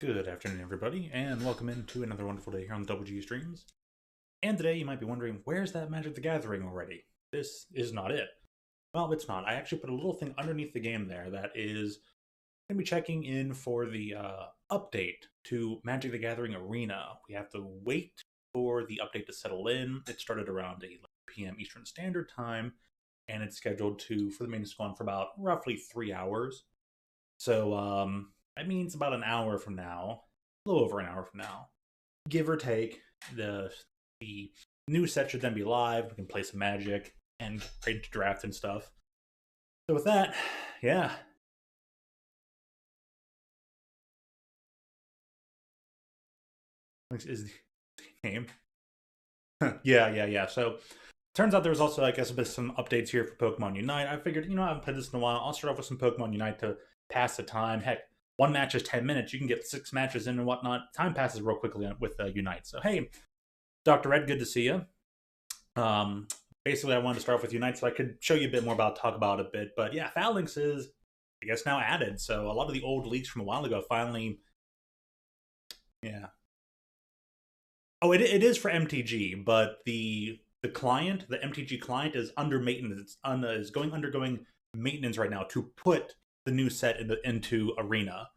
Good afternoon, everybody, and welcome into another wonderful day here on the Double G Streams. And today you might be wondering, where's that Magic the Gathering already? This is not it. Well, it's not. I actually put a little thing underneath the game there that is going to be checking in for the update to Magic the Gathering Arena. We have to wait for the update to settle in. It started around 11 p.m. Eastern Standard Time, and it's scheduled for the maintenance to go on for about roughly 3 hours. So, that means about an hour from now, a little over an hour from now, give or take. The new set should then be live. We can play some Magic and create a draft and stuff. So with that, yeah. Is the game? yeah. So turns out there was also, I guess, a bit some updates here for Pokemon Unite. I figured, I haven't played this in a while. I'll start off with some Pokemon Unite to pass the time. Heck, one match is 10 minutes. You can get 6 matches in and whatnot. Time passes real quickly with Unite. So, hey, Dr. Ed, good to see you. Basically, I wanted to start off with Unite so I could show you a bit more talk about it a bit. But yeah, Phalanx is, I guess, now added. So a lot of the old leaks from a while ago finally, yeah. Oh, it is for MTG, but the client, the MTG client, is under maintenance. Is undergoing maintenance right now to put the new set into Arena.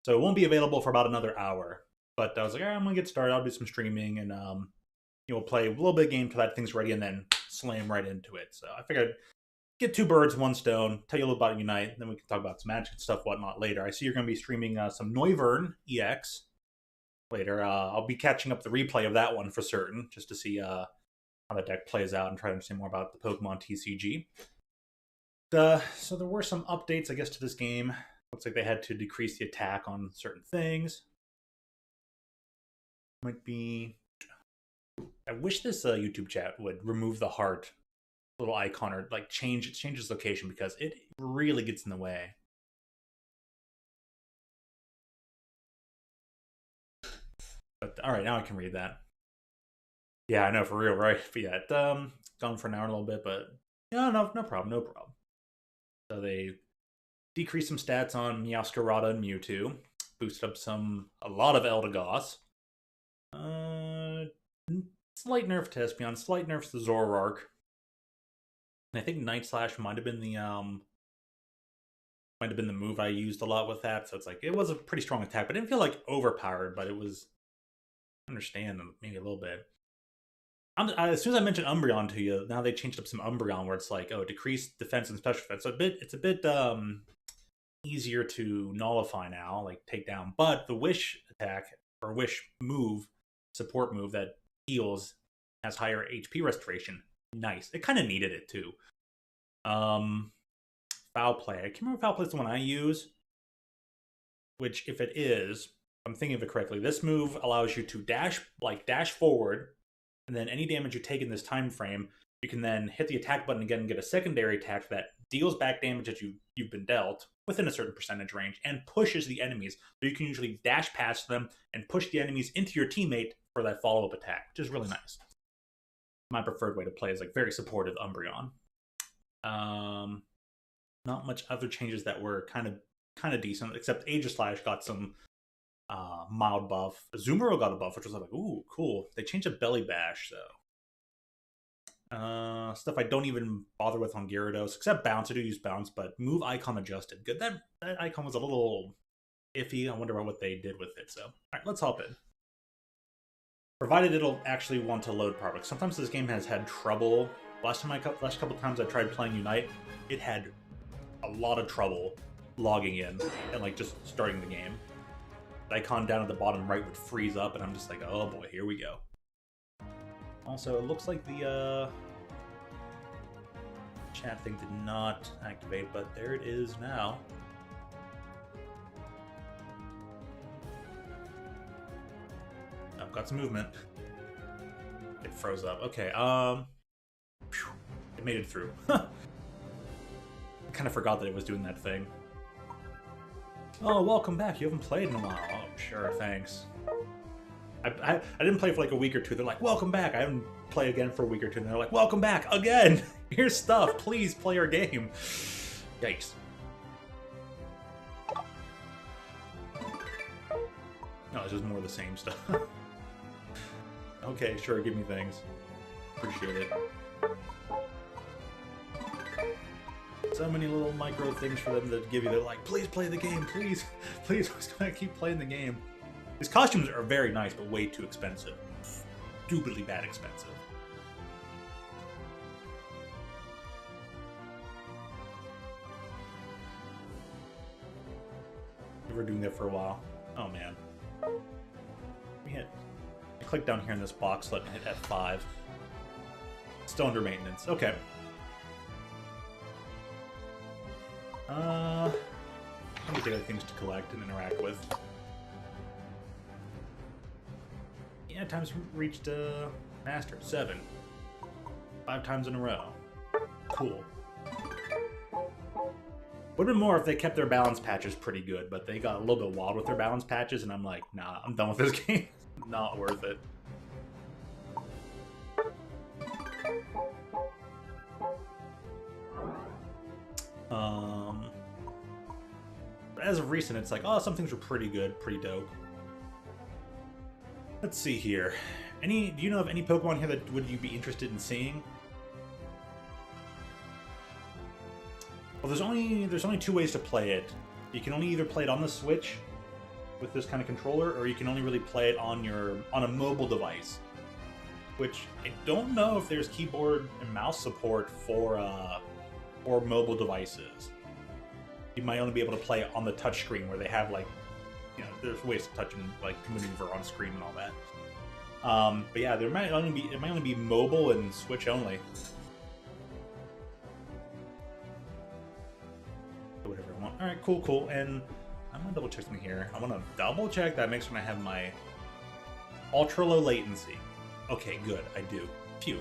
So it won't be available for about another hour. But I was like, all right, I'm going to get started. I'll do some streaming and we'll play a little bit of game till that thing's ready and then slam right into it. So I figured I'd get 2 birds, 1 stone, tell you a little about Unite, then we can talk about some Magic and stuff, whatnot later. I see you're going to be streaming some Noivern EX later. I'll be catching up the replay of that one for certain, just to see how the deck plays out and try to understand more about the Pokemon TCG. So there were some updates, I guess, to this game. Looks like they had to decrease the attack on certain things. Might be... I wish this YouTube chat would remove the heart little icon or like change its location because it really gets in the way. But all right, now I can read that. Yeah, I know, for real, right? But yeah, gone for an hour and a little bit, but no problem. So they decreased some stats on Meowscarada and Mewtwo, boosted up a lot of Eldegoss. Slight nerf to Espeon, slight nerfs to Zoroark. And I think Night Slash might have been the move I used a lot with that. So it's like it was a pretty strong attack, but it didn't feel like overpowered, but it was, I understand, maybe a little bit. As soon as I mentioned Umbreon to you, now they changed up some Umbreon where it's like, oh, decreased defense and special defense. So it's a bit easier to nullify now, like take down. But the Wish attack or Wish move, support move that heals has higher HP restoration. Nice. It kind of needed it too. Foul Play. I can't remember if Foul Play is the one I use. Which, if it is, I'm thinking of it correctly. This move allows you to dash forward. And then any damage you take in this time frame, you can then hit the attack button again and get a secondary attack that deals back damage that you've been dealt within a certain percentage range and pushes the enemies. So you can usually dash past them and push the enemies into your teammate for that follow-up attack, which is really nice. My preferred way to play is like very supportive Umbreon. Not much other changes that were kind of decent, except Aegislash got some mild buff. Azumarill got a buff, which was like, ooh, cool. They changed up Belly Bash, though. Stuff I don't even bother with on Gyarados, except Bounce. I do use Bounce, but move icon adjusted. Good. That icon was a little iffy. I wonder what they did with it. So, all right, let's hop in. Provided it'll actually want to load properly. Sometimes this game has had trouble. Last couple times I tried playing Unite, it had a lot of trouble logging in and like just starting the game. The icon down at the bottom right would freeze up, and I'm just like, oh boy, here we go. Also, it looks like the chat thing did not activate, but there it is now. I've got some movement. It froze up. Okay, it made it through. I kind of forgot that it was doing that thing. Oh, welcome back. You haven't played in a while. Oh, sure, thanks. I didn't play for like a week or two. They're like, welcome back. I haven't played again for a week or two. And they're like, welcome back again. Here's stuff. Please play our game. Yikes. No, it's just more of the same stuff. Okay, sure, give me things. Appreciate it. So many little micro things for them to give you. They're like, please play the game, please. Please, I'm just gonna keep playing the game. These costumes are very nice, but way too expensive. Stupidly bad expensive. We were doing that for a while. Oh man. I click down here in this box, let me hit F5. Still under maintenance. Okay. Let me get other things to collect and interact with. Yeah, times reached master 7. 5 times in a row. Cool. Would have been more if they kept their balance patches pretty good, but they got a little bit wild with their balance patches, and I'm like, nah, I'm done with this game. Not worth it. But as of recent, it's like, oh, some things were pretty good, pretty dope. Let's see here. Do you know of any Pokemon here that would you be interested in seeing? Well, there's only 2 ways to play it. You can only either play it on the Switch with this kind of controller, or you can only really play it on a mobile device. Which I don't know if there's keyboard and mouse support for mobile devices. You might only be able to play it on the touchscreen where they have like, you know, there's ways to touch and like maneuver on screen and all that. But yeah, it might only be mobile and Switch only. Whatever I want. All right, cool. And I'm gonna double check something here. I want to double check that makes when I have my ultra low latency. Okay, good. I do. Phew.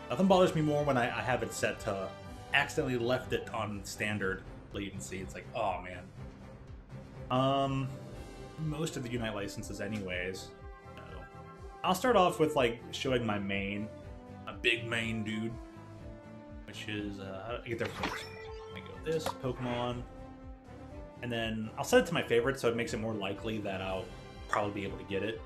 Nothing bothers me more when I have it set to accidentally left it on standard latency. It's like, oh man. Most of the Unite licenses anyways. So, I'll start off with like showing my main, a big main dude, which is how do I get there first? Let me go this Pokemon, and then I'll set it to my favorite so it makes it more likely that I'll probably be able to get it.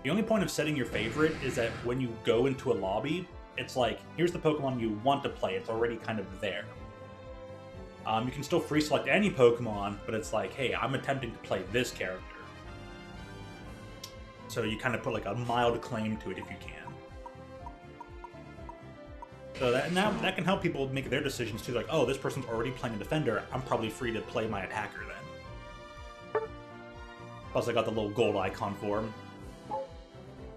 The only point of setting your favorite is that when you go into a lobby, it's like, here's the Pokemon you want to play. It's already kind of there. You can still free select any Pokemon, but it's like, hey, I'm attempting to play this character. So you kind of put like a mild claim to it if you can. So that can help people make their decisions too. Like, oh, this person's already playing a defender. I'm probably free to play my attacker then. Plus, I got the little gold icon for him.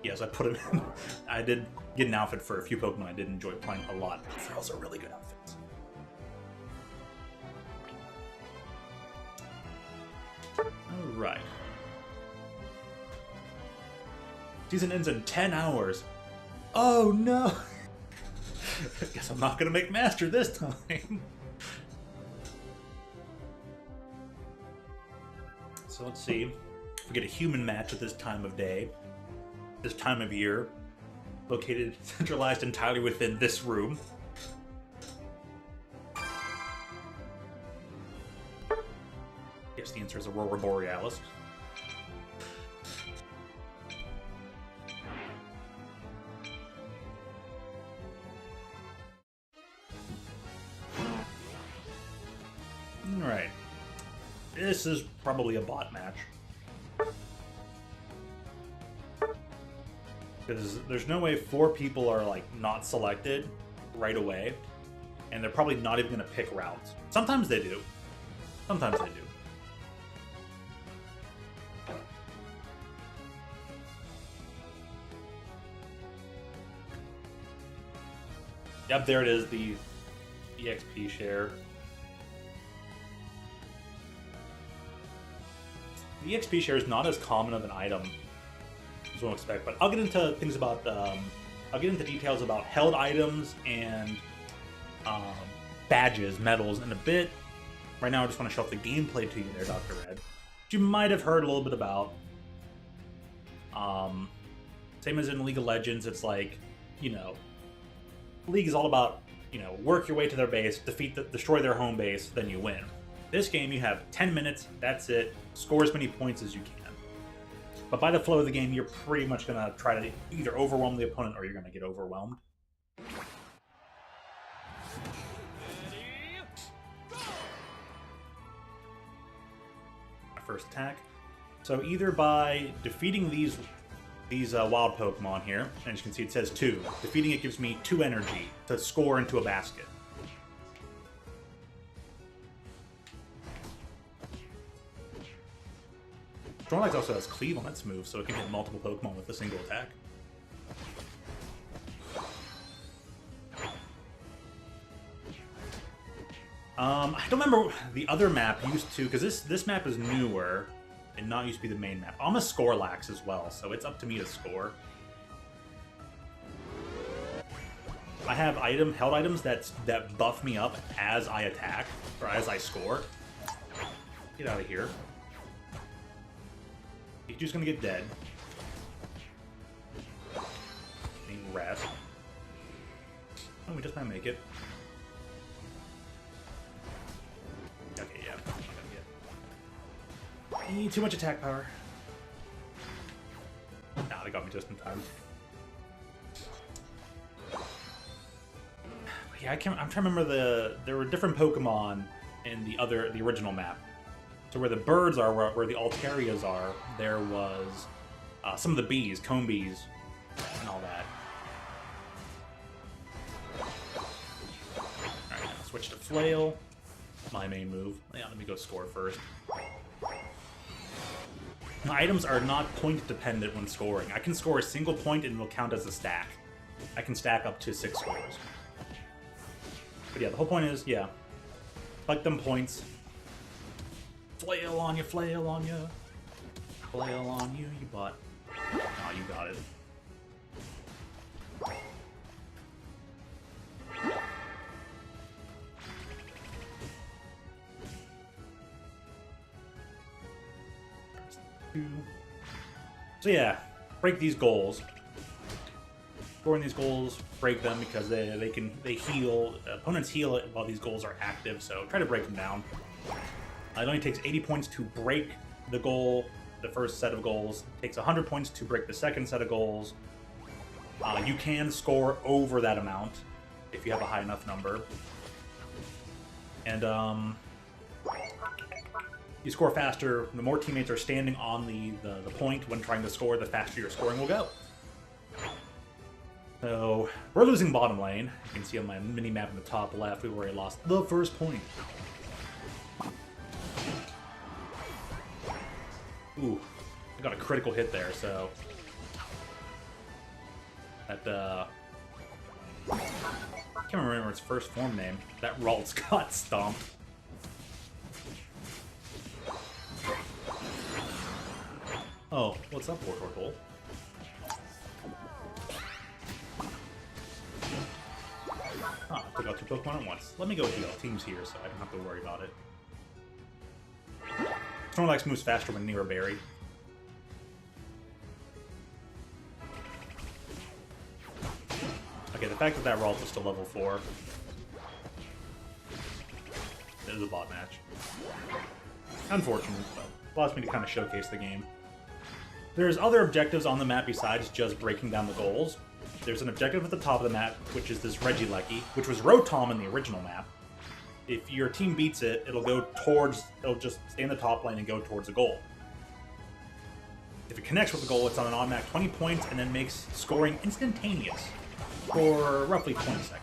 Yes, I put him in. I did get an outfit for a few Pokemon I did enjoy playing a lot. They're also really good outfits. Alright. Season ends in 10 hours. Oh no! Guess I'm not gonna make Master this time. So let's see. If we get a human match at this time of day. This time of year, located, centralized entirely within this room. Yes, the answer is Aurora Borealis. Alright. This is probably a bot match. Because there's no way 4 people are like not selected right away, and they're probably not even going to pick routes. Sometimes they do. Sometimes they do. Yep, there it is, the EXP share. The EXP share is not as common of an item as one would expect, but I'll get into things about I'll get into details about held items and badges, medals in a bit. Right now I just want to show off the gameplay to you there, Dr. Red, which you might have heard a little bit about. Same as in League of Legends, it's like, you know, League is all about, you know, work your way to their base, destroy their home base, then you win. This game, you have 10 minutes, that's it, score as many points as you can. But by the flow of the game, you're pretty much going to try to either overwhelm the opponent or you're going to get overwhelmed. My first attack. So either by defeating these wild Pokemon here, and as you can see it says 2. Defeating it gives me 2 energy to score into a basket. Snorlax also has Cleave on its move, so it can hit multiple Pokemon with a single attack. I don't remember the other map used to, because this map is newer and not used to be the main map. I'm a Snorlax as well, so it's up to me to score. I have held items that buff me up as I attack, or as I score. Get out of here. Pichu's gonna get dead. Need rest. Oh, we just might make it. Okay, yeah. I need too much attack power. Nah, they got me just in time. Yeah, I'm trying to remember there were different Pokemon in the original map. So where the birds are, where the Altarias are, there was some of the bees, comb bees, and all that. Alright, now switch to Flail. My main move. Yeah, let me go score first. My items are not point dependent when scoring. I can score a single point and it'll count as a stack. I can stack up to 6 scores. But yeah, the whole point is, yeah, collect them points. Flail on you, flail on you. Flail on you, you butt. Oh, you got it. So yeah, break these goals. Scoring these goals, break them because they heal. Opponents heal it while these goals are active, so try to break them down. It only takes 80 points to break the goal, the first set of goals. It takes 100 points to break the second set of goals. You can score over that amount if you have a high enough number. And you score faster. The more teammates are standing on the point when trying to score, the faster your scoring will go. So, we're losing bottom lane. You can see on my mini-map in the top left, we've already lost the first point. Ooh, I got a critical hit there, so... That, I can't remember its first form name. That Ralts got stomped. Oh, what's up, Wartortle? Ah, I took out 2 Pokemon at once. Let me go heal. Team's here, so I don't have to worry about it. Snorlax moves faster when near a berry. Okay, the fact that Ralts is still level 4. It is a bot match. Unfortunate, but allows me to kind of showcase the game. There's other objectives on the map besides just breaking down the goals. There's an objective at the top of the map, which is this Regieleki, which was Rotom in the original map. If your team beats it, it'll just stay in the top lane and go towards a goal. If it connects with the goal, it's on an automatic 20 points and then makes scoring instantaneous for roughly 20 seconds.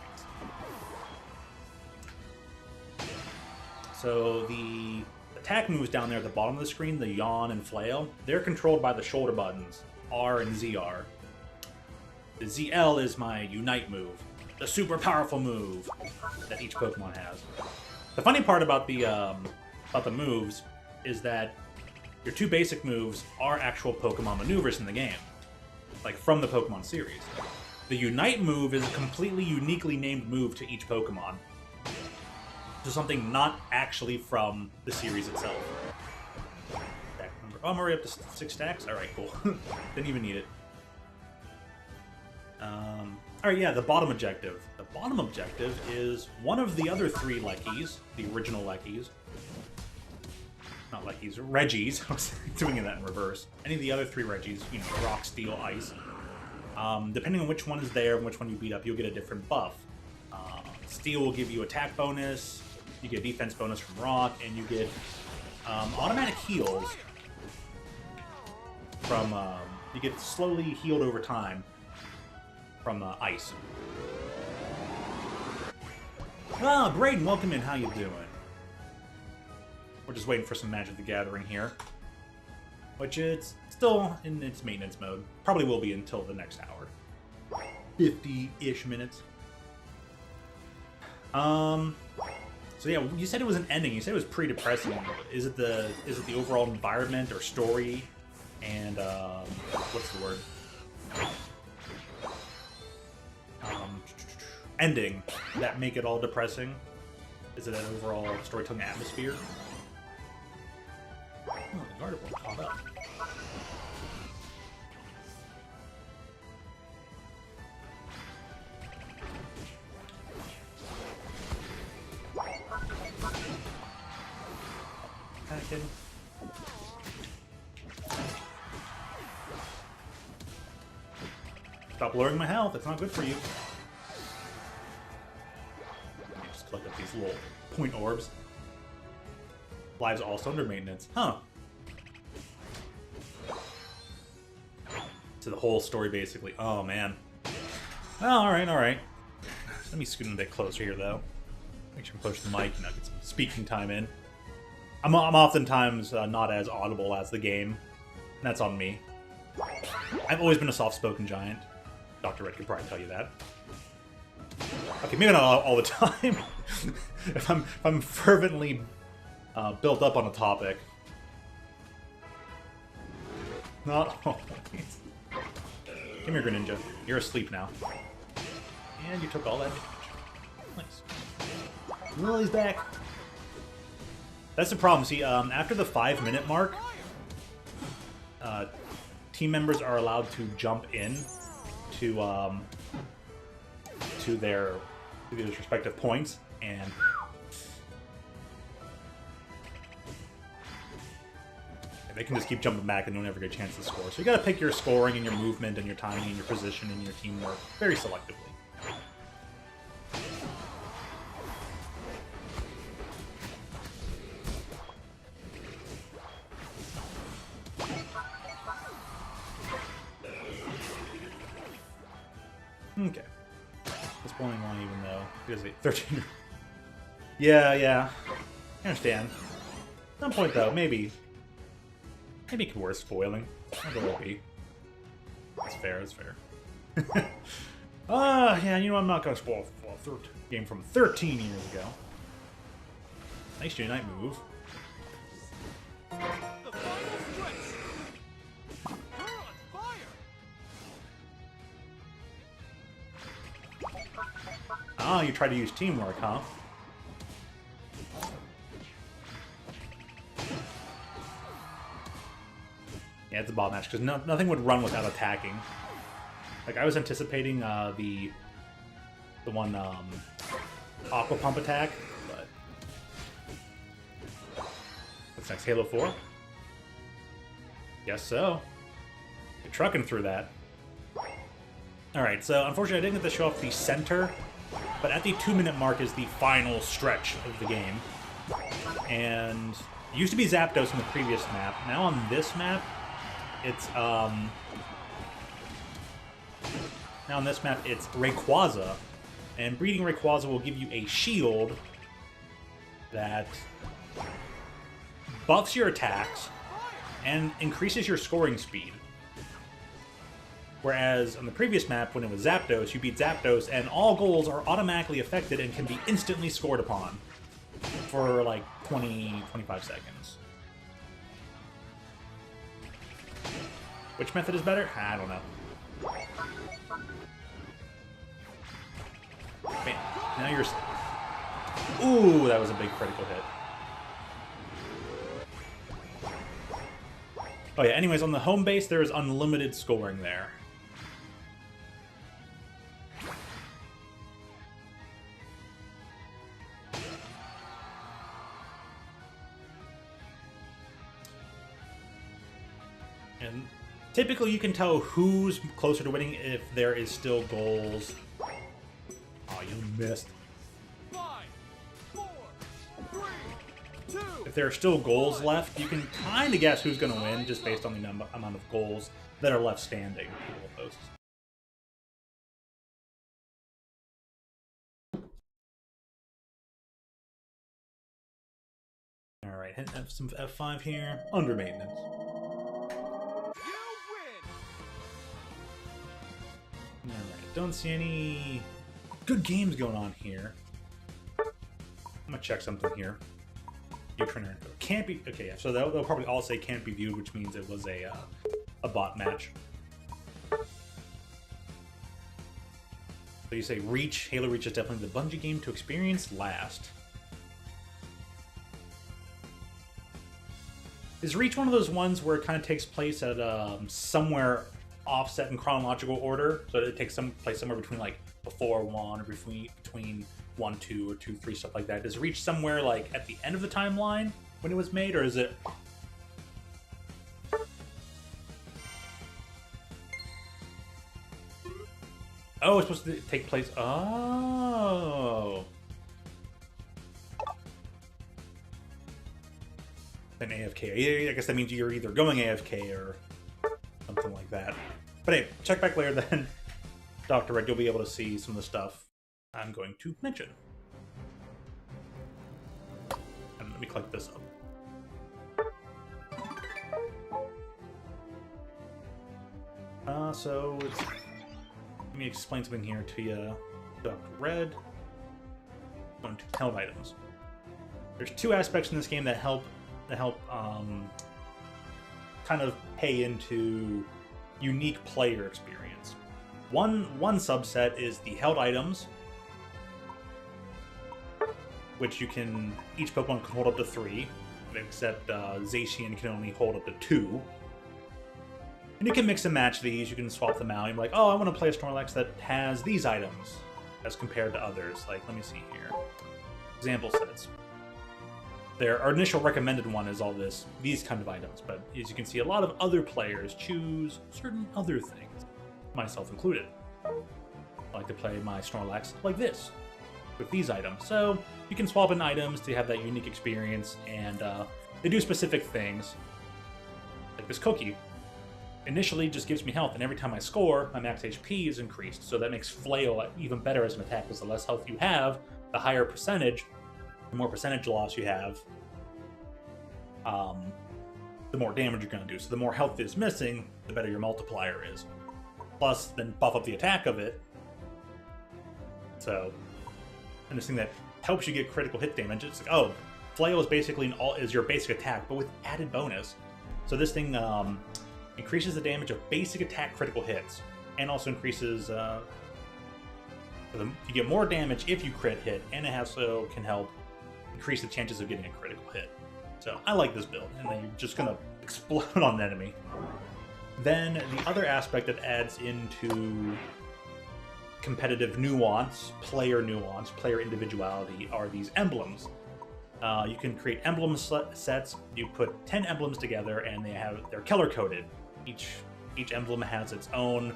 So the attack moves down there at the bottom of the screen, the Yawn and Flail, they're controlled by the shoulder buttons, R and ZR. The ZL is my Unite move, the super powerful move that each Pokemon has. The funny part about the moves is that your 2 basic moves are actual Pokemon maneuvers in the game, like from the Pokemon series. The Unite move is a completely uniquely named move to each Pokemon. So something not actually from the series itself. Oh, I'm already up to 6 stacks? Alright, cool. Didn't even need it. Alright, yeah, the bottom objective. The bottom objective is one of the other 3 Lekis, the original Lekis. Not like he's Reggie's. I was doing that in reverse. Any of the other 3 Reggies, you know, rock, steel, ice. Depending on which one is there and which one you beat up, you'll get a different buff. Steel will give you attack bonus, you get defense bonus from rock, and you get automatic heals from, you get slowly healed over time from ice. Ah, Braden, welcome in. How you doing? We're just waiting for some Magic the Gathering here, which it's still in its maintenance mode. Probably will be until the next hour. 50-ish minutes. So yeah, you said it was an ending. You said it was pretty depressing. Is it the overall environment or story? And what's the word? Ending that make it all depressing? Is it an overall storytelling atmosphere? Oh, the article caught up. Stop lowering my health. It's not good for you. Just collect up these little point orbs. Lives also under maintenance. Huh. To the whole story, basically. Oh, man. Oh, alright, alright. Let me scoot a bit closer here, though. Make sure I push the mic, you know, get some speaking time in. I'm oftentimes not as audible as the game. And that's on me. I've always been a soft-spoken giant. Dr. Red could probably tell you that. Okay, maybe not all the time. if I'm fervently built up on a topic. Not always. Come here, Greninja. You're asleep now. And you took all that damage. Nice. Lily's back. That's the problem. See, after the 5-minute mark, team members are allowed to jump in to their respective points, and they can just keep jumping back and don't ever get a chance to score. So you got to pick your scoring and your movement and your timing and your position and your teamwork very selectively. Okay. It's pulling along even though because 13. Yeah. I understand. At some point though, maybe it could worth spoiling. Maybe it will be. It's fair. It's fair. Yeah. You know I'm not gonna spoil a game from 13 years ago. Nice Unite move. Ah, you try to use teamwork, huh? Yeah, it's a ball match, because nothing would run without attacking. Like, I was anticipating the one Aqua Pump attack, but... What's next, Halo 4? Guess so. You're trucking through that. Alright, so unfortunately I didn't get to show off the center, but at the 2-minute mark is the final stretch of the game. And it used to be Zapdos in the previous map. Now on this map, it's Rayquaza. And breeding Rayquaza will give you a shield that buffs your attacks and increases your scoring speed. Whereas on the previous map, when it was Zapdos, you beat Zapdos, and all goals are automatically affected and can be instantly scored upon for like 20-25 seconds. Which method is better? I don't know. Man, now you're... Ooh, that was a big critical hit. Oh yeah, anyways, on the home base, there is unlimited scoring there. And typically you can tell who's closer to winning if there is still goals. Oh, you missed. 5, 4, 3, 2. If there are still goals left, you can kind of guess who's going to win just based on the amount of goals that are left standing. Posts. All right, hit some F5 here. Under maintenance. You win. All right, don't see any good games going on here. I'm gonna check something here. Can't be okay. Yeah, so they'll probably all say can't be viewed, which means it was a bot match. So you say Reach. Halo Reach is definitely the Bungie game to experience last. Is Reach one of those ones where it kind of takes place at somewhere offset in chronological order? So it takes place somewhere between like before 1 or between 1, 2, or 2, 3, stuff like that. Does it reach somewhere like at the end of the timeline when it was made, or is it? Oh, it's supposed to take place. Oh. An AFK. I guess that means you're either going AFK or something like that. But hey, check back later then, Dr. Red. You'll be able to see some of the stuff I'm going to mention. And let me click this up. Let me explain something here to you, Dr. Red. Going to held items. There's two aspects in this game that help kind of pay into unique player experience. One subset is the held items, which each Pokemon can hold up to 3, except Zacian can only hold up to 2. And you can mix and match these, you can swap them out. You're like, oh, I want to play a Snorlax that has these items as compared to others. Like, let me see here. Example sets. Our initial recommended one is all these kind of items, but as you can see, a lot of other players choose certain other things, myself included. I like to play my Snorlax like this, with these items. So you can swap in items to have that unique experience, and they do specific things. Like this Koki initially just gives me health, and every time I score, my max HP is increased, so that makes Flail even better as an attack, because the less health you have, the higher percentage, the more percentage loss you have, the more damage you're going to do. So the more health is missing, the better your multiplier is. Plus, then buff up the attack of it. So, and this thing that helps you get critical hit damage, it's like, oh, Flail is basically is your basic attack, but with added bonus. So this thing increases the damage of basic attack critical hits, and also increases you get more damage if you crit hit, and it also can help increase the chances of getting a critical hit. So I like this build, and then you're just gonna explode on an enemy. Then the other aspect that adds into competitive nuance, player individuality, are these emblems. You can create emblem sets. You put 10 emblems together, and they're color coded. Each emblem has its own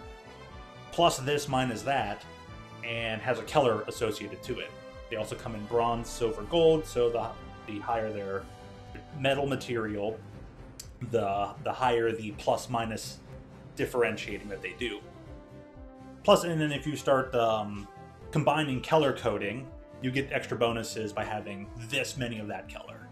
plus this minus that, and has a color associated to it. They also come in bronze, silver, gold. So the higher their metal material, the higher the plus minus differentiating that they do. Plus, and then if you start combining color coding, you get extra bonuses by having this many of that color.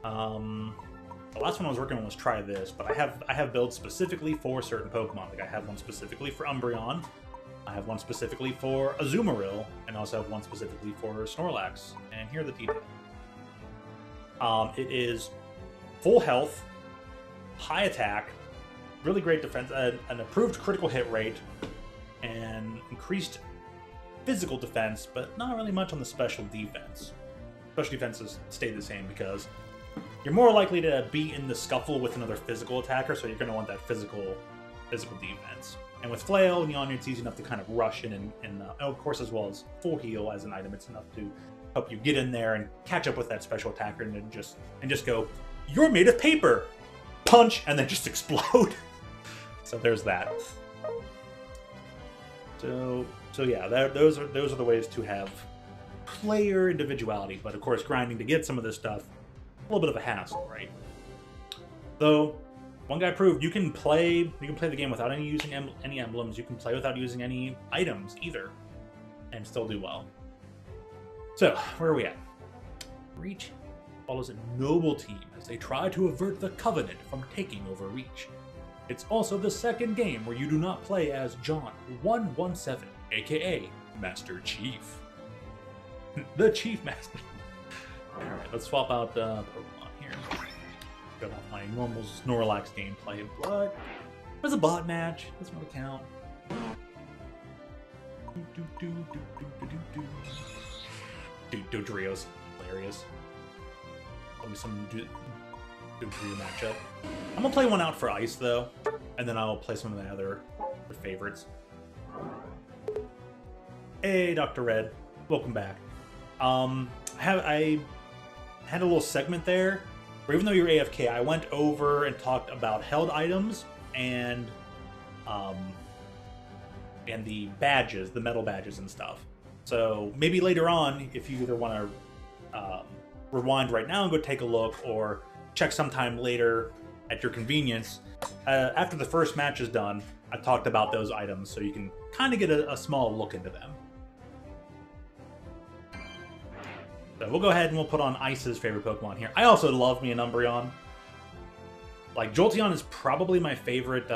The last one I was working on was Try This, but I have builds specifically for certain Pokemon. Like I have one specifically for Umbreon, I have one specifically for Azumarill, and also have one specifically for Snorlax. And here are the details. It is full health, high attack, really great defense, an improved critical hit rate, and increased physical defense, but not really much on the special defense. Special defenses stay the same because you're more likely to be in the scuffle with another physical attacker, so you're going to want that physical defense. And with Flail and Yonyan, it's easy enough to kind of rush in and of course, as well as full heal as an item, it's enough to help you get in there and catch up with that special attacker and just go, you're made of paper! punch, and then just explode. So there's that. So yeah, those are the ways to have player individuality. But of course, grinding to get some of this stuff, a little bit of a hassle, right? Though one guy proved you can play the game without using any emblems. You can play without using any items either, and still do well. So where are we at? Reach follows a noble team as they try to avert the Covenant from taking over Reach. It's also the second game where you do not play as John 117, aka Master Chief. The Chief Master. Alright, let's swap out Pokemon here. Got off my normal Snorlax gameplay, but it was a bot match. Doesn't really count. Dodrio's hilarious. Give me some Dodrio matchup. I'm gonna play one out for Ice though, and then I'll play some of the other favorites. Hey, Dr. Red, welcome back. I had a little segment there where even though you're AFK, I went over and talked about held items and the badges, the metal badges and stuff. So maybe later on, if you either want to rewind right now and go take a look, or check sometime later at your convenience, after the first match is done, I talked about those items so you can kind of get a small look into them. So we'll go ahead and we'll put on Ice's favorite Pokemon here. I also love me an Umbreon. Like, Jolteon is probably my favorite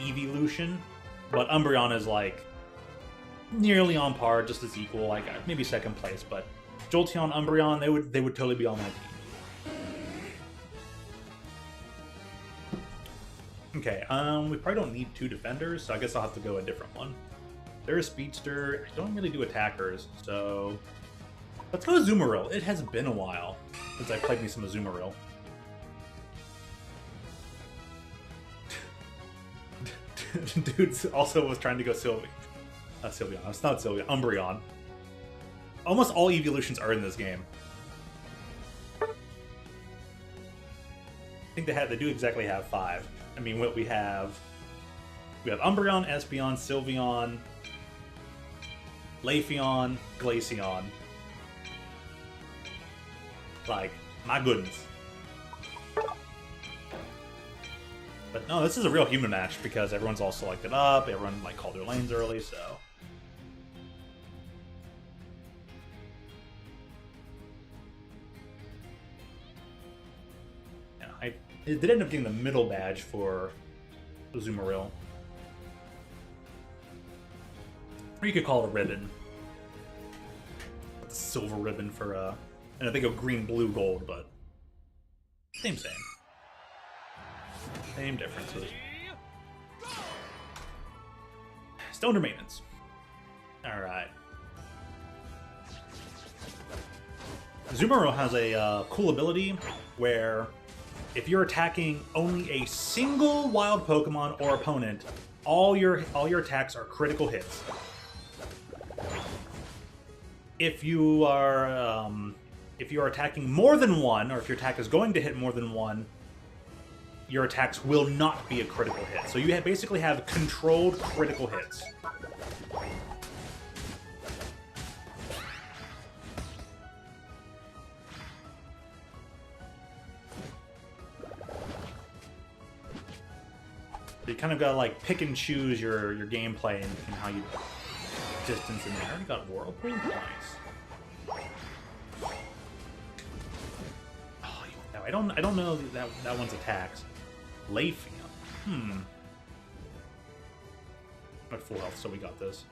evolution, but Umbreon is like nearly on par, just as equal, like maybe second place. But Jolteon, Umbreon, they would totally be on my team. Okay, we probably don't need two defenders, so I guess I'll have to go a different one. They're a speedster. I don't really do attackers, so let's go Azumarill. It has been a while since I played me some Azumarill. Dude also was trying to go Sylveon. It's not Sylveon. Umbreon. Almost all evolutions are in this game. I think they do exactly have 5. I mean, what we have Umbreon, Espeon, Sylveon, Leafeon, Glaceon. Like, my goodness. But no, this is a real human match because everyone's all selected up, everyone like called their lanes early, so. Yeah, it did end up getting the middle badge for Azumarill. Or you could call it a ribbon. The silver ribbon for and I think of green, blue, gold, but same. Same differences. Still under maintenance. Alright. Azumarill has a cool ability where if you're attacking only a single wild Pokemon or opponent, all your attacks are critical hits. If you are attacking more than one, or if your attack is going to hit more than one, your attacks will not be a critical hit. So you basically have controlled critical hits. You kind of gotta like pick and choose your gameplay and how you distance in there. I already got Whirlpool. Nice. Oh, no, I don't know that one's attacks. Leafeon. I'm at full health, so we got this.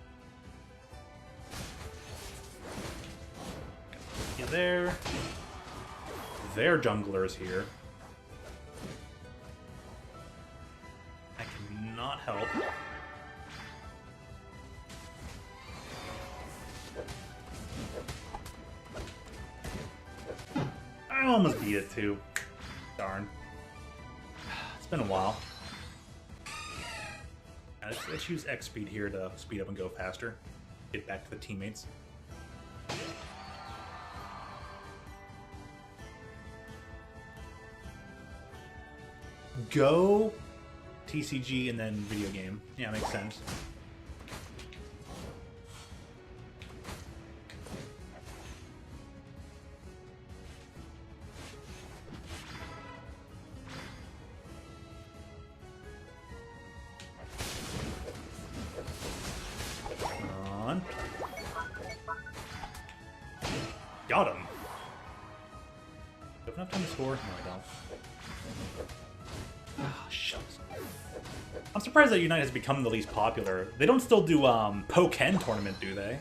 Get there. Their jungler's here. I cannot help. I almost beat it too. Darn. It's been a while. Let's use X speed here to speed up and go faster. Get back to the teammates. Go, TCG, and then video game. Yeah, makes sense. On. Got him. Do I have enough time to score? No, I don't. Ah, shucks. I'm surprised that Unite has become the least popular. They don't still do Pokken tournament, do they?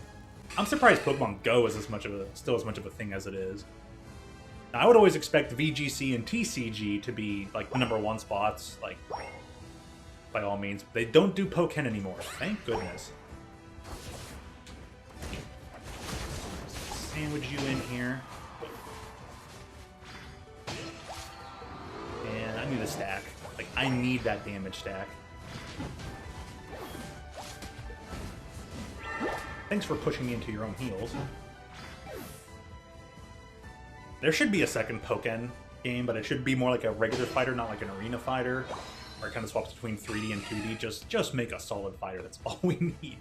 I'm surprised Pokemon Go is still as much of a thing as it is. Now, I would always expect VGC and TCG to be like the #1 spots, like by all means. They don't do Pokken anymore. Thank goodness. Sandwich you in here. And I need a stack. Like, I need that damage stack. Thanks for pushing me into your own heels. There should be a second Pokken game, but it should be more like a regular fighter, not like an arena fighter, where it kind of swaps between 3D and 2D. Just make a solid fighter. That's all we need.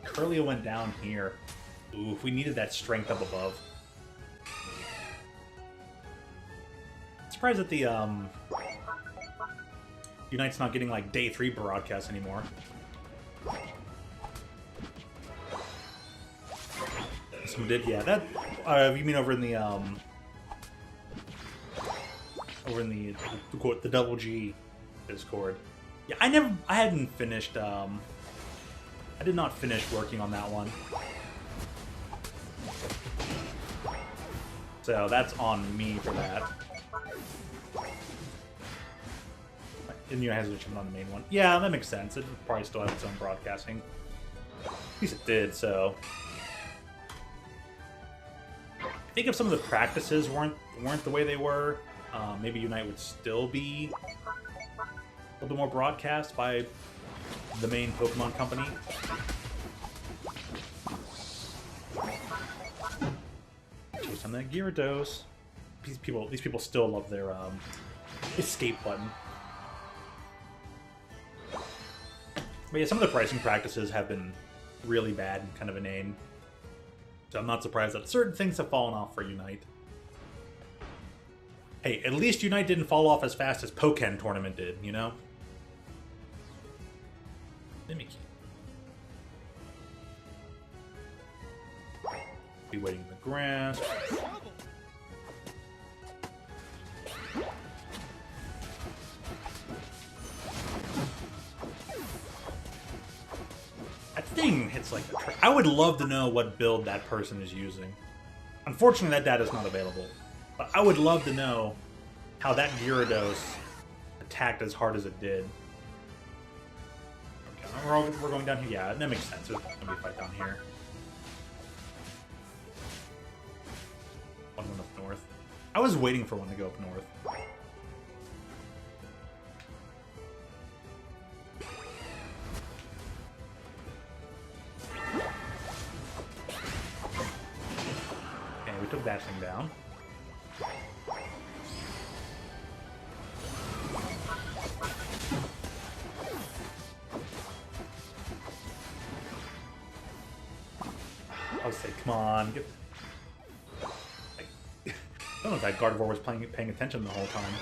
Curly went down here. Ooh, if we needed that strength up above. Surprised that the Unite's not getting like day 3 broadcasts anymore. Someone did, yeah. That you mean over in the the Double G Discord? Yeah, I hadn't finished. I did not finish working on that one. So that's on me for that. And you has to jump on the main one. Yeah, that makes sense. It probably still has its own broadcasting. At least it did, so. I think if some of the practices weren't the way they were, maybe Unite would still be a little bit more broadcast by the main Pokemon company. Chase on that Gyarados. These people still love their escape button. But yeah, some of the pricing practices have been really bad and kind of inane. So I'm not surprised that certain things have fallen off for Unite. Hey, at least Unite didn't fall off as fast as Pokken Tournament did, you know? Mimikyu. Be waiting in the grass. That thing hits like a trick. I would love to know what build that person is using. Unfortunately, that data is not available. But I would love to know how that Gyarados attacked as hard as it did. Okay, we're going down here. Yeah, that makes sense. There's going to be a fight down here. One went up north. I was waiting for one to go up north. Okay, we took that thing down. I would say, come on, get. I don't know if that Gardevoir was paying attention the whole time.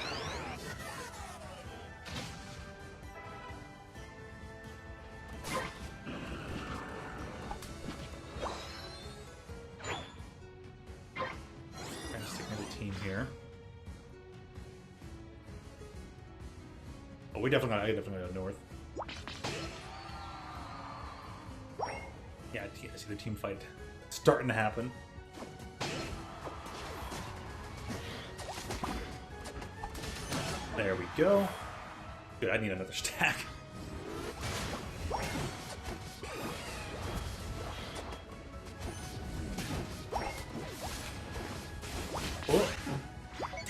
Trying to stick near the team here. Oh, I definitely gotta go north. Yeah, I see the team fight starting to happen. There we go. Good, I need another stack.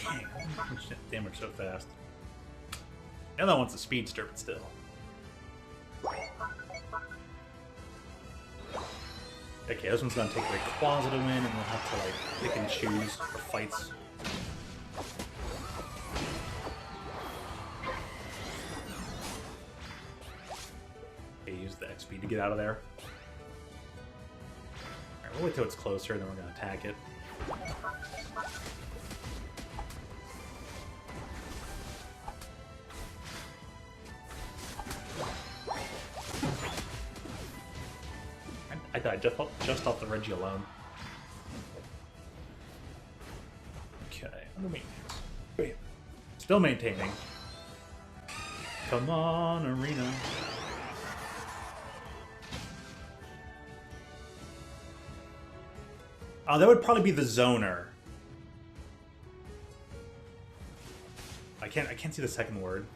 Dang, how much damage so fast. The other one's a speedster, but still. Okay, this one's gonna take Rayquaza to win, and we'll have to like pick and choose for fights. Okay, use the XP to get out of there. Alright, we'll wait till it's closer, and then we're gonna attack it. I died just off the Reggie alone. Okay, under maintenance. Wait. Still maintaining. Come on, Arena. That would probably be the zoner. I can't see the second word.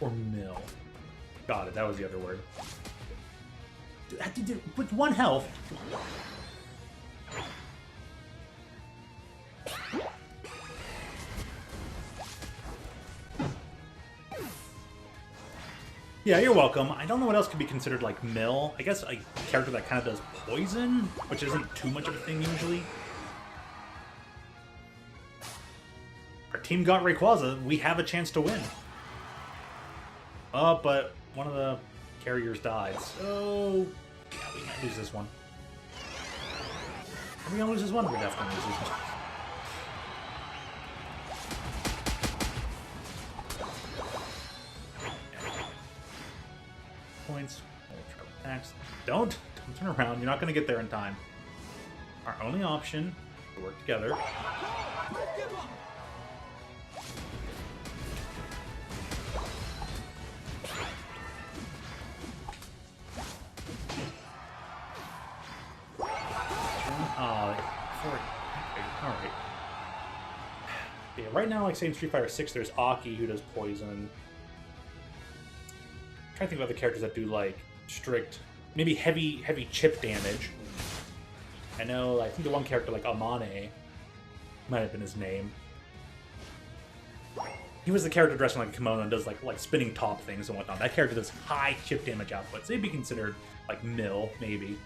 Or mill. Got it, that was the other word. With 1 health. Yeah, you're welcome. I don't know what else could be considered like mill. I guess a character that kind of does poison, which isn't too much of a thing usually. Our team got Rayquaza. We have a chance to win. But one of the carriers died, so yeah, we might lose this one. Are we gonna lose this one? We're definitely gonna lose this one. Points. Attacks. Don't turn around. You're not gonna get there in time. Our only option to work together. Alright. Yeah, right now, like say in Street Fighter 6, there's Aki who does poison. I'm trying to think of other characters that do like strict, maybe heavy chip damage. I know, I think the one character like Amane might have been his name. He was the character dressed in like a kimono and does like spinning top things and whatnot. That character does high chip damage output, so they'd be considered like mill, maybe.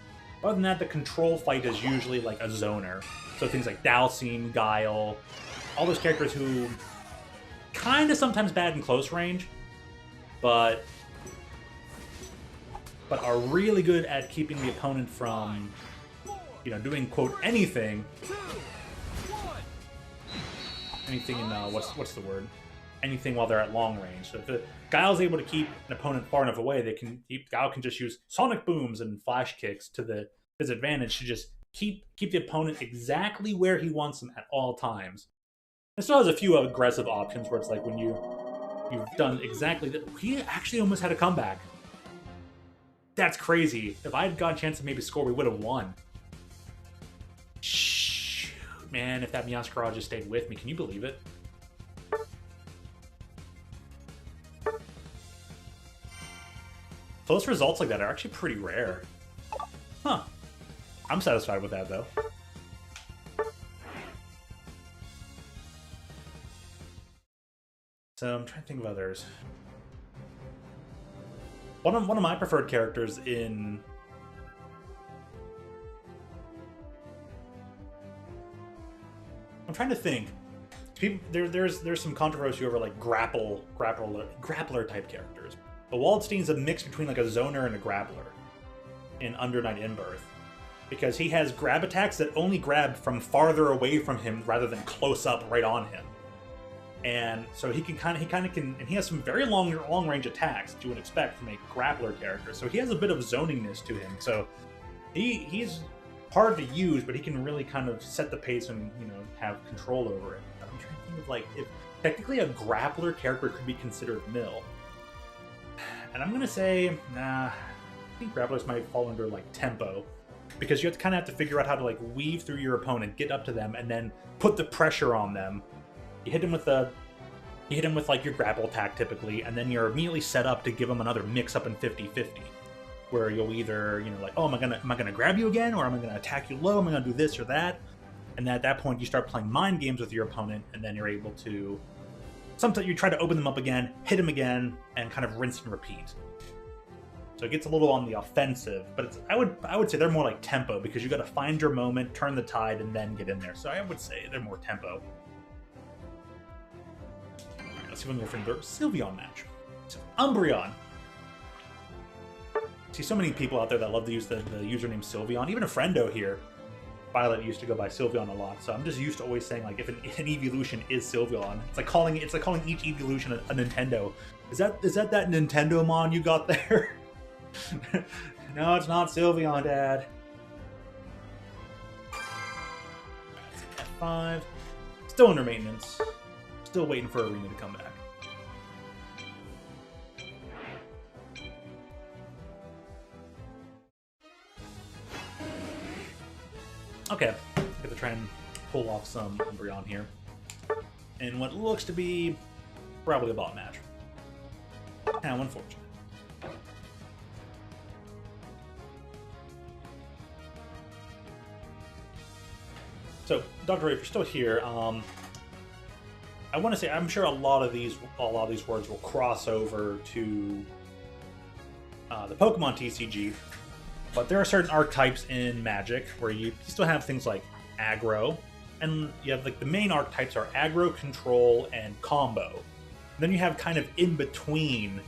Other than that, the control fight is usually like a zoner. So things like Dalsim, Guile, all those characters who kind of sometimes bad in close range, but are really good at keeping the opponent from, you know, doing quote anything. Anything in what's the word? Anything while they're at long range. So if the Guile's able to keep an opponent far enough away, Guile can just use sonic booms and flash kicks to his advantage to just keep the opponent exactly where he wants them at all times. It still has a few aggressive options where it's like when you've done exactly that. He actually almost had a comeback. That's crazy. If I had gotten a chance to maybe score, we would have won. Shoot, man, if that Meowscarada just stayed with me, can you believe it? Close results like that are actually pretty rare. Huh. I'm satisfied with that, though. So I'm trying to think of others. One of my preferred characters in... I'm trying to think. There's some controversy over like grappler type characters. The Waldstein's a mix between like a zoner and a grappler in Under Night In-Birth, because he has grab attacks that only grab from farther away from him rather than close up right on him. And so he can and he has some very long range attacks that you would expect from a grappler character. So he has a bit of zoningness to him. So he's hard to use, but he can really kind of set the pace and, you know, have control over it. I'm trying to think of like if technically a grappler character could be considered mill. And I'm gonna say, nah, I think grapplers might fall under like tempo, because you kind of have to figure out how to like weave through your opponent, get up to them, and then put the pressure on them. You hit them with the You hit him with like your grapple attack typically, and then you're immediately set up to give him another mix-up in 50-50. Where you'll either, you know, like, oh, am I gonna grab you again, or am I gonna attack you low? Am I gonna do this or that? And at that point, you start playing mind games with your opponent, and then you're able to. Sometimes you try to open them up again, hit him again, and kind of rinse and repeat. So it gets a little on the offensive, but it's, I would say they're more like tempo because you got to find your moment, turn the tide, and then get in there. So I would say they're more tempo. All right, let's see if we can go for another Sylveon match. So Umbreon. See so many people out there that love to use the username Sylveon. Even a friendo here, Violet, used to go by Sylveon a lot. So I'm just used to always saying like if an evolution is Sylveon, it's like calling each evolution a Nintendo. Is that Nintendo mon you got there? No, it's not Sylveon, Dad. F5. Still under maintenance. Still waiting for Arena to come back. Okay, get to try and pull off some Umbreon here. In what looks to be probably a bot match. How unfortunate. So, Dr. Ray, if you're still here, I want to say I'm sure a lot of these words will cross over to the Pokemon TCG. But there are certain archetypes in Magic where you still have things like aggro, and you have like the main archetypes are aggro, control, and combo. And then you have kind of in between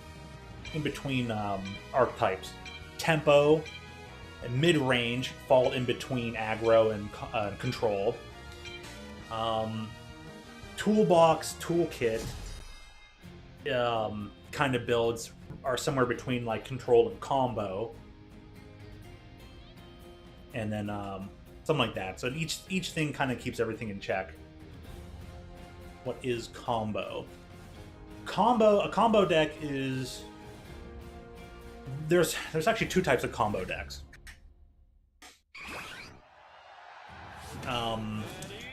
archetypes, tempo and mid-range fall in between aggro and control. Toolbox, toolkit kind of builds are somewhere between like control and combo. And then something like that. So each thing kind of keeps everything in check. What is combo? A combo deck is there's actually two types of combo decks.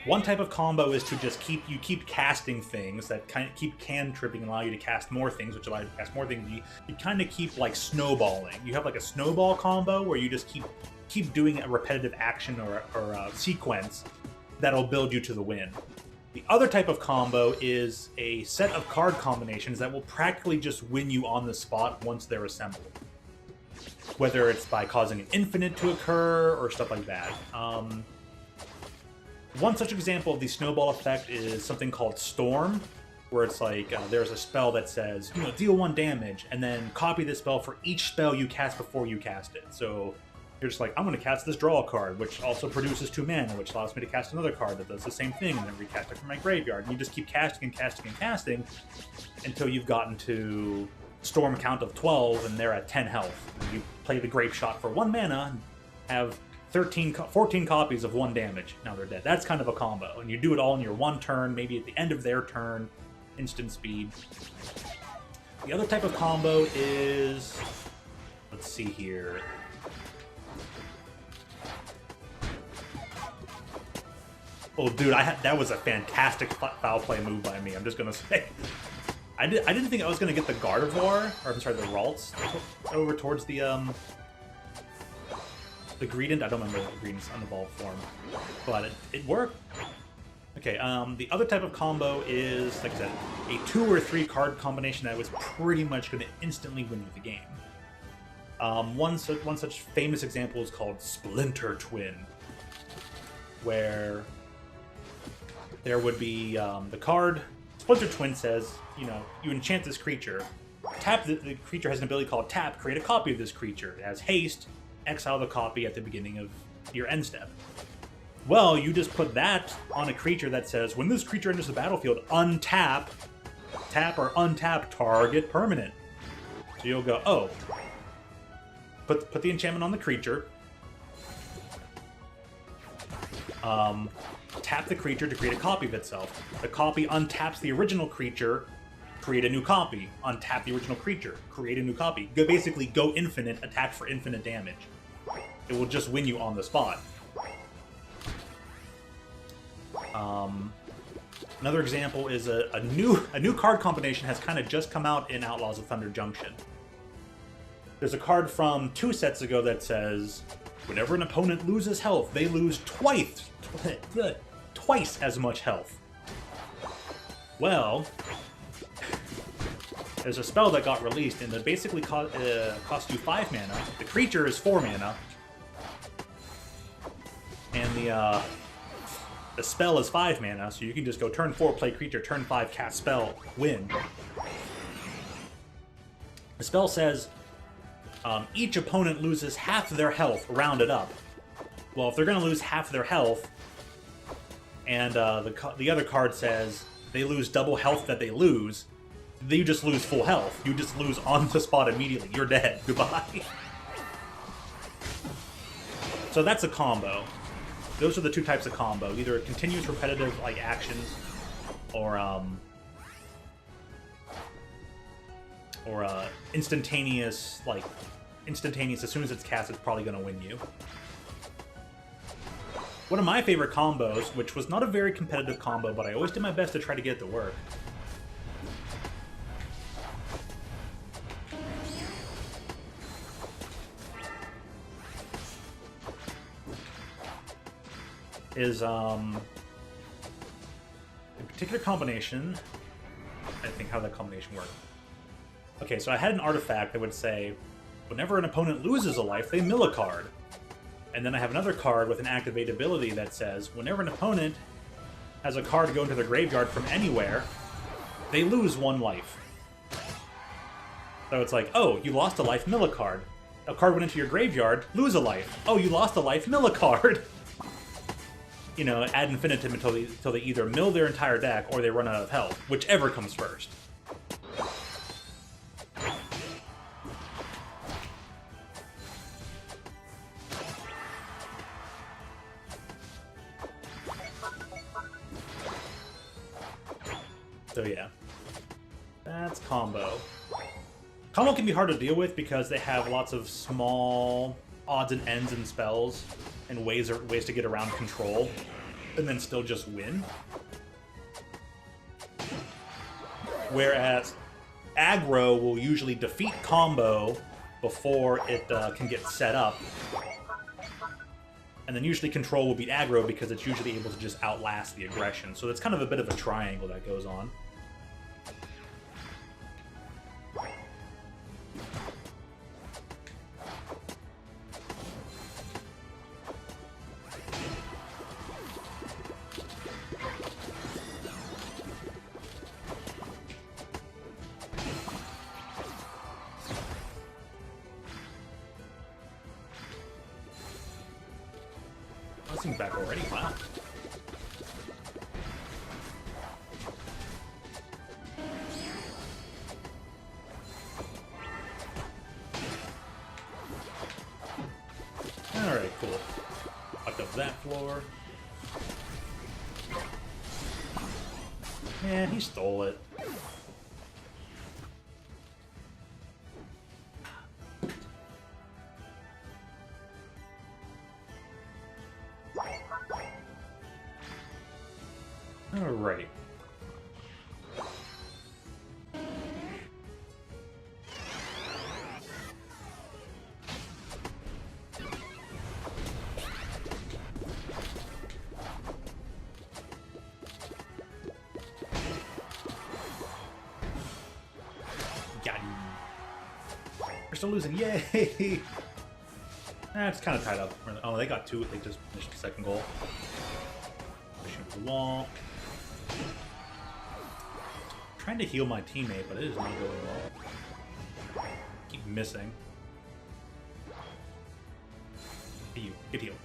One type of combo is to just keep casting things that kind of keep cantripping and allow you to cast more things, which allow you to cast more things. You kind of keep like snowballing. You have like a snowball combo where you just keep doing a repetitive action or a sequence that'll build you to the win. The other type of combo is a set of card combinations that will practically just win you on the spot once they're assembled. Whether it's by causing an infinite to occur or stuff like that. One such example of the snowball effect is something called Storm, where it's like there's a spell that says, you know, deal 1 damage, and then copy this spell for each spell you cast before you cast it. So you're just like, I'm going to cast this draw card, which also produces 2 mana, which allows me to cast another card that does the same thing, and then recast it from my graveyard. And you just keep casting and casting and casting until you've gotten to Storm count of 12, and they're at 10 health. And you play the Grape Shot for 1 mana, and have 14 copies of 1 damage. Now they're dead. That's kind of a combo, and you do it all in your 1 turn, maybe at the end of their turn, instant speed. The other type of combo is, let's see here. Oh, dude, that was a fantastic foul play move by me. I'm just gonna say, I didn't think I was gonna get the Gardevoir, or I'm sorry, the Ralts over towards the Greedent. I don't remember the Greedent's unevolved form, but it worked. Okay, the other type of combo is, like I said, a 2 or 3 card combination that was pretty much going to instantly win you the game. One such famous example is called Splinter Twin, where there would be the card Splinter Twin says, you know, you enchant this creature, tap the creature has an ability called tap, create a copy of this creature. It has haste, exile the copy at the beginning of your end step. Well, you just put that on a creature that says, when this creature enters the battlefield, untap, tap or untap target permanent. So you'll go, oh, put the enchantment on the creature, tap the creature to create a copy of itself. The copy untaps the original creature, create a new copy. Untap the original creature, create a new copy. Basically, go infinite, attack for infinite damage. It will just win you on the spot. Another example is a new card combination has kind of just come out in Outlaws of Thunder Junction. There's a card from 2 sets ago that says, whenever an opponent loses health, they lose twice as much health. Well, there's a spell that got released, and it basically costs you 5 mana. The creature is 4 mana. And the spell is 5 mana, so you can just go turn 4, play creature, turn 5, cast spell, win. The spell says, each opponent loses half their health, rounded up. Well, if they're going to lose half their health, and the other card says they lose double health that they lose, you just lose full health. You just lose on the spot immediately. You're dead. Goodbye. So that's a combo. Those are the 2 types of combo. Either continuous repetitive like actions, or instantaneous as soon as it's cast, it's probably going to win you. One of my favorite combos, which was not a very competitive combo, but I always did my best to try to get it to work, is a particular combination. I think how that combination worked. Okay, so I had an artifact that would say, whenever an opponent loses a life, they mill a card. And then I have another card with an activate ability that says, whenever an opponent has a card go into their graveyard from anywhere, they lose 1 life. So it's like, oh, you lost a life, mill a card. A card went into your graveyard, lose a life. Oh, you lost a life, mill a card. You know, ad infinitum until they either mill their entire deck or they run out of health, whichever comes first. So yeah, that's combo. Combo can be hard to deal with because they have lots of small odds and ends and spells and ways to get around control and then still just win. Whereas aggro will usually defeat combo before it can get set up. And then usually control will beat aggro because it's usually able to just outlast the aggression. So it's kind of a bit of a triangle that goes on. Back already, wow. Alright, cool. Fucked up that floor. Man, he stole it. Alrighty. Got him. We're still losing. Yay! It's kind of tied up. Oh, they got 2. They just finished the second goal. Pushing the wall. Trying to heal my teammate, but it is not going well. Keep missing. Hey, you. Get healed.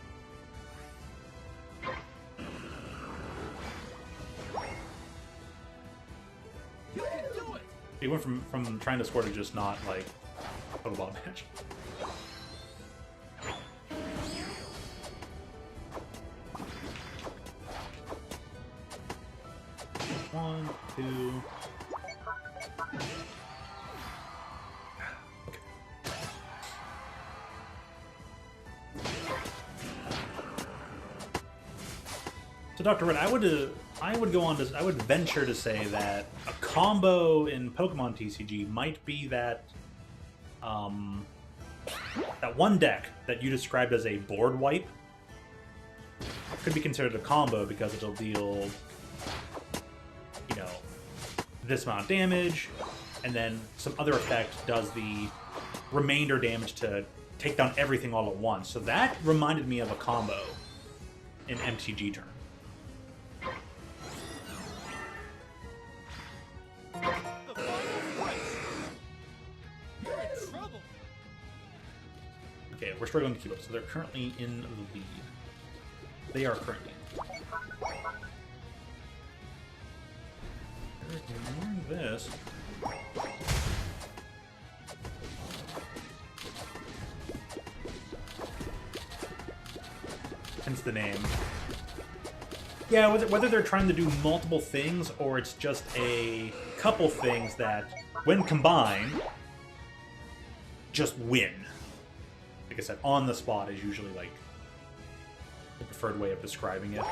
You can do it! He went from trying to score to just not, like, total ball match. One, two. Okay. So, Dr. Red, I would I would go on to, I would venture to say that a combo in Pokemon TCG might be that, that one deck that you described as a board wipe could be considered a combo because it'll deal, you know, this amount of damage, and then some other effect does the remainder damage to take down everything all at once. So that reminded me of a combo in MTG terms. Okay, we're struggling to keep up, so they're currently in the lead. They are currently. Ignoring this. Hence the name. Yeah, whether they're trying to do multiple things or it's just a couple things that, when combined, just win. Like I said, on the spot is usually like the preferred way of describing it.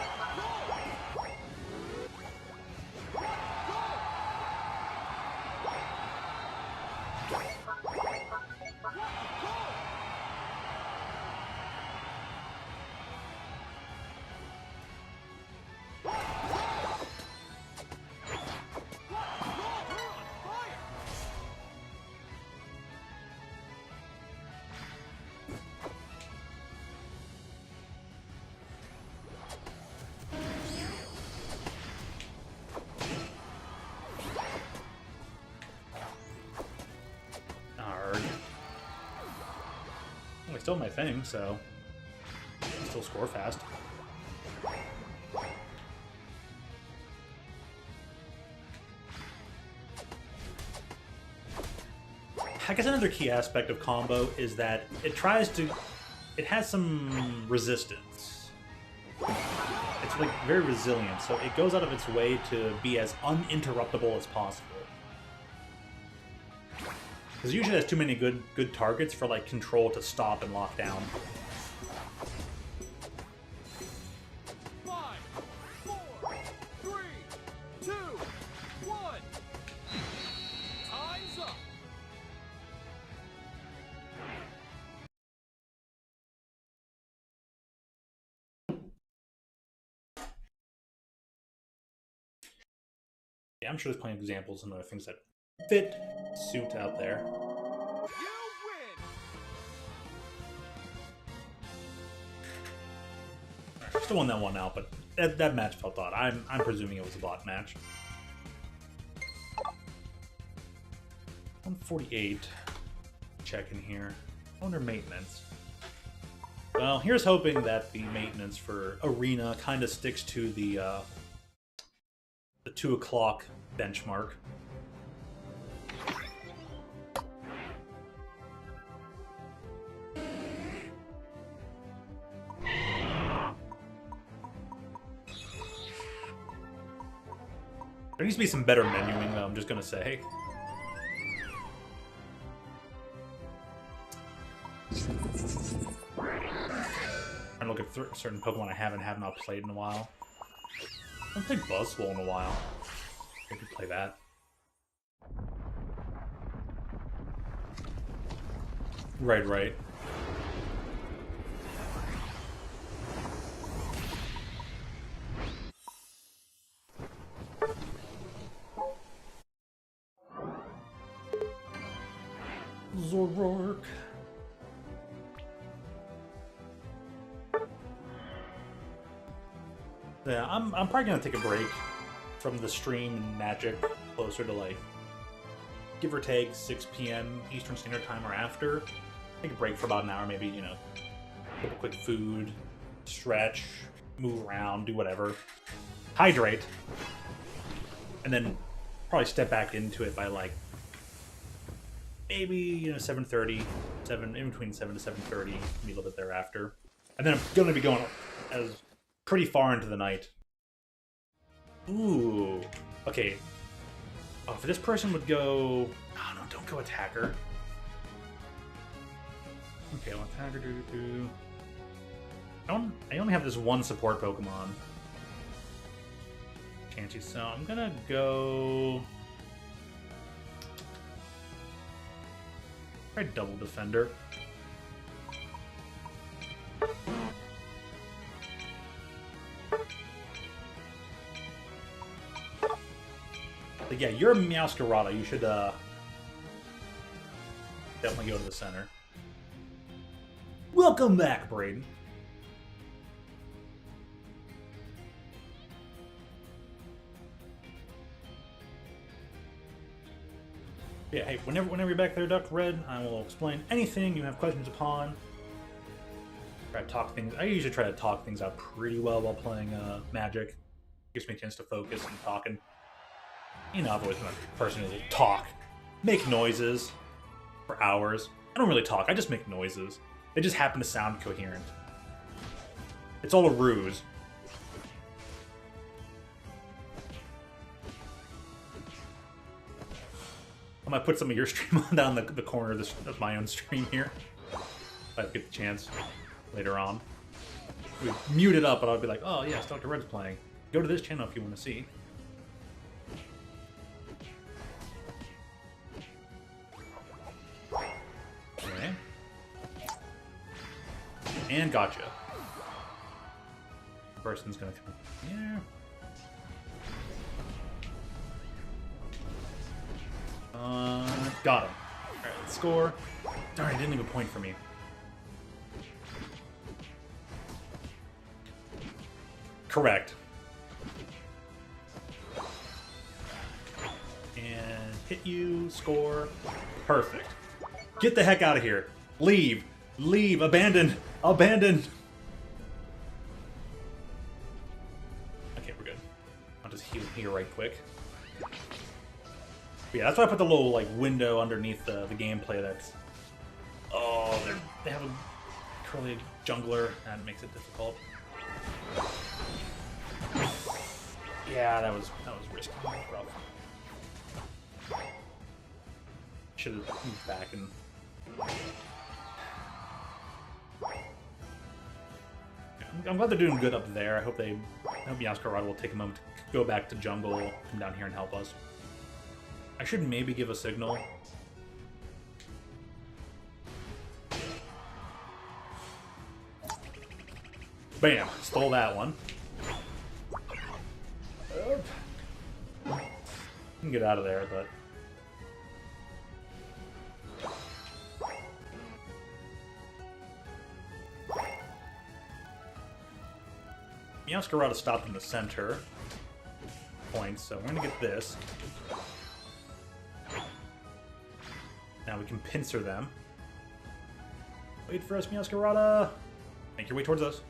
Still my thing, so I still score fast. I guess another key aspect of combo is that it has some resistance. It's like very resilient, so it goes out of its way to be as uninterruptible as possible. Because usually there's too many good targets for like control to stop and lock down. 5, 4, 3, 2, 1. Time's up. Yeah, I'm sure there's plenty of examples and other things that fit suit out there. You win. Right, still won that one out, but that match felt odd. I'm presuming it was a bot match. 148. Check in here. Under maintenance. Well, here's hoping that the maintenance for Arena kind of sticks to the 2 o'clock benchmark. There needs to be some better menuing, though, I'm just gonna say. Trying to look at certain Pokemon I have not played in a while. I haven't played Buzzwole in a while. I could play that. Right. Zoroark. Yeah, I'm probably gonna take a break from the stream and Magic closer to like give or take 6 p.m. Eastern Standard Time or after. Take a break for about an hour, maybe, you know, get a quick food, stretch, move around, do whatever, hydrate, and then probably step back into it by like maybe, you know, 7:30, in between 7 to 7:30, maybe a little bit thereafter, and then I'm gonna be going as pretty far into the night. Ooh, okay. Oh, if this person would go, oh no, don't go attacker. Okay, well, attacker. I only have this one support Pokemon. chancy, so I'm gonna go... try double defender. But yeah, you're a Meowscarada. You should definitely go to the center. Welcome back, Braden. Yeah, hey, whenever you're back there, Duck Red, I will explain anything you have questions upon. Try to talk things. I usually try to talk things out pretty well while playing Magic. Gives me a chance to focus and talking. You know, I've always been a person who will talk, make noises for hours. I don't really talk. I just make noises. They just happen to sound coherent. It's all a ruse. I might put some of your stream on down the corner of my own stream here. If I get the chance later on. We'd mute it up, but I'll be like, oh yes, Dr. Red's playing. Go to this channel if you want to see. Okay. And gotcha. The person's gonna come here. Got him. Alright, let's score. Darn, he didn't leave a point for me. Correct. And hit you, score. Perfect. Get the heck out of here. Leave. Leave. Abandon. Abandon. Okay, we're good. I'll just heal here right quick. Yeah, that's why I put the little like window underneath the gameplay. That's they have a curly jungler and it makes it difficult. Yeah, that was risky. Rough. Should have moved back and. I'm glad they're doing good up there. I hope Meowscarada will take a moment to go back to jungle, come down here and help us. I should maybe give a signal. Bam! Stole that one. I can get out of there, but... Meowscarada stopped in the center point, so we're gonna get this. Now we can pincer them. Wait for us, Meowscarada! Make your way towards us.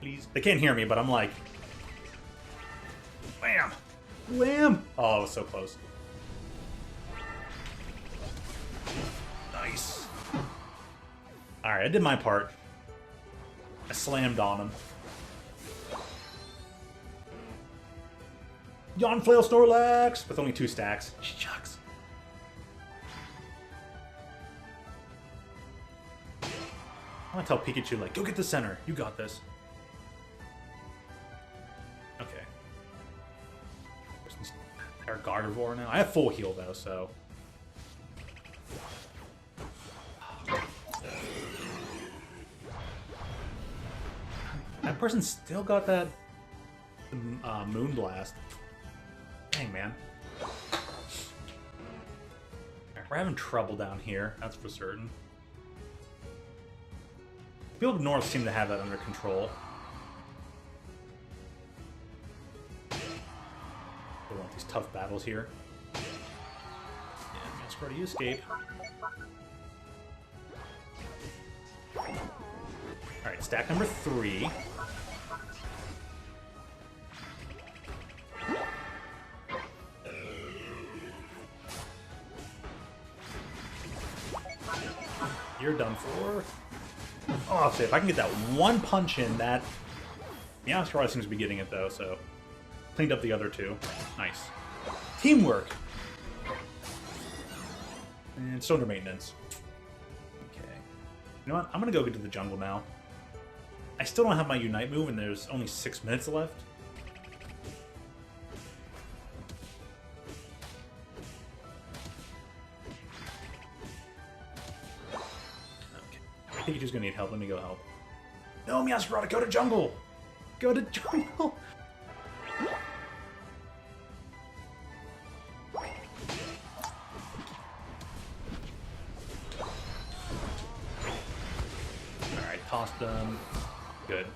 Please. They can't hear me, but I'm like... Wham! Wham! Oh, it was so close. Nice. Alright, I did my part. I slammed on him. Yawn Flail Snorlax! With only 2 stacks. Shucks. I want to tell Pikachu, like, go get the center. You got this. Okay. They're Gardevoir now. I have full heal, though, so... That person still got that Moonblast. Dang, man. We're having trouble down here, that's for certain. People up north seem to have that under control. We want these tough battles here. Yeah, Meowscarada, you escape. Alright, stack number 3. You're done for. Oh, I'll say if I can get that one punch in, that... Meowscarada seems to be getting it, though, so... Cleaned up the other 2. Nice. Teamwork! And it's under maintenance. Okay. You know what? I'm gonna go get to the jungle now. I still don't have my Unite move, and there's only 6 minutes left. Pikachu's gonna need help. Let me go help. No, Meowscarada, go to jungle! Go to jungle! Alright, tossed them. Good.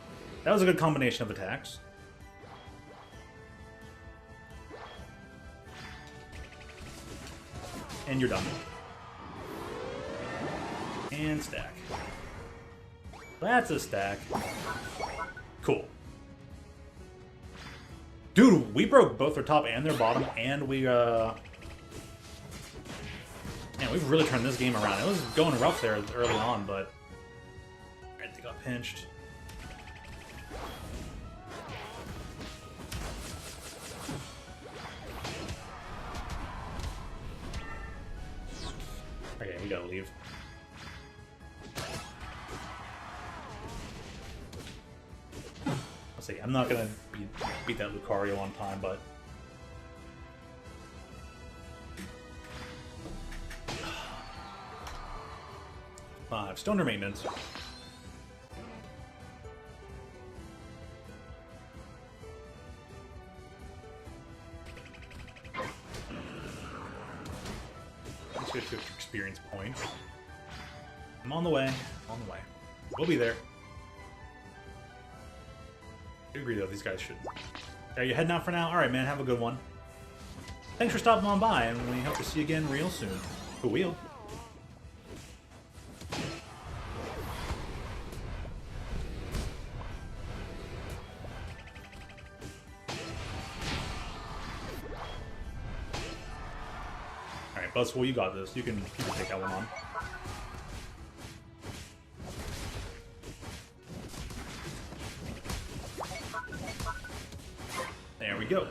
That was a good combination of attacks. And you're done. And stack. That's a stack. Cool. Dude, we broke both their top and their bottom, and we, Man, we've really turned this game around. It was going rough there early on, but... Alright, they got pinched. Okay, we gotta leave. Let's see, I'm not gonna beat that Lucario on time, but... Five. Stoner maintenance. Let's get 50 experience points. I'm on the way. I'm on the way. We'll be there. I agree, though. These guys should... Are you heading out for now? Alright, man. Have a good one. Thanks for stopping on by, and we hope to see you again real soon. For real. Alright, Buzzwole, you got this. You can take that one on. There we go.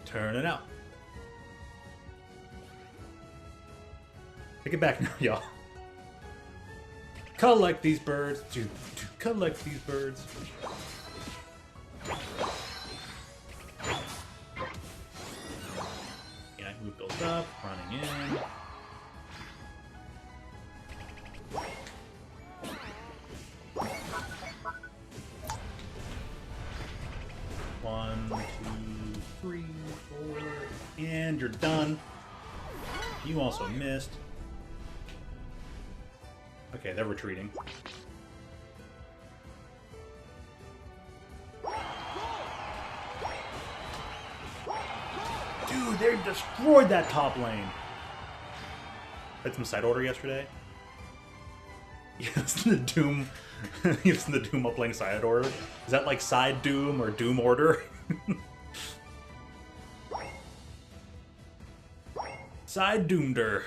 Turn it out. Take it back now, y'all. Collect these birds. Dude, collect these birds. Yeah, we built up, running in. One, two, three, four, and you're done. You also missed. Okay, they're retreating. Dude, they destroyed that top lane. Had some side order yesterday. Yes, the Doom. Yes, the Doom up playing side order. Is that like side Doom or Doom order? Side Doomeder.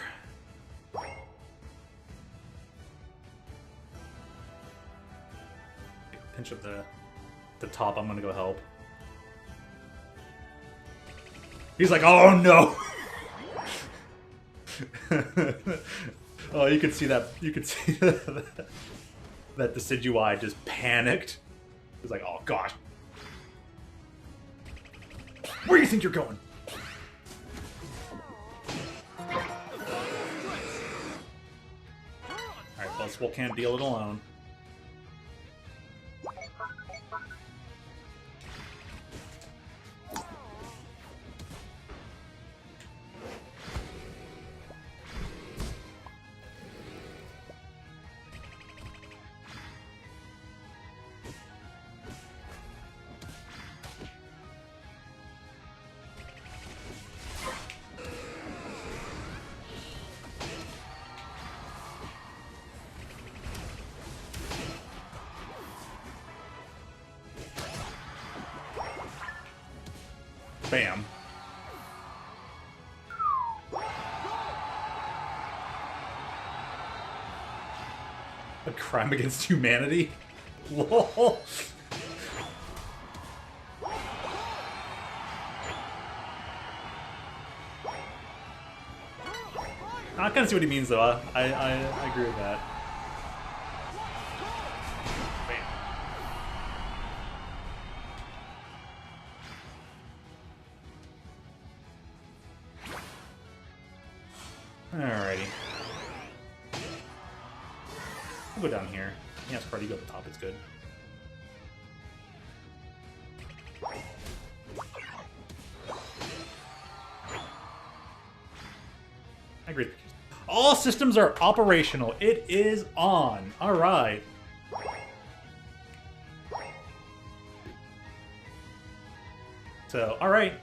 Pinch up the top. I'm gonna go help. He's like, oh no! Oh, you can see that. You can see that Decidueye just panicked. He's like, oh gosh. Where do you think you're going? Alright, Buzzwole can't deal it alone. Bam. A crime against humanity? Lol. I kind of see what he means, though. I agree with that. Alrighty. We'll go down here. Yeah, it's pretty good at the top. It's good. I agree. All systems are operational. It is on. All right. So, all right.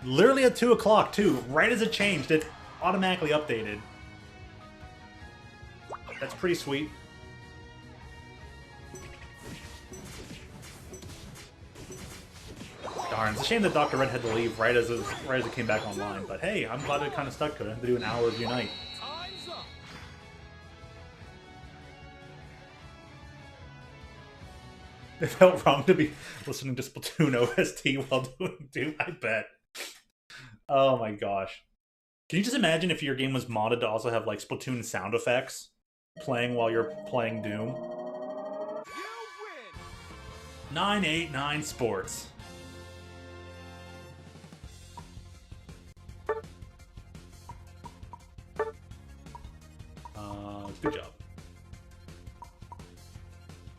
Literally at 2 o'clock, too. Right as it changed, it automatically updated. That's pretty sweet. Darn, it's a shame that Dr. Red had to leave right as it came back online. But hey, I'm glad it kind of stuck to it. I had to do an hour of Unite. Time's up. It felt wrong to be listening to Splatoon OST while doing Doom, I bet. Oh my gosh. Can you just imagine if your game was modded to also have like Splatoon sound effects playing while you're playing Doom? You win. 989 Sports. Good job.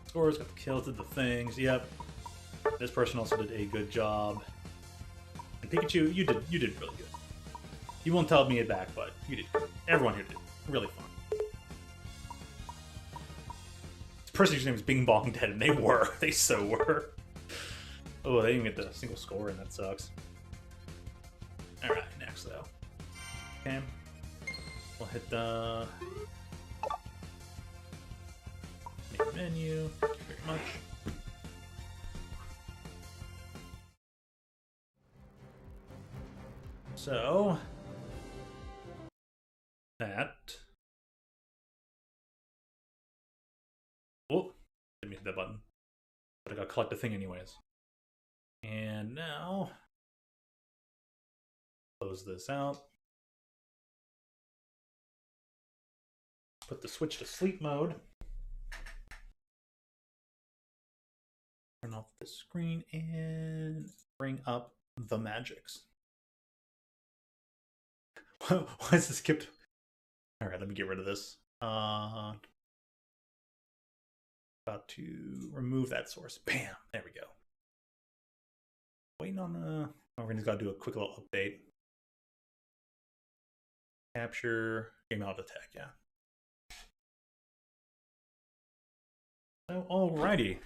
Scores, got the kills, did the things. Yep. This person also did a good job. And Pikachu, you did really good. You won't tell me it back, but you did good. Everyone here did really fun. This person's name is Bing Bong Dead, and they were. They so were. Oh, they didn't get the single score, and that sucks. Alright, next though. Okay. We'll hit the main menu. Thank you very much. So that. Oh, didn't hit that button. But I gotta collect the thing anyways. And now close this out. Put the switch to sleep mode. Turn off the screen and bring up the magics. Why is this skipped? All right, let me get rid of this. About to remove that source. Bam, there we go. Waiting on we're gonna gotta do a quick little update. Capture game out of attack, yeah. So, alrighty.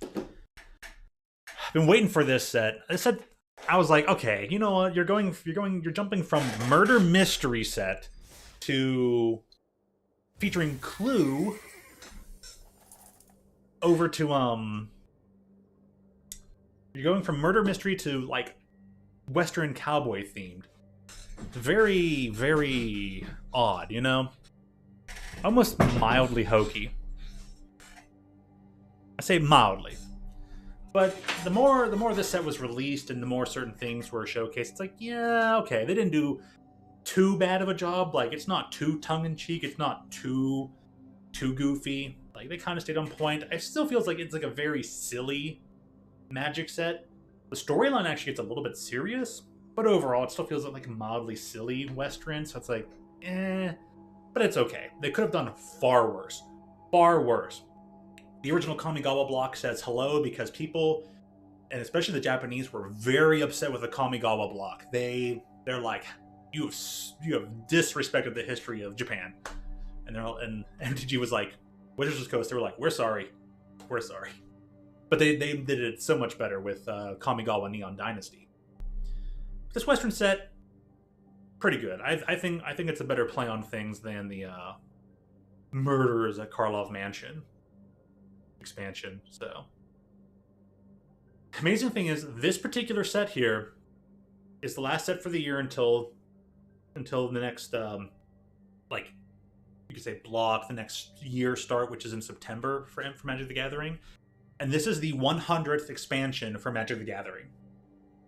I've been waiting for this set. I was like, okay, you know what? You're jumping from murder mystery set to featuring Clue over to you're going from murder mystery to like Western cowboy themed. Very, very odd, you know? Almost mildly hokey. I say mildly. But the more this set was released and the more certain things were showcased, it's like, yeah, okay, they didn't do too bad of a job. Like, it's not too tongue-in-cheek, it's not too goofy. Like, they kind of stayed on point. It still feels like it's like a very silly Magic set. The storyline actually gets a little bit serious, but overall it still feels like a mildly silly Western, so it's like, eh. But it's okay. They could have done far worse. Far worse. The original Kamigawa block says hello because people, and especially the Japanese, were very upset with the Kamigawa block. They're like, you have disrespected the history of Japan. And MTG was like, Wizards of the Coast, they were like, we're sorry. We're sorry. But they did it so much better with Kamigawa Neon Dynasty. This Western set, pretty good. I think it's a better play on things than the Murderers at Karlov Mansion expansion. So amazing thing is, this particular set here is the last set for the year until the next like, you could say block, the next year start, which is in September for Magic the Gathering. And this is the 100th expansion for Magic the Gathering,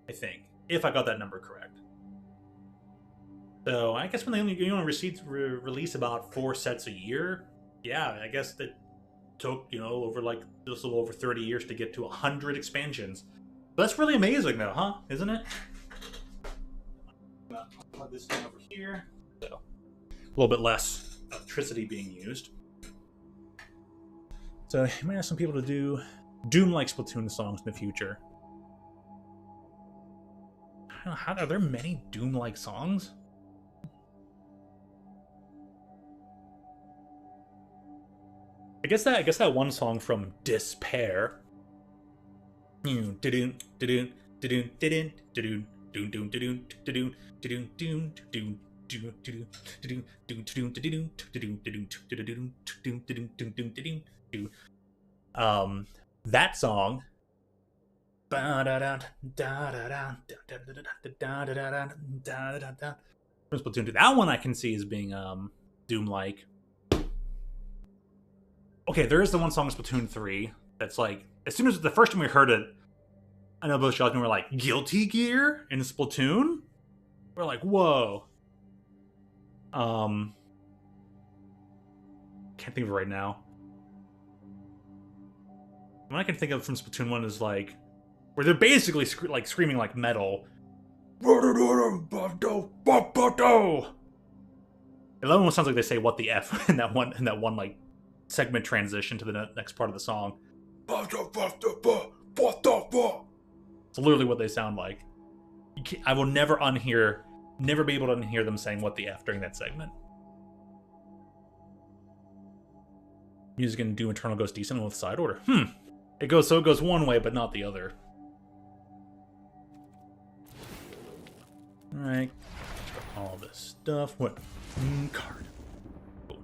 I think, if I got that number correct. So I guess when they only release about 4 sets a year, yeah, I guess that took, over like just a little over 30 years to get to 100 expansions. But that's really amazing though, huh? Isn't it? I'll plug this thing over here. So a little bit less electricity being used. So you might ask some people to do Doom-like Splatoon songs in the future. I don't know, how are there many Doom-like songs? I guess that one song from Despair. That song. Splatoon 2. That one I can see as being Doom-like. Okay, there is the one song in Splatoon 3 that's like, as soon as the first time we heard it, I know both Josh and we were like, Guilty Gear in Splatoon? We're like, whoa. Can't think of it right now. What I can think of from Splatoon 1 is like, where they're basically screaming like metal. I love when it sounds like they say "what the f" in that one like segment transition to the next part of the song. It's literally what they sound like. I will never be able to unhear them saying "what the f" during that segment. Music in Doom Eternal goes decent with side order. It goes one way, but not the other. Alright. All this stuff. What? Card.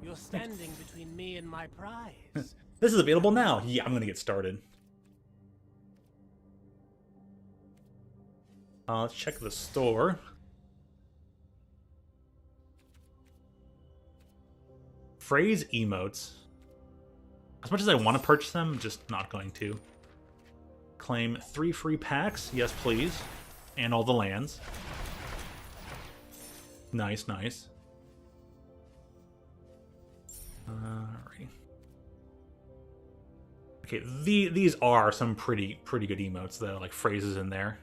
You're standing between me and my prize. This is available now. Yeah, I'm gonna get started. Let's check the store. Phrase emotes. As much as I want to purchase them, I'm just not going to. Claim 3 free packs. Yes, please. And all the lands. Nice, nice. Alrighty. Okay, these are some pretty good emotes though, like phrases in there.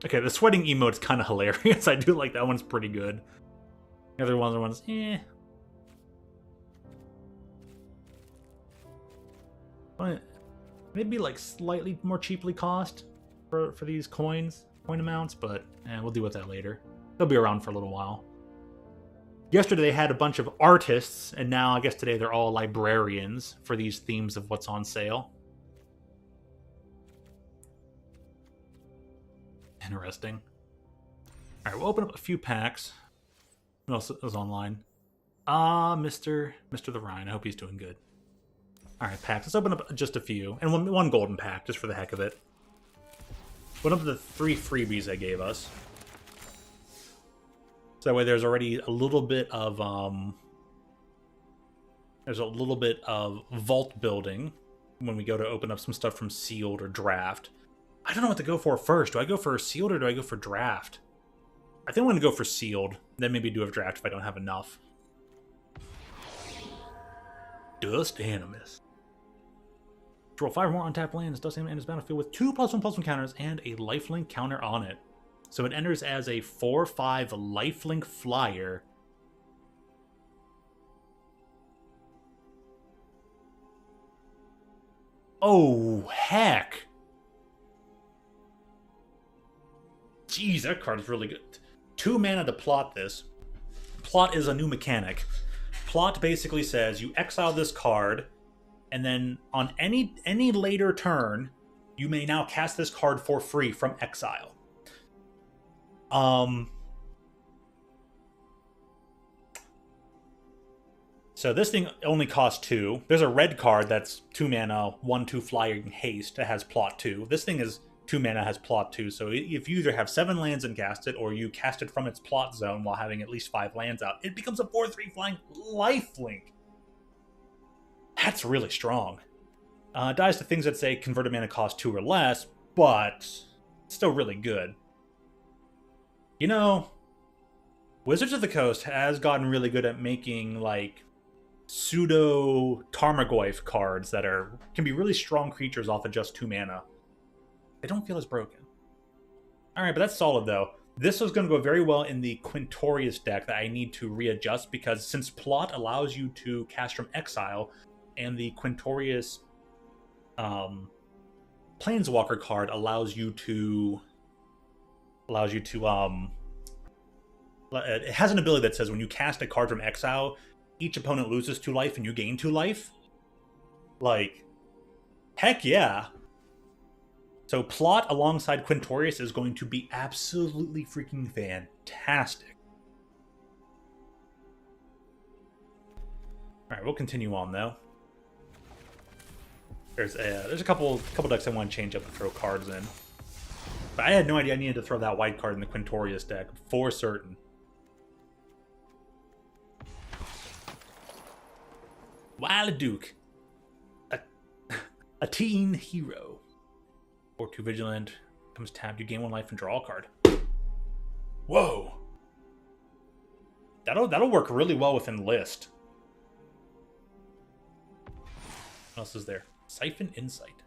Okay, the sweating emote's kind of hilarious. I do like that one's pretty good. The other ones, eh. But maybe like slightly more cheaply cost for these coin amounts, but we'll deal with that later. They'll be around for a little while. Yesterday they had a bunch of artists, and now I guess today they're all librarians for these themes of what's on sale. Interesting. Alright, we'll open up a few packs. What else is online? Mr. the Rhine. I hope he's doing good. Alright, packs. Let's open up just a few. And one golden pack, just for the heck of it. One of the 3 freebies they gave us. So that way there's already a little bit of vault building when we go to open up some stuff from sealed or draft. I don't know what to go for first. Do I go for sealed or do I go for draft? I think I'm going to go for sealed. Then maybe do a draft if I don't have enough. Dust Animus. Draw 5 more untapped lands. Dust Animus enters battlefield with 2+1/+1 counters and a lifelink counter on it. So it enters as a 4/5 lifelink flyer. Oh, heck. Jeez, that card is really good. 2 mana to plot this. Plot is a new mechanic. Plot basically says you exile this card, and then on any later turn, you may now cast this card for free from exile. So this thing only costs 2. There's a red card that's 2 mana, 1/2 flyer and haste that has plot 2. This thing is 2 mana, has plot 2. So if you either have 7 lands and cast it, or you cast it from its plot zone while having at least 5 lands out, it becomes a 4/3 flying lifelink. That's really strong. Dies to things that say converted mana cost 2 or less, but still really good. You know, Wizards of the Coast has gotten really good at making, like, pseudo Tarmogoyf cards that can be really strong creatures off of just 2 mana. They don't feel as broken. Alright, but that's solid though. This was going to go very well in the Quintorius deck that I need to readjust, because since Plot allows you to cast from exile, and the Quintorius Planeswalker card allows you to it has an ability that says when you cast a card from exile, each opponent loses 2 life and you gain 2 life. Like, heck yeah. So Plot alongside Quintorius is going to be absolutely freaking fantastic. All right, we'll continue on though. There's a couple decks I want to change up and throw cards in, but I had no idea I needed to throw that white card in the Quintorius deck for certain. Wild Duke, a teen hero, or 2 vigilant, comes tapped. You gain 1 life and draw a card. Whoa, that'll work really well within list. What else is there? Siphon Insight.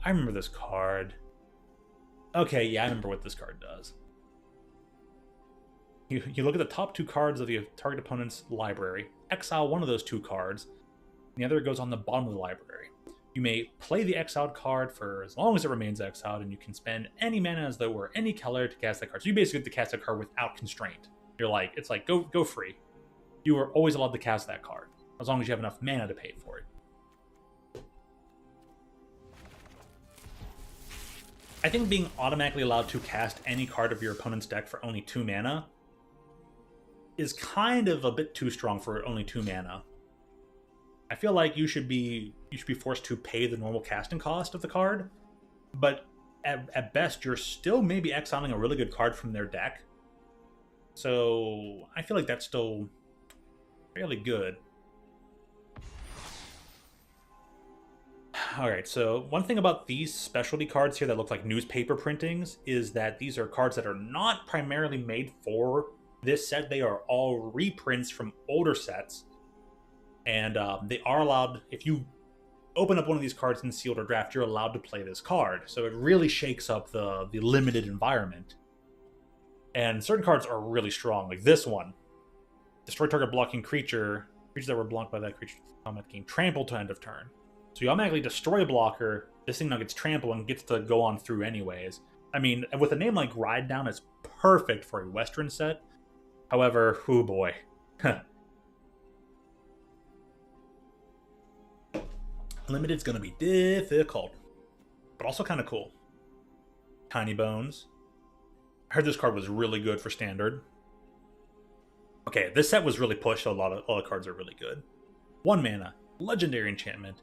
I remember this card. Okay, yeah, I remember what this card does. You look at the top 2 cards of the target opponent's library, exile one of those 2 cards, and the other goes on the bottom of the library. You may play the exiled card for as long as it remains exiled, and you can spend any mana as though it were any color to cast that card. So you basically get to cast that card without constraint. It's like, go free. You are always allowed to cast that card, as long as you have enough mana to pay for it. I think being automatically allowed to cast any card of your opponent's deck for only 2 mana is kind of a bit too strong for only 2 mana. I feel like you should be forced to pay the normal casting cost of the card, but at best you're still maybe exiling a really good card from their deck. So I feel like that's still fairly good. Alright, so one thing about these specialty cards here that look like newspaper printings is that these are cards that are not primarily made for this set. They are all reprints from older sets. And they are allowed, if you open up one of these cards in sealed or draft, you're allowed to play this card. So it really shakes up the limited environment. And certain cards are really strong, like this one. Destroy target blocking creatures that were blocked by that creature's combat gain trample to end of turn. So you automatically destroy a blocker, this thing now gets trampled and gets to go on through anyways. I mean, with a name like Ride Down, it's perfect for a Western set. However, oh boy. Limited's going to be difficult, but also kind of cool. Tiny Bones. I heard this card was really good for Standard. Okay, this set was really pushed, so a lot of cards are really good. 1 mana, Legendary Enchantment.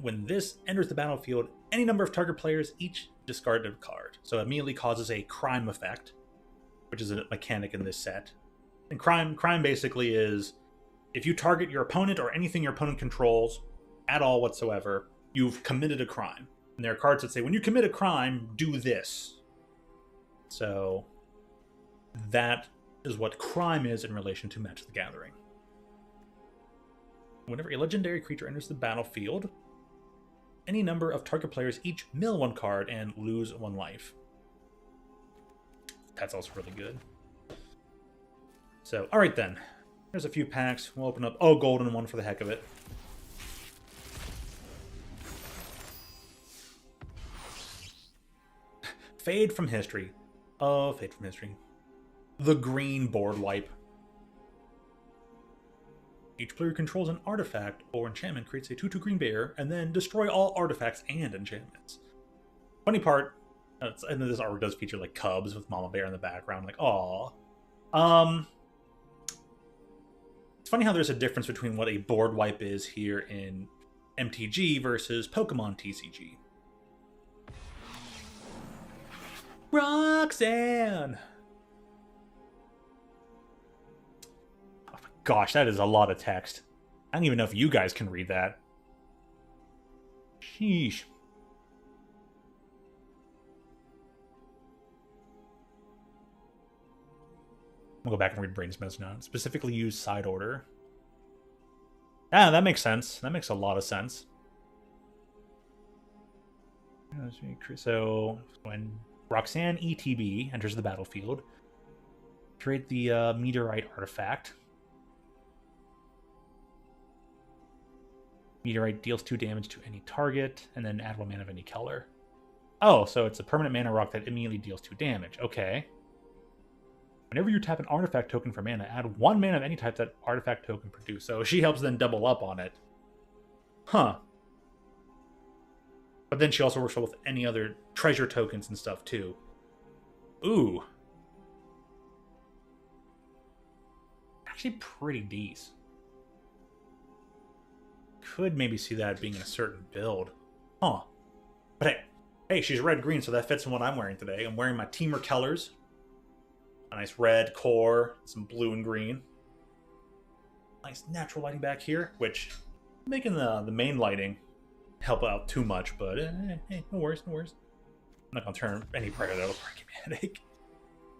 When this enters the battlefield, any number of target players each discard a card. So it immediately causes a crime effect, which is a mechanic in this set. And crime basically is, if you target your opponent or anything your opponent controls at all whatsoever, you've committed a crime. And there are cards that say, when you commit a crime, do this. So that is what crime is in relation to Magic the Gathering. Whenever a legendary creature enters the battlefield, any number of target players each mill 1 card and lose 1 life. That's also really good. So, alright then. There's a few packs. We'll open up... Oh, golden one for the heck of it. Fade from History. Oh, Fade from History. The green board wipe. Each player controls an artifact or enchantment creates a 2/2 green bear, and then destroy all artifacts and enchantments. Funny part, and this artwork does feature like cubs with Mama Bear in the background, like, aww. It's funny how there's a difference between what a board wipe is here in MTG versus Pokemon TCG. Roxanne! Gosh, that is a lot of text. I don't even know if you guys can read that. Sheesh. I'll go back and read Brainsmith's note. Specifically use side order. Ah, that makes sense. That makes a lot of sense. So when Roxanne ETB enters the battlefield, create the meteorite artifact. Meteorite deals 2 damage to any target, and then add 1 mana of any color. Oh, so it's a permanent mana rock that immediately deals 2 damage. Okay. Whenever you tap an artifact token for mana, add 1 mana of any type that artifact token produce. So she helps then double up on it. Huh. But then she also works well with any other treasure tokens and stuff, too. Ooh. Actually pretty decent. Could maybe see that being in a certain build. Huh. But hey, she's red-green, so that fits in what I'm wearing today. I'm wearing my Teamer colors. A nice red core, some blue and green. Nice natural lighting back here, which making the main lighting help out too much, but hey, no worries, no worries. I'm not gonna turn any brighter, that'll give me a headache.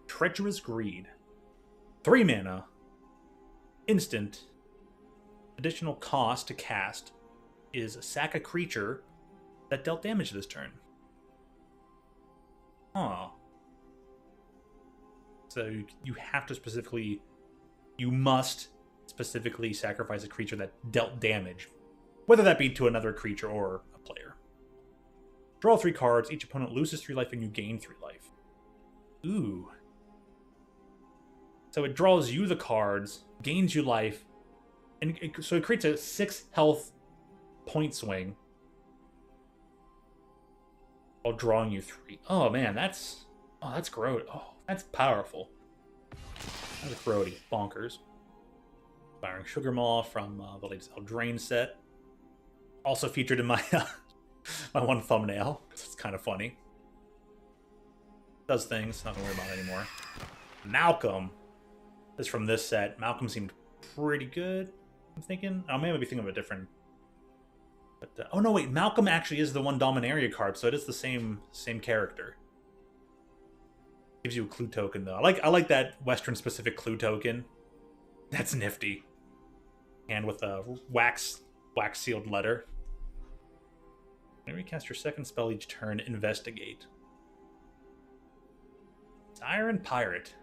Treacherous Greed. 3 mana. Instant. Additional cost to cast is sack a creature that dealt damage this turn. Huh. So you have to specifically, you must specifically sacrifice a creature that dealt damage, whether that be to another creature or a player. Draw 3 cards, each opponent loses 3 life and you gain 3 life. Ooh. So it draws you the cards, gains you life, and so it creates a 6 health point swing while drawing you 3. Oh man, that's gross. Oh, that's powerful. That's grody. Bonkers. Firing Sugar Maw from the latest Eldraine set. Also featured in my my one thumbnail. It's kind of funny. Does things. Not gonna worry about it anymore. Malcolm is from this set. Malcolm seemed pretty good. I'm thinking. I may be thinking of a different. But oh no, wait. Malcolm actually is the one Dominaria card, so it is the same character. Gives you a clue token though. I like that Western specific clue token. That's nifty. And with a wax sealed letter. Whenever you cast your second spell each turn, investigate. Siren Pirate.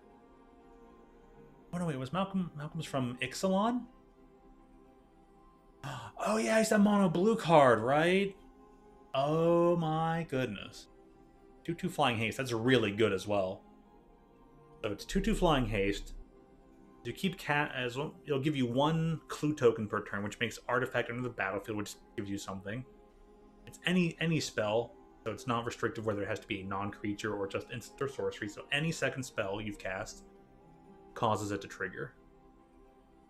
Oh no, wait, was Malcolm's from Ixalan? Oh yeah, he's that mono blue card, right? Oh my goodness. 2/2 Flying Haste. That's really good as well. So it's 2/2 Flying Haste. You keep cat as well. It'll give you 1 clue token per turn, which makes artifact under the battlefield, which gives you something. It's any spell, so it's not restrictive whether it has to be a non-creature or just instant or sorcery. So any second spell you've cast causes it to trigger.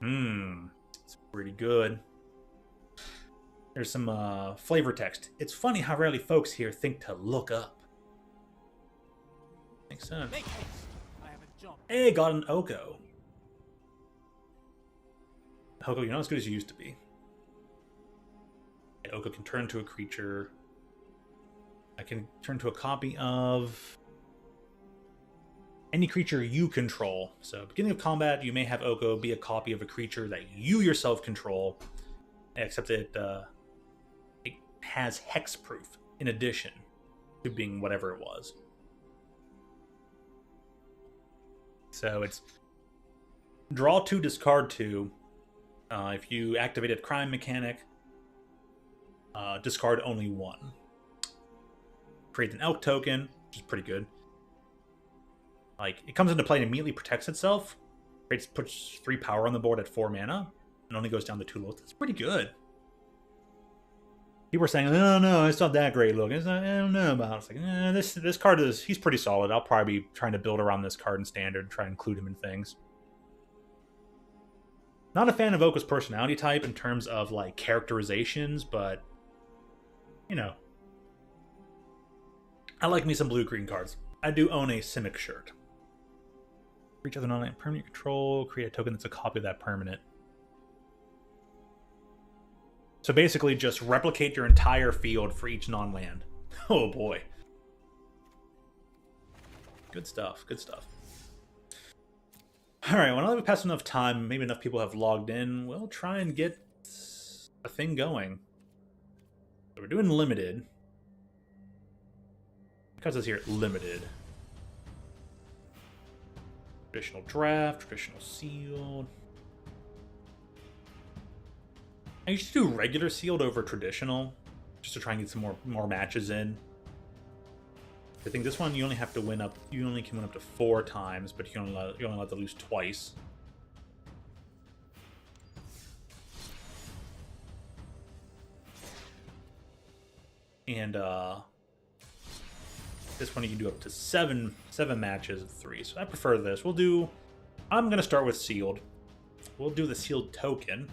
It's pretty good. There's some flavor text. It's funny how rarely folks here think to look up. Makes sense. Make haste. I have a job. Hey, got an Oko. Oko, you're not as good as you used to be. Oko can turn to a creature. I can turn to a copy of any creature you control. So, beginning of combat, you may have Oko be a copy of a creature that you yourself control, except it has hexproof in addition to being whatever it was. So it's draw 2, discard 2. If you activated crime mechanic, discard only 1. Create an elk token, which is pretty good. Like, it comes into play and immediately protects itself. Puts 3 power on the board at 4 mana, and only goes down to 2 low. That's pretty good. People were saying, "Oh no, it's not that great looking. I don't know about it." It's like, this card he's pretty solid. I'll probably be trying to build around this card in standard, try and include him in things. Not a fan of Oka's personality type in terms of like characterizations, but you know, I like me some blue-green cards. I do own a Simic shirt. For each other non-land permanent control, create a token that's a copy of that permanent. So basically just replicate your entire field for each non-land. Oh boy. Good stuff, good stuff. Alright, well now that we've passed enough time, maybe enough people have logged in, we'll try and get a thing going. So we're doing limited. Because it's here, limited. Traditional draft, traditional sealed. I used to do regular sealed over traditional, just to try and get some more matches in. I think this one you only have to win up. You only can win up to 4 times, but you're only allowed to lose twice. And this one you can do up to seven matches of 3. So I prefer this. I'm gonna start with sealed. We'll do the sealed token.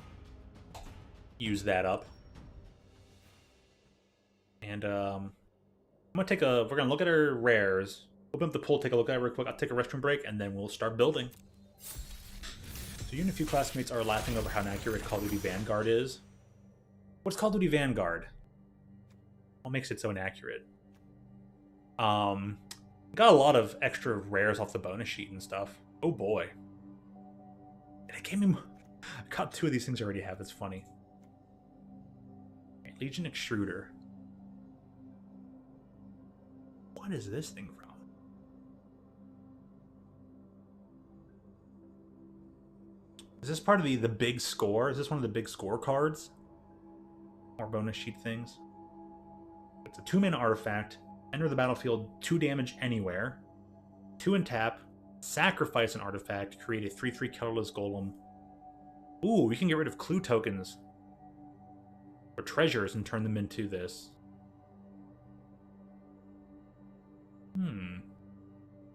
Use that up. And we're gonna look at our rares. Open up the pool, take a look at it real quick. I'll take a restroom break, and then we'll start building. So you and a few classmates are laughing over how inaccurate Call of Duty Vanguard is. What's Call of Duty Vanguard? What makes it so inaccurate? Got a lot of extra rares off the bonus sheet and stuff. Oh boy. And it gave me... I got 2 of these things I already have. That's funny. Okay, Legion Extruder. What is this thing from? Is this part of the big score? Is this one of the big score cards? More bonus sheet things. It's a 2-mana artifact. Enter the battlefield, 2 damage anywhere. 2 and tap. Sacrifice an artifact. Create a 3/3 colorless golem. Ooh, we can get rid of clue tokens or treasures and turn them into this.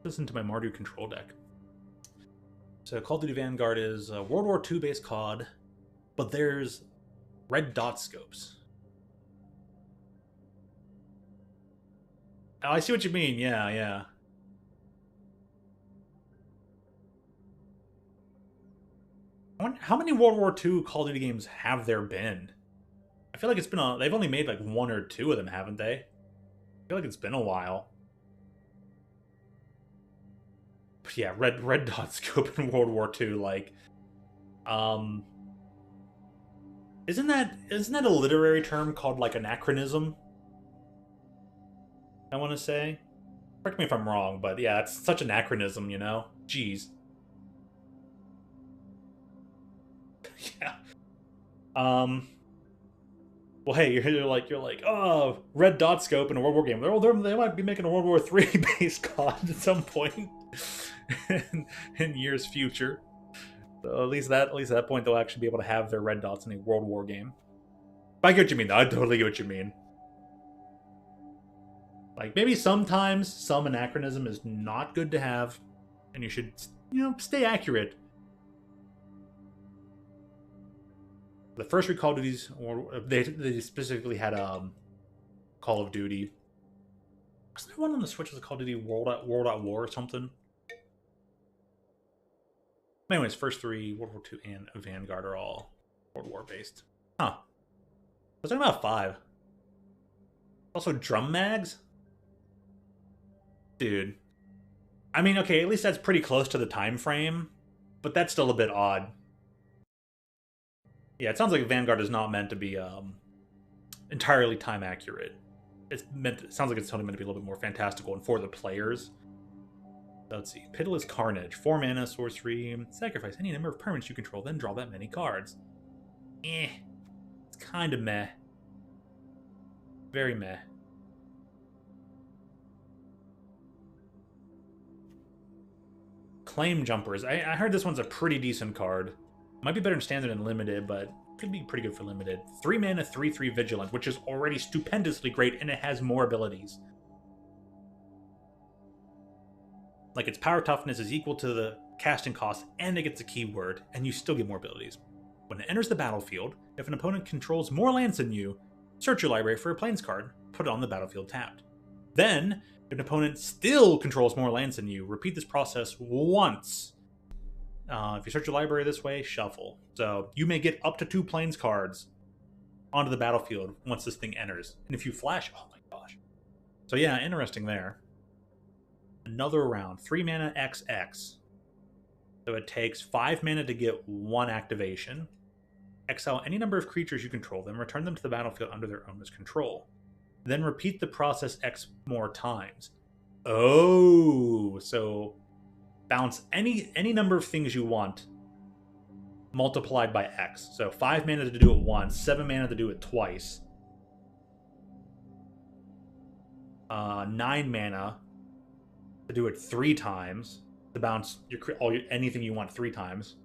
Listen to my Mardu control deck. So Call of Duty Vanguard is a World War II based COD, but there's red dot scopes. Oh, I see what you mean. Yeah. How many World War II Call of Duty games have there been? I feel like it's been they've only made like 1 or 2 of them, haven't they? I feel like it's been a while. But yeah, red dot scope in World War II, like, isn't that a literary term called like anachronism? I want to say. Correct me if I'm wrong, but yeah, it's such anachronism, you know? Jeez. Yeah. Well, hey, you're like, oh, red dot scope in a World War game. They might be making a World War III based COD at some point in years future. So at least that point they'll actually be able to have their red dots in a World War game. But I get what you mean, though. I totally get what you mean. Like, maybe sometimes some anachronism is not good to have, and you should, stay accurate. The first three Call of Duties, or they specifically had Call of Duty. Wasn't there one on the Switch that was Call of Duty World at War or something? Anyways, first 3, World War II and Vanguard, are all World War based. Huh. I was talking about 5. Also, drum mags? Dude. I mean, okay, at least that's pretty close to the time frame, but that's still a bit odd. Yeah, it sounds like Vanguard is not meant to be entirely time accurate. It sounds like it's only meant to be a little bit more fantastical and for the players. Let's see. Pitiless Carnage. 4 mana, sorcery. Sacrifice any number of permanents you control, then draw that many cards. It's kind of meh. Very meh. Claim Jumpers. I heard this one's a pretty decent card. Might be better in Standard and Limited, but could be pretty good for Limited. 3 mana, 3/3 Vigilant, which is already stupendously great, and it has more abilities. Like, its power toughness is equal to the casting cost, and it gets a keyword, and you still get more abilities. When it enters the battlefield, if an opponent controls more lands than you, search your library for a plains card, put it on the battlefield tapped. Then, if an opponent still controls more lands than you, repeat this process once. If you search your library this way, shuffle. So you may get up to 2 plains cards onto the battlefield once this thing enters. And if you flash, oh my gosh. So yeah, interesting there. Another round, 3 mana XX. So it takes 5 mana to get 1 activation. exile any number of creatures you control, then return them to the battlefield under their owner's control. Then repeat the process X more times. Oh, so bounce any number of things you want multiplied by X. So 5 mana to do it once, 7 mana to do it twice, 9 mana to do it 3 times, to bounce anything you want 3 times.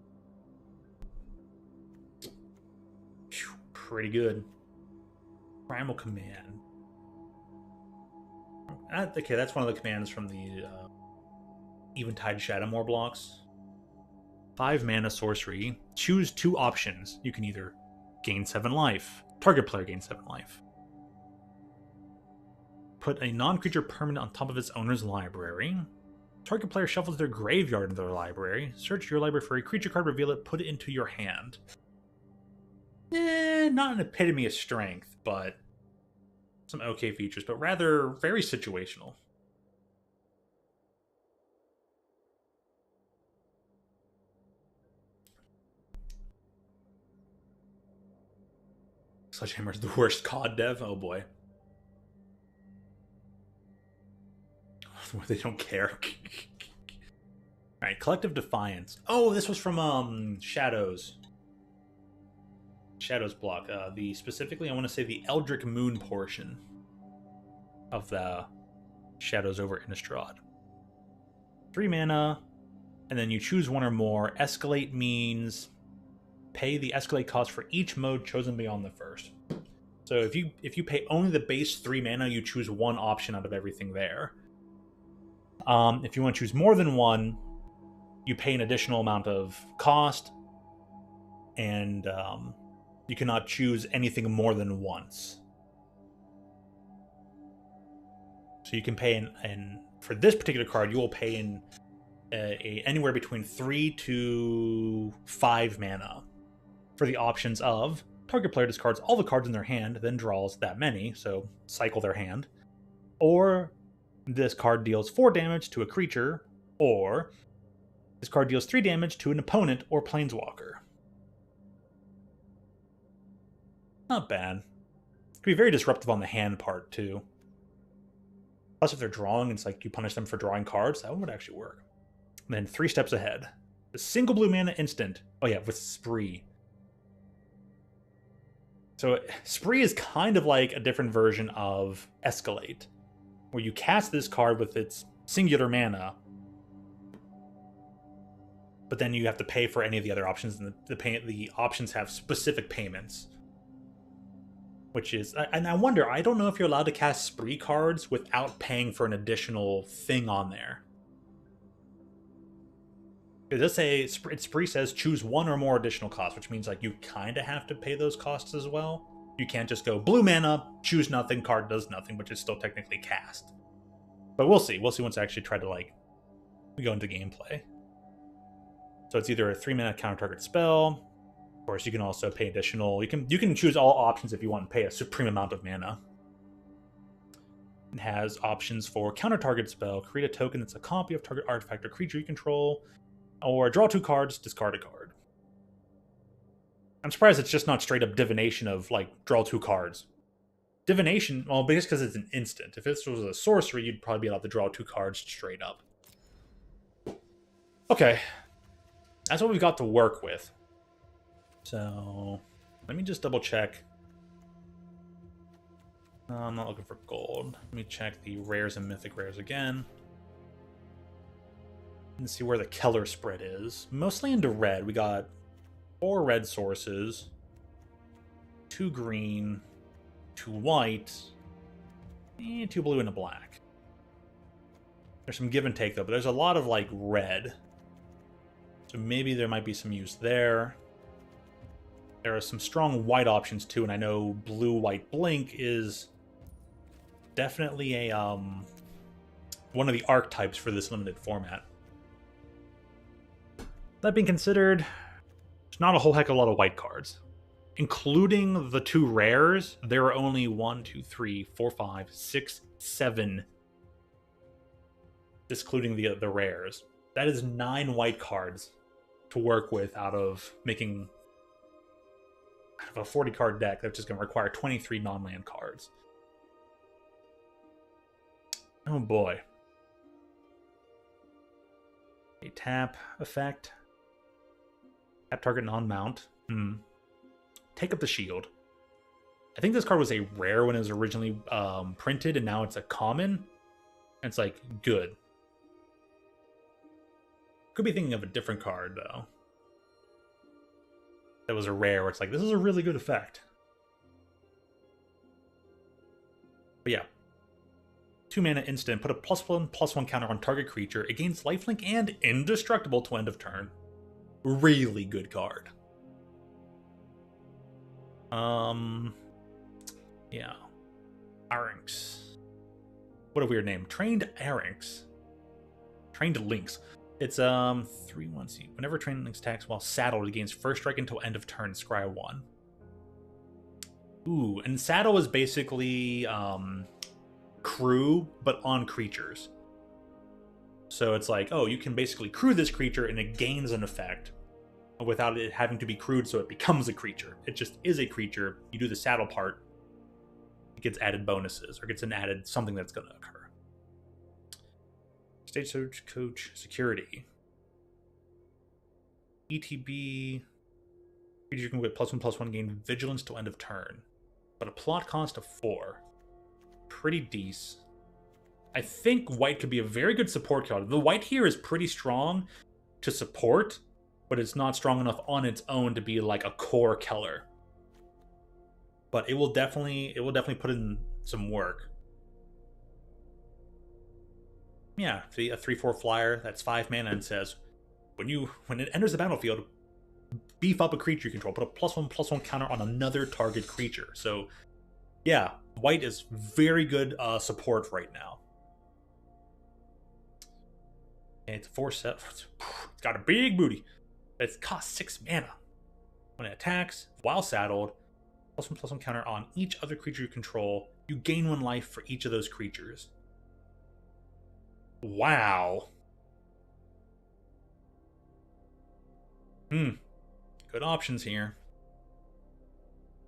Whew, pretty good. Primal Command. Okay, that's one of the commands from the Eventide Shadowmoor blocks. 5 mana sorcery. Choose 2 options. You can either gain 7 life. Target player gains 7 life. Put a non-creature permanent on top of its owner's library. Target player shuffles their graveyard into their library. Search your library for a creature card, reveal it, put it into your hand. Not an epitome of strength, but some okay features, but rather very situational. Sledgehammer's the worst COD dev? Oh boy. They don't care. Alright, Collective Defiance. Oh, this was from Shadows. Shadows block. Specifically, I want to say the Eldritch Moon portion of the Shadows over Innistrad. 3 mana, and then you choose one or more. Escalate means pay the escalate cost for each mode chosen beyond the first. So if you pay only the base 3 mana, you choose one option out of everything there. If you want to choose more than one, you pay an additional amount of cost, and you cannot choose anything more than once. So you can pay in for this particular card, you will pay in anywhere between 3 to 5 mana for the options of target player discards all the cards in their hand, then draws that many, so cycle their hand, or this card deals 4 damage to a creature, or this card deals 3 damage to an opponent or planeswalker. Not bad. It could be very disruptive on the hand part, too. Plus, if they're drawing, it's like you punish them for drawing cards. That one would actually work. And then 3 steps ahead. The single blue mana instant. Oh yeah, with Spree. So Spree is kind of like a different version of Escalate, where you cast this card with its singular mana, but then you have to pay for any of the other options, and the options have specific payments. Which is, and I wonder, I don't know if you're allowed to cast Spree cards without paying for an additional thing on there. It does say, Spree says choose 1 or more additional costs, which means like you kind of have to pay those costs as well. You can't just go blue mana, choose nothing, card does nothing, which is still technically cast. But we'll see. We'll see once I actually try to we go into gameplay. So it's either a 3 mana counter target spell. Of course, you can also pay additional. You can choose all options if you want to pay a supreme amount of mana. It has options for counter target spell, create a token that's a copy of target artifact or creature you control, or draw 2 cards, discard a card. I'm surprised it's just not straight up divination of draw 2 cards. Divination, well, because it's an instant. If this was a sorcery, you'd probably be allowed to draw 2 cards straight up. Okay, that's what we've got to work with. So, let me just double check. I'm not looking for gold. Let me check the rares and mythic rares again. And see where the Keller spread is. Mostly into red. We got 4 red sources, 2 green, 2 white, and 2 blue and a black. There's some give and take though, but there's a lot of red. So maybe there might be some use there. There are some strong white options too, and I know blue-white blink is definitely a one of the archetypes for this limited format. That being considered, there's not a whole heck of a lot of white cards. Including the 2 rares, there are only 1, 2, 3, 4, 5, 6, 7. Excluding the rares. That is 9 white cards to work with out of making a 40 card deck that's just going to require 23 non-land cards. Oh boy. A tap effect. Tap target non-mount. Take up the shield. I think this card was a rare when it was originally printed, and now it's a common. And it's like, good. Could be thinking of a different card, though. That was a rare, where it's like, this is a really good effect. But yeah. 2 mana instant, put a +1/+1 counter on target creature. It gains lifelink and indestructible to end of turn. Really good card. Yeah. Arynx. What a weird name. Trained Arynx. Trained Lynx. It's 3/1. Whenever Trained Lynx attacks while saddled, it gains first strike until end of turn, scry 1. Ooh, and saddle is basically crew, but on creatures. So it's like, oh, you can basically crew this creature and it gains an effect without it having to be crewed, so it becomes a creature. It just is a creature. You do the saddle part, it gets added bonuses, or gets an added something that's going to occur. Stagecoach security. ETB. You can get +1/+1, gain vigilance till end of turn. But a plot cost of 4. Pretty decent. I think white could be a very good support card. The white here is pretty strong to support, but it's not strong enough on its own to be like a core killer. But it will definitely put in some work. Yeah, see, a 3/4 flyer, that's 5 mana, and says when it enters the battlefield, beef up a creature you control, put a +1/+1 counter on another target creature. So yeah, white is very good support right now. And it's 4/7. It's got a big booty. It costs 6 mana. When it attacks, while saddled, +1/+1 counter on each other creature you control. You gain 1 life for each of those creatures. Wow. Good options here.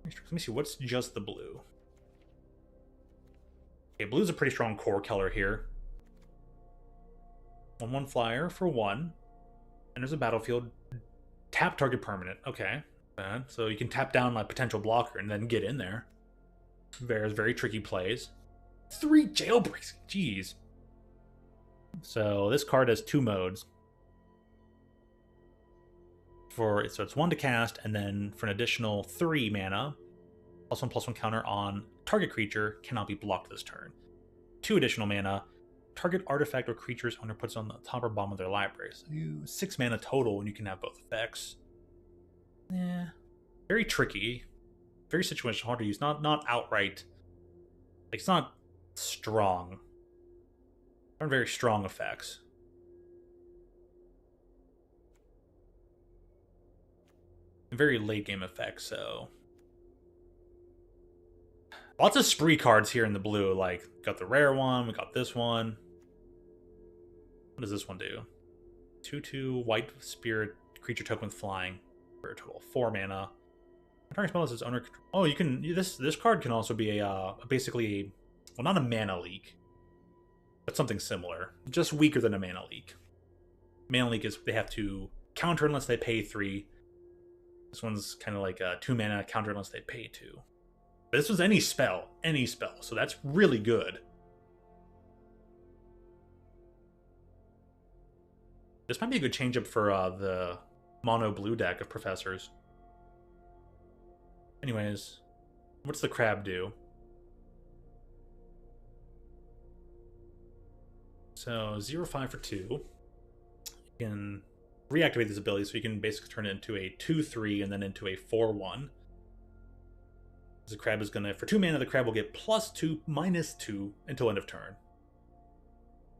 Let me see, what's just the blue? Okay, blue's a pretty strong core color here. 1/1 flyer for 1. Enters a battlefield. Tap target permanent. Okay. So you can tap down my potential blocker and then get in there. Very tricky plays. 3 jailbreaks. Jeez. So this card has 2 modes. So it's 1 to cast, and then for an additional 3 mana, +1/+1 counter on target creature cannot be blocked this turn. 2 additional mana, target artifact or creature's owner puts on the top or bottom of their library. So 6 mana total when you can have both effects. Yeah, very tricky, very situational, hard to use. Not outright. Like, it's not strong. Aren't very strong effects. Very late game effects, so lots of spree cards here in the blue. Like, got the rare one, we got this one. What does this one do? 2/2 white spirit creature token with flying for a total of 4 mana. Target spell is its owner. Oh, you can. This card can also be basically well, not a mana leak, but something similar, just weaker than a mana leak. Mana leak is they have to counter unless they pay 3. This one's kind of like a 2 mana counter unless they pay 2. But this was any spell, so that's really good. This might be a good change up for the mono blue deck of Professors. Anyways, what's the crab do? So 0/5 for 2. You can reactivate this ability, so you can basically turn it into a 2/3 and then into a 4/1. The crab is gonna, for 2 mana, the crab will get +2, -2 until end of turn.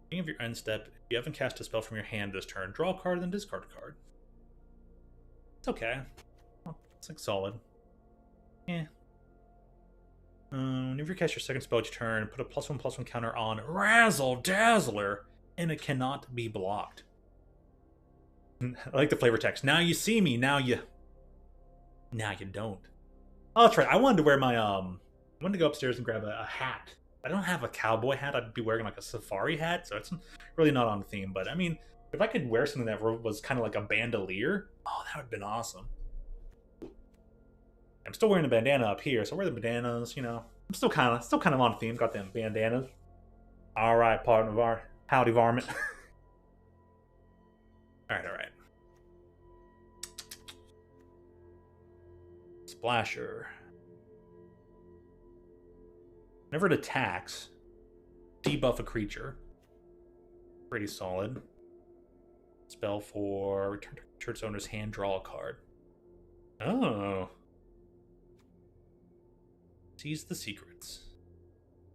Beginning of your end step, if you haven't cast a spell from your hand this turn, draw a card, then discard a card. It's okay. It's like solid. Yeah. Whenever you cast your second spell each turn, put a +1/+1 counter on Razzle Dazzler, and it cannot be blocked. I like the flavor text. Now you see me, now you don't. Oh, that's right. I wanted to wear my I wanted to go upstairs and grab a hat. I don't have a cowboy hat. I'd be wearing like a safari hat, so it's really not on theme. But I mean, if I could wear something that was kind of like a bandolier, oh, that would have been awesome. I'm still wearing a bandana up here, so I wear the bandanas. You know, I'm still kind of on theme. Got them bandanas. All right, partner of our howdy varmint. All right, all right. Splasher. Whenever it attacks, debuff a creature. Pretty solid. Spell for return to its owner's hand, draw a card. Oh. Seize the secrets.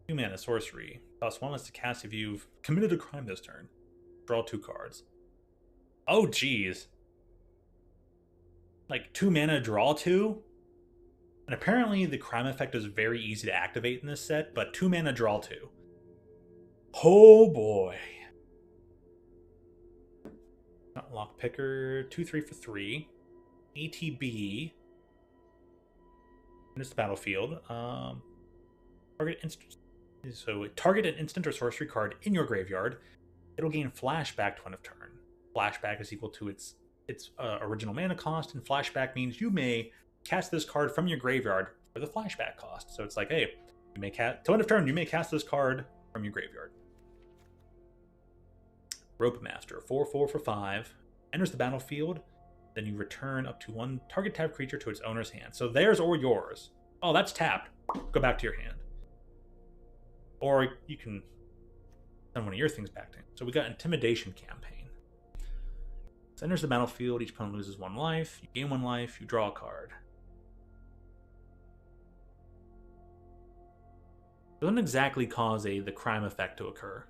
2 mana sorcery. Cost 1 less to cast if you've committed a crime this turn. Draw 2 cards. Oh, jeez. Like 2 mana, draw 2? And apparently the crime effect is very easy to activate in this set, but 2 mana, draw 2. Oh boy. Lockpicker, 2/3 for 3. ATB. It's the battlefield. Target instant. So target an instant or sorcery card in your graveyard. It'll gain flashback to end of turn. Flashback is equal to its original mana cost, and flashback means you may cast this card from your graveyard for the flashback cost. So it's like, hey, you may cast to end of turn. You may cast this card from your graveyard. Rope Master, 4/4 for 5. Enters the battlefield. Then you return up to 1 target tapped creature to its owner's hand. So theirs or yours. Oh, that's tapped. Go back to your hand. Or you can send one of your things back to him. So we got Intimidation Campaign. So enters the battlefield. Each opponent loses 1 life. You gain 1 life. You draw a card. Doesn't exactly cause the crime effect to occur.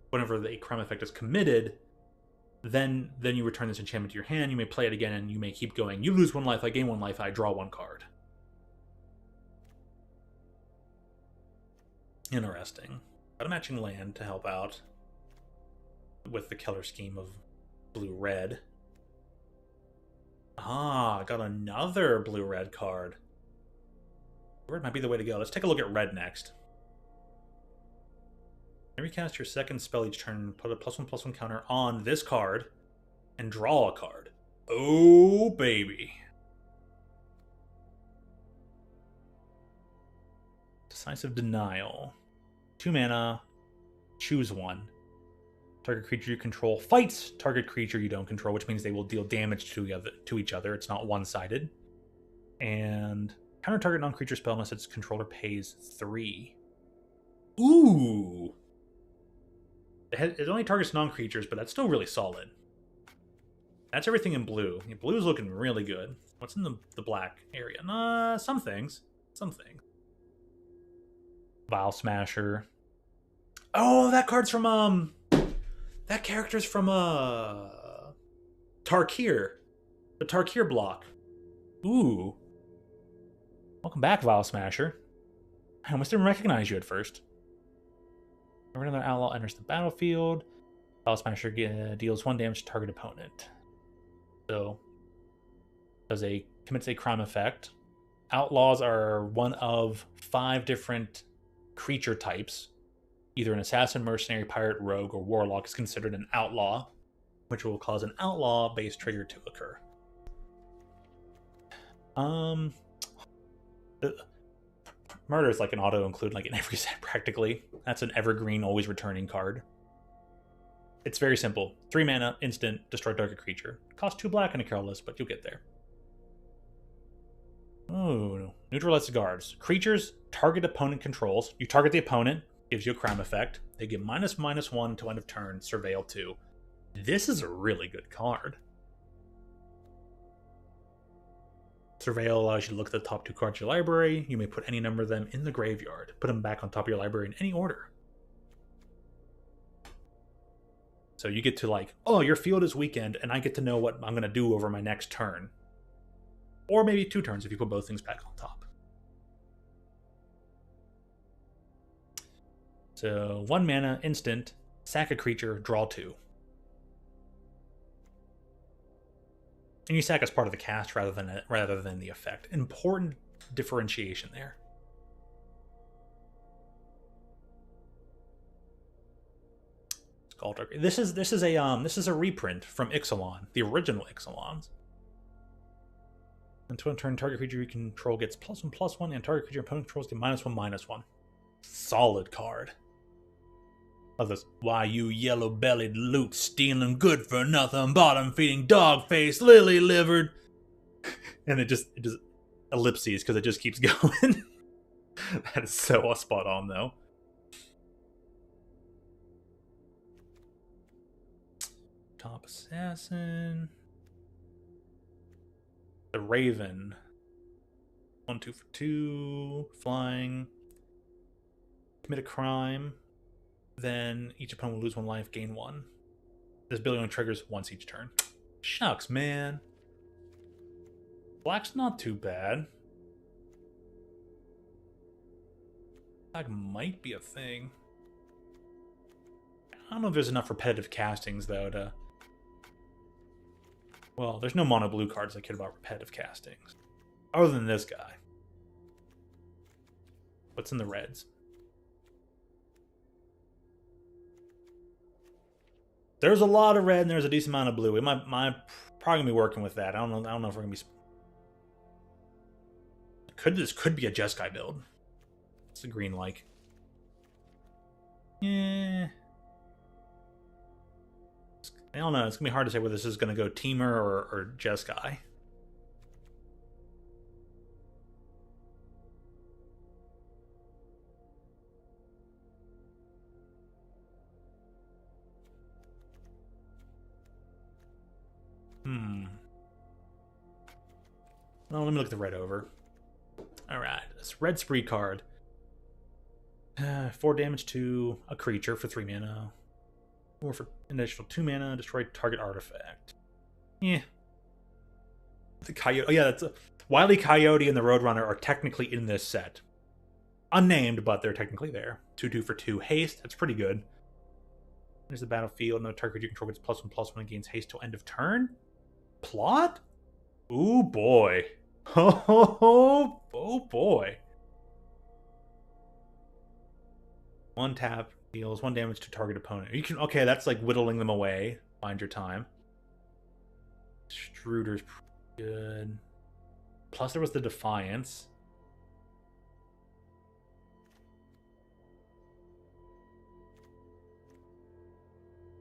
Whenever the crime effect is committed, then you return this enchantment to your hand. You may play it again, and you may keep going. You lose 1 life, I gain 1 life, I draw 1 card. Interesting. Got a matching land to help out with the color scheme of blue-red. Ah, got another blue-red card. Red might be the way to go. Let's take a look at red next. Whenever you cast your second spell each turn, put a +1/+1 counter on this card and draw a card. Oh, baby. Decisive Denial. 2 mana, choose 1. Target creature you control fights target creature you don't control, which means they will deal damage to each other. It's not one-sided. And counter target non-creature spell unless its controller pays 3. Ooh! It only targets non-creatures, but that's still really solid. That's everything in blue. Blue is looking really good. What's in the black area? Some things. Some things. Vial Smasher. Oh, that card's from, that character's from, Tarkir. The Tarkir block. Ooh. Welcome back, Vial Smasher. I almost didn't recognize you at first. Whenever another outlaw enters the battlefield, Vial Smasher deals 1 damage to target opponent. So, commits a crime effect. Outlaws are one of 5 different creature types. Either an assassin, mercenary, pirate, rogue, or warlock is considered an outlaw, which will cause an outlaw-based trigger to occur. Murder is like an auto-include like in every set practically. That's an evergreen, always returning card. It's very simple. 3 mana, instant, destroy target creature. Cost 2 black and a colorless, but you'll get there. Oh, neutralize the guards. Creatures target opponent controls. You target the opponent, gives you a crime effect. They get -1/-1 to end of turn, surveil 2. This is a really good card. Surveil allows you to look at the top 2 cards of your library. You may put any number of them in the graveyard. Put them back on top of your library in any order. So you get to like, oh, your field is weakened, and I get to know what I'm going to do over my next turn. Or maybe 2 turns if you put both things back on top. So 1 mana, instant, sack a creature, draw 2. And you sack as part of the cast rather than the effect. Important differentiation there. Skull. This is a reprint from Ixalan, the original Ixalans. Until in turn, target creature you control gets +1/+1, and target creature opponent controls get -1/-1. Solid card. Love this. Why you yellow-bellied loot stealing good for nothing, bottom-feeding dog-faced, lily-livered, and it just ellipses because it just keeps going. That is so spot on though. Top assassin. The Raven. 1/2 for 2. Flying. Commit a crime. Then each opponent will lose 1 life, gain 1. This ability only triggers once each turn. Shucks, man. Black's not too bad. Black might be a thing. I don't know if there's enough repetitive castings, though, to... Well, there's no mono blue cards that care about repetitive castings. Other than this guy. What's in the reds? There's a lot of red and there's a decent amount of blue. We might probably gonna be working with that. I don't know if we're gonna be... This could be a Jeskai build. It's a green like. Yeah. I don't know. It's gonna be hard to say whether this is gonna go Teamer or Jeskai. Well, let me look the red over. Alright, this red spree card. 4 damage to a creature for 3 mana. Or for an additional 2 mana, destroy target artifact. Yeah. The Coyote. Oh, yeah, that's Wily Coyote and the Roadrunner are technically in this set. Unnamed, but they're technically there. 2/2 for 2 haste. That's pretty good. There's the battlefield. No target you control gets +1/+1 and gains haste till end of turn. Plot? Ooh, boy. Oh boy. 1 tap deals 1 damage to target opponent. You can... Okay, that's like whittling them away. Find your time. Struder's pretty good. Plus there was the Defiance.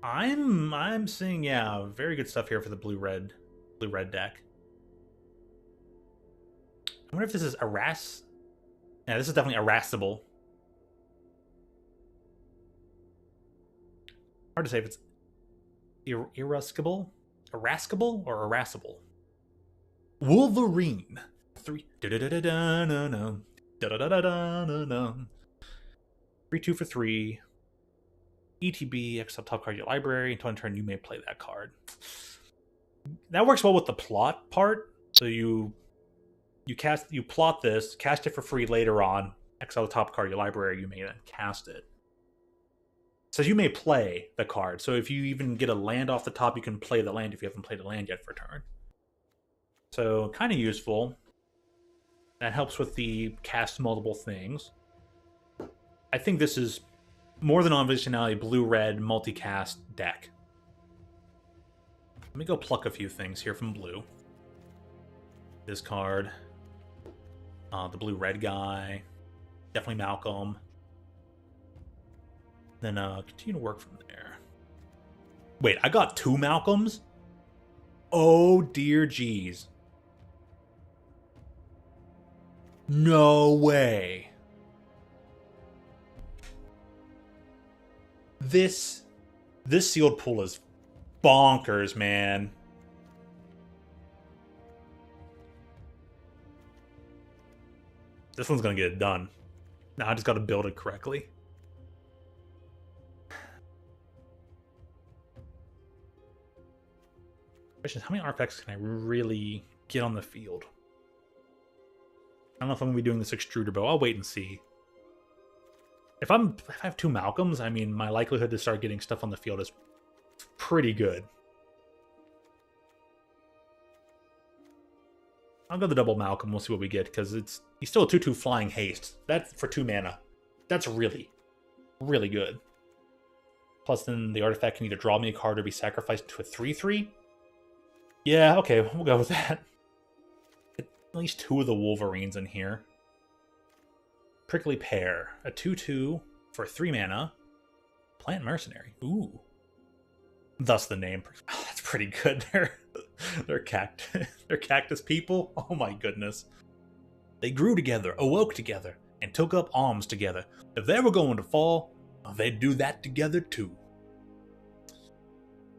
I'm seeing, yeah, very good stuff here for the blue-red deck. I wonder if this is Arras. Yeah, this is definitely Irascible. Hard to say if it's Irascible or Irascible. Wolverine. 3 3/2 for 3. ETB, exile top card of your library. Until end turn, you may play that card. That works well with the plot part. So you plot this, cast it for free later on, exile the top card of your library, you may then cast it. It says you may play the card. So if you even get a land off the top, you can play the land if you haven't played a land yet for a turn. So kind of useful. That helps with the cast multiple things. I think this is more than obviously a blue-red multicast deck. Let me go pluck a few things here from blue. This card. The blue-red guy. Definitely Malcolm. Then continue to work from there. Wait, I got 2 Malcolms? Oh, dear jeez. No way. This sealed pool is bonkers, man. This one's gonna get it done. Now I just gotta build it correctly. Question is, how many artifacts can I really get on the field? I don't know if I'm gonna be doing this extruder bow. I'll wait and see. If I have 2 Malcolms, I mean, my likelihood to start getting stuff on the field is pretty good. I'll go the double Malcolm. We'll see what we get because he's still a 2/2 flying haste. That's for 2 mana. That's really, really good. Plus, then the artifact can either draw me a card or be sacrificed to a 3/3. Yeah, okay, we'll go with that. At least 2 of the Wolverines in here. Prickly Pear, a 2/2 for 3 mana. Plant Mercenary. Ooh. Thus the name. Oh, that's pretty good. They're cactus people. Oh my goodness. They grew together, awoke together, and took up arms together. If they were going to fall, they'd do that together too.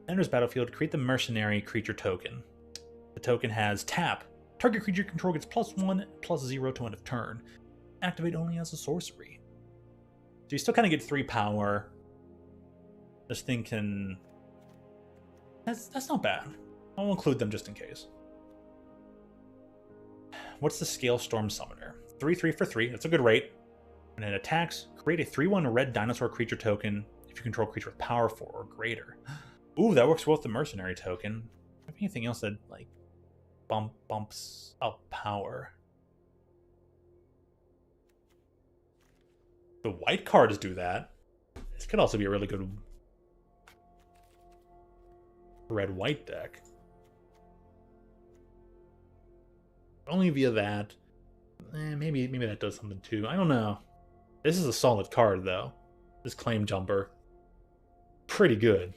Enters battlefield, create the mercenary creature token. The token has tap. Target creature you control gets +1/+0 to end of turn. Activate only as a sorcery. So you still kind of get 3 power. This thing can... That's not bad. I'll include them just in case. What's the Scale Storm Summoner? 3/3 for 3. That's a good rate. And it attacks. Create a 3/1 red dinosaur creature token if you control a creature with power 4 or greater. Ooh, that works well with the mercenary token. If anything else that like bumps up power. The white cards do that. This could also be a really good red-white deck. Only via that. Maybe that does something too. I don't know. This is a solid card though. This Claim Jumper. Pretty good.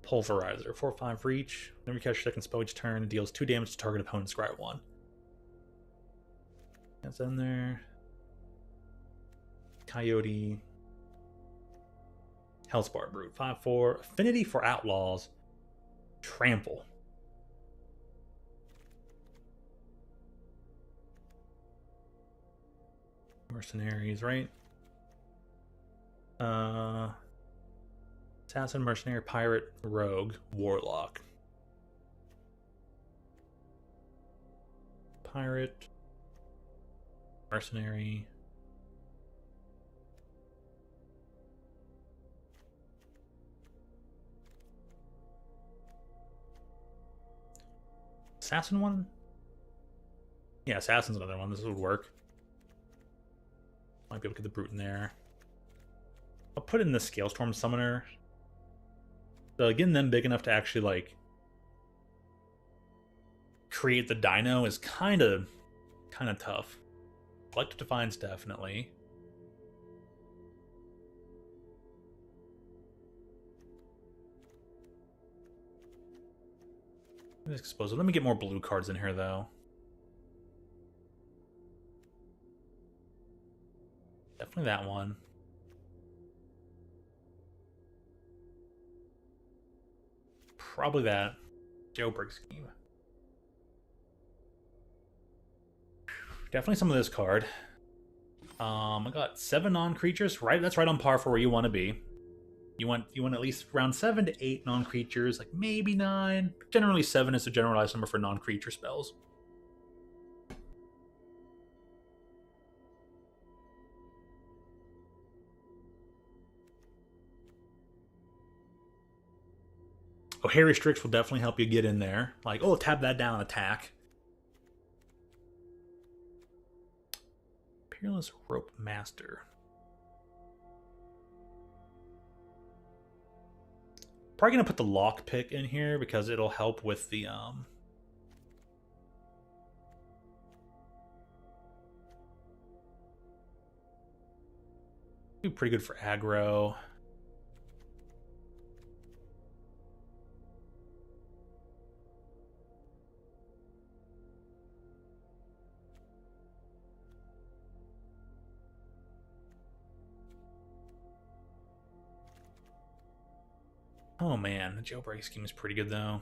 Pulverizer. 4/5 for each. Whenever you cast your second spell each turn, it deals 2 damage to target opponent, scry 1. That's in there. Coyote. Hellspar Brute. 5/4. Affinity for Outlaws. Trample. Mercenaries, right? Assassin, Mercenary, Pirate, Rogue, Warlock. Pirate. Mercenary. Assassin one? Yeah, Assassin's another one. This would work. Might be able to get the Brute in there. I'll put in the Scalestorm Summoner. So getting them big enough to actually, like, create the dino is kind of tough. Collective Defiance, definitely. Exposed. Let me get more blue cards in here, though. Definitely that one. Probably that. Jailbreak Scheme. Definitely some of this card. I got 7 non-creatures. Right, that's right on par for where you want to be. You want at least around 7 to 8 non-creatures, like maybe 9. Generally 7 is a generalized number for non-creature spells. Oh, Harry Strix will definitely help you get in there. Like, oh, tap that down, attack. Peerless Rope Master. Probably gonna put the lockpick in here because it'll help with the be pretty good for aggro. Oh man, the Jailbreak Scheme is pretty good though.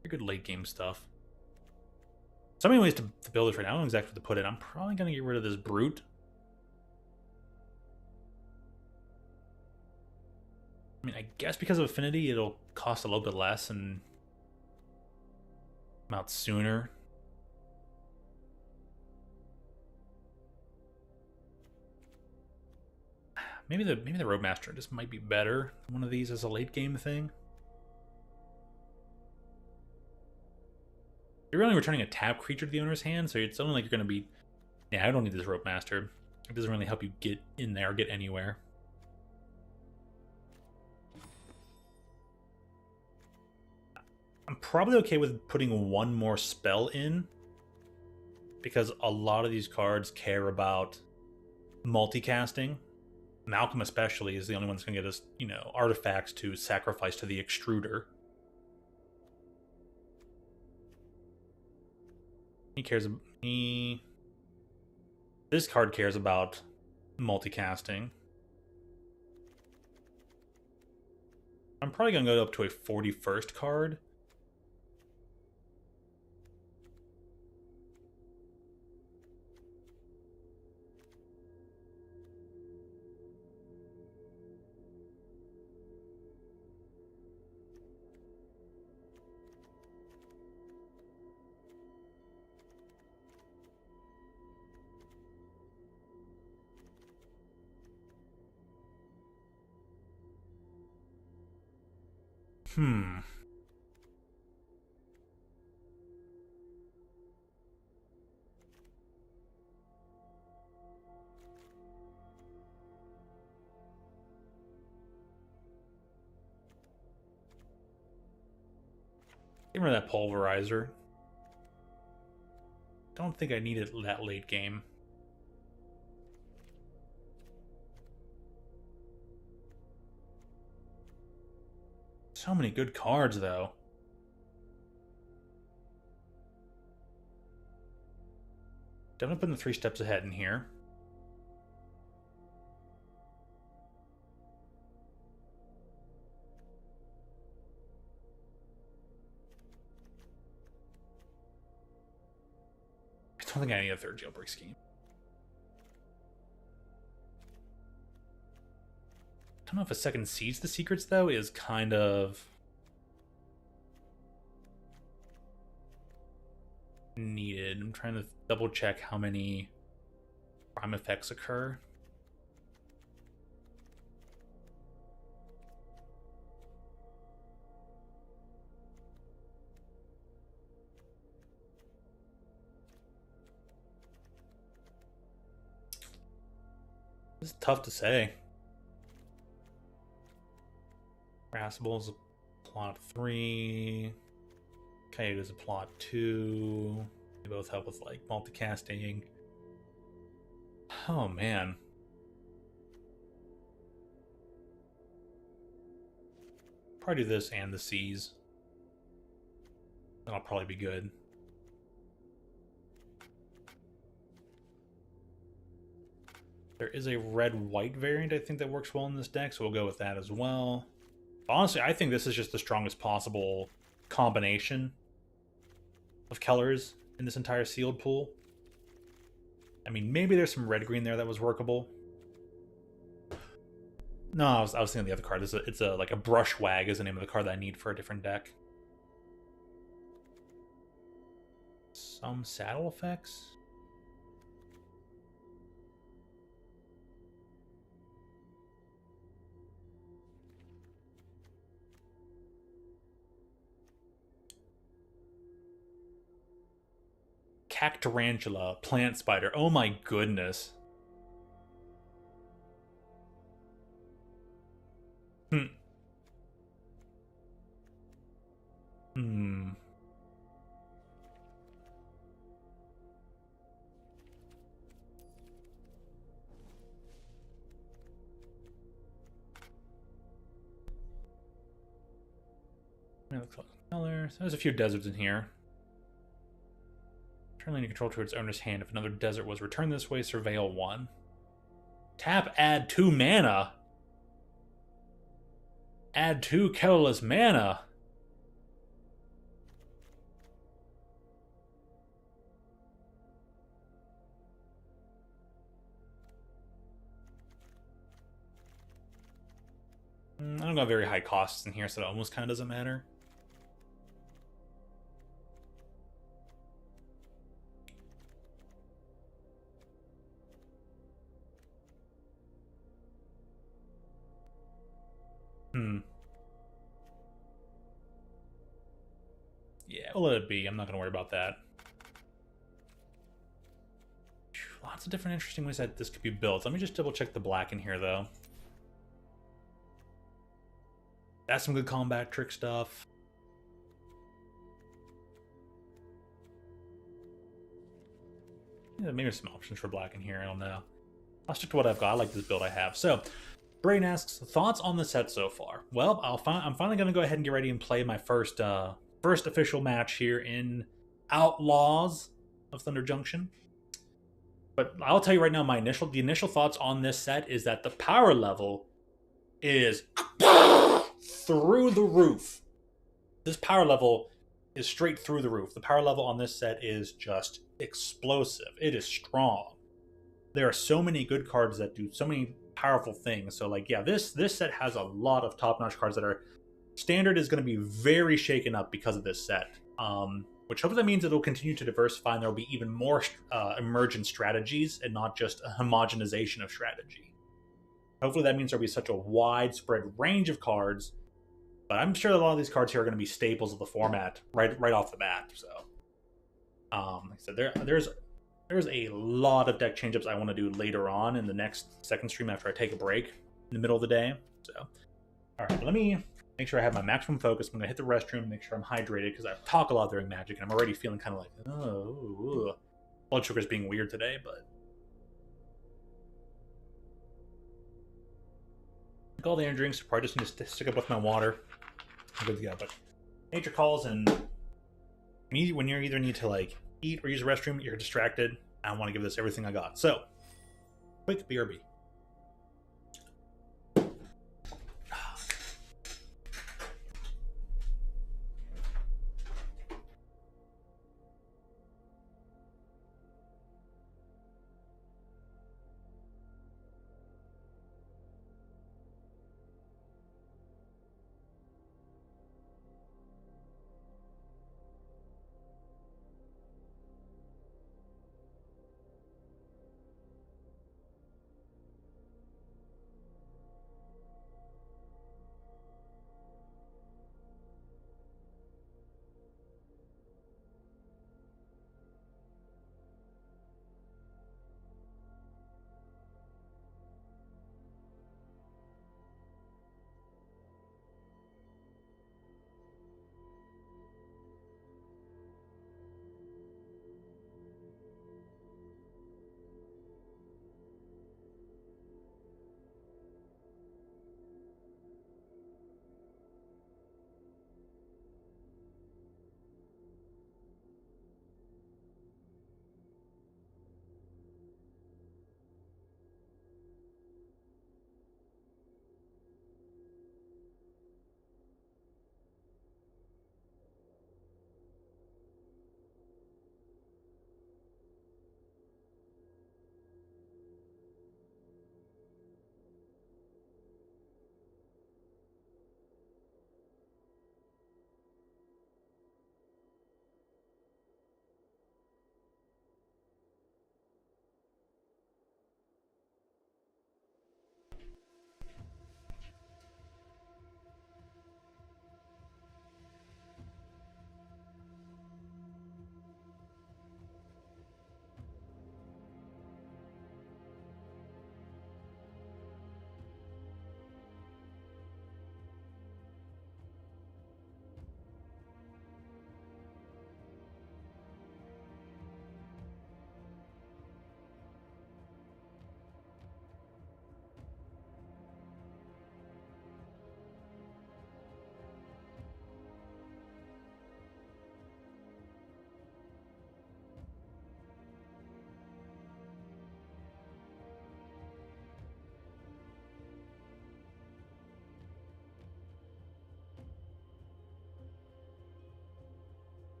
Pretty good late game stuff. So many ways to build this right now. I don't know exactly what to put it. I'm probably gonna get rid of this Brute. I mean, I guess because of Affinity, it'll cost a little bit less and come out sooner. Maybe the Roadmaster just might be better. One of these as a late game thing. You're only returning a tap creature to the owner's hand, so it's only like you're going to be... Yeah, I don't need this Rope Master. It doesn't really help you get in there or get anywhere. I'm probably okay with putting one more spell in, because a lot of these cards care about multicasting. Malcolm especially is the only one that's going to get us, you know, artifacts to sacrifice to the extruder. He cares... This card cares about multicasting. I'm probably going to go up to a 41st card. Hmm. Get rid of that pulverizer. Don't think I need it that late game. So many good cards, though. Definitely putting the 3 steps ahead in here. I don't think I need a 3rd jailbreak scheme. I don't know if a 2nd Seeds the Secrets, though, is kind of needed. I'm trying to double check how many prime effects occur. It's tough to say. Irascible's a plot 3. Coyote's a plot 2. They both help with like multicasting. Oh man. Probably do this and the Seas. That'll probably be good. There is a red-white variant I think that works well in this deck, so we'll go with that as well. Honestly, I think this is just the strongest possible combination of colors in this entire sealed pool. I mean, maybe there's some red-green there that was workable. No, I was thinking the other card. It's a like a Brushwag is the name of the card that I need for a different deck. Some saddle effects. Cactarantula, plant spider. Oh my goodness. Hmm. Hmm. Colors. There's a few deserts in here. Turn land control to its owner's hand. If another desert was returned this way, surveil 1. Tap, add 2 mana. Add 2 colorless mana. I don't got very high costs in here, so it almost kind of doesn't matter. Yeah, We'll let it be. I'm not going to worry about that. Lots of different interesting ways that this could be built. Let me just double check the black in here, though. That's some good combat trick stuff. Yeah, maybe some options for black in here. I don't know. I'll stick to what I've got. I like this build I have. So, Brain asks, thoughts on the set so far? Well, I'm finally going to go ahead and get ready and play my first official match here in Outlaws of Thunder Junction. But I'll tell you right now, the initial thoughts on this set is that the power level is through the roof. This power level is straight through the roof. The power level on this set is just explosive. It is strong. There are so many good cards that do so many powerful things. So, like, yeah, this set has a lot of top-notch cards that are... Standard is going to be very shaken up because of this set. Which hopefully means it'll continue to diversify and there'll be even more emergent strategies and not just a homogenization of strategy. Hopefully that means there'll be such a widespread range of cards, but I'm sure that a lot of these cards here are going to be staples of the format right off the bat. So, like I said, there's a lot of deck change-ups I want to do later on in the next second stream after I take a break in the middle of the day. So, all right, let me make sure I have my maximum focus. I'm going to hit the restroom, make sure I'm hydrated, because I talk a lot during Magic, and I'm already feeling kind of like, oh, blood sugar's being weird today, but... Like all the energy drinks, probably just need to stick up with my water. I'm good to go, but nature calls, and when you either need to, like, eat or use the restroom, you're distracted. I want to give this everything I got. So, quick BRB.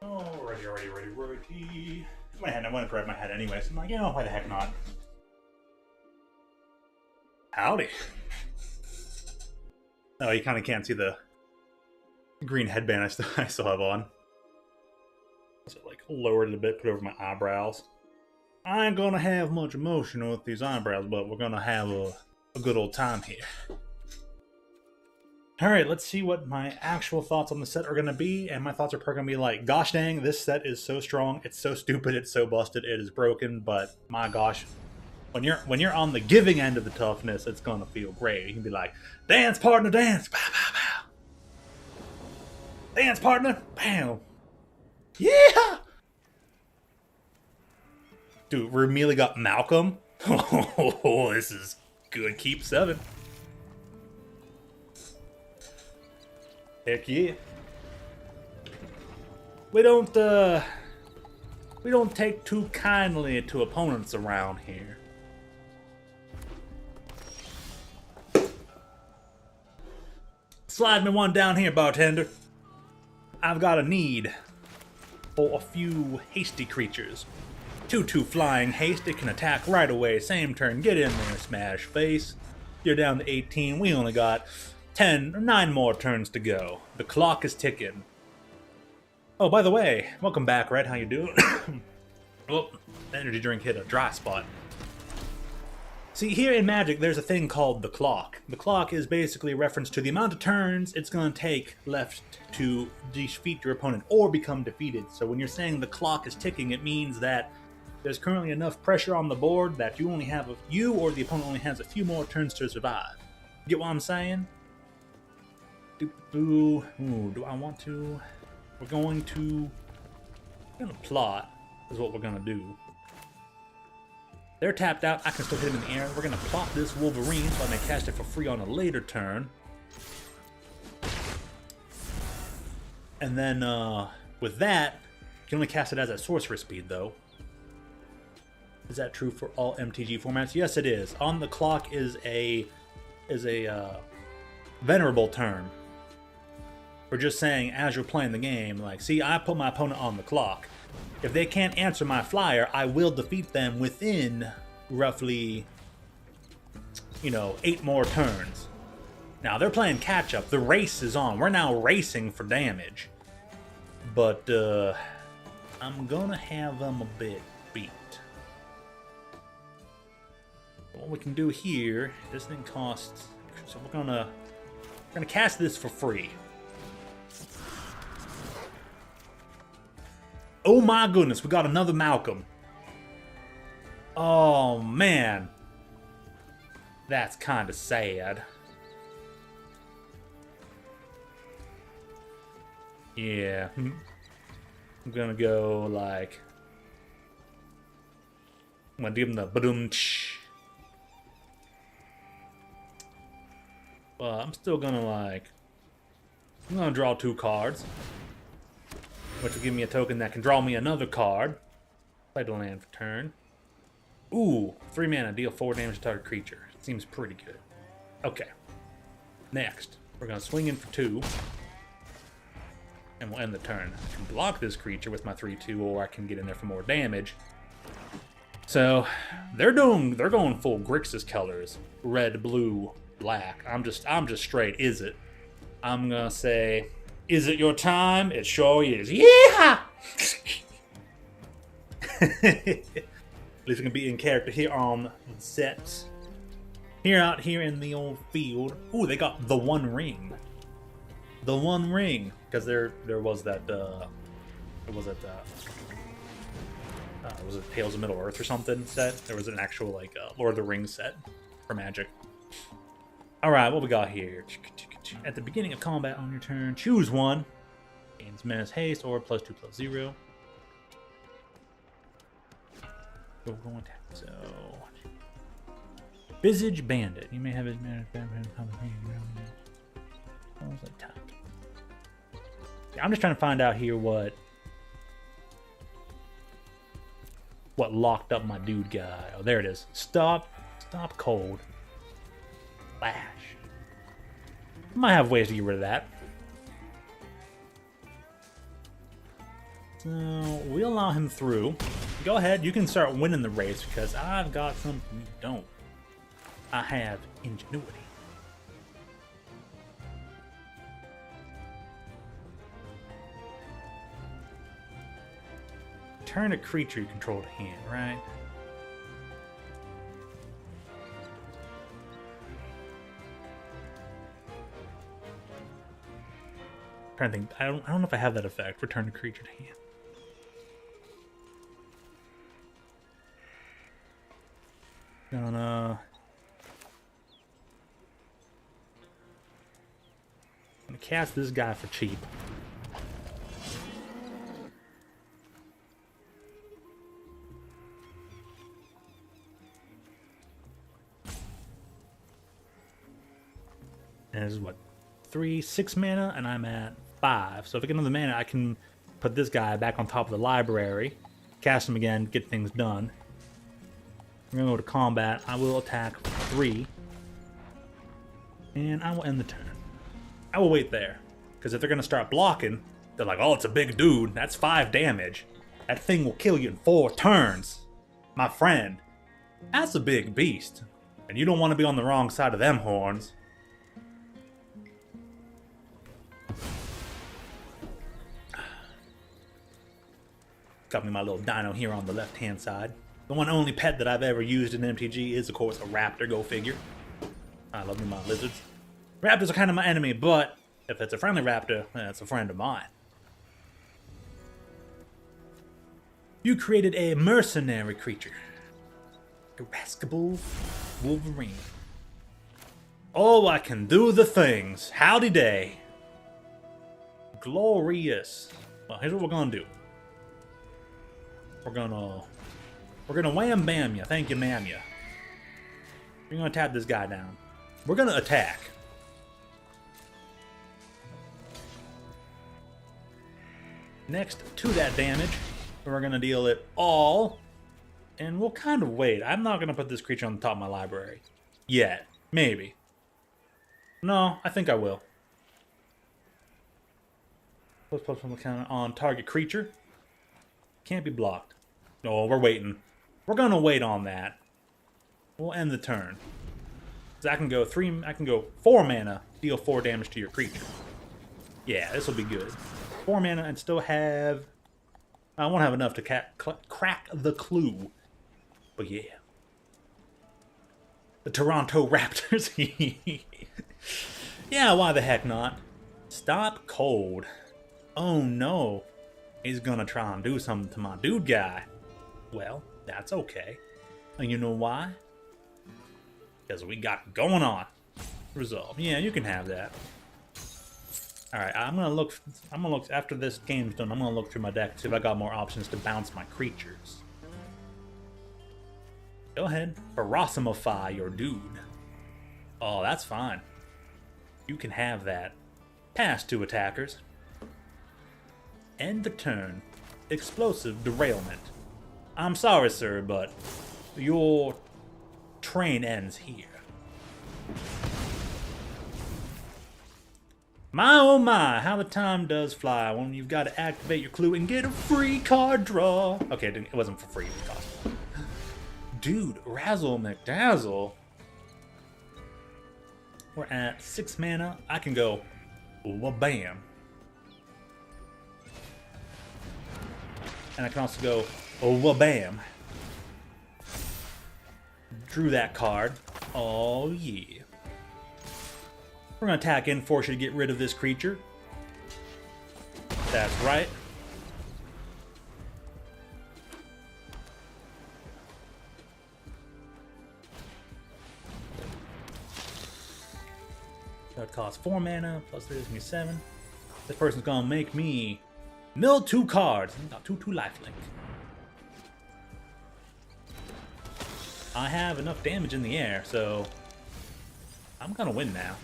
Alrighty. My head. I want to grab my head anyway, so I'm like, why the heck not? Howdy. Oh, you kind of can't see the green headband I still have on. So like lowered it a bit, put it over my eyebrows. I ain't gonna have much emotion with these eyebrows, but we're gonna have a good old time here. Alright, let's see what my actual thoughts on the set are gonna be, and my thoughts are probably gonna be like, gosh dang, this set is so strong, it's so stupid, it's so busted, it is broken, but my gosh, when you're on the giving end of the toughness, it's gonna feel great. You can be like, dance partner, dance, pow pow pow. Dance partner, bam. Yeah! Dude, we immediately got Malcolm. Oh, this is good. Keep 7. Heck yeah. We don't take too kindly to opponents around here. Slide me one down here, bartender. I've got a need for a few hasty creatures. 2/2 flying haste, it can attack right away, same turn, get in there, smash face. You're down to 18, we only got 9 more turns to go. The clock is ticking. Oh, by the way, welcome back, Red, how you doing? Oh, the energy drink hit a dry spot. See, here in Magic, there's a thing called the clock. The clock is basically a reference to the amount of turns it's going to take left to defeat your opponent or become defeated. So when you're saying the clock is ticking, it means that there's currently enough pressure on the board that you or the opponent only has a few more turns to survive. Get what I'm saying? Do I want to? We're going to plot is what we're going to do. They're tapped out. I can still hit them in the air. We're going to plot this Wolverine so I may cast it for free on a later turn. And then with that, you can only cast it as a sorcerer speed, though. Is that true for all MTG formats? Yes, it is. On the clock is a venerable turn. We're just saying, as you're playing the game, like, see, I put my opponent on the clock. If they can't answer my flyer, I will defeat them within roughly, 8 more turns. Now, they're playing catch-up. The race is on. We're now racing for damage. But, I'm gonna have them a bit beat. What we can do here, this thing costs... So we're gonna cast this for free. Oh my goodness, we got another Malcolm. Oh man. That's kind of sad. Yeah. I'm gonna go like... I'm gonna give him the ba-dum-tsh. But I'm still gonna like... I'm gonna draw 2 cards. Which will give me a token that can draw me another card. Play the land for turn. Ooh, 3 mana, deal 4 damage to target creature. Seems pretty good. Okay. Next, we're gonna swing in for 2. And we'll end the turn. I can block this creature with my 3/2, or I can get in there for more damage. So, they're going full Grixis colors. Red, blue, black. I'm just straight, is it? I'm gonna say... Is it your time? It sure is. Yeah! At least we can be in character here on the sets. Out here in the old field. Ooh, they got the One Ring. The One Ring. Because there was that, was it Tales of Middle-earth or something set? There was an actual, like, Lord of the Rings set for Magic. Alright, what we got here? At the beginning of combat on your turn, choose one. Gains menace haste or +2/+0. Go attack. So, Visage Bandit. You may have his menace bandit. I'm just trying to find out here what locked up my dude guy. Oh, there it is. Stop cold. Flash. Might have ways to get rid of that. So we'll allow him through. Go ahead, you can start winning the race because I've got something you don't. I have ingenuity. Return a creature you control to hand, right? I'm trying to think. I don't know if I have that effect. Return a creature to hand. Gonna cast this guy for cheap. And this is what? 6 mana, and I'm at 5. So if I get another mana, I can put this guy back on top of the library, cast him again, get things done. We're gonna go to combat. I will attack 3. And I will end the turn. I will wait there. Because if they're gonna start blocking, they're like, oh, it's a big dude. That's 5 damage. That thing will kill you in 4 turns. My friend. That's a big beast. And you don't want to be on the wrong side of them horns. Got me my little dino here on the left-hand side. The one only pet that I've ever used in MTG is, of course, a raptor. Go figure. I love me my lizards. Raptors are kind of my enemy, but if it's a friendly raptor, it's a friend of mine. You created a mercenary creature. Irascible Wolverine. Oh, I can do the things. Howdy day. Glorious. Well, here's what we're gonna do. We're gonna wham bam ya. Thank you, ma'am ya. We're gonna tap this guy down. We're gonna attack. Next to that damage, we're gonna deal it all. And we'll kind of wait. I'm not gonna put this creature on the top of my library. Yet. Maybe. No, I think I will. Let's put some counter on target creature. Can't be blocked. No, we're waiting. We're gonna wait on that. We'll end the turn. So I can go 4 mana, deal 4 damage to your creature. Yeah, this will be good. 4 mana and still have... I won't have enough to crack the clue. But yeah. The Toronto Raptors. Yeah, why the heck not? Stop cold. Oh no. He's gonna try and do something to my dude guy. Well, that's okay. And you know why? Because we got it going on. Resolve. Yeah, you can have that. Alright, I'm gonna look after this game's done, I'm gonna look through my deck, see if I got more options to bounce my creatures. Go ahead, Ferocimify your dude. Oh, that's fine. You can have that. Pass 2 attackers. End the turn. Explosive derailment. I'm sorry, sir, but your train ends here. My oh my, how the time does fly when you've got to activate your clue and get a free card draw. Okay, it wasn't for free, it was costly. Dude, Razzle McDazzle. We're at 6 mana. I can go wha-bam. And I can also go wha-bam. Drew that card. Oh yeah. We're gonna attack in, force you to get rid of this creature. That's right. That costs 4 mana, plus there's me 7. This person's gonna make me mill 2 cards. Got 2/2 lifelink. I have enough damage in the air, so I'm gonna win now.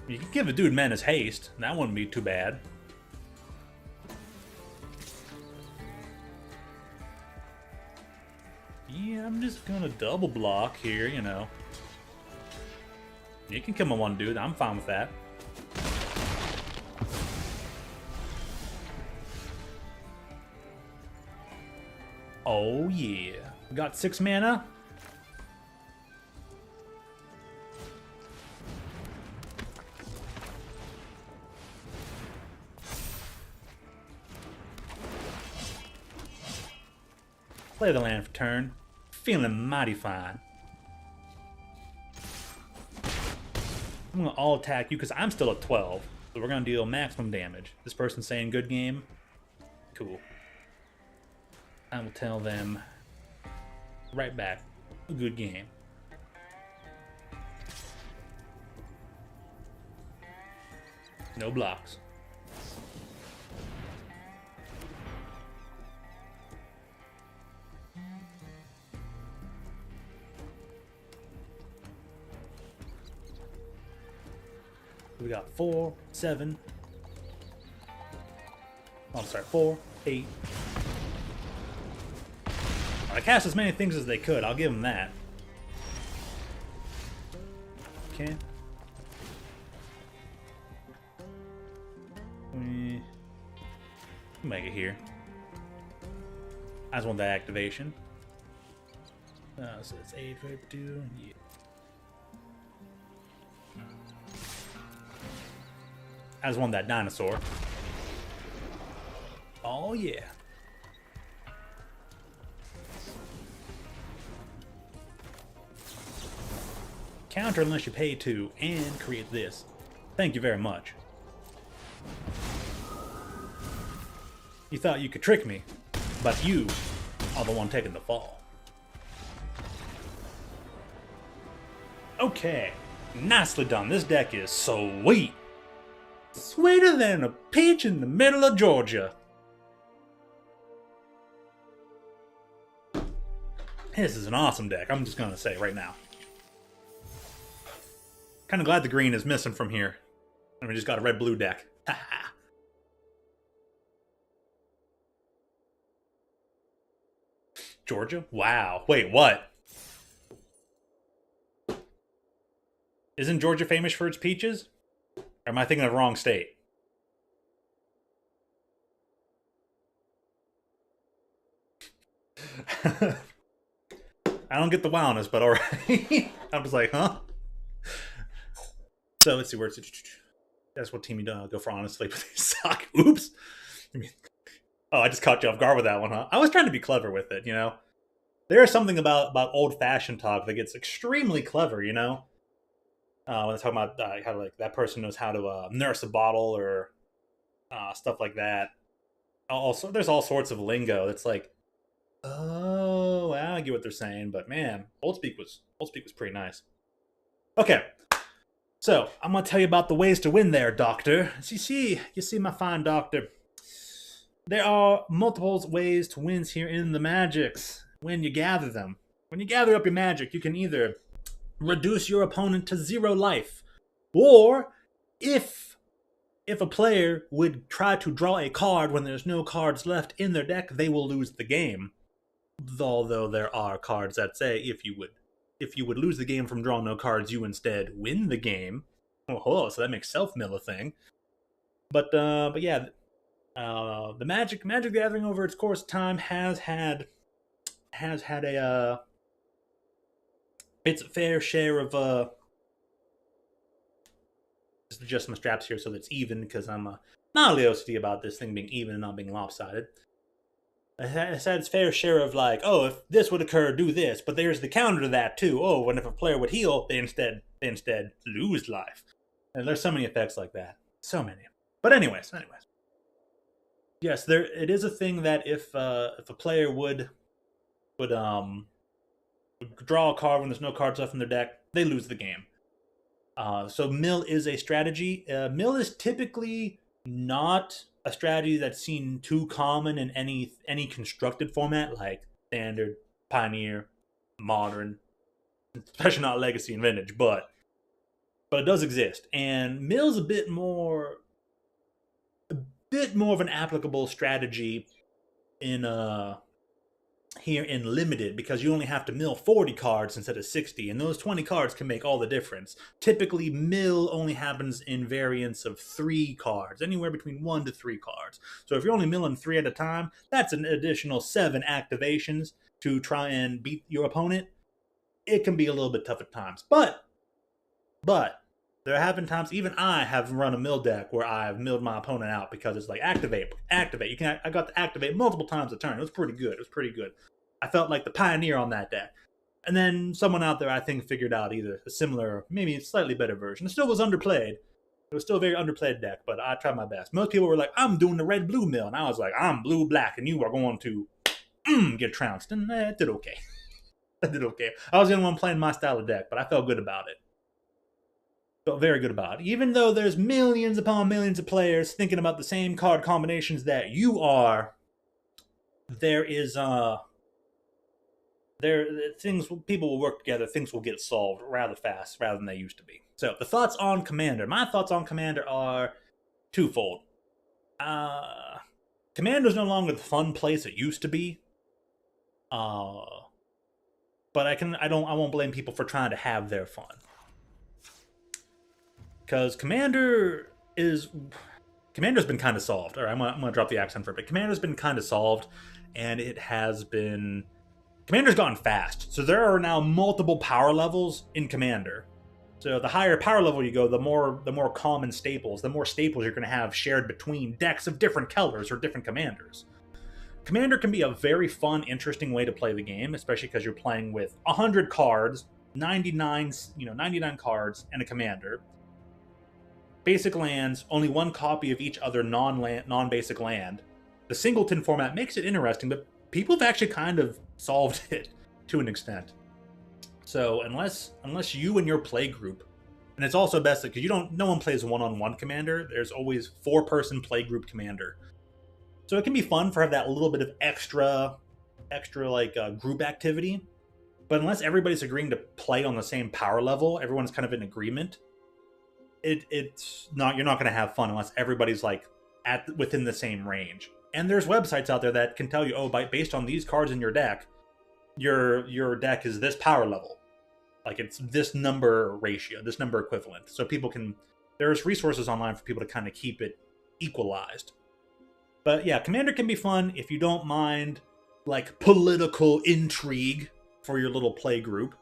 You can give a dude Menace haste. That wouldn't be too bad. Yeah, I'm just gonna double block here, you know. You can kill my one dude. I'm fine with that. Oh yeah. We got 6 mana. Play the land for turn. Feeling mighty fine. I'm gonna all attack you because I'm still at 12. So we're gonna deal maximum damage. This person's saying good game. Cool. I will tell them right back. Good game. No blocks. We got 4, 7. Oh, I'm sorry, 4, 8. I cast as many things as they could. I'll give them that. Okay. We make it here. I just want that activation. So it's 8, 52. Yeah. I just want that dinosaur. Oh yeah. Counter unless you pay 2 and create this. Thank you very much. You thought you could trick me, but you are the one taking the fall. Okay, nicely done. This deck is sweet. Sweeter than a peach in the middle of Georgia. This is an awesome deck, I'm just gonna say right now. Kinda glad the green is missing from here. And we just got a red-blue deck. Georgia? Wow. Wait, what? Isn't Georgia famous for its peaches? Or am I thinking of the wrong state? I don't get the wildness, but alright. I'm just like, huh? So let's see where it's. That's what team you go for, honestly, but they suck. Oops. Oh, I just caught you off guard with that one, huh? I was trying to be clever with it, you know? There is something about old-fashioned talk that gets extremely clever, you know? When they're talking about how like that person knows how to nurse a bottle or stuff like that. Also, there's all sorts of lingo that's like, oh, well, I get what they're saying, but man, old speak was pretty nice. Okay, so I'm gonna tell you about the ways to win there, Doctor. You see, my fine doctor. There are multiple ways to win here in the magics when you gather them. When you gather up your magic, you can either reduce your opponent to 0 life, or if a player would try to draw a card when there's no cards left in their deck, they will lose the game. Although there are cards that say if you would lose the game from drawing no cards, you instead win the game. Oh, so that makes self-mill a thing. But yeah, the Magic Gathering over its course of time has had its fair share of just adjust my straps here so that it's even, because I'm not a little OCD about this thing being even and not being lopsided. It's had its fair share of like, oh, if this would occur, do this. But there's the counter to that too. Oh, and if a player would heal, they instead lose life. And there's so many effects like that. So many. But anyways. Yes, it is a thing that if a player would draw a card when there's no cards left in their deck, they lose the game. So mill is a strategy. Mill is typically not a strategy that's seen too common in any constructed format like standard, pioneer, modern, especially not legacy and vintage, but it does exist. And mill's a bit more of an applicable strategy in here in limited, because you only have to mill 40 cards instead of 60, and those 20 cards can make all the difference. Typically, mill only happens in variants of 3 cards, anywhere between 1 to 3 cards. So if you're only milling 3 at a time, that's an additional 7 activations to try and beat your opponent. It can be a little bit tough at times, but there have been times, even I have run a mill deck where I've milled my opponent out because it's like activate. I got to activate multiple times a turn. It was pretty good. I felt like the pioneer on that deck. And then someone out there, I think, figured out either a similar, maybe slightly better version. It still was underplayed. It was still a very underplayed deck, but I tried my best. Most people were like, I'm doing the red-blue mill. And I was like, I'm blue-black, and you are going to get trounced. And it did okay. I did okay. I was the only one playing my style of deck, but I felt good about it. Felt very good about it. Even though there's millions upon millions of players thinking about the same card combinations that you are, there is things, people will work together, things will get solved rather fast rather than they used to be. So the thoughts on Commander. My thoughts on Commander are twofold. Commander's no longer the fun place it used to be. But I won't blame people for trying to have their fun. Because Commander's been kind of solved. All right, I'm gonna drop the accent for a bit. Commander's been kind of solved, and it has been. Commander's gotten fast, so there are now multiple power levels in Commander. So the higher power level you go, the more common staples, the more staples you're going to have shared between decks of different colors or different commanders. Commander can be a very fun, interesting way to play the game, especially because you're playing with 100 cards, 99 cards, and a commander. Basic lands, only one copy of each other non-basic land. The singleton format makes it interesting, but people have actually kind of solved it to an extent. So unless you and your play group, and it's also best because no one plays one-on-one commander. There's always 4-person play group commander. So it can be fun for that little bit of extra like group activity. But unless everybody's agreeing to play on the same power level, everyone's kind of in agreement. It's not, you're not going to have fun unless everybody's like within the same range. And there's websites out there that can tell you, based on these cards in your deck, your deck is this power level. Like it's this number ratio, this number equivalent. So there's resources online for people to kind of keep it equalized. But yeah, Commander can be fun if you don't mind like political intrigue for your little play group.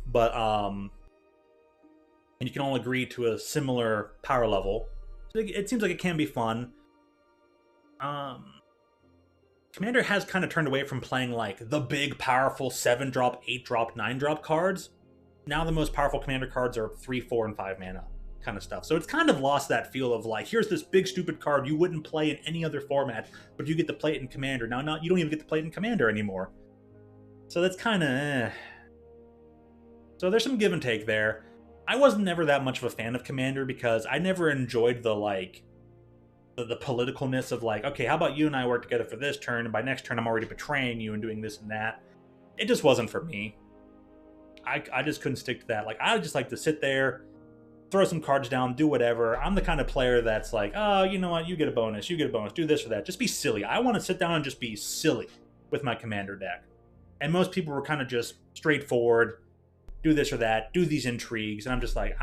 But and you can all agree to a similar power level. So it seems like it can be fun. Commander has kind of turned away from playing like the big powerful 7-drop, 8-drop, 9-drop cards. Now the most powerful Commander cards are 3, 4, and 5 mana kind of stuff. So it's kind of lost that feel of like, here's this big stupid card you wouldn't play in any other format, but you get to play it in Commander. Now you don't even get to play it in Commander anymore. So that's kind of So there's some give and take there. I wasn't never that much of a fan of Commander because I never enjoyed the politicalness of like, okay, how about you and I work together for this turn, and by next turn I'm already betraying you and doing this and that. It just wasn't for me. I just couldn't stick to that. Like, I just like to sit there, throw some cards down, do whatever. I'm the kind of player that's like, oh, you know what, you get a bonus, do this or that. Just be silly. I want to sit down and just be silly with my Commander deck. And most people were kind of just straightforward, do this or that, do these intrigues, and I'm just like,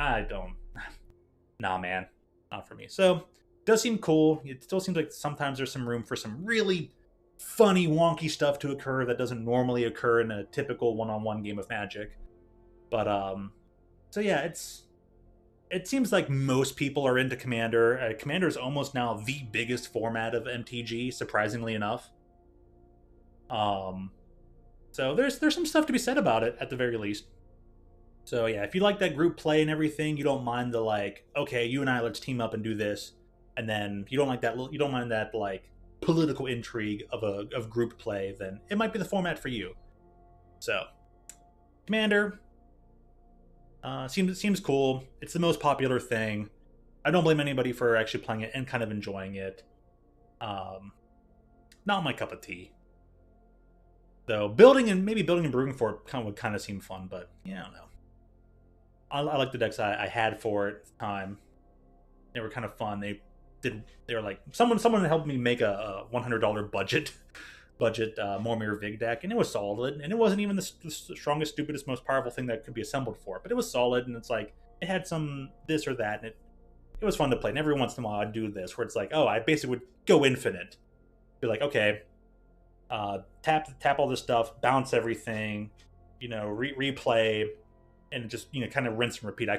nah, man, not for me. So it does seem cool. It still seems like sometimes there's some room for some really funny, wonky stuff to occur that doesn't normally occur in a typical one-on-one game of Magic. But so yeah, it seems like most people are into Commander. Commander is almost now the biggest format of MTG, surprisingly enough. So there's some stuff to be said about it at the very least. So yeah, if you like that group play and everything, you don't mind the like, okay, you and I let's team up and do this, and then you don't mind that like political intrigue of group play, then it might be the format for you. So Commander seems cool. It's the most popular thing. I don't blame anybody for actually playing it and kind of enjoying it. Not my cup of tea. Though building and brewing for it would kind of seem fun, but yeah, I don't know. I like the decks I had for it at the time. They were kind of fun. They were like someone helped me make a $100 budget Mormir Vig deck, and it was solid. And it wasn't even the strongest, stupidest, most powerful thing that could be assembled for it, but it was solid. And it's like it had some this or that, and it was fun to play. And every once in a while, I'd do this where it's like, oh, I basically would go infinite. Be like, okay, tap all this stuff, bounce everything, replay. and just, you know, kind of rinse and repeat. I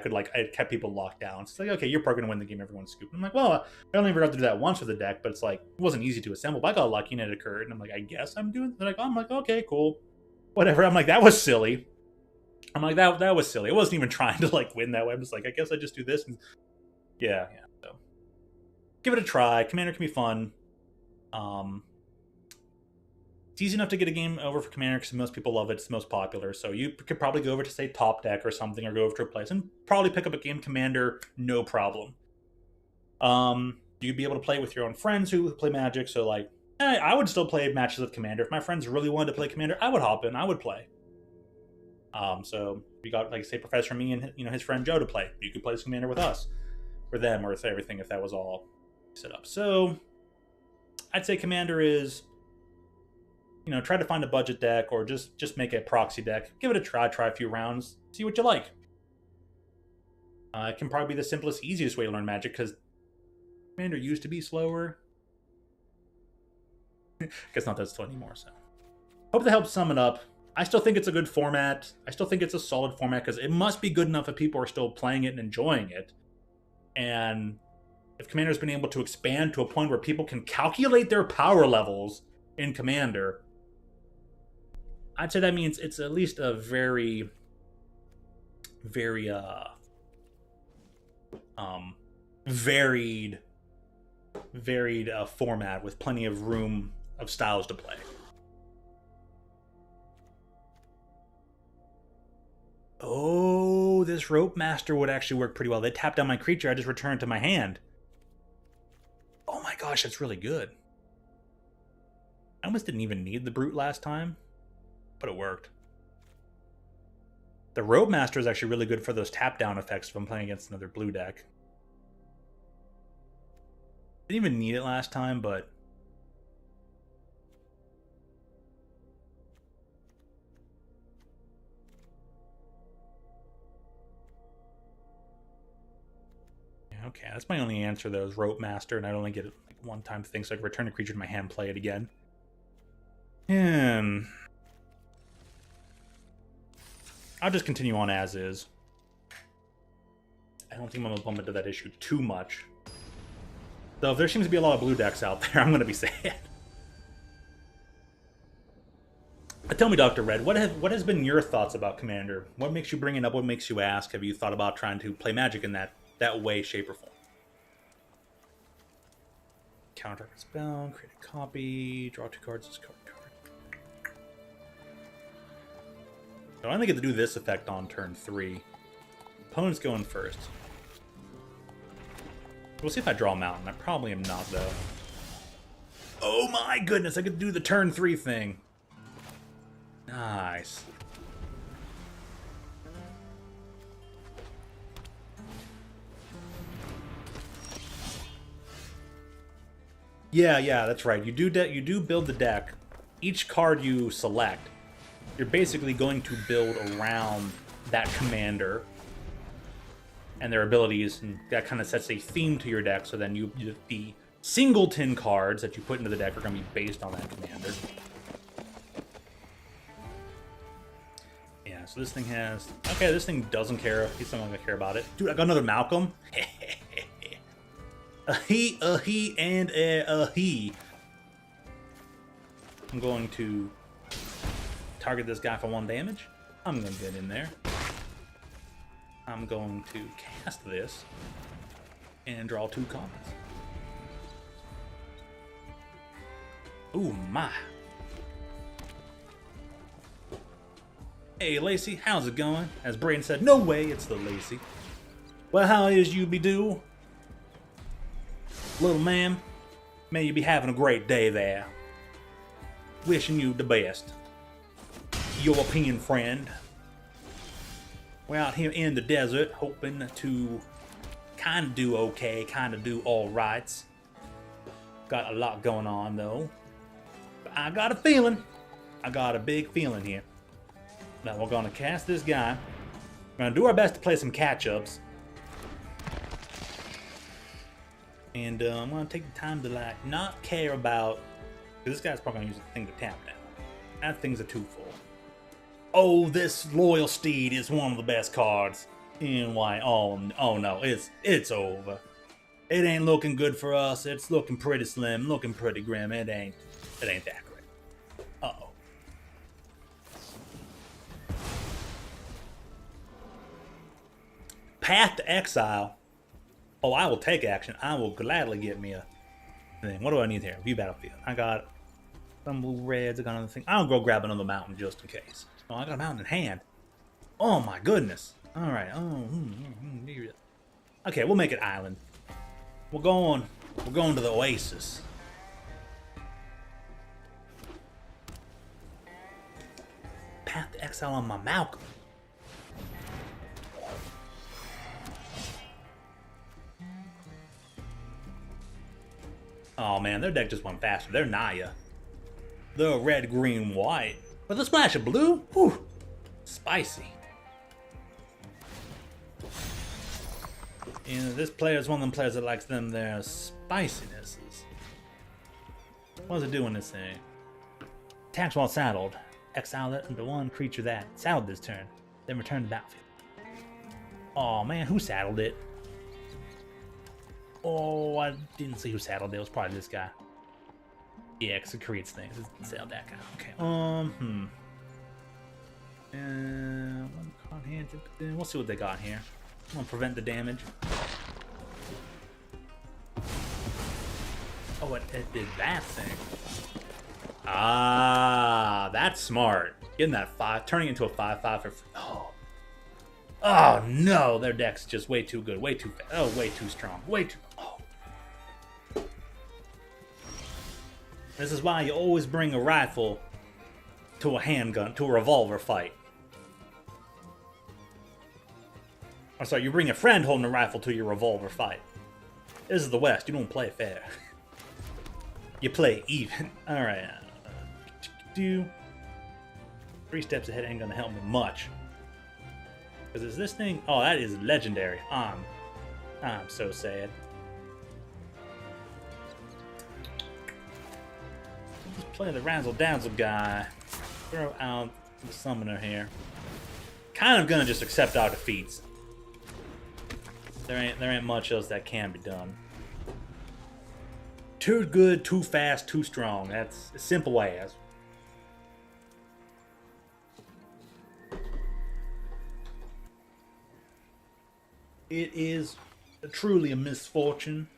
kept people locked down. It's like, okay, you're probably gonna win the game. Everyone's scooping. I'm like, well, I only ever got to do that once with the deck, but it's like it wasn't easy to assemble. But I got lucky and it occurred. And I'm like, I guess I'm doing. They're like, oh, I'm like, okay, cool, whatever. I'm like, that was silly. I'm like, that was silly. I wasn't even trying to like win that way. I'm just like, I guess I just do this. And yeah. So give it a try. Commander can be fun. It's easy enough to get a game over for Commander because most people love it. It's the most popular. So you could probably go over to, say, Top Deck or something, or go over to a place and probably pick up a game Commander, no problem. You'd be able to play with your own friends who play Magic. So, like, I would still play matches of Commander. If my friends really wanted to play Commander, I would hop in. I would play. So we got, like, say, Professor Me and, you know, his friend Joe to play. You could play this Commander with us, or them, or with everything if that was all set up. So I'd say Commander is, you know, try to find a budget deck, or just make a proxy deck. Give it a try a few rounds, see what you like. It can probably be the simplest, easiest way to learn Magic, because Commander used to be slower. Guess not that slow anymore, so. Hope that helps sum it up. I still think it's a good format. I still think it's a solid format, because it must be good enough if people are still playing it and enjoying it. And if Commander's been able to expand to a point where people can calculate their power levels in Commander, I'd say that means it's at least a very, very varied format with plenty of room of styles to play. Oh, this Rope Master would actually work pretty well. They tap down my creature, I just return it to my hand. Oh my gosh, that's really good. I almost didn't even need the Brute last time, but it worked. The Rope Master is actually really good for those tap down effects if I'm playing against another blue deck. Didn't even need it last time, but okay, that's my only answer though, is Rope Master, and I'd only get it like one time thing, so I can return a creature to my hand, play it again. I'll just continue on as is. I don't think I'm going to bump into that issue too much. Though if there seems to be a lot of blue decks out there, I'm going to be sad. Tell me, Dr. Red, what has been your thoughts about Commander? What makes you bring it up? What makes you ask? Have you thought about trying to play Magic in that way, shape, or form? Counter a spell, create a copy, draw 2 cards, discard a card. So I only get to do this effect on turn 3. Opponent's going first. We'll see if I draw a mountain. I probably am not, though. Oh my goodness, I get to do the turn 3 thing. Nice. Yeah, that's right. You do build the deck. Each card you select, you're basically going to build around that commander and their abilities, and that kind of sets a theme to your deck. So then the singleton cards that you put into the deck are going to be based on that commander. Yeah, so this thing has... Okay, this thing doesn't care. He's not going to care about it. Dude, I got another Malcolm. A he, and a he. I'm going to target this guy for 1 damage. I'm going to get in there. I'm going to cast this and draw 2 cards. Ooh, my. Hey, Lacey, how's it going? As Braden said, no way, it's the Lacey. Well, how is you be do? Little ma'am, may you be having a great day there. Wishing you the best. European friend. We're out here in the desert, hoping to kind of do okay, kind of do all right. Got a lot going on, though. But I got a feeling. I got a big feeling here. Now we're going to cast this guy. We're going to do our best to play some catch-ups. And I'm going to take the time to, like, not care about... Because this guy's probably going to use a thing to tap down. That thing's a 2/4. Oh, this loyal steed is one of the best cards in why. Oh no, it's over. It ain't looking good for us. It's looking pretty slim, looking pretty grim. It ain't that great. Uh-oh. Path to Exile. Oh, I will take action. I will gladly get me a thing. What do I need here? View battlefield. I got some blue reds. I got another thing. I'll go grab another mountain just in case. Oh, I got a mountain in hand. Oh my goodness. All right. Oh. Okay, we'll make it island. We're going to the Oasis. Path to Exile on my Malcolm. Oh man, their deck just went faster. They're Naya. They're red, green, white. With a splash of blue? Whew. Spicy. You know, this player is one of them players that likes their spicinesses. What does it do in this thing? Attacks while saddled. Exile it into one creature that saddled this turn. Then return to the battlefield. Oh man, who saddled it? Oh, I didn't see who saddled it. It was probably this guy. Yeah, because it creates things. It's saddled that guy. Okay. One card hand. We'll see what they got here. I'm gonna prevent the damage. Oh, it did that thing. Ah, that's smart. Getting that 5, turning into a 5/5 for. Oh no, their deck's just way too good, way too fast. Oh, way too strong, way too. Oh. This is why you always bring a rifle to a handgun, to a revolver fight. I'm sorry, you bring a friend holding a rifle to your revolver fight. This is the West. You don't play fair. You play even. All right. 3 steps ahead ain't gonna help me much. Because is this thing? Oh, that is legendary. I'm so sad. Just play the razzle dazzle guy. Throw out the summoner here. Kind of gonna just accept our defeats. There ain't much else that can be done. Too good, too fast, too strong. That's as simple as. It is truly a misfortune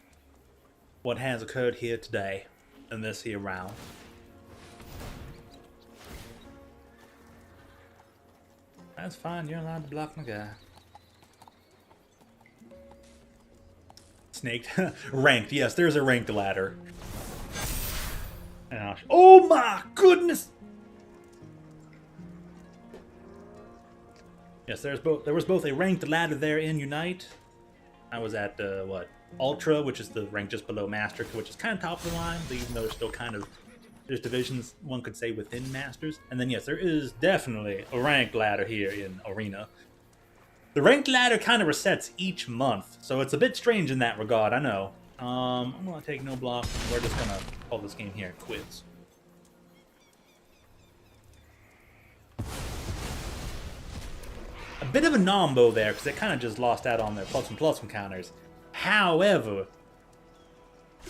what has occurred here today in this here round. That's fine, you're allowed to block my guy. Snaked. Ranked, yes, there's a ranked ladder. Oh my goodness! Yes, there was both a ranked ladder there in Unite. I was at Ultra, which is the rank just below Master, which is kind of top of the line, but even though there's still there's divisions, one could say, within Masters. And then yes, there is definitely a ranked ladder here in Arena. The ranked ladder kind of resets each month, so it's a bit strange in that regard, I know. I'm gonna take no block. We're just gonna call this game here quits. A bit of a nombo there, because they kind of just lost out on their +1/+1 counters. However,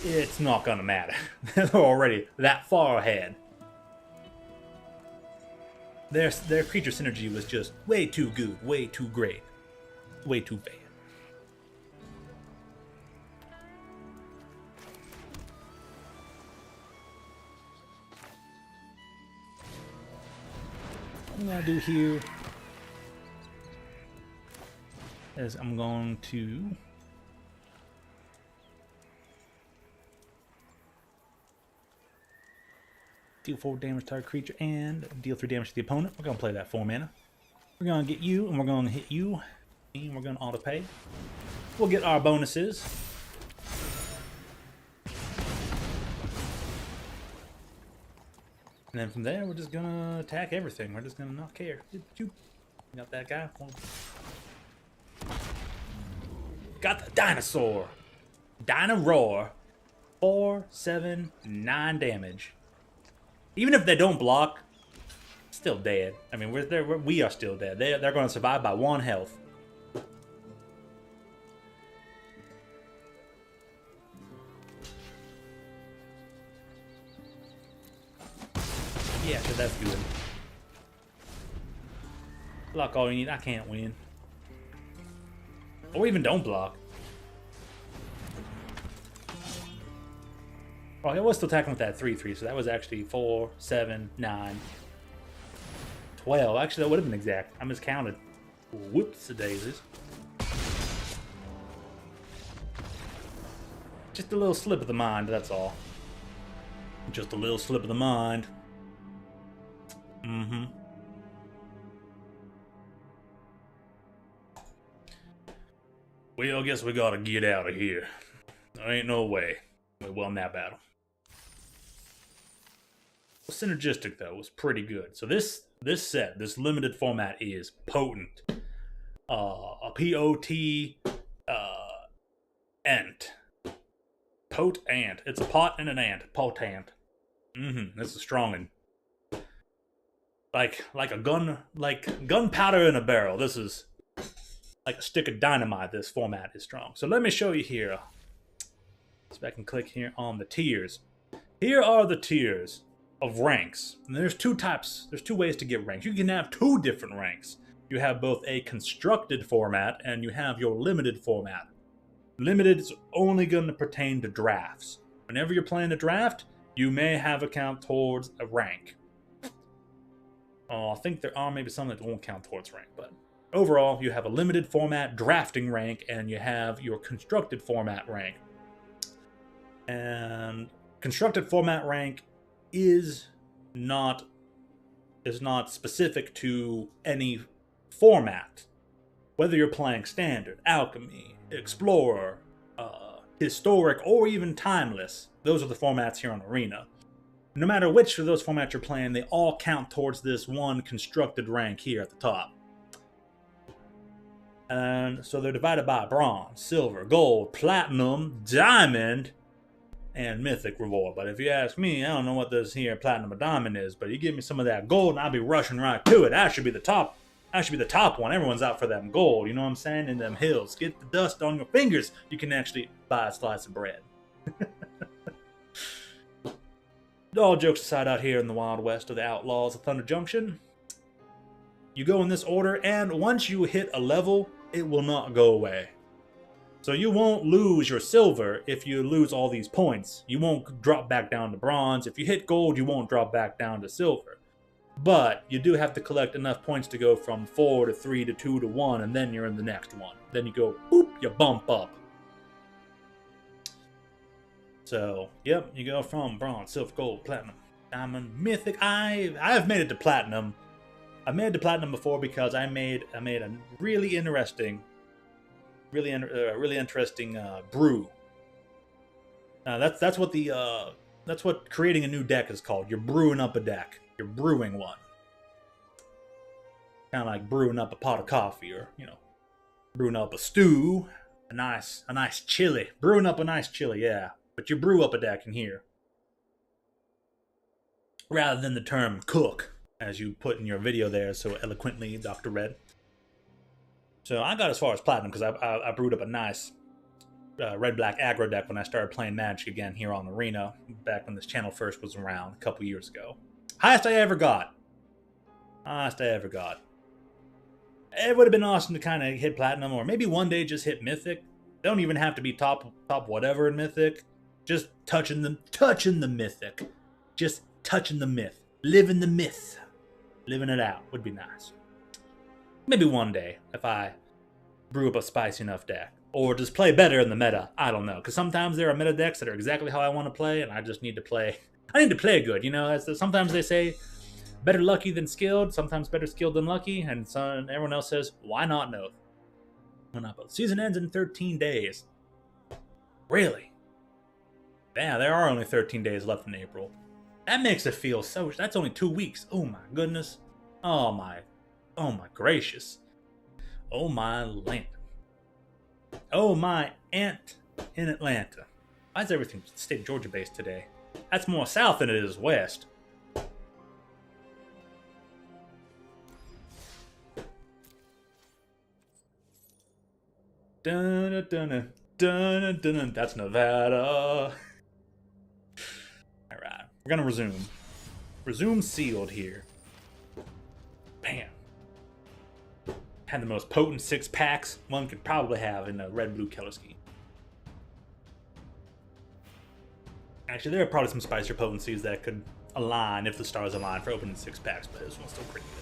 it's not gonna matter. They're already that far ahead. Their creature synergy was just way too good, way too great, way too bad. What I'm gonna do here is I'm going to deal 4 damage to target creature and deal 3 damage to the opponent. We're gonna play that 4 mana. We're gonna get you, and we're gonna hit you, and we're gonna auto pay. We'll get our bonuses. And then from there, we're just gonna attack everything. We're just gonna not care. Got that guy. Got the dinosaur. Dino Roar. 4, 7, 9 damage. Even if they don't block, Still dead. I mean, we are still dead. They're going to survive by 1 health. Yeah, so that's good. Block all you need. I can't win. Or even don't block. Oh, I was still attacking with that 3-3, so that was actually 4, 7, 9, 12. Actually, that would have been exact. I miscounted. Whoops, the daisies. Just a little slip of the mind, that's all. Just a little slip of the mind. Mm-hmm. Well, I guess we gotta get out of here. There ain't no way we won that battle. Synergistic, though, was pretty good. So this set, this limited format, is potent. A P-O-T ant. Potent. It's a pot and an ant. Potent. That's a strong one. Like a gun, like gunpowder in a barrel. This is like a stick of dynamite. This format is strong. So let me show you here. So I can click here on the tiers. Here are the tiers of ranks. And there's 2 types. There's 2 ways to get ranks. You can have 2 different ranks. You have both a constructed format and you have your limited format. Limited is only going to pertain to drafts. Whenever you're playing a draft, you may have a count towards a rank. I think there are maybe some that won't count towards rank, but overall, you have a limited format drafting rank and you have your constructed format rank. And constructed format rank is not specific to any format. Whether you're playing standard, alchemy, explorer, historic, or even timeless, those are the formats here on Arena. No matter which of those formats you're playing, they all count towards this one constructed rank here at the top. And so they're divided by bronze, silver, gold, platinum, diamond, and mythic reward. But if you ask me, I don't know what this here platinum or diamond is, but you give me some of that gold and I'll be rushing right to it. That should be the top. That should be the top one. Everyone's out for that gold, you know what I'm saying? In them hills. Get the dust on your fingers. You can actually buy a slice of bread. All jokes aside, out here in the Wild West of the Outlaws of Thunder Junction, you go in this order, and once you hit a level, it will not go away. So you won't lose your silver if you lose all these points. You won't drop back down to bronze. If you hit gold, you won't drop back down to silver. But you do have to collect enough points to go from 4 to 3 to 2 to 1, and then you're in the next one. Then you go, boop, you bump up. So, yep, you go from bronze, silver, gold, platinum, diamond, mythic. I've made it to platinum. I've made it to platinum before because I made a really interesting brew. That's what creating a new deck is called. You're brewing up a deck. You're brewing one. Kind of like brewing up a pot of coffee, or brewing up a stew, a nice chili. Brewing up a nice chili, yeah. But you brew up a deck in here, rather than the term cook, as you put in your video there so eloquently, Dr. Red. So I got as far as platinum because I brewed up a nice red-black aggro deck when I started playing Magic again here on Arena, back when this channel first was around a couple years ago. Highest I ever got. It would have been awesome to kind of hit platinum, or maybe one day just hit mythic. They don't even have to be top whatever in mythic. Just touching the mythic. Just touching the myth. Living the myth. Living it out would be nice. Maybe one day, if I brew up a spicy enough deck. Or just play better in the meta. I don't know. Because sometimes there are meta decks that are exactly how I want to play, and I just need to play. I need to play good, Sometimes they say, better lucky than skilled. Sometimes better skilled than lucky. And everyone else says, why not no? Why not both? Season ends in 13 days. Really? Yeah, there are only 13 days left in April. That makes it feel so... That's only 2 weeks. Oh my goodness. Oh my gracious. Oh my land. Oh my aunt in Atlanta. Why is everything state of Georgia based today? That's more south than it is west. Dun, dun, dun, dun, dun, dun. That's Nevada. Alright, we're gonna resume. Resume sealed here. Bam. Had the most potent 6-packs one could probably have in a red blue color scheme. Actually, there are probably some spicier potencies that could align if the stars align for opening 6-packs, but this one's still pretty good.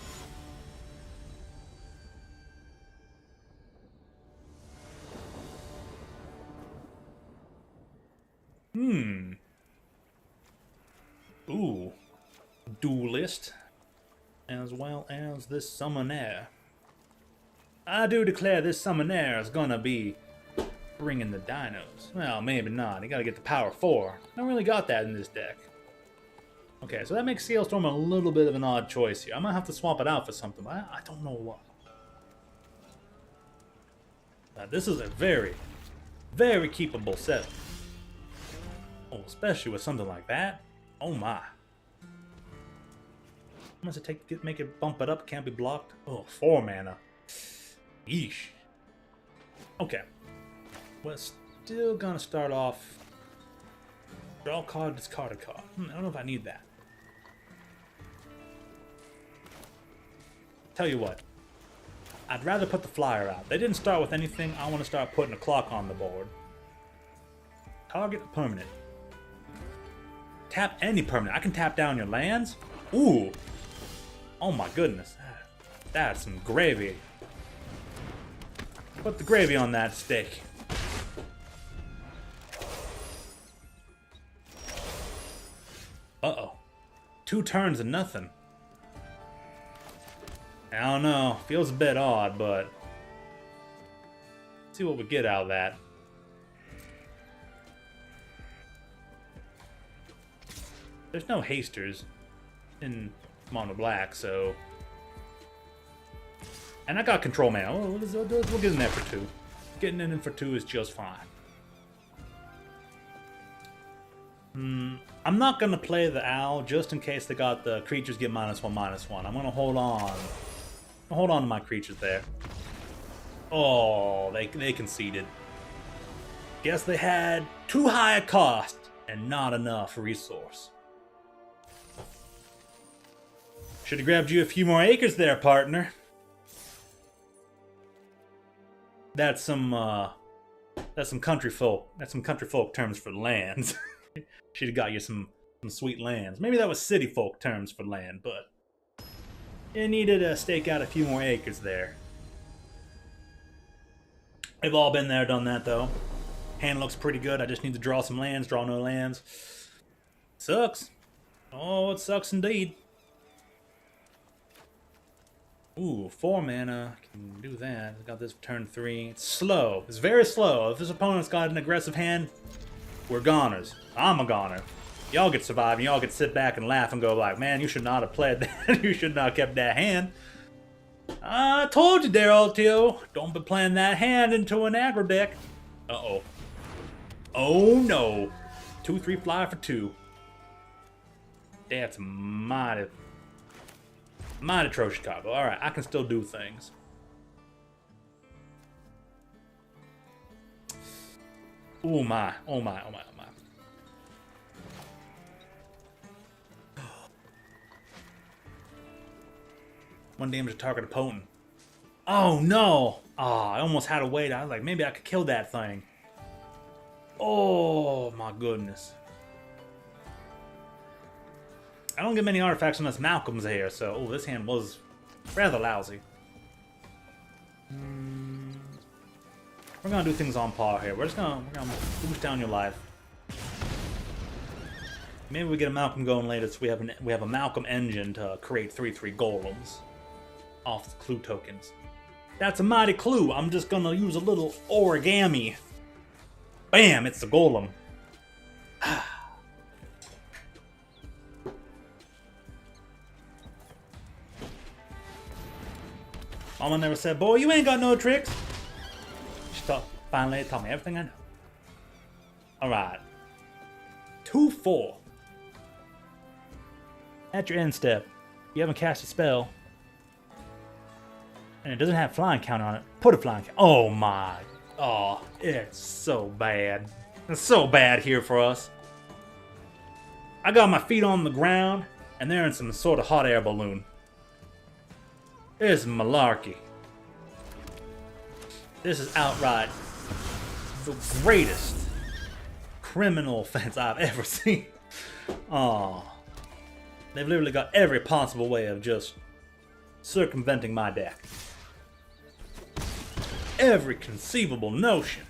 Ooh. Duelist. As well as this Summoner. I do declare this Summoner is gonna be bringing the dinos. Well, maybe not. You gotta get the power 4. I don't really got that in this deck. Okay, so that makes Sealstorm a little bit of an odd choice here. I might have to swap it out for something, but I don't know what. This is a very, very keepable set. Oh, especially with something like that. Oh my. How much does it take to make it bump it up? Can't be blocked. Oh, 4 mana. Yeesh. Okay. We're still gonna start off. Draw a card, discard a card. I don't know if I need that. Tell you what. I'd rather put the flyer out. They didn't start with anything. I want to start putting a clock on the board. Target permanent. Tap any permanent. I can tap down your lands. Ooh. Oh my goodness. That's some gravy. Put the gravy on that steak. Uh-oh. 2 turns and nothing. I don't know. Feels a bit odd, but... let's see what we get out of that. There's no hasters in mono black, so... and I got control mana. We'll get in there for 2. Getting in for 2 is just fine. I'm not going to play the owl just in case they got the creatures get -1/-1. I'm going to hold on. Hold on to my creatures there. Oh, they conceded. Guess they had too high a cost and not enough resource. Should have grabbed you a few more acres there, partner. That's some country folk. That's some country folk terms for lands. Should have got you some sweet lands. Maybe that was city folk terms for land, but it needed to stake out a few more acres there. They've all been there, done that though. Hand looks pretty good. I just need to draw some lands. Draw no lands. Sucks. Oh, it sucks indeed. Ooh, 4 mana. Can do that. I got this for turn 3. It's slow. It's very slow. If this opponent's got an aggressive hand, we're goners. I'm a goner. Y'all get survive, and y'all get sit back and laugh and go like, man, you should not have played that. You should not have kept that hand. I told you there, LTO. Don't be playing that hand into an aggro deck. Uh-oh. Oh, no. 2/3 fly for 2. That's mighty atrocious combo. Alright, I can still do things. Oh my, oh my, oh my, oh my. 1 damage to target opponent. Oh no! Ah, I almost had to wait. I was like, maybe I could kill that thing. Oh my goodness. I don't get many artifacts unless Malcolm's here, so oh, this hand was rather lousy. We're gonna do things on par here. We're gonna boost down your life. Maybe we get a Malcolm going later, so we have a Malcolm engine to create 3/3 golems off the clue tokens. That's a mighty clue. I'm just gonna use a little origami. Bam! It's the golem. Mama never said, boy, you ain't got no tricks. She finally taught me everything I know. Alright. 2/4. At your end step, you haven't cast a spell, and it doesn't have flying count on it. Put a flying count. Oh my. Oh, it's so bad. It's so bad here for us. I got my feet on the ground, and they're in some sort of hot air balloon. This is malarkey. This is outright the greatest criminal offense I've ever seen. Oh, they've literally got every possible way of just circumventing my deck. Every conceivable notion.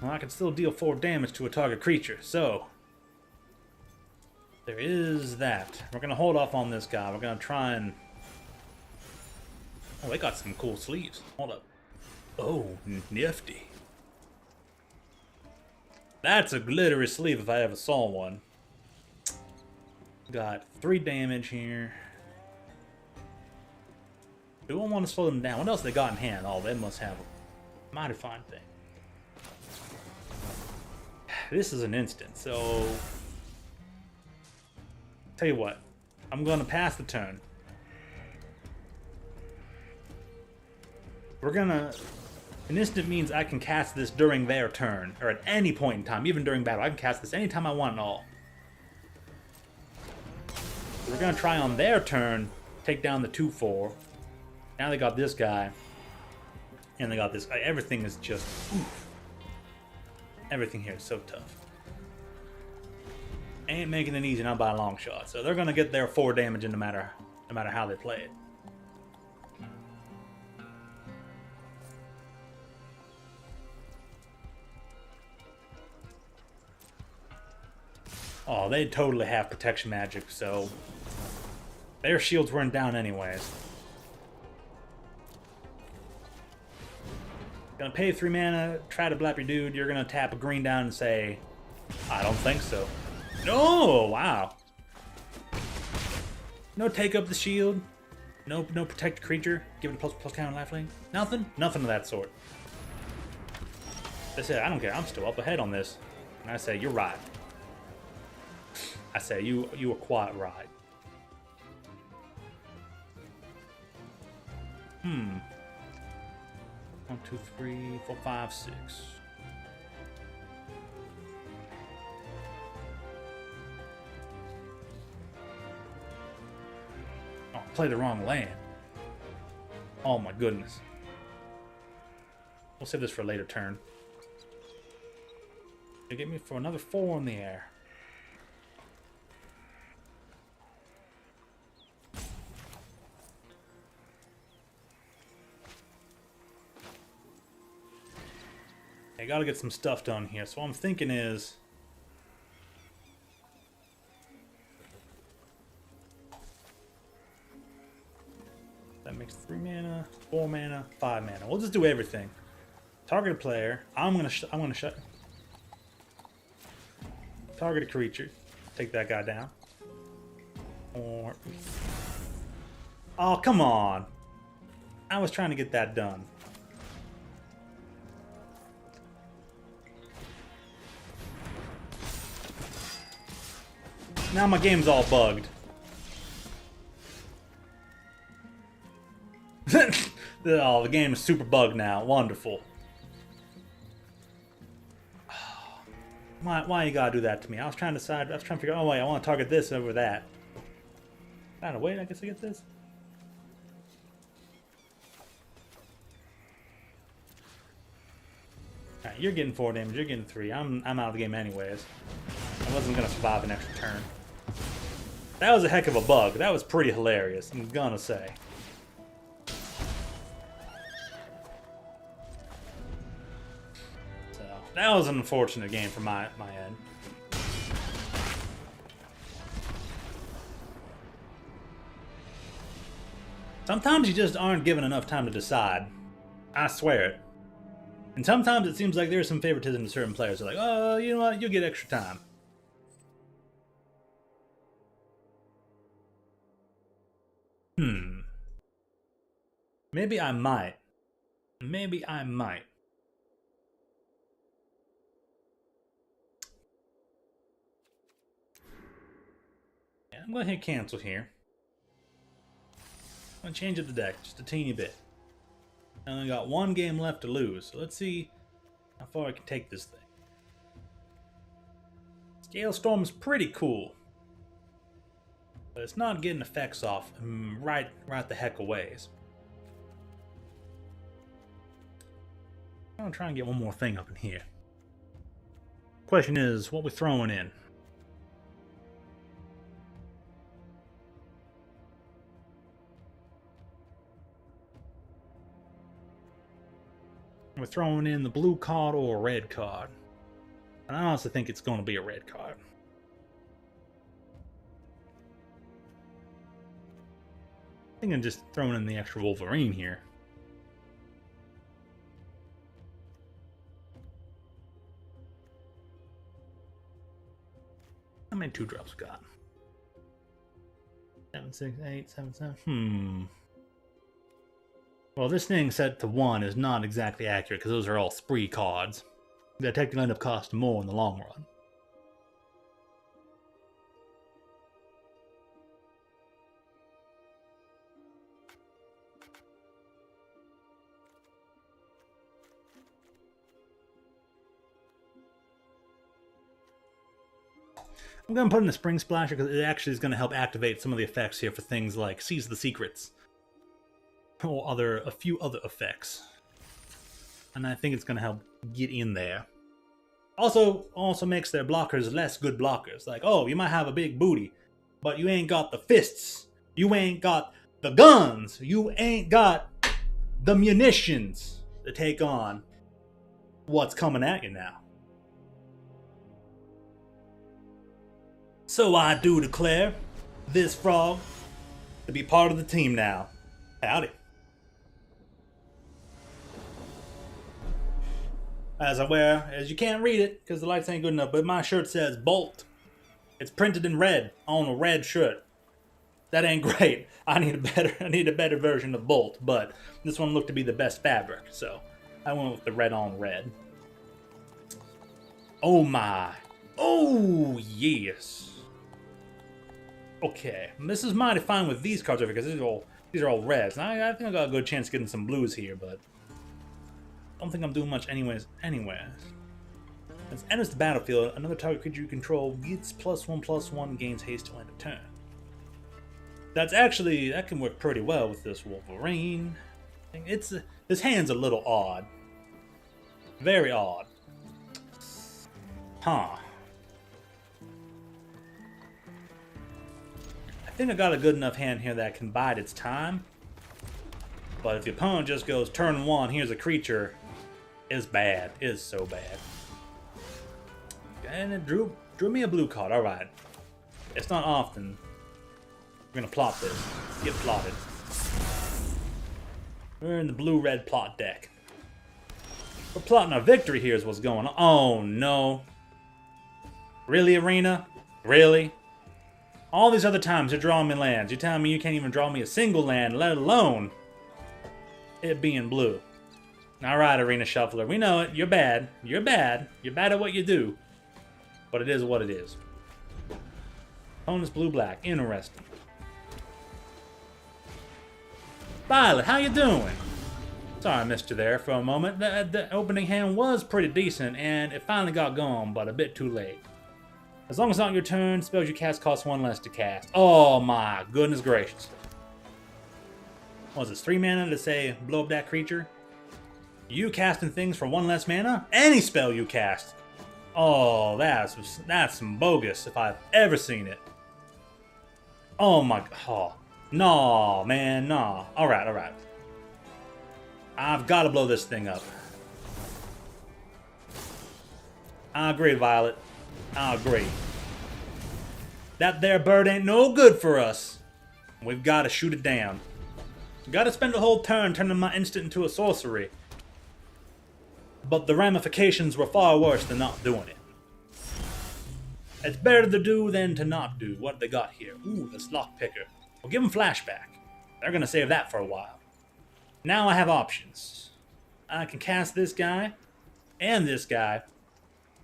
Well, I can still deal 4 damage to a target creature, so there is that. We're gonna hold off on this guy. We're gonna try and... Oh, they got some cool sleeves. Hold up. Oh, nifty. That's a glittery sleeve if I ever saw one. Got 3 damage here. Do I want to slow them down? What else they got in hand? Oh, they must have a mighty fine thing. This is an instant, so... Tell you what. I'm going to pass the turn. We're going to... An instant means I can cast this during their turn, or at any point in time, even during battle. I can cast this anytime I want and all. We're going to try on their turn, take down the 2/4. Now they got this guy, and they got this guy. Everything is just... Oof. Everything here is so tough. Ain't making it easy, not by a long shot. So they're going to get their 4 damage in no matter how they play it. Oh, they totally have protection magic, so their shields weren't down anyways. Gonna pay 3 mana, try to blap your dude. You're gonna tap a green down and say, I don't think so. No, wow. No take up the shield. No protect creature. Give it a plus counter lifelink. Nothing? Nothing of that sort. They said, I don't care. I'm still up ahead on this. And I say, you're right. I say, you are quite right. 1, 2, 3, 4, 5, 6. Oh, play the wrong land. Oh my goodness. We'll save this for a later turn. They get me for another 4 in the air. I gotta get some stuff done here. So what I'm thinking is... That makes 3 mana, 4 mana, 5 mana. We'll just do everything. Target a player. I'm gonna shut... Target a creature. Take that guy down. Or... Oh, come on! I was trying to get that done. Now my game's all bugged. Oh, the game is super bugged now. Wonderful. Why you gotta do that to me? I was trying to decide. I was trying to figure out, oh wait, I want to target this over that. I don't wait, I guess I get this. Alright, you're getting 4 damage, you're getting 3. I'm out of the game anyways. I wasn't gonna survive an extra turn. That was a heck of a bug. That was pretty hilarious, I'm gonna say. So, that was an unfortunate game from my end. Sometimes you just aren't given enough time to decide. I swear it. And sometimes it seems like there's some favoritism to certain players. They're like, oh, you know what, you'll get extra time. Maybe I might. Maybe I might. Yeah, I'm going to hit cancel here. I'm going to change up the deck just a teeny bit. I only got one game left to lose. So let's see how far I can take this thing. Scale Storm is pretty cool. But it's not getting effects off right the heck aways. I'm gonna try and get one more thing up in here. Question is, what we throwing in? We're throwing in the blue card or a red card. And I honestly think it's going to be a red card. I think I'm just throwing in the extra Wolverine here. How many 2-drops we got? 7, 6, 8, 7, 7. Well, this thing set to 1 is not exactly accurate because those are all spree cards. That technically end up costing more in the long run. I'm going to put in the Spring Splasher because it actually is going to help activate some of the effects here for things like Seize the Secrets. Or a few other effects. And I think it's going to help get in there. Also makes their blockers less good blockers. Like, oh, you might have a big booty, but you ain't got the fists. You ain't got the guns. You ain't got the munitions to take on what's coming at you now. So I do declare this frog to be part of the team now. Howdy. As you can't read it because the lights ain't good enough, but my shirt says Bolt. It's printed in red on a red shirt. That ain't great. I need a better version of Bolt, but this one looked to be the best fabric, so I went with the red on red. Oh my. Oh yes. Okay, this is mighty fine with these cards over here because these are all reds. And I think I got a good chance of getting some blues here, but I don't think I'm doing much anyways. As it enters the battlefield, another target creature you control gets +1/+1, gains haste to end a turn. That can work pretty well with this Wolverine. This hand's a little odd. Very odd. Huh. I think I got a good enough hand here that can bide its time. But if the opponent just goes turn 1, here's a creature, it's bad. It's so bad. And it drew me a blue card. Alright. It's not often. We're gonna plot this. Get plotted. We're in the blue-red plot deck. We're plotting a victory here is what's going on. Oh no. Really, Arena? Really? All these other times you're drawing me lands. You're telling me you can't even draw me a single land, let alone it being blue. Alright, Arena Shuffler. We know it. You're bad. You're bad. You're bad at what you do. But it is what it is. Opponent's blue-black. Interesting. Violet, how you doing? Sorry I missed you there for a moment. The opening hand was pretty decent, and it finally got going, but a bit too late. As long as it's not your turn, spells you cast cost 1 less to cast. Oh my goodness gracious. What was this, 3 mana to say blow up that creature? You casting things for 1 less mana? Any spell you cast. Oh, that's some bogus if I've ever seen it. Oh my, oh. No, man, no. Alright. I've got to blow this thing up. I agree, Violet. I agree. That there bird ain't no good for us. We've got to shoot it down. We've got to spend a whole turn turning my instant into a sorcery. But the ramifications were far worse than not doing it. It's better to do than to not do. What they got here? Ooh, this lockpicker. We'll give them flashback. They're going to save that for a while. Now I have options. I can cast this guy and this guy,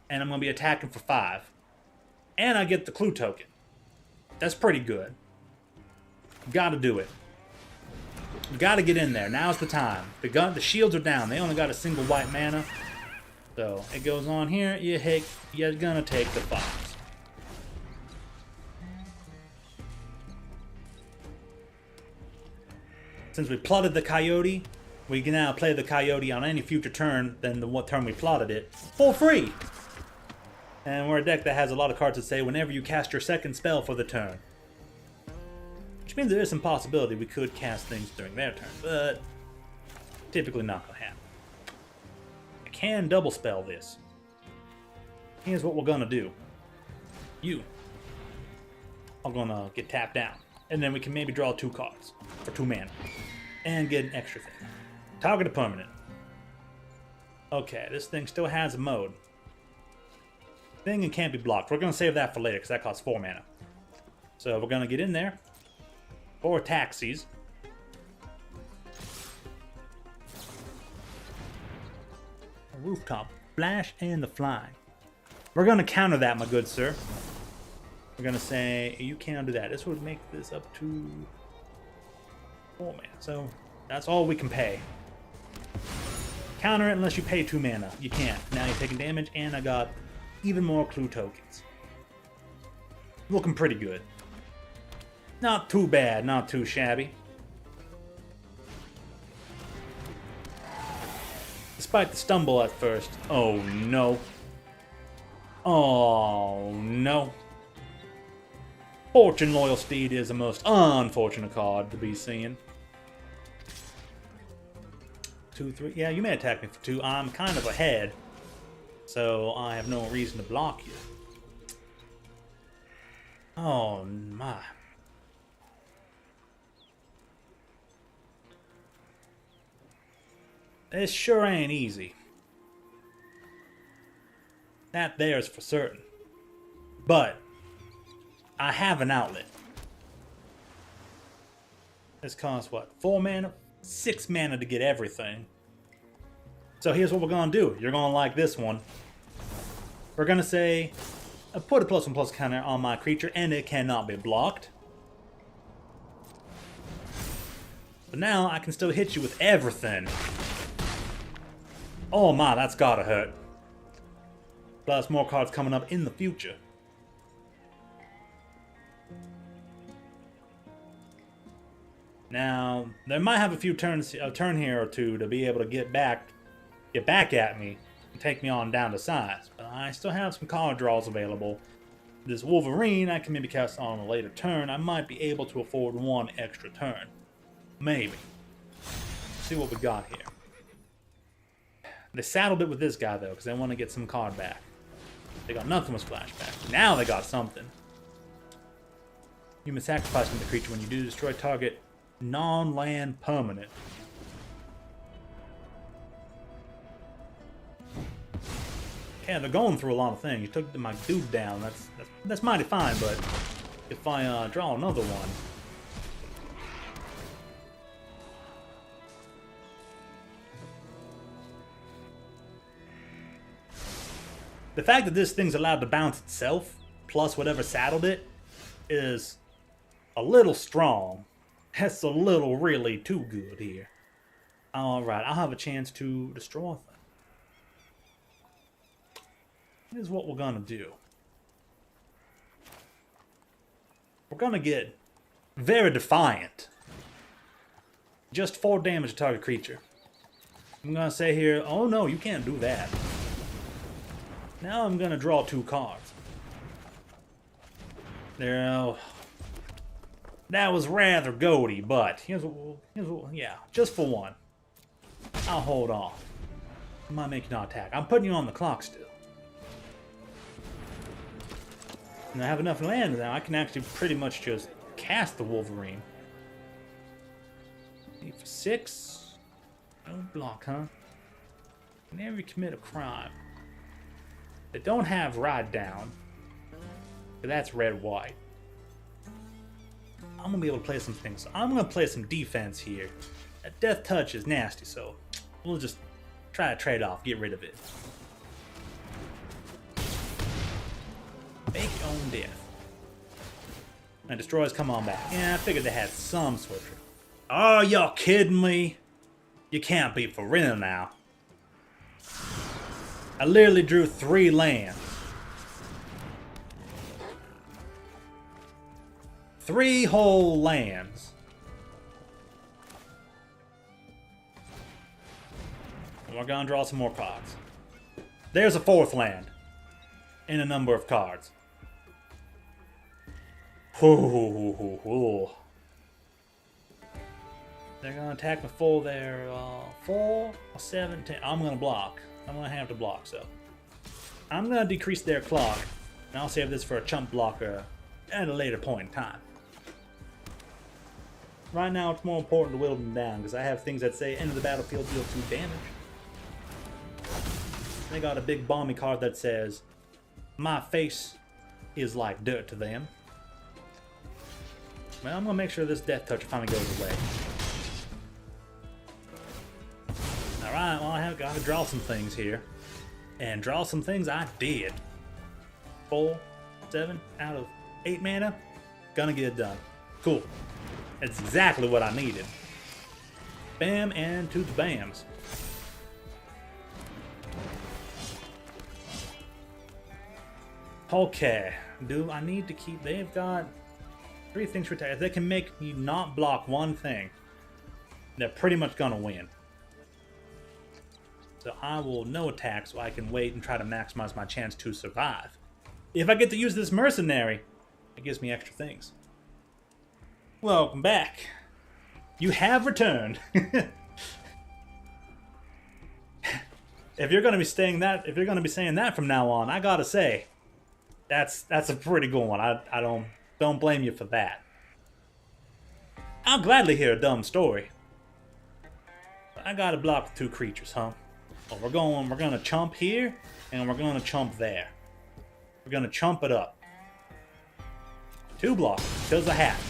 and I'm going to be attacking for 5. And I get the clue token. That's pretty good. Gotta do it. We gotta get in there. Now's the time. The shields are down. They only got a single white mana. So it goes on here. You're gonna take the fox. Since we plotted the coyote, we can now play the coyote on any future turn than the what turn we plotted it for free. And we're a deck that has a lot of cards that say whenever you cast your second spell for the turn. Which means there is some possibility we could cast things during their turn, but typically not gonna happen. I can double spell this. Here's what we're gonna do. You are gonna get tapped down. And then we can maybe draw 2 cards for 2 mana. And get an extra thing. Target a permanent. Okay, this thing still has a mode. Thing and can't be blocked. We're gonna save that for later because that costs 4 mana. So we're gonna get in there. 4 taxis. A rooftop. Flash and the flying. We're gonna counter that, my good sir. We're gonna say you can't do that. This would make this up to 4 mana. So that's all we can pay. Counter it unless you pay 2 mana. You can't. Now you're taking damage, and I got even more clue tokens. Looking pretty good. Not too bad, not too shabby. Despite the stumble at first. Oh no. Oh no. Fortune Loyal Steed is the most unfortunate card to be seen. 2, 3. Yeah, you may attack me for 2. I'm kind of ahead, so I have no reason to block you. Oh my. This sure ain't easy. That there's for certain. But I have an outlet. This costs what? 4 mana? 6 mana to get everything. So here's what we're gonna do. You're gonna like this one. We're gonna say, put a +1/+1 counter on my creature and it cannot be blocked. But now I can still hit you with everything. Oh my, that's gotta hurt. Plus more cards coming up in the future. Now, there might have a turn here or two to be able to get back at me and take me on down to size. But I still have some card draws available. This Wolverine I can maybe cast on a later turn. I might be able to afford 1 extra turn. Maybe. Let's see what we got here. They saddled it with this guy, though, because they want to get some card back. They got nothing with splashback. Now they got something. You may sacrifice the creature when you do destroy target non-land permanent. Yeah, they're going through a lot of things. You took my dude down. That's mighty fine, but if I draw another one... The fact that this thing's allowed to bounce itself, plus whatever saddled it, is a little strong. That's a little really too good here. Alright, I'll have a chance to destroy them. Here's what we're gonna do. We're gonna get very defiant. Just 4 damage to target creature. I'm gonna say here, oh no, you can't do that. Now I'm gonna draw 2 cards. There. That was rather goaty, but here's what, yeah, just for 1. I'll hold off. I might make you not attack. I'm putting you on the clock still. And I have enough land now. I can actually pretty much just cast the Wolverine. 8 for 6. No block, huh? Whenever you commit a crime. They don't have ride down. But that's red-white. I'm gonna be able to play some things. I'm gonna play some defense here. That death touch is nasty, so we'll just try to trade off, get rid of it. Make your own death. And destroyers come on back. Yeah, I figured they had some sort of. Oh, you're kidding me? You can't be for real now. I literally drew 3 lands. 3 whole lands. And we're gonna draw some more cards. There's a 4th land. In a number of cards. Ooh. They're gonna attack me full there. 4, 7, 10. I'm gonna block. I'm gonna have to block, so. I'm gonna decrease their clock. And I'll save this for a chump blocker at a later point in time. Right now, it's more important to whittle them down, because I have things that say end of the battlefield, deal 2 damage. They got a big bomby card that says, my face is like dirt to them. Well, I'm gonna make sure this death touch finally goes away. Alright, well, I have got to draw some things here. And draw some things I did. 4, 7 out of 8 mana. Gonna get it done. Cool. That's exactly what I needed. Bam, and to the bams. Okay. Do I need to keep... They've got 3 things for attack. If they can make me not block 1 thing, they're pretty much gonna win. So I will no attack so I can wait and try to maximize my chance to survive. If I get to use this mercenary, it gives me extra things. Welcome back. You have returned. If you're gonna be saying that from now on, I gotta say, that's a pretty good one. I don't blame you for that. I'll gladly hear a dumb story. But I gotta block the 2 creatures, huh? Well, we're gonna chump here, and we're gonna chump there. We're gonna chump it up. 2 blocks, because I have to.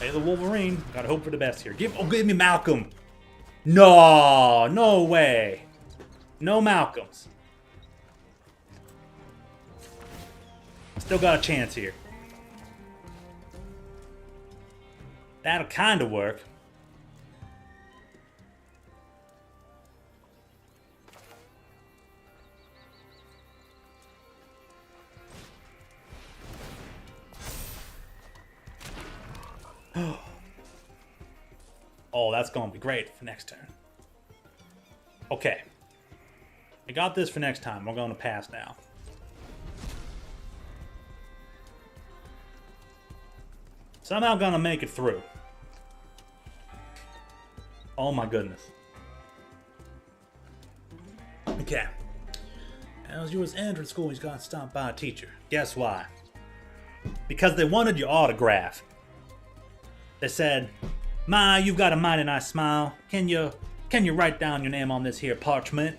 Hey, the Wolverine. Gotta hope for the best here. Give me Malcolm. No way. No Malcolms. Still got a chance here. That'll kind of work. Oh, that's going to be great for next turn. Okay. I got this for next time. We're going to pass now. Somehow going to make it through. Oh my goodness. Okay. As you was entering school, he's got stopped by a teacher. Guess why? Because they wanted your autograph. They said, "Ma, you've got a mighty nice smile. Can you write down your name on this here parchment?"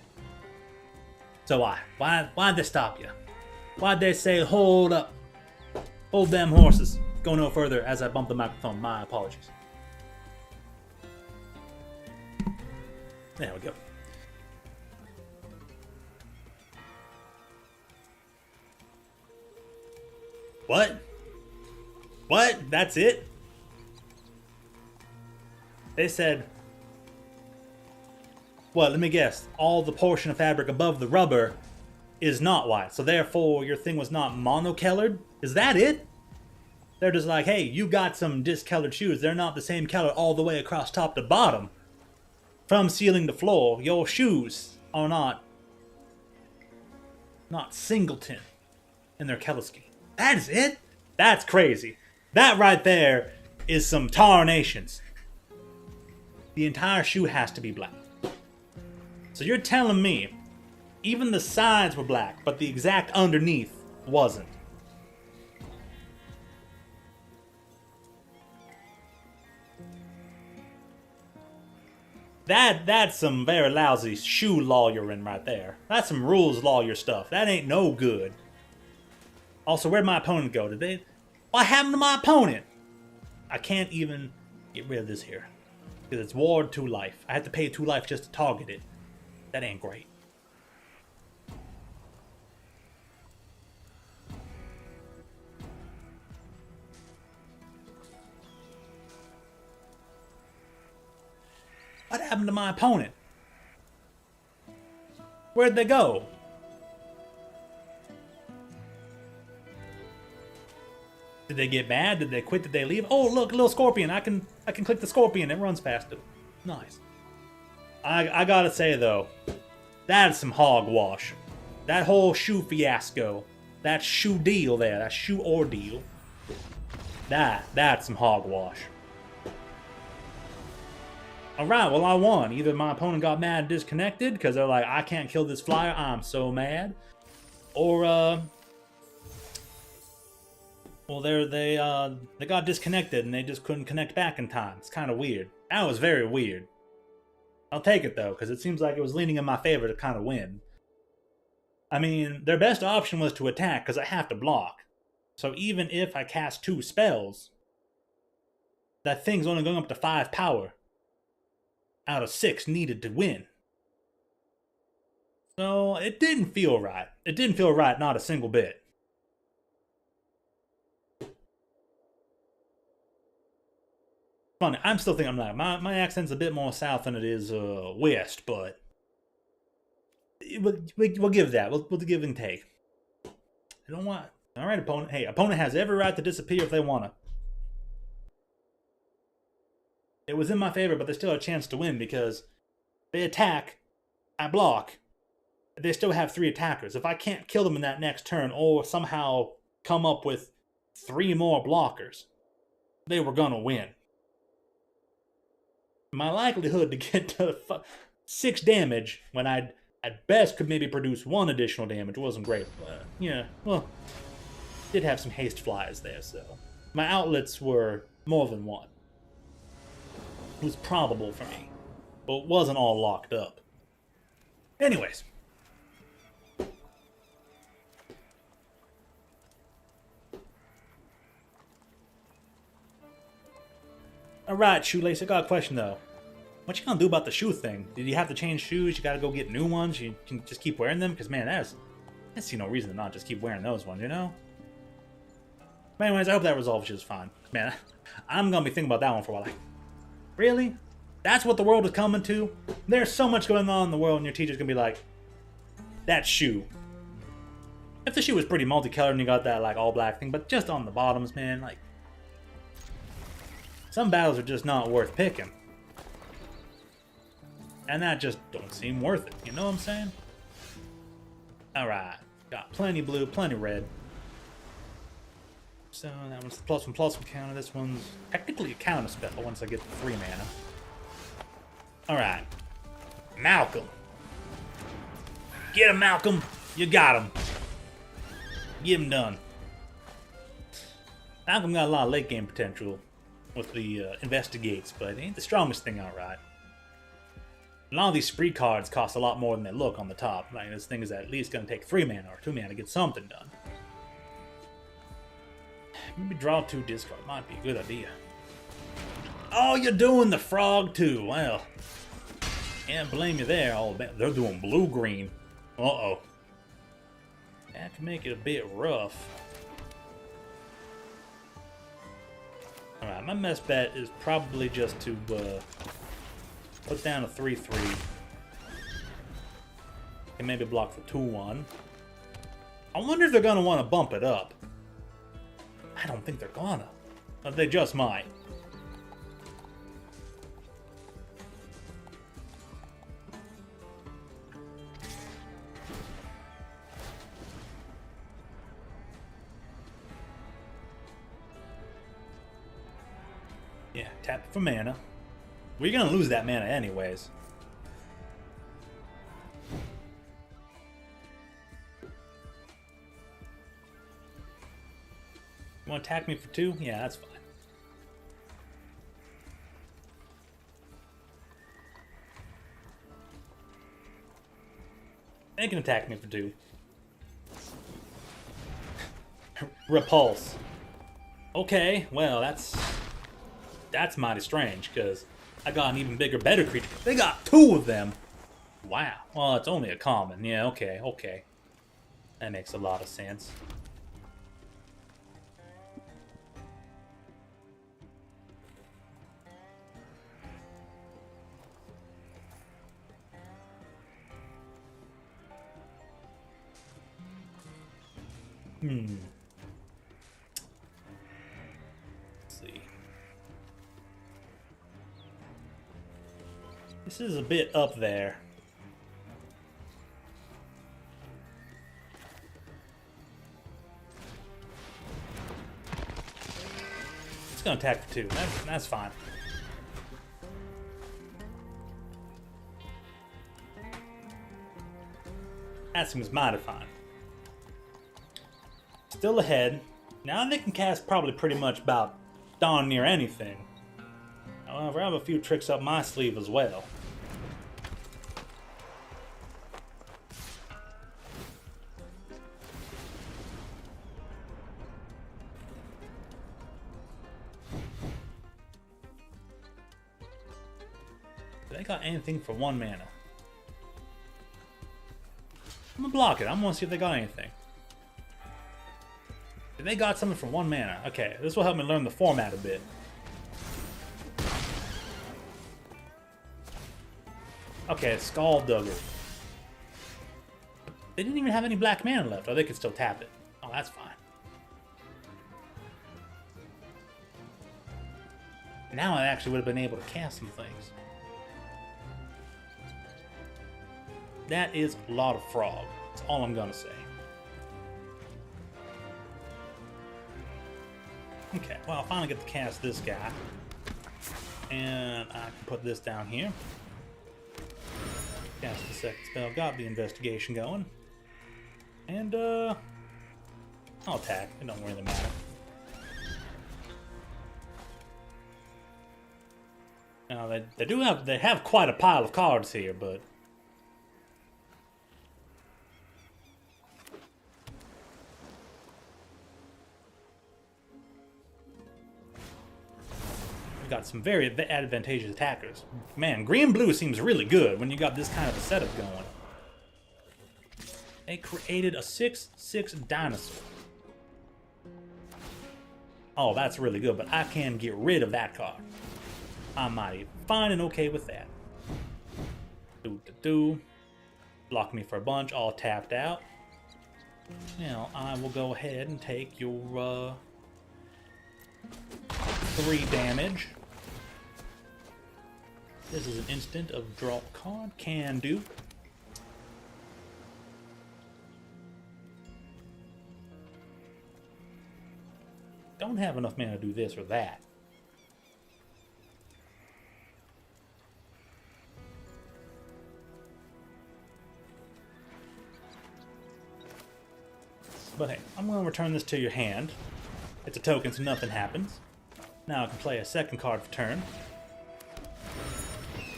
So why'd they stop you? Why'd they say, "Hold up, hold them horses"? Go no further as I bump the microphone. My apologies. There we go. What? What? That's it? They said, well, let me guess. All the portion of fabric above the rubber is not white. So therefore, your thing was not monocolored? Is that it? They're just like, hey, you got some discolored shoes. They're not the same color all the way across top to bottom. From ceiling to floor, your shoes are not singleton in their color scheme. That is it? That's crazy. That right there is some tarnations. The entire shoe has to be black. So you're telling me even the sides were black, but the exact underneath wasn't. That's some very lousy shoe lawyering right there. That's some rules lawyer stuff. That ain't no good. Also, where'd my opponent go? What happened to my opponent? I can't even get rid of this here. Because it's ward 2 life. I had to pay 2 life just to target it. That ain't great. What happened to my opponent? Where'd they go? Did they get mad? Did they quit? Did they leave? Oh, look, a little scorpion. I can click the scorpion. It runs faster. Nice. I gotta say though, that's some hogwash. That whole shoe fiasco, that shoe deal there, that shoe ordeal, that's some hogwash. Alright, well I won. Either my opponent got mad and disconnected because they're like, I can't kill this flyer, I'm so mad. Or, well, they got disconnected and they just couldn't connect back in time. It's kind of weird. That was very weird. I'll take it though, because it seems like it was leaning in my favor to kind of win. I mean, their best option was to attack because I have to block. So even if I cast 2 spells, that thing's only going up to 5 power out of 6 needed to win. So it didn't feel right. It didn't feel right, not a single bit. Funny, I'm still thinking I'm like, my accent's a bit more south than it is west, but we'll give that. We'll give and take. I don't want. All right, opponent. Hey, opponent has every right to disappear if they wanna. It was in my favor, but there's still a chance to win because they attack, I block. They still have 3 attackers. If I can't kill them in that next turn, or somehow come up with 3 more blockers, they were gonna win. My likelihood to get to 6 damage when I at best could maybe produce 1 additional damage wasn't great. Yeah, well, did have some haste flies there, so my outlets were more than 1. It was probable for me, but it wasn't all locked up. Anyways. Alright, Shoelace, I got a question though. What you gonna do about the shoe thing? Did you have to change shoes? You gotta go get new ones? You can just keep wearing them? Because man, I see no reason to not just keep wearing those ones, you know? But anyways, I hope that resolves just fine. Man, I'm gonna be thinking about that one for a while. Like, really? That's what the world is coming to? There's so much going on in the world and your teacher's gonna be like, that shoe. If the shoe was pretty multicolored and you got that like all black thing, but just on the bottoms, man, like, some battles are just not worth picking. And that just don't seem worth it, you know what I'm saying? Alright, got plenty blue, plenty red. So that one's the +1/+1 counter. This one's technically a counter spell once I get to 3 mana. Alright. Malcolm. Get him, Malcolm. You got him. Get him done. Malcolm got a lot of late game potential with the investigates, but it ain't the strongest thing outright. A lot of these spree cards cost a lot more than they look on the top. Like, this thing is at least going to take 3 mana or 2 mana to get something done. Maybe draw 2 discard might be a good idea. Oh, you're doing the frog too. Well, can't blame you there. Oh, they're doing blue-green. Uh-oh. That can make it a bit rough. Alright, my best bet is probably just to put down a 3/3. And maybe block for 2/1. I wonder if they're going to want to bump it up. I don't think they're gonna. But they just might. Yeah, tap it for mana. We're gonna lose that mana anyways. You want to attack me for 2? Yeah, that's fine. They can attack me for 2. Repulse. Okay, well, that's mighty strange, because I got an even bigger, better creature. They got 2 of them. Wow. Well, it's only a common. Yeah, okay, okay. That makes a lot of sense. Let's see. This is a bit up there. It's gonna attack for 2. That's fine. That seems mighty fine. Still ahead. Now they can cast probably pretty much about darn near anything. However, I have a few tricks up my sleeve as well. Do they got anything for 1 mana? I'm gonna block it. I'm gonna see if they got anything. They got something for 1 mana. Okay, this will help me learn the format a bit. Okay, Skulldugger. They didn't even have any black mana left. Oh, they could still tap it. Oh, that's fine. Now I actually would have been able to cast some things. That is a lot of frog. That's all I'm gonna say. Okay, well, I'll finally get to cast this guy. And I can put this down here. Cast the second spell, got the investigation going. And, I'll attack. It don't really matter. Now, they have quite a pile of cards here, but... got some very advantageous attackers. Man, green-blue seems really good when you got this kind of a setup going. They created a 6/6 dinosaur. Oh, that's really good, but I can get rid of that card. I'm mighty fine and okay with that. Block me for a bunch, all tapped out. Now, I will go ahead and take your, 3 damage. This is an instant of draw a card. Can do. Don't have enough mana to do this or that. But hey, I'm going to return this to your hand. It's a token, so nothing happens. Now I can play a second card for turn.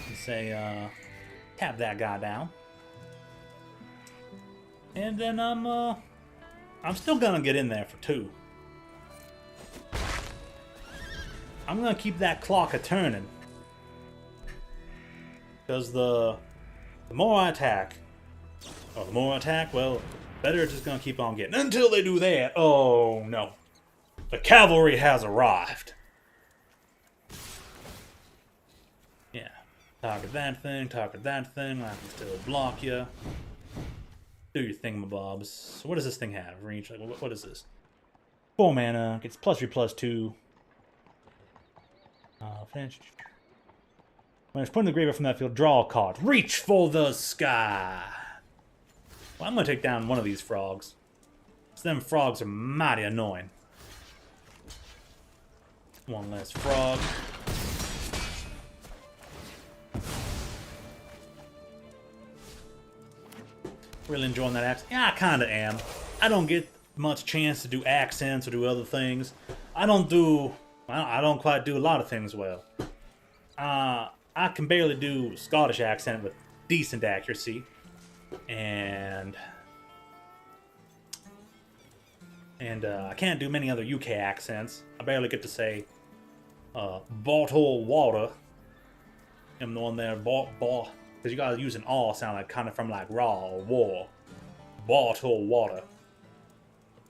And say, tap that guy down. And then I'm still gonna get in there for 2. I'm gonna keep that clock a-turning. Because the more I attack, well, better it's just gonna keep on getting. Until they do that, oh no. The cavalry has arrived. Yeah. Target that thing, I can still block you. Do your thingamabobs. So what does this thing have? Reach, like, what is this? 4 mana, gets +3/+2. Finish. When it's put in the graveyard from that field, draw a card. Reach for the sky! Well, I'm gonna take down one of these frogs. So them frogs are mighty annoying. One less frog. Really enjoying that accent. Yeah, I kinda am. I don't get much chance to do accents or do other things. I don't quite do a lot of things well. I can barely do Scottish accent with decent accuracy. And I can't do many other UK accents. I barely get to say bottle water. I'm the one there, ball, because you gotta use an all sound like kind of from like raw or war, bottle water.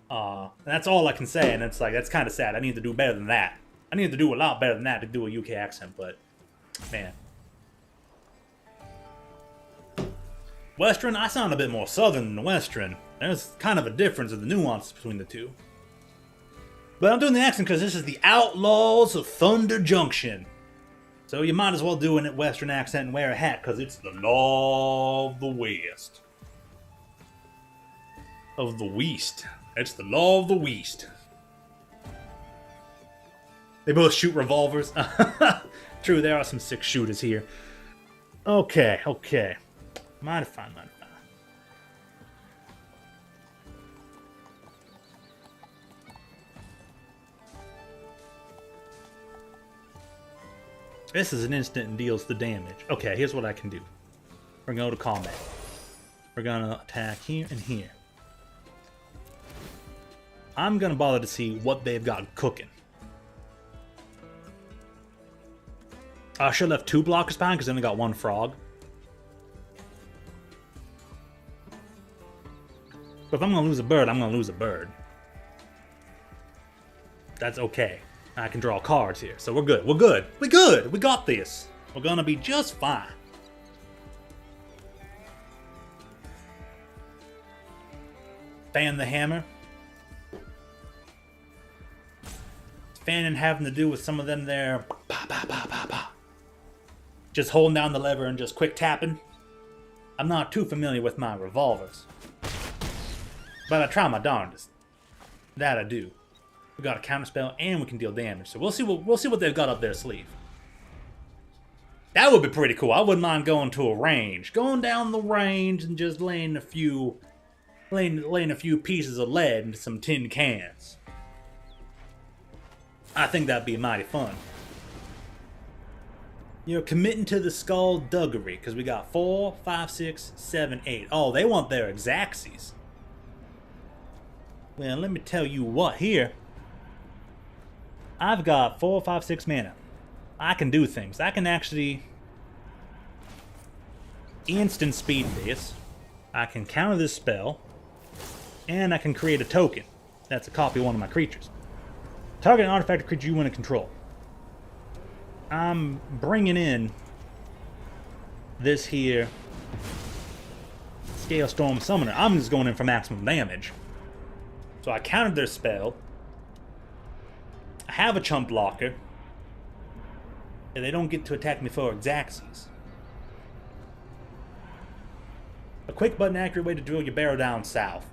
And that's all I can say, and it's like that's kind of sad. I need to do better than that. I need to do a lot better than that to do a UK accent, but man. Western, I sound a bit more southern than Western. There's kind of a difference in the nuance between the two. But I'm doing the accent because this is the Outlaws of Thunder Junction. So you might as well do a Western accent and wear a hat because it's the law of the West. Of the West. It's the law of the West. They both shoot revolvers. True, there are some sick shooters here. Okay. Mighty fine. This is an instant and deals the damage. Okay, here's what I can do. We're going to go to combat. We're going to attack here and here. I'm going to bother to see what they've got cooking. I should have left 2 blockers behind because I only got 1 frog. But if I'm going to lose a bird, I'm going to lose a bird. That's okay. I can draw cards here, so we're good. We're good. We got this. We're gonna be just fine. Fan the hammer. Fanning having to do with some of them there. Just holding down the lever and just quick tapping. I'm not too familiar with my revolvers, but I try my darndest. That I do. We got a counterspell and we can deal damage. So we'll see what they've got up their sleeve. That would be pretty cool. I wouldn't mind going to a range. Going down the range and just laying a few pieces of lead into some tin cans. I think that'd be mighty fun. You're committing to the skullduggery because we got 4, 5, 6, 7, 8. Oh, they want their exactsies. Well, let me tell you what here. I've got 4, 5, 6 mana. I can do things. I can actually instant speed this. I can counter this spell. And I can create a token. That's a copy of one of my creatures. Target an artifact or creature you want to control. I'm bringing in this here Scale Storm Summoner. I'm just going in for maximum damage. So I countered their spell. I have a chump blocker. And they don't get to attack me for exactsies. A quick but accurate way to drill your barrow down south.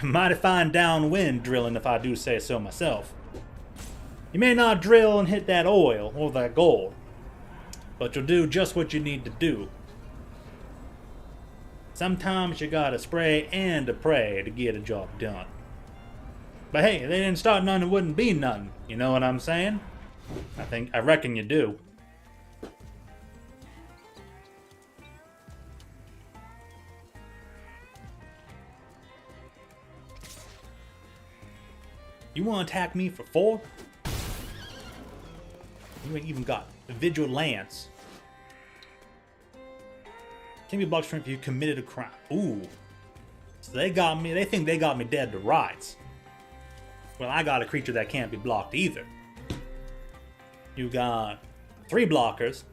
Mighty fine downwind drilling if I do say so myself. You may not drill and hit that oil or that gold, but you'll do just what you need to do. Sometimes you gotta spray and to pray to get a job done. But hey, if they didn't start none, it wouldn't be nothing. You know what I'm saying? I reckon you do. You want to attack me for 4? You ain't even got Vigilance. Can be blocked if you committed a crime. Ooh. So they got me. They think they got me dead to rights. Well, I got a creature that can't be blocked either. You got 3 blockers.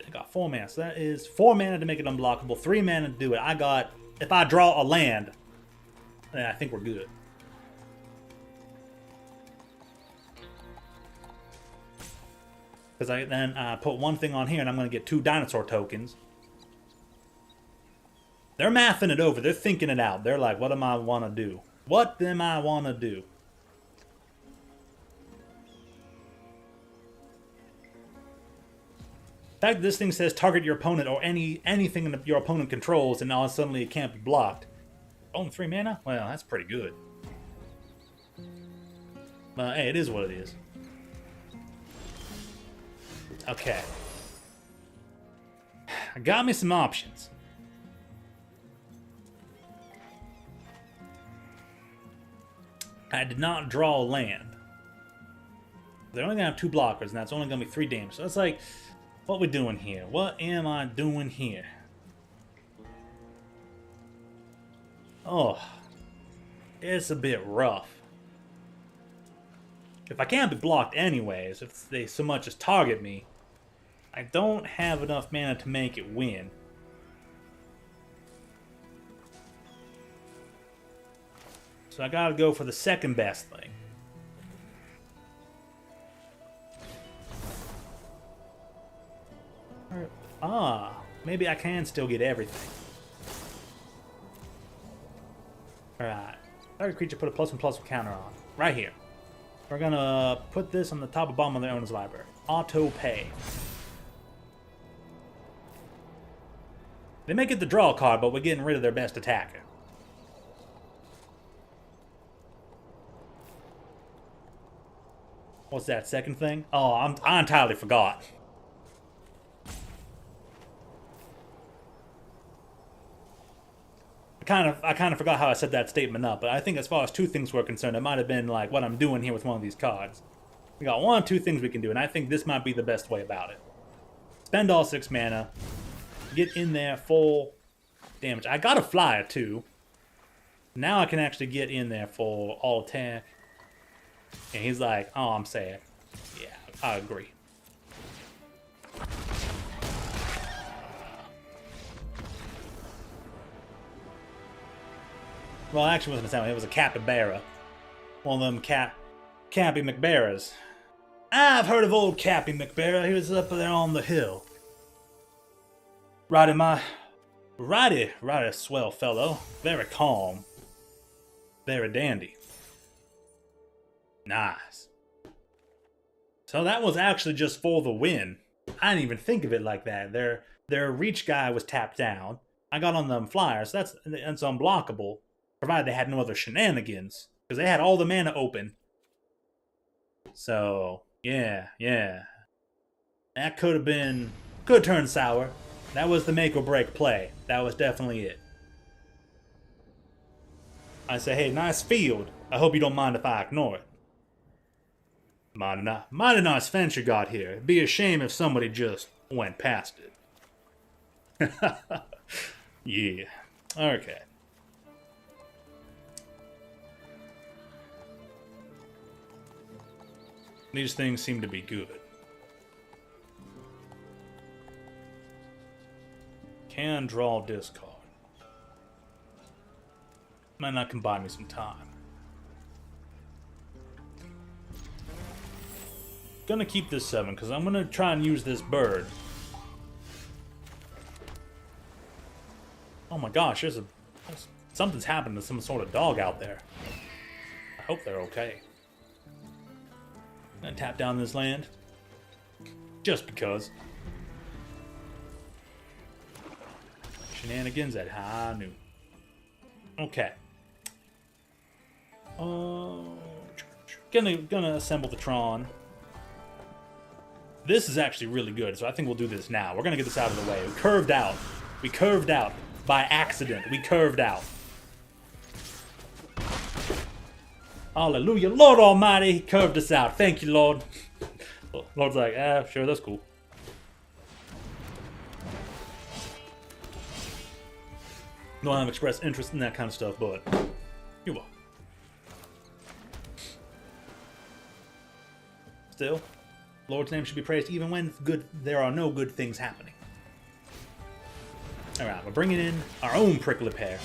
They got 4 mana. So that is 4 mana to make it unblockable. 3 mana to do it. I got, if I draw a land, then I think we're good. Because I put 1 thing on here and I'm going to get 2 dinosaur tokens. They're mathing it over. They're thinking it out. They're like, what am I want to do? What am I want to do? The fact that this thing says target your opponent or anything that your opponent controls and now suddenly it can't be blocked. Only 3 mana? Well, that's pretty good. Hey, it is what it is. Okay. I got me some options. I did not draw land. They're only gonna have 2 blockers, and that's only gonna be 3 damage. So it's like, what we doing here? What am I doing here? Oh, it's a bit rough. If I can't be blocked anyways, if they so much as target me, I don't have enough mana to make it win. So I gotta go for the second best thing. Maybe I can still get everything. Alright. Target creature put a +1/+1 counter on. Right here. We're gonna put this on the top of bottom of the owner's library. Auto pay. They may get the draw card, but we're getting rid of their best attacker. What's that second thing? Oh, I entirely forgot. I kind of forgot how I set that statement up, but I think as far as 2 things were concerned, it might have been like what I'm doing here with one of these cards. We got 1 or 2 things we can do, and I think this might be the best way about it. Spend all 6 mana, get in there full damage. I got a flyer too. Now I can actually get in there for all attack. And he's like, oh, I'm sad. Yeah, I agree. Well, it actually wasn't a salmon, it was a capybara. One of them Cappy McBaras. I've heard of old Cappy McBara. He was up there on the hill. Righty swell fellow. Very calm. Very dandy. Nice. So that was actually just for the win. I didn't even think of it like that. Their reach guy was tapped down. I got on them flyers. That's unblockable, provided they had no other shenanigans, because they had all the mana open. So yeah, that could turn sour. That was the make or break play. That was definitely it. I say, hey, nice field. I hope you don't mind if I ignore it. Mighty nice fence you got here. It'd be a shame if somebody just went past it. Yeah. Okay. These things seem to be good. Can draw discard. Might not can buy me some time. Gonna keep this 7 because I'm gonna try and use this bird. Oh my gosh, something's happened to some sort of dog out there. I hope they're okay. I'm gonna tap down this land. Just because. Shenanigans at high noon. Okay. Gonna assemble the Tron. This is actually really good, so I think we'll do this now. We're gonna get this out of the way. We curved out. We curved out. By accident. We curved out. Hallelujah. Lord Almighty, he curved us out. Thank you, Lord. Lord's like, sure, that's cool. No, I have expressed interest in that kind of stuff, but you will. Still, Lord's name should be praised even when there are no good things happening. Alright, we're bringing in our own prickly pear.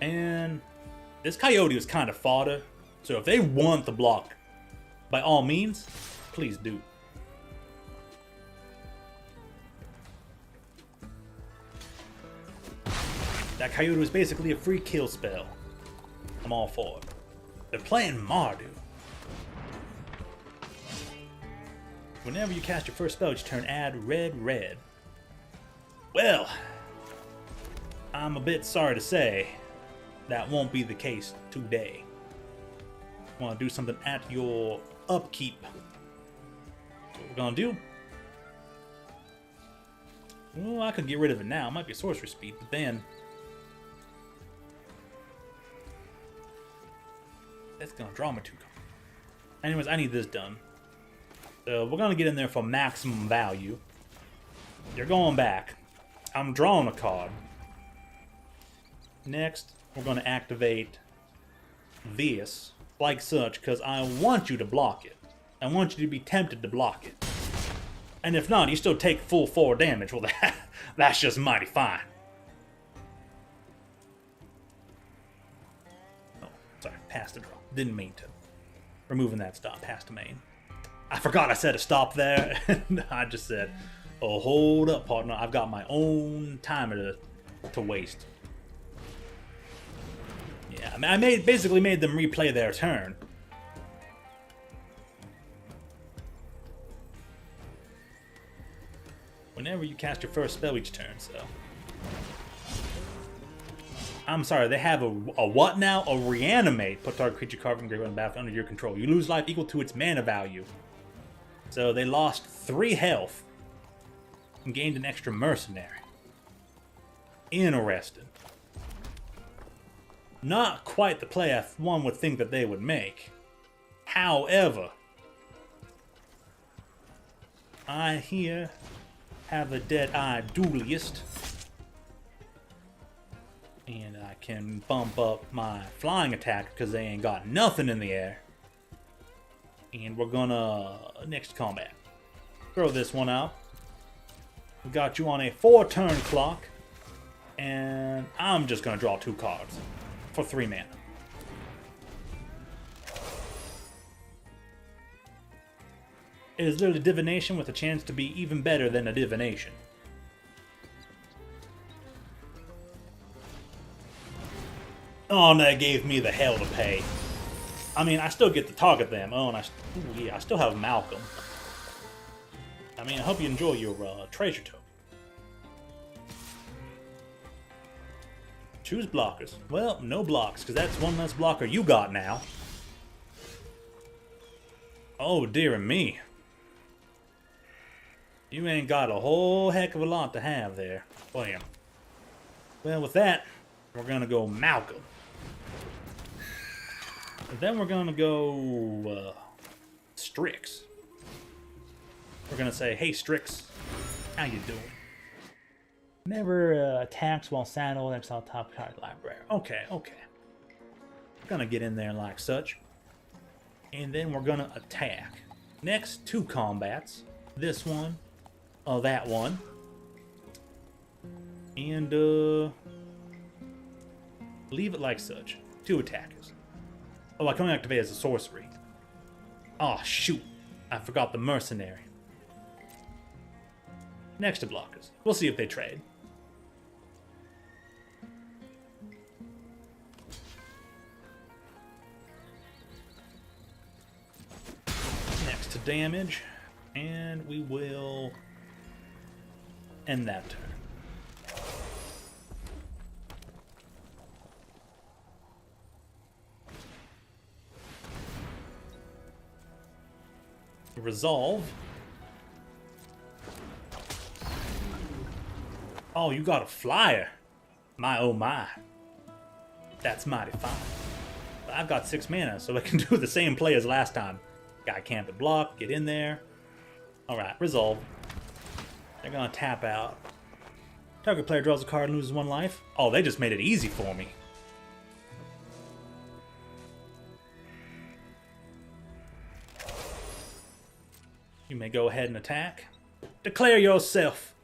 And this coyote is kind of fodder, so if they want the block, by all means, please do. That coyote was basically a free kill spell. I'm all for it. They're playing Mardu. Whenever you cast your first spell, you turn add red. Well, I'm a bit sorry to say that won't be the case today. Want to do something at your upkeep. That's what we're gonna do. Well, I could get rid of it now. It might be sorcery speed, but then that's gonna draw me 2 cards. Anyways, I need this done. So we're gonna get in there for maximum value. You're going back. I'm drawing a card. Next, we're gonna activate this like such, because I want you to block it. I want you to be tempted to block it. And if not, you still take full 4 damage. Well, that's just mighty fine. Oh, sorry, past the draw. Didn't mean to. Removing that stop, past the main. I forgot I said a stop there. I just said, oh, hold up, partner. I've got my own timer to waste. Yeah, I mean, basically made them replay their turn. Whenever you cast your first spell each turn, so. I'm sorry, they have a what now? A reanimate. Put target creature card from graveyard battlefield under your control. You lose life equal to its mana value. So they lost 3 health and gained an extra mercenary. Interesting. Not quite the play one would think that they would make. However, I here have a dead-eyed duelist. And I can bump up my flying attack because they ain't got nothing in the air. And we're gonna, next combat, throw this one out. We got you on a 4-turn clock. And I'm just gonna draw 2 cards for 3 mana. It is literally divination with a chance to be even better than a divination. Oh, and that gave me the hell to pay. I mean, I still get to target them. Oh, and I still have Malcolm. I mean, I hope you enjoy your treasure token. Choose blockers. Well, no blocks, because that's one less blocker you got now. Oh, dear me. You ain't got a whole heck of a lot to have there. Bam. Well, with that, we're going to go Malcolm. And then we're going to go Strix. We're going to say, hey, Strix, how you doing? Never attacks while saddled. Exile top card library. Okay, okay. Gonna get in there like such. And then we're gonna attack. Next 2 combats. This one. That one. And leave it like such. 2 attackers. Oh, I can only activate as a sorcery. Oh, shoot. I forgot the mercenary. Next to blockers. We'll see if they trade. Next to damage. And we will end that turn. Resolve. Oh, you got a flyer. My oh my. That's mighty fine. But I've got 6 mana, so I can do the same play as last time. Guy camp and block, get in there. Alright, resolve. They're gonna tap out. Target player draws a card and loses 1 life. Oh, they just made it easy for me. You may go ahead and attack. Declare yourself.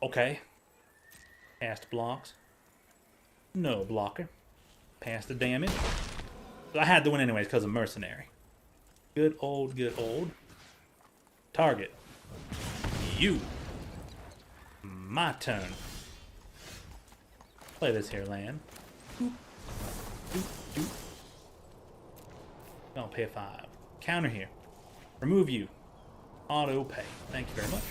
Okay. Cast blocks. No blocker. Pass the damage. But I had to win anyways because of mercenary. Good old, good old. Target. You. My turn. Play this here land. Don't pay 5. Counter here. Remove you. Auto pay. Thank you very much.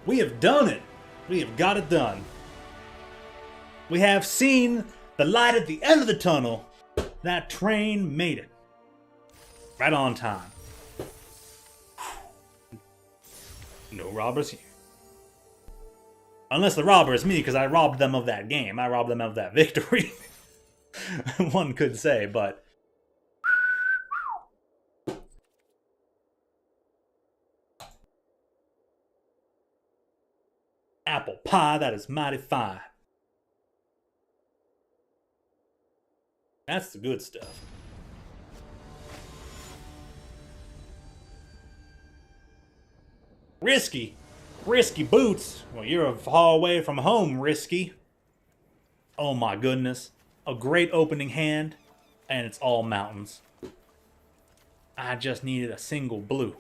We have done it. We have got it done. We have seen the light at the end of the tunnel. That train made it. Right on time. No robbers here. Unless the robber is me, because I robbed them of that game. I robbed them of that victory. One could say, but... Apple pie, that is mighty fine. That's the good stuff. Risky. Risky boots. Well, you're far away from home, Risky. Oh my goodness. A great opening hand, and it's all mountains. I just needed a single blue.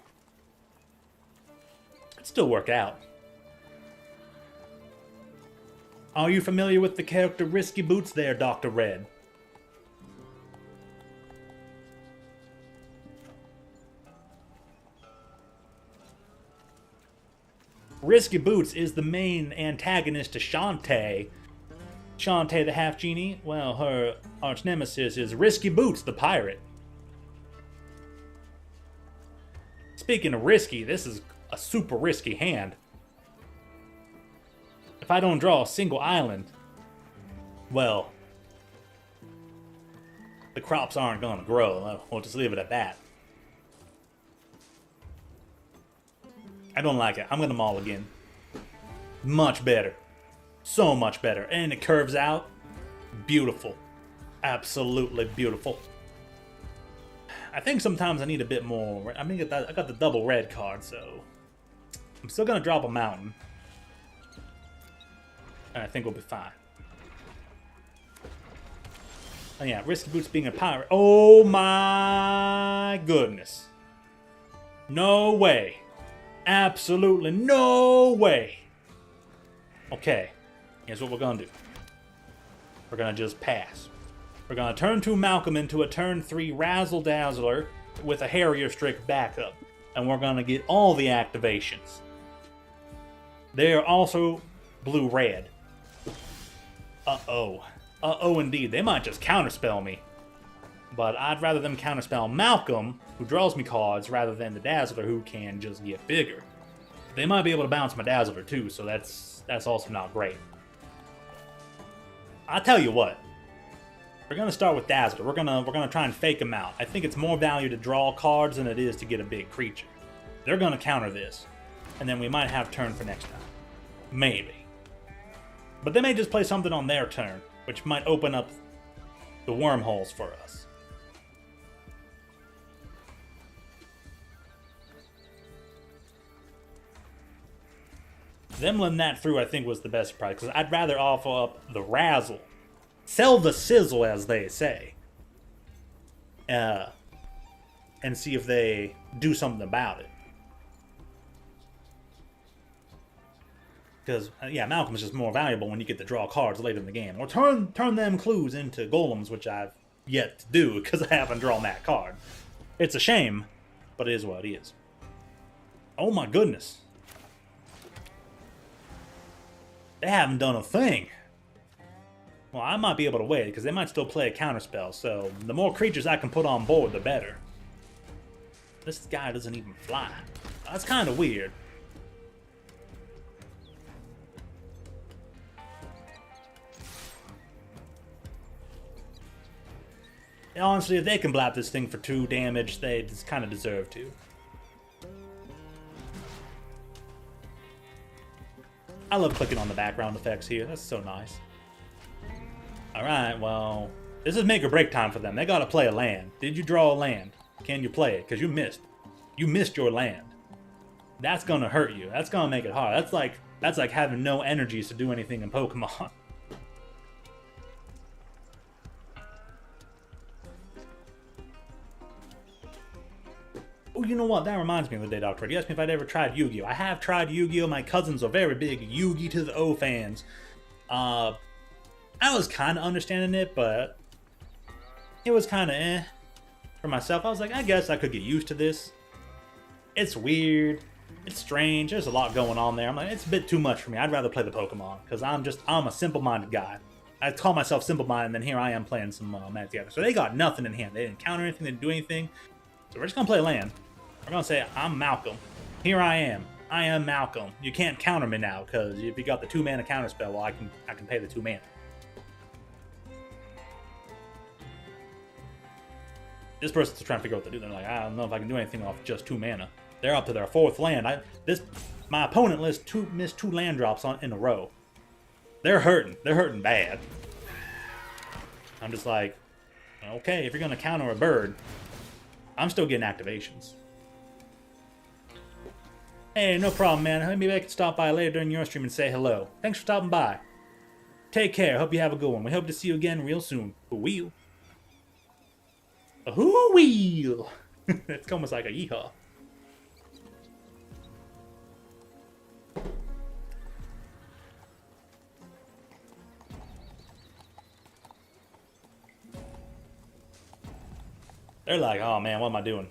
It'd still work out. Are you familiar with the character Risky Boots there, Dr. Red? Risky Boots is the main antagonist to Shantae. Shantae the Half Genie, well, her arch nemesis is Risky Boots the pirate. Speaking of risky, this is a super risky hand. If I don't draw a single island, well, the crops aren't going to grow. We'll just leave it at that. I don't like it. I'm going to maul again. Much better. So much better. And it curves out. Beautiful. Absolutely beautiful. I think sometimes I need a bit more. I mean, I got the double red card, so I'm still going to drop a mountain. And I think we'll be fine. Oh yeah, Risky Boots being a pirate. Oh my goodness. No way. Absolutely no way. Okay, here's what we're gonna do. We're gonna just pass. We're gonna turn 2 Malcolm into a turn 3 Razzle Dazzler with a Harrier Strick backup. And we're gonna get all the activations. They are also blue-red. Uh-oh. Uh-oh indeed. They might just counterspell me. But I'd rather them counterspell Malcolm, who draws me cards, rather than the Dazzler, who can just get bigger. They might be able to bounce my Dazzler too, so that's also not great. I'll tell you what. We're gonna start with Dazzler. We're gonna try and fake him out. I think it's more value to draw cards than it is to get a big creature. They're gonna counter this, and then we might have turn for next time. Maybe. But they may just play something on their turn, which might open up the wormholes for us. Them letting that through, I think, was the best surprise, because I'd rather offer up the Razzle. Sell the sizzle, as they say. And see if they do something about it. Because, yeah, Malcolm is just more valuable when you get to draw cards later in the game. Or turn them clues into golems, which I've yet to do, because I haven't drawn that card. It's a shame, but it is what it is. Oh my goodness. They haven't done a thing. Well, I might be able to wait, because they might still play a counterspell, so the more creatures I can put on board, the better. This guy doesn't even fly. That's kind of weird. Honestly, if they can blap this thing for 2 damage, they just kind of deserve to. I love clicking on the background effects here. That's so nice. Alright, well, this is make or break time for them. They gotta play a land. Did you draw a land? Can you play it? Because you missed. You missed your land. That's gonna hurt you. That's gonna make it hard. That's like having no energies to do anything in Pokemon. Oh, you know what? That reminds me of the day, Doctor. You asked me if I'd ever tried Yu-Gi-Oh! I have tried Yu-Gi-Oh! My cousins are very big Yu-Gi to the O fans. I was kind of understanding it, but it was kind of eh. For myself, I was like, I guess I could get used to this. It's weird. It's strange. There's a lot going on there. I'm like, it's a bit too much for me. I'd rather play the Pokemon, because I'm a simple-minded guy. I call myself simple-minded, and then here I am playing some Magic the Gathering. So they got nothing in hand. They didn't counter anything. They didn't do anything. So we're just gonna play land. We're gonna say, I'm Malcolm. Here I am. I am Malcolm. You can't counter me now, because if you got the 2-mana counter spell, well, I can pay the 2 mana. This person's trying to figure out what to do. They're like, I don't know if I can do anything off just 2 mana. They're up to their 4th land. My opponent missed 2 land drops in a row. They're hurting. They're hurting bad. I'm just like, okay, if you're gonna counter a bird, I'm still getting activations. Hey, no problem, man. Maybe I can stop by later during your stream and say hello. Thanks for stopping by. Take care. Hope you have a good one. We hope to see you again real soon. Wheel. A wheel. It's almost like a yeehaw. They're like, oh man, what am I doing?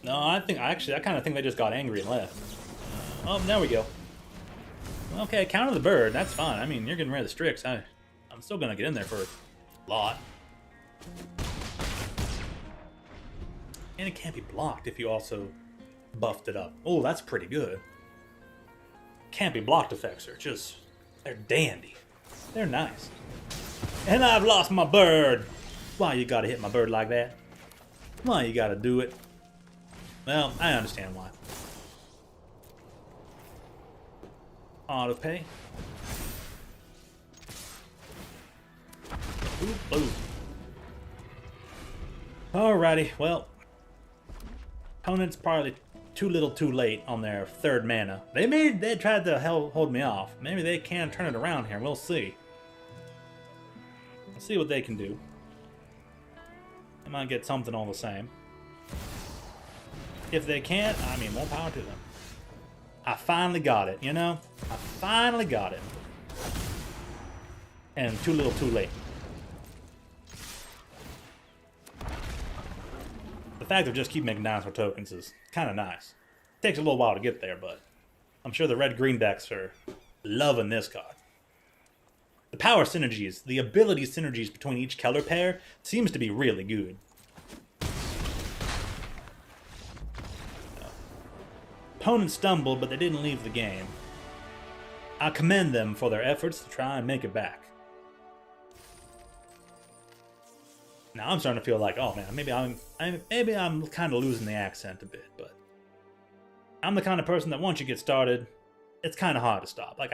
No, I kind of think they just got angry and left. Oh, there we go. Okay, counter the bird. That's fine. I mean, you're getting rid of the Strix. I'm still gonna get in there for a lot. And it can't be blocked if you also buffed it up. Oh, that's pretty good. Can't be blocked effects are just, they're dandy. They're nice. And I've lost my bird. Why you gotta hit my bird like that? Why you gotta do it? Well, I understand why. Auto pay. Ooh, ooh. Alrighty, well. Opponent's probably too little too late on their 3rd mana. They tried to hold me off. Maybe they can turn it around here. We'll see. Let's see what they can do. They might get something all the same. If they can't, I mean, more power to them. I finally got it, you know? I finally got it. And too little too late. The fact of just keep making dinosaur tokens is kind of nice. Takes a little while to get there, but I'm sure the red-green decks are loving this card. The power synergies, the ability synergies between each color pair seems to be really good. Opponents stumbled, but they didn't leave the game. I commend them for their efforts to try and make it back. Now I'm starting to feel like, oh man, maybe I'm kind of losing the accent a bit, but I'm the kind of person that once you get started, it's kind of hard to stop. Like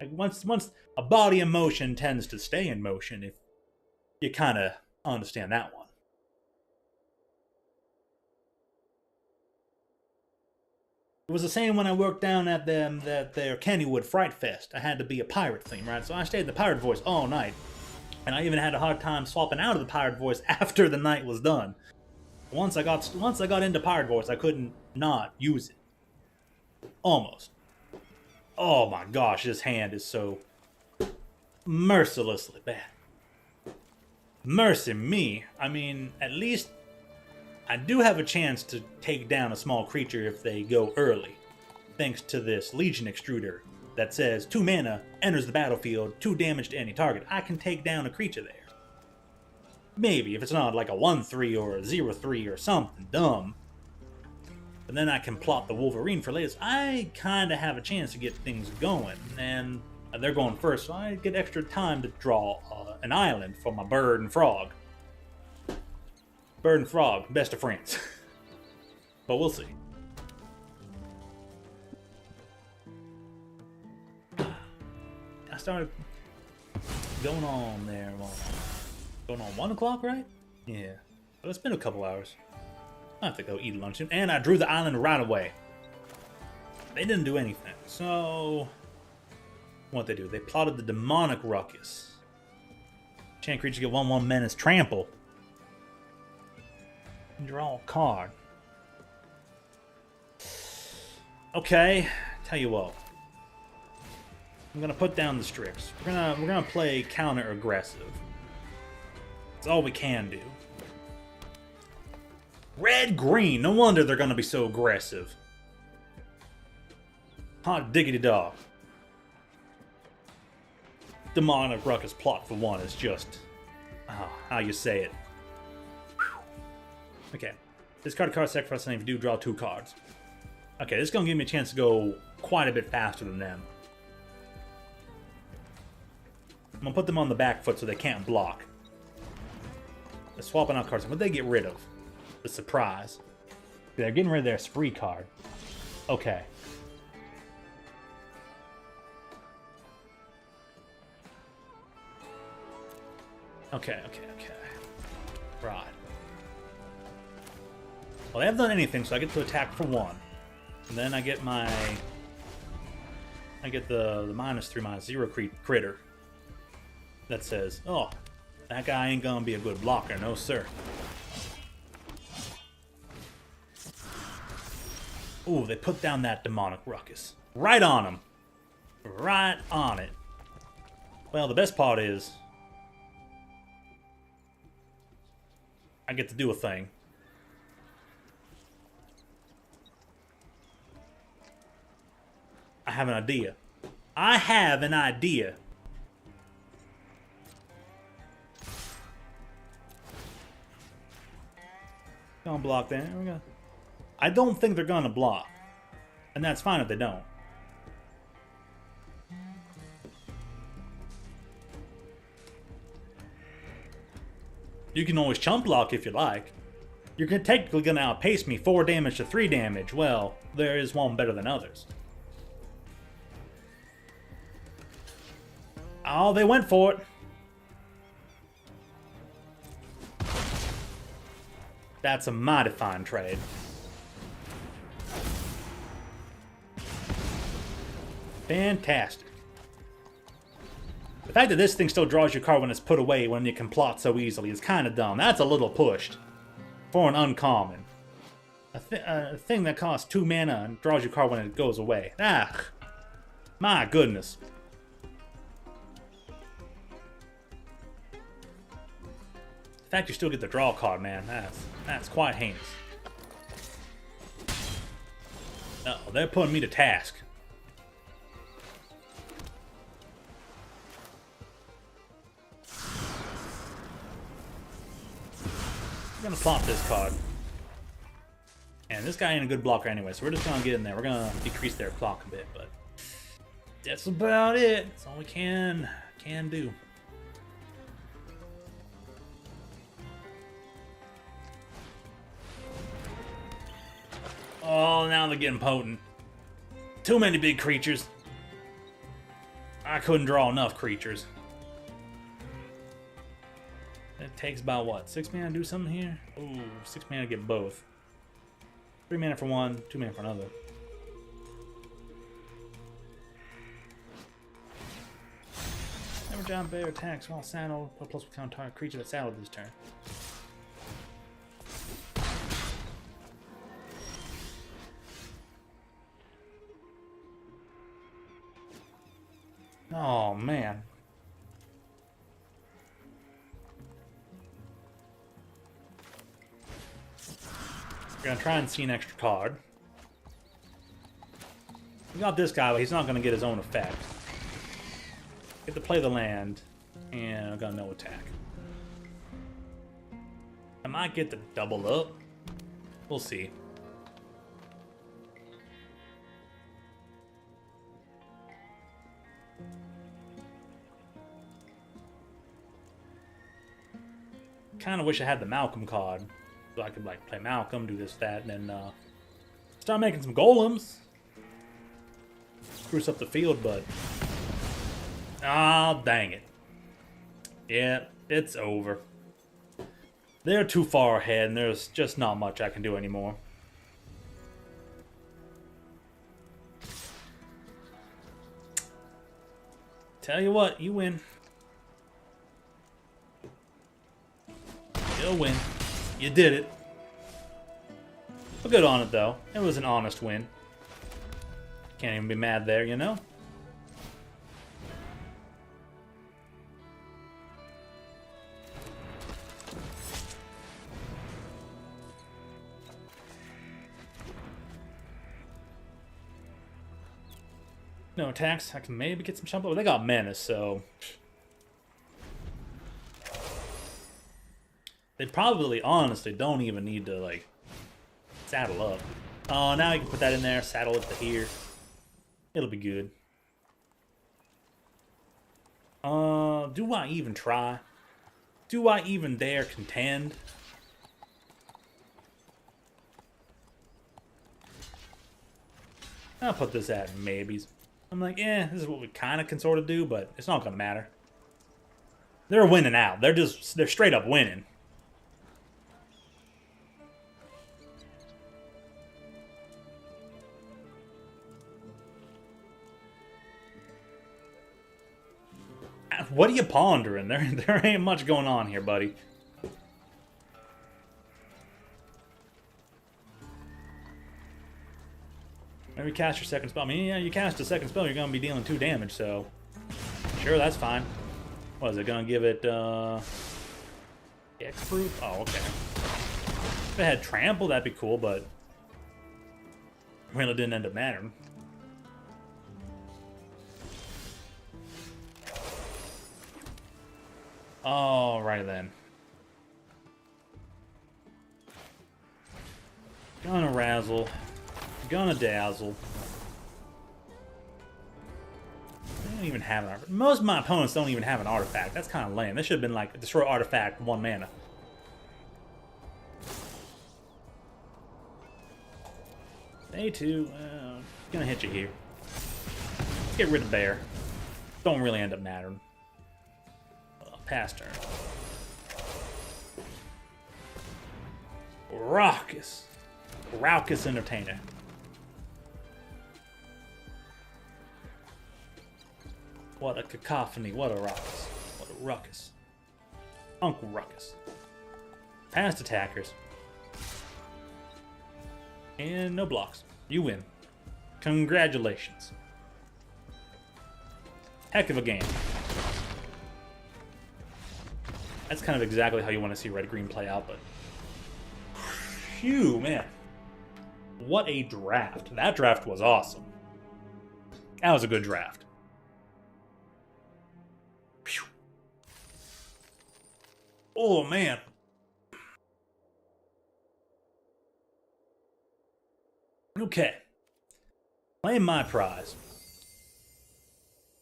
once a body in motion tends to stay in motion, if you kind of understand that one. It was the same when I worked down at their Kennywood Fright Fest. I had to be a pirate theme, right? So I stayed the pirate voice all night. And I even had a hard time swapping out of the pirate voice after the night was done. Once I got into pirate voice, I couldn't not use it. Almost. Oh my gosh, this hand is so mercilessly bad. Mercy me. I mean, at least I do have a chance to take down a small creature if they go early. Thanks to this Legion Extruder that says 2 mana, enters the battlefield, 2 damage to any target. I can take down a creature there. Maybe, if it's not like a 1-3 or a 0-3 or something dumb. But then I can plot the Wolverine for later. I kind of have a chance to get things going. And they're going first, so I get extra time to draw an island for my bird and frog. Bird and frog, best of friends. But we'll see. I started going on there. Going on 1 o'clock, right? Yeah. But it's been a couple hours. I have to go eat lunch. And I drew the island right away. They didn't do anything. So, what they do? They plotted the demonic ruckus. Enchant creature get 1/1 menace trample. Draw a card. Okay, tell you what. I'm gonna put down the Strix. We're gonna play counter aggressive. That's all we can do. Red green. No wonder they're gonna be so aggressive. Hot diggity dog. demonic ruckus plot for one is just how you say it. Whew. Okay, discard a card, sacrifice a name. If you do, draw 2 cards. Okay, this is gonna give me a chance to go quite a bit faster than them. I'm gonna put them on the back foot so they can't block. They're swapping out cards. What did they get rid of? The surprise. They're getting rid of their spree card. Okay. Okay. Right. Well, they haven't done anything, so I get to attack for 1. And then I get my... I get the -3, -0 critter. That says, oh, that guy ain't gonna be a good blocker, no sir. Ooh, they put down that demonic ruckus. Right on him. Right on it. Well, the best part is... I get to do a thing. I have an idea. I have an idea. Gonna block that. We're gonna... I don't think they're gonna block. And that's fine if they don't. You can always chump block if you like. You're technically gonna outpace me 4 damage to 3 damage. Well, there is one better than others. Oh, they went for it. That's a mighty fine trade. Fantastic. The fact that this thing still draws your card when it's put away when you can plot so easily is kind of dumb. That's a little pushed for an uncommon. A thing that costs 2 mana and draws your card when it goes away. Ah, my goodness. The fact you still get the draw card, man, that's quite heinous. Uh-oh, they're putting me to task. I'm gonna plot this card. And this guy ain't a good blocker anyway, so we're just gonna get in there. We're gonna decrease their clock a bit, but that's about it. That's all we can do. Oh, now they're getting potent. Too many big creatures. I couldn't draw enough creatures. It takes about what? 6 mana to do something here? Ooh, 6 mana to get both. 3 mana for one, 2 mana for another. Never John Bear attacks while saddled. Put plus one target creature that's saddled this turn. Oh, man. We're gonna try and see an extra card. We got this guy, but he's not gonna get his own effect. Get to play the land, and I got no attack. I might get to double up. We'll see. Kind of wish I had the Malcolm card, so I could like play Malcolm, do this, that, and then start making some golems. Spruce up the field, but ah, dang it. Yeah, it's over. They're too far ahead, and there's just not much I can do anymore. Tell you what, you win. You'll win. You did it. But good on it, though. It was an honest win. Can't even be mad there, you know? No attacks. I can maybe get some jump. They got menace, so they probably, honestly, don't even need to like saddle up. Oh, now you can put that in there. Saddle it to here. It'll be good. Do I even try? Do I even dare contend? I'll put this at maybes. I'm like, this is what we kind of can sort of do, but it's not gonna matter. They're winning out. They're straight up winning. What are you pondering? There ain't much going on here, buddy. Maybe cast your second spell. I mean, yeah, you cast a second spell, you're going to be dealing 2 damage, so... Sure, that's fine. What, is it going to give it, X-proof? Oh, okay. If it had trample, that'd be cool, but... really didn't end up mattering. Alright then. Gonna razzle. Gonna dazzle. They don't even have an artifact. Most of my opponents don't even have an artifact. That's kind of lame. This should have been like destroy artifact 1 mana. Day 2. Gonna hit you here. Let's get rid of bear. Don't really end up mattering. Pass turn. Raucous. Raucous entertainer. What a cacophony. What a raucous. What a ruckus. Uncle Ruckus. Past attackers. And no blocks. You win. Congratulations. Heck of a game. That's kind of exactly how you want to see red-green play out, but... Phew, man. What a draft. That draft was awesome. That was a good draft. Phew. Oh, man. Okay. Claim my prize.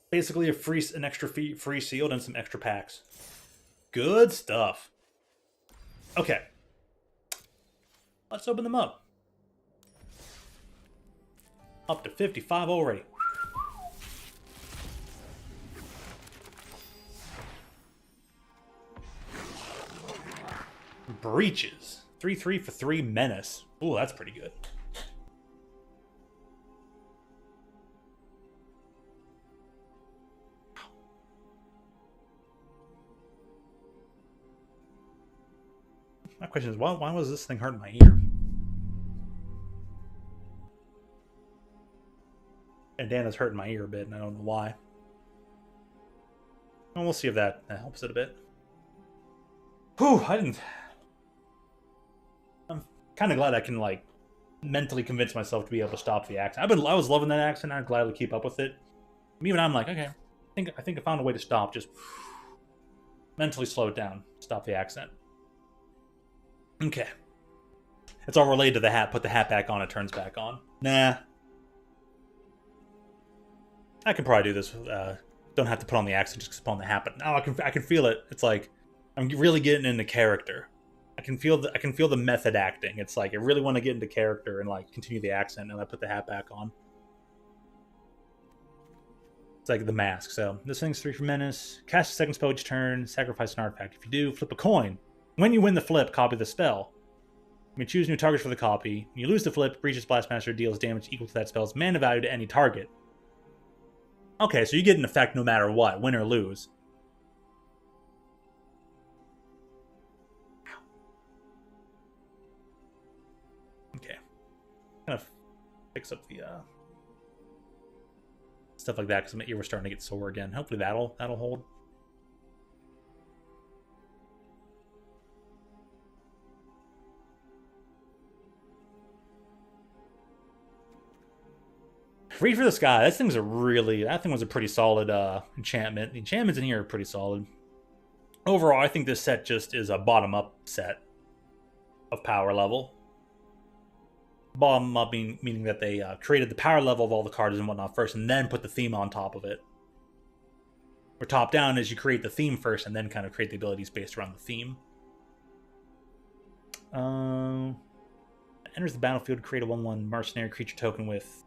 Basically an extra free sealed and some extra packs. Good stuff. Okay. Let's open them up. Up to 55 already. Breaches. 3/3 for 3 menace. Ooh, that's pretty good. My question is, why was this thing hurting my ear? And Dana's hurting my ear a bit, and I don't know why. Well, we'll see if that helps it a bit. Whew, I'm kind of glad I can, like, mentally convince myself to be able to stop the accent. I was loving that accent, I'd gladly keep up with it. Even I'm like, okay, I think I found a way to stop, just mentally slow it down, stop the accent. Okay. It's all related to the hat. Put the hat back on, it turns back on. Nah. I can probably do this. Don't have to put on the accent just put on the hat, but now I can feel it. It's like I'm really getting into character. I can feel the method acting. It's like I really want to get into character and like continue the accent, and I put the hat back on. It's like the mask. So this thing's 3 for menace. Cast a second spell each turn. Sacrifice an artifact. If you do, flip a coin. When you win the flip, copy the spell. You may choose new targets for the copy. When you lose the flip, Breach's Blastmaster deals damage equal to that spell's mana value to any target. Okay, so you get an effect no matter what, win or lose. Okay. Kind of fix up the stuff like that because my ear was starting to get sore again. Hopefully that'll hold. Reach for the Sky. That thing was a pretty solid enchantment. The enchantments in here are pretty solid. Overall, I think this set just is a bottom-up set of power level. Bottom-up meaning that they created the power level of all the cards and whatnot first, and then put the theme on top of it. Or top-down is you create the theme first, and then kind of create the abilities based around the theme. Enters the battlefield, create a 1/1 mercenary creature token with...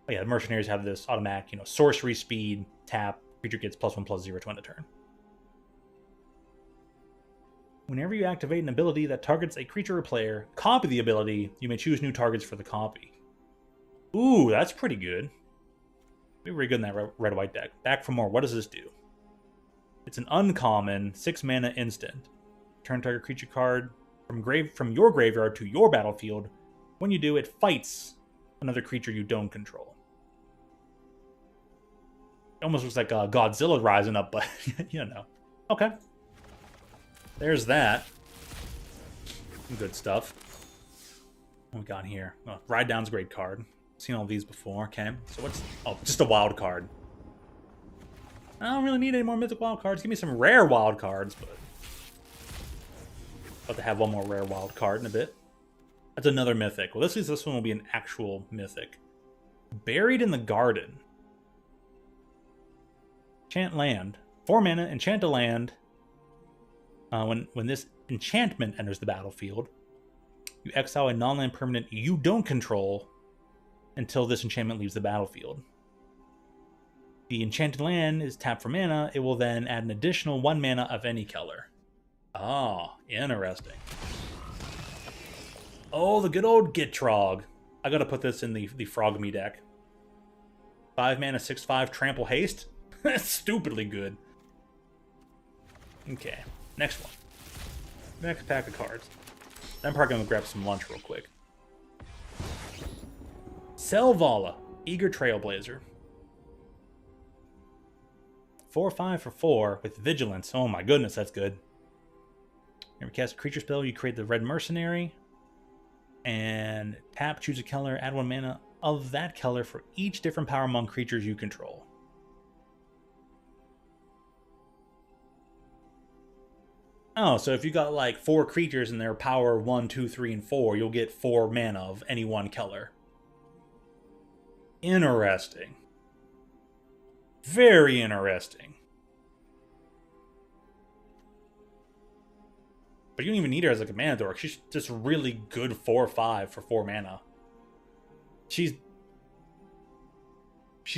Oh yeah, the mercenaries have this automatic, sorcery speed, tap, creature gets +1/+0 to end a turn. Whenever you activate an ability that targets a creature or player, copy the ability. You may choose new targets for the copy. Ooh, that's pretty good. Be very good in that red-white deck. Back for more. What does this do? It's an uncommon 6-mana instant. Turn target creature card from your graveyard to your battlefield. When you do, it fights another creature you don't control. It almost looks like Godzilla rising up, but Okay. There's that. Good stuff. What we got here? Oh, Ride Down's a great card. Seen all these before. Okay. So what's... Oh, just a wild card. I don't really need any more mythic wild cards. Give me some rare wild cards, but... About to have one more rare wild card in a bit. That's another mythic. Well, this one will be an actual mythic. Buried in the Garden. Enchant land. 4 mana, enchant a land. When this enchantment enters the battlefield, you exile a non-land permanent you don't control until this enchantment leaves the battlefield. The enchanted land is tapped for mana. It will then add an additional 1 mana of any color. Ah, interesting. Oh, the good old Gitrog. I gotta put this in the Frog Me deck. 5 mana, 6/5, trample haste. That's stupidly good. Okay. Next one. Next pack of cards. I'm probably going to grab some lunch real quick. Selvala, Eager Trailblazer. 4/5 for 4 with Vigilance. Oh my goodness, that's good. Every cast a creature spell, you create the Red Mercenary. And tap, choose a color, add 1 mana of that color for each different power among creatures you control. Oh, so if you got like 4 creatures and their power 1, 2, 3, and 4, you'll get 4 mana of any one color. Interesting. Very interesting. But you don't even need her as like a mana dork. She's just really good 4/5 for 4 mana. She's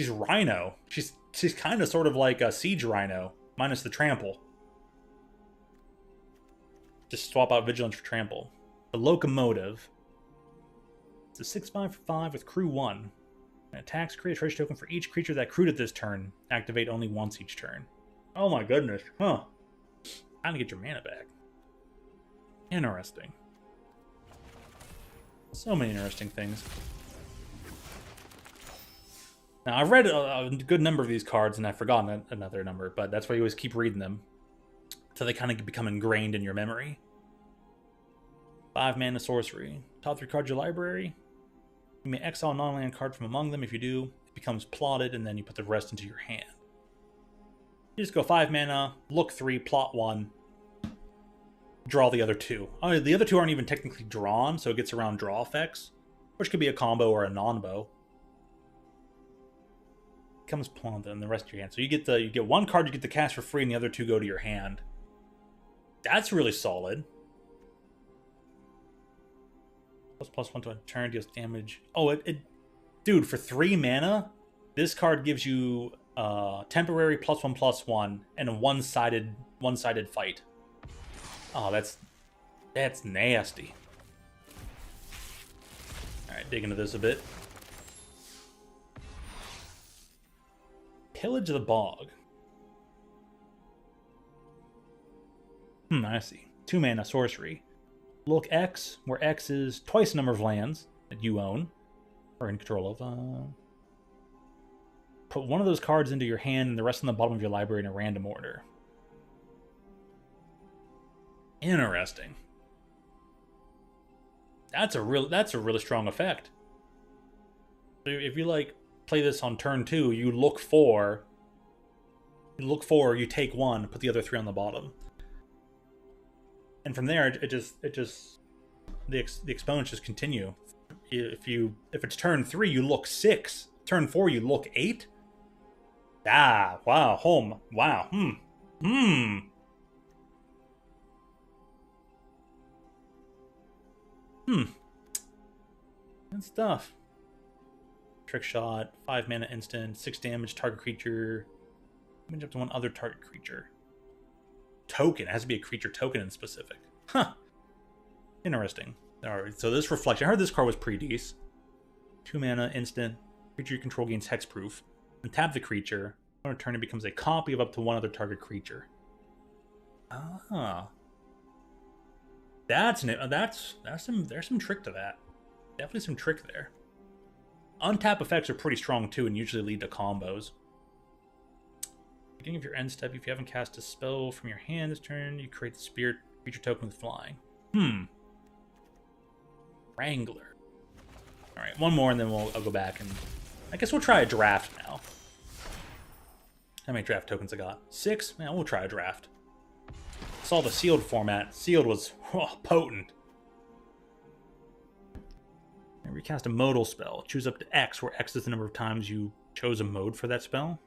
Rhino. She's kind of sort of like a Siege Rhino, minus the trample. Just swap out Vigilance for trample. The Locomotive. It's a 6/5 for 5 with crew 1. It attacks, create a treasure token for each creature that crewed at this turn. Activate only once each turn. Oh my goodness. Huh. Time to get your mana back. Interesting. So many interesting things. Now, I've read a good number of these cards, and I've forgotten another number, but that's why you always keep reading them. So they kind of become ingrained in your memory. 5 mana sorcery. Top 3 cards of your library. You may exile a non-land card from among them. If you do, it becomes plotted, and then you put the rest into your hand. You just go 5 mana, look 3, plot 1, draw the other 2. Oh, the other 2 aren't even technically drawn, so it gets around draw effects, which could be a combo or a non-bow. Becomes plotted, and the rest of your hand. So you get 1 card you get to cast for free, and the other 2 go to your hand. That's really solid. +1 to a turn, deals damage. Oh, dude, for 3 mana, this card gives you temporary +1/+1 and a one-sided fight. Oh, that's nasty. All right, dig into this a bit. Pillage the Bog. I see. 2 mana sorcery. Look X, where X is twice the number of lands that you own or in control of. Put 1 of those cards into your hand and the rest on the bottom of your library in a random order. Interesting. That's a really strong effect. If you like play this on turn 2, you look for, you take 1, put the other 3 on the bottom. And from there, the exponents just continue. If it's turn 3, you look 6. Turn 4, you look 8. Ah, wow, home, wow, Good stuff. Trick shot, 5 mana instant, 6 damage, target creature. Damage up to 1 other target creature. Token, it has to be a creature token in specific. Huh. Interesting. Alright, so this reflection, I heard this card was pretty decent. 2 mana instant, creature you control gains hexproof. And tap the creature. On a turn, it becomes a copy of up to 1 other target creature. Ah. There's some trick to that. Definitely some trick there. Untap effects are pretty strong too and usually lead to combos. Beginning of your end step, if you haven't cast a spell from your hand this turn, you create the spirit creature token with flying. Wrangler. Alright, one more and then I'll go back and I guess we'll try a draft now. How many draft tokens I got? 6? Man, we'll try a draft. Saw the sealed format. Sealed was potent. And recast a modal spell. Choose up to X, where X is the number of times you chose a mode for that spell.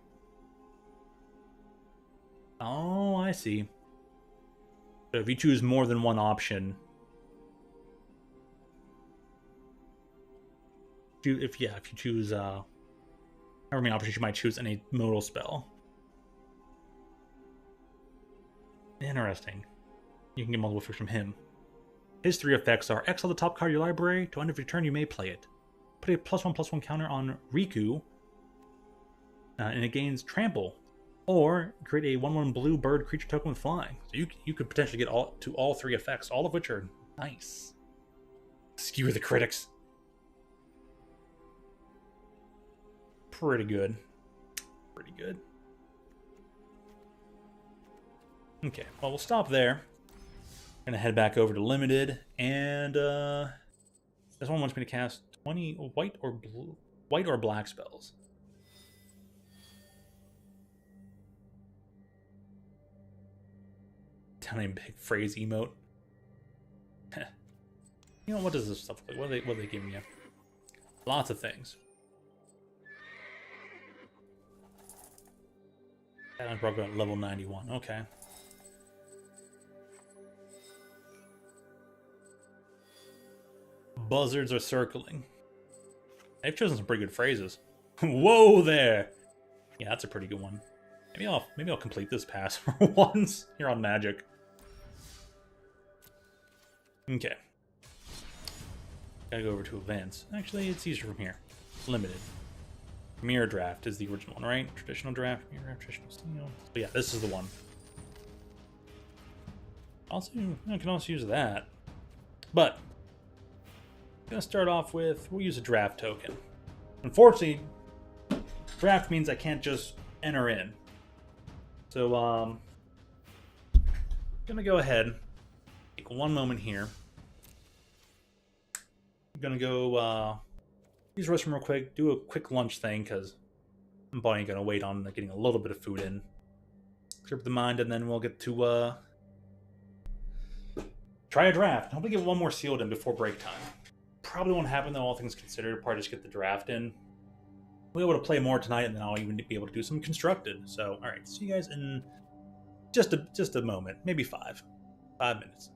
Oh, I see. So if you choose more than one option, if you choose however many options you might choose in a modal spell. Interesting. You can get multiple effects from him. His 3 effects are exile the top card of your library. To end of your turn, you may play it. Put a +1/+1 counter on Riku, and it gains trample. Or create a 1/1 blue bird creature token with flying. So you could potentially get all 3 effects, all of which are nice. Skewer the critics. Pretty good. Pretty good. Okay, well, we'll stop there. Gonna head back over to limited, and this one wants me to cast 20 white or black spells. Tiny big phrase emote. You know, what does this stuff look like? What are they giving you? Lots of things. That broke at level 91. Okay. Buzzards are circling. They've chosen some pretty good phrases. Whoa there! Yeah, that's a pretty good one. Maybe I'll complete this pass for once here on Magic. Okay. Gotta go over to events. Actually, it's easier from here. Limited. Mirror draft is the original one, right? Traditional draft, mirror draft, traditional steel. So yeah, this is the one. Also, I can also use that. But I'm gonna start off with, we'll use a draft token. Unfortunately, draft means I can't just enter in. So I'm gonna go ahead, take one moment here. I'm gonna go use the restroom real quick, do a quick lunch thing because I'm probably gonna wait on getting a little bit of food in. Clear up the mind, and then we'll get to try a draft. Hopefully get one more sealed in before break time. Probably won't happen though, all things considered. Probably just get the draft in. We'll be able to play more tonight, and then I'll even be able to do some constructed. So, all right, see you guys in just a moment, maybe 5 minutes.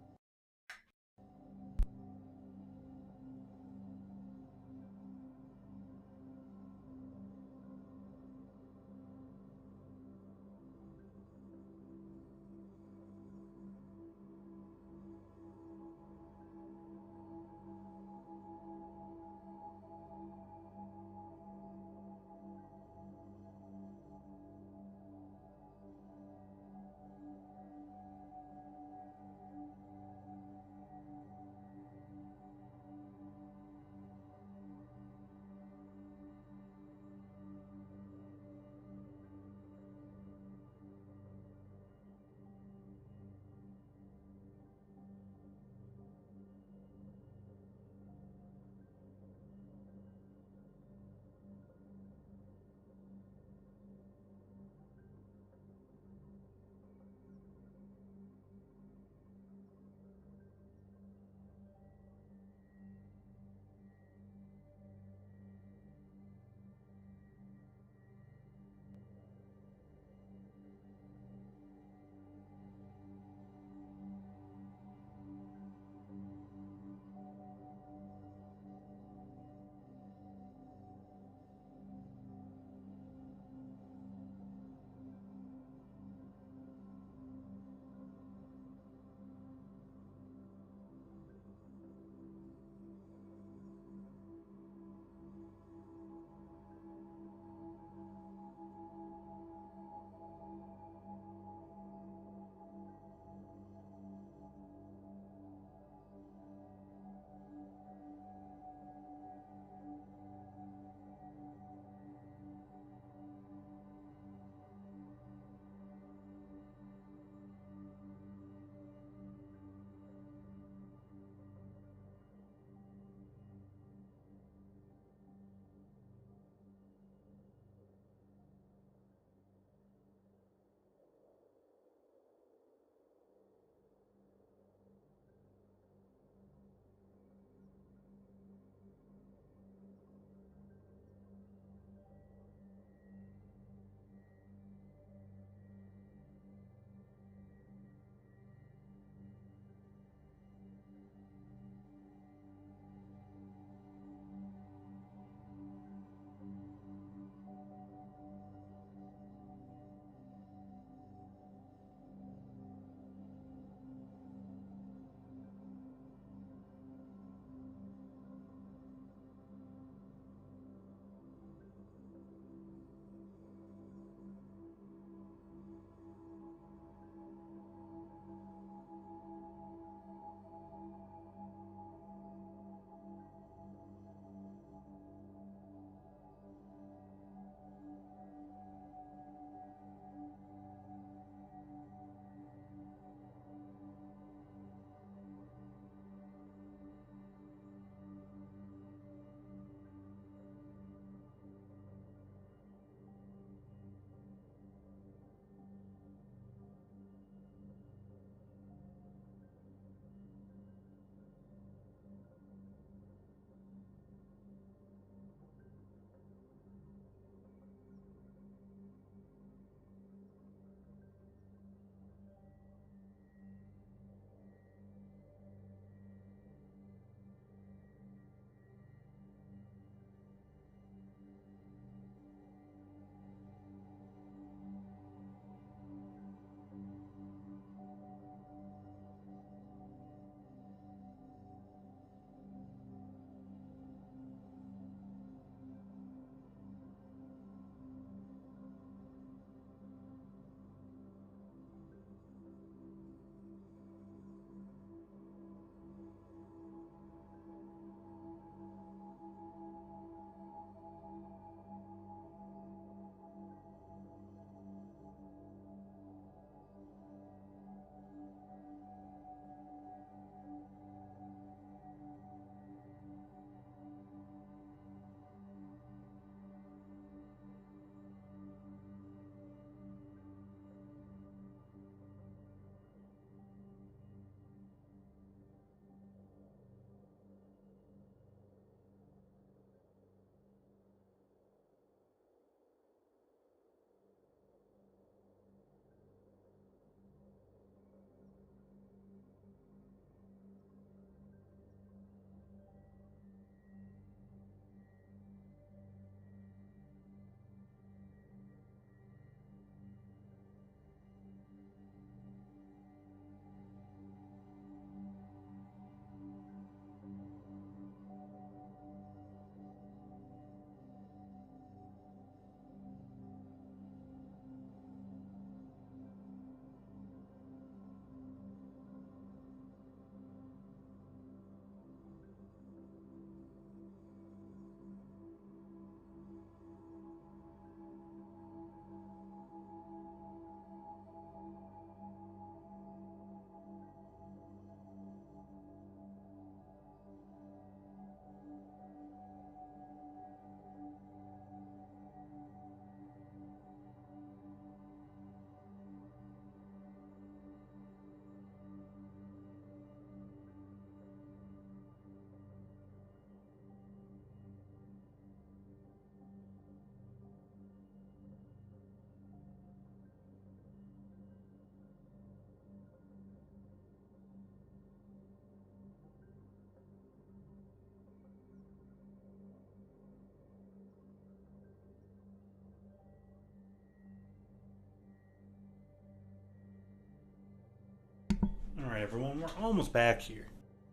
Alright, everyone, we're almost back here.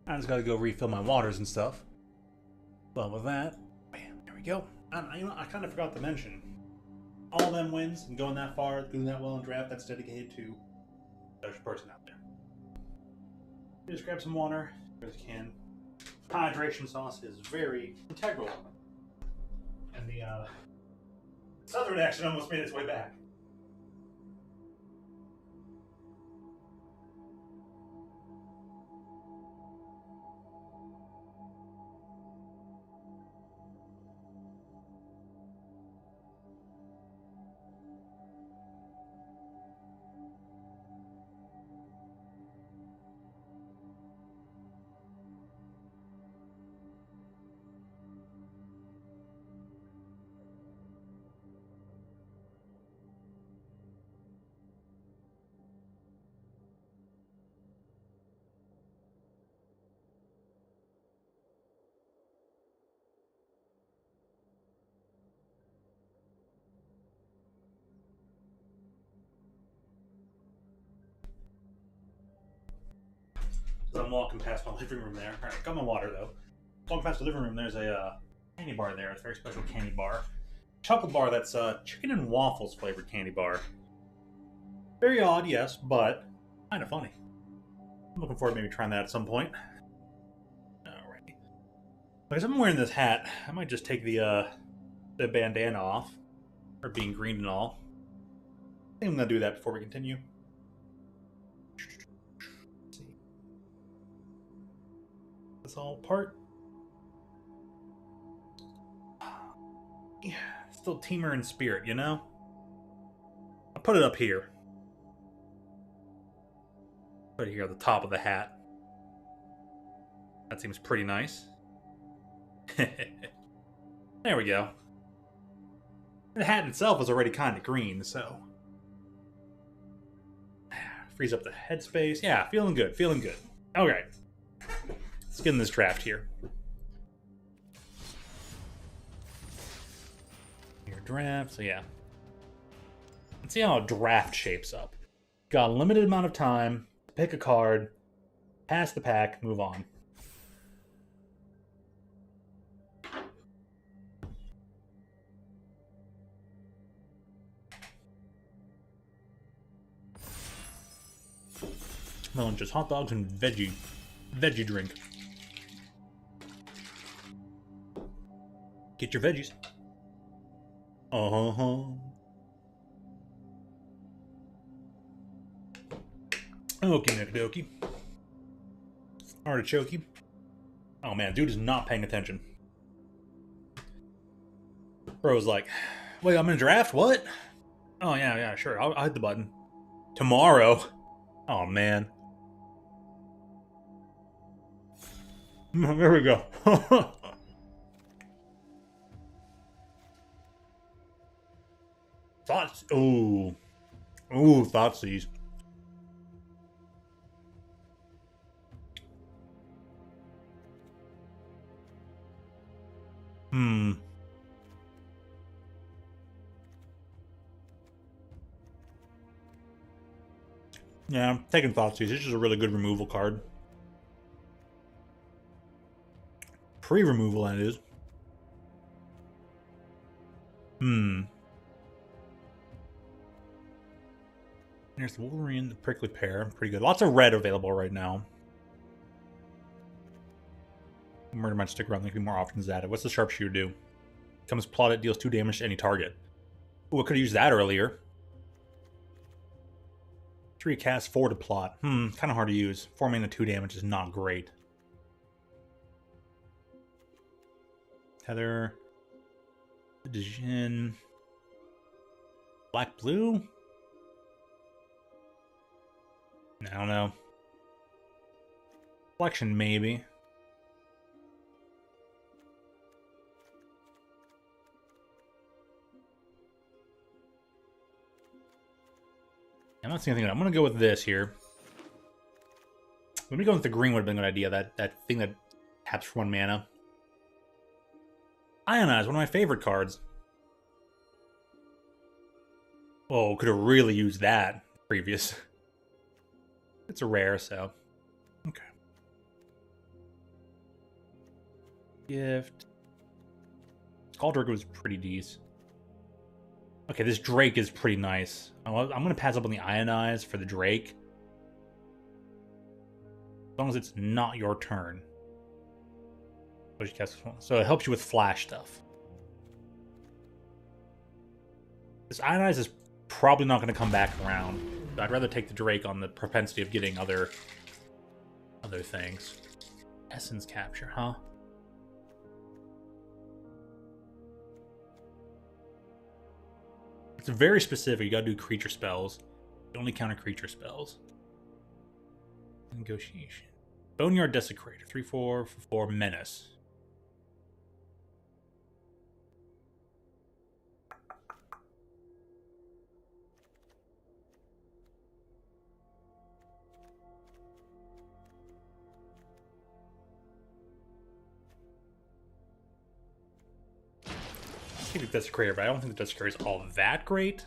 I just gotta go refill my waters and stuff. But with that, bam, there we go. I kind of forgot to mention, all them wins and going that far, doing that well in draft, that's dedicated to the special person out there. Just grab some water, as you can. Hydration sauce is very integral. And the southern accent almost made its way back. I'm walking past my living room there. Alright, got my water though. Walking past the living room, there's a candy bar there. It's a very special candy bar. Chocolate bar that's chicken and waffles flavored candy bar. Very odd, yes, but kind of funny. I'm looking forward to maybe trying that at some point. Alrighty. Because I'm wearing this hat, I might just take the bandana off. Or being green and all. I think I'm going to do that before we continue. This all part. Yeah, still teamer in spirit, you know? I'll put it up here. Put it here at the top of the hat. That seems pretty nice. There we go. The hat itself is already kind of green, so... Frees up the headspace. Yeah, feeling good, feeling good. Alright. Let's get in this draft here. Your draft, so yeah. Let's see how a draft shapes up. Got a limited amount of time to pick a card, pass the pack, move on. Well, just hot dogs and veggie drink. Get your veggies. Okie dokie. Artichoke. Oh man, dude is not paying attention. Bro's like, wait, I'm in a draft? What? Oh yeah, sure. I'll hit the button. Tomorrow? Oh man. There we go. Thoughts. Ooh, Thoughtseize. Yeah, I'm taking Thoughtseize. It's just a really good removal card. Pre-removal, that is. There's the Wolverine, the Prickly Pear. Pretty good. Lots of red available right now. Murder might stick around. There could be more options added. What's the Sharpshooter do? Becomes plotted, deals 2 damage to any target. Oh, I could have used that earlier. 3 cast, 4 to plot. Kind of hard to use. 4 mana, 2 damage is not great. Heather. Dijin. Black blue? I don't know. Flexion, maybe. I'm not seeing anything. I'm going to go with this here. Let me go with the green would have been a good idea. That thing that taps for 1 mana. Ionize, one of my favorite cards. Oh, could have really used that previous. It's a rare, so okay. Gift. Scaldrick was pretty decent. Okay, this Drake is pretty nice. I'm gonna pass up on the Ionize for the Drake. As long as it's not your turn. So it helps you with flash stuff. This Ionize is probably not going to come back around. I'd rather take the Drake on the propensity of getting other things. Essence capture, huh? It's very specific. You gotta do creature spells. You only counter creature spells. Negotiation. Boneyard Desecrator. 3/4 for 4 menace. I think the Desecrator, but I don't think the Desecrator is all that great.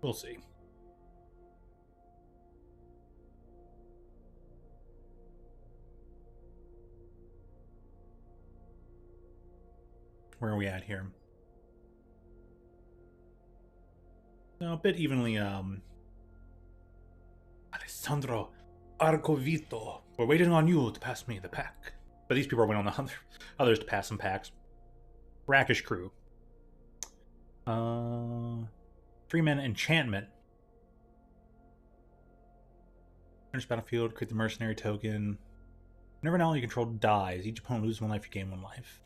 We'll see. Where are we at here? No, a bit evenly, Alessandro Arcovito. We're waiting on you to pass me the pack. But these people are waiting on the others to pass some packs. Brackish Crew. 3-mana enchantment. Finish battlefield, create the mercenary token. Whenever an ally you control dies, each opponent loses 1 life, you gain 1 life.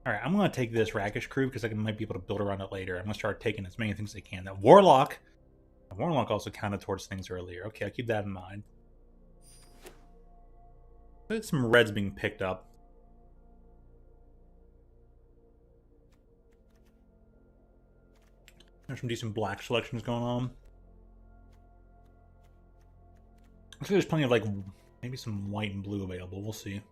Alright, I'm going to take this Rakish Crew because I might be able to build around it later. I'm going to start taking as many things as I can. That Warlock. Warlock also counted towards things earlier. Okay, I'll keep that in mind. There's some reds being picked up. There's some decent black selections going on. Looks like there's plenty of, like, maybe some white and blue available. We'll see.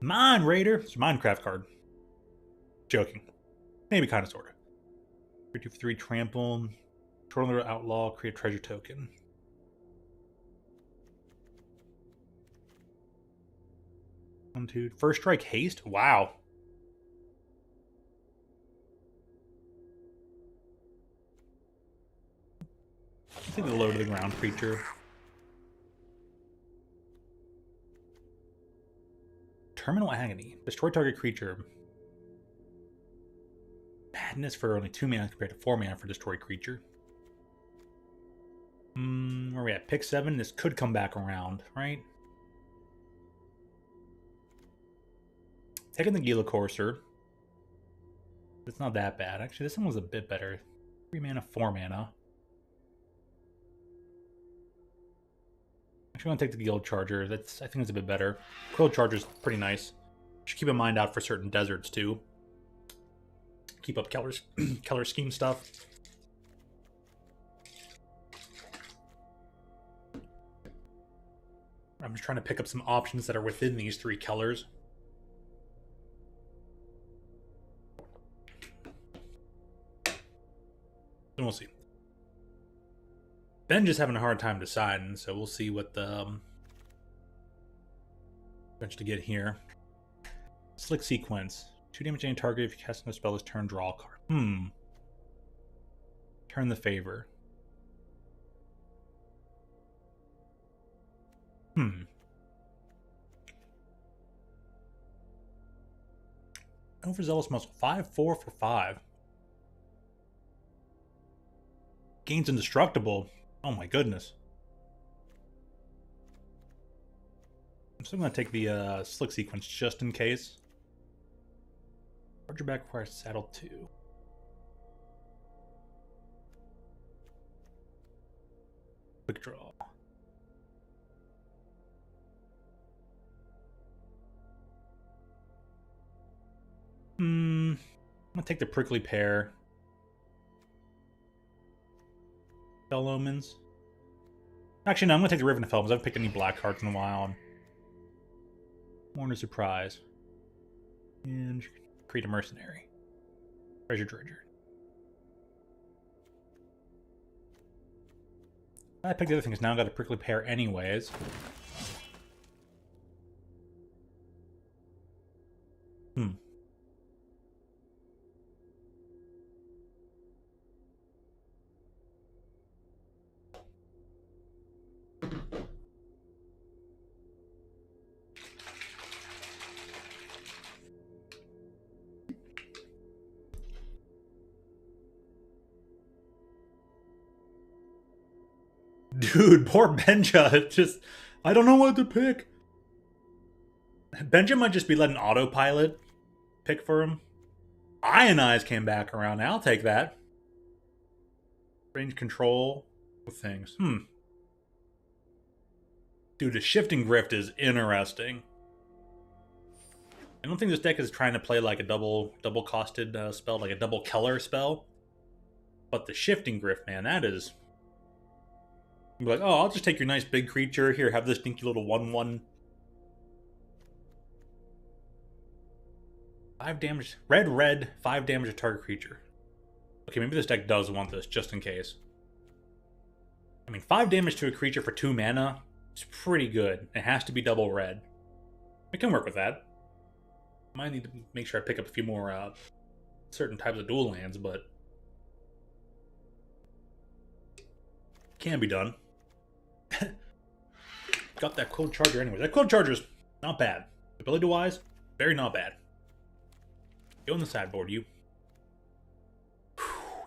Mind Raider. It's a Minecraft card. Joking. Maybe kind of, sort of. 3/2 for 3 trample. Control outlaw. Create a treasure token. One, two. First strike haste? Wow. Let's take the low to the ground creature. Terminal Agony. Destroy target creature. Madness for only 2 mana compared to 4 mana for destroy creature. Where are we at? Pick 7. This could come back around, right? Taking the Gila Courser. It's not that bad. Actually, this one was a bit better. 3 mana, 4 mana. Actually, I'm going to take the Guild Charger. I think it's a bit better. Guild Charger's pretty nice. Should keep in mind out for certain deserts, too. Keep up color scheme stuff. I'm just trying to pick up some options that are within these 3 colors. And we'll see. Ben just having a hard time deciding, so we'll see what the bench to get here. Slick Sequence. 2 damage to any target if you cast a spell this turn, draw a card. Turn the favor. Overzealous Muscle. 5/4 for 5. Gains Indestructible. Oh my goodness. I'm still going to take the Slick Sequence just in case. Charger back requires Saddle 2. Quick draw. I'm going to take the Prickly Pear. Fell Omens. Actually, no, I'm going to take the Riven of Felms. I haven't picked any black cards in a while. Mourner Surprise. And create a mercenary. Treasure Dredger. I picked the other things now. I've got a prickly pear anyways. Dude, poor Benja. Just, I don't know what to pick. Benja might just be letting autopilot pick for him. Ionize came back around. I'll take that. Range control things. Dude, the Shifting Grift is interesting. I don't think this deck is trying to play like a double costed spell, like a double Keller spell. But the Shifting Grift, man, that is... You'd be like, oh, I'll just take your nice big creature. Here, have this dinky little 1/1. 5 damage. Red, 5 damage to target creature. Okay, maybe this deck does want this, just in case. I mean, 5 damage to a creature for 2 mana is pretty good. It has to be double red. We can work with that. Might need to make sure I pick up a few more certain types of dual lands, but... Can be done. Got that Cold Charger anyway. That Cold Charger's not bad. Ability-wise, very not bad. Go on the sideboard, you.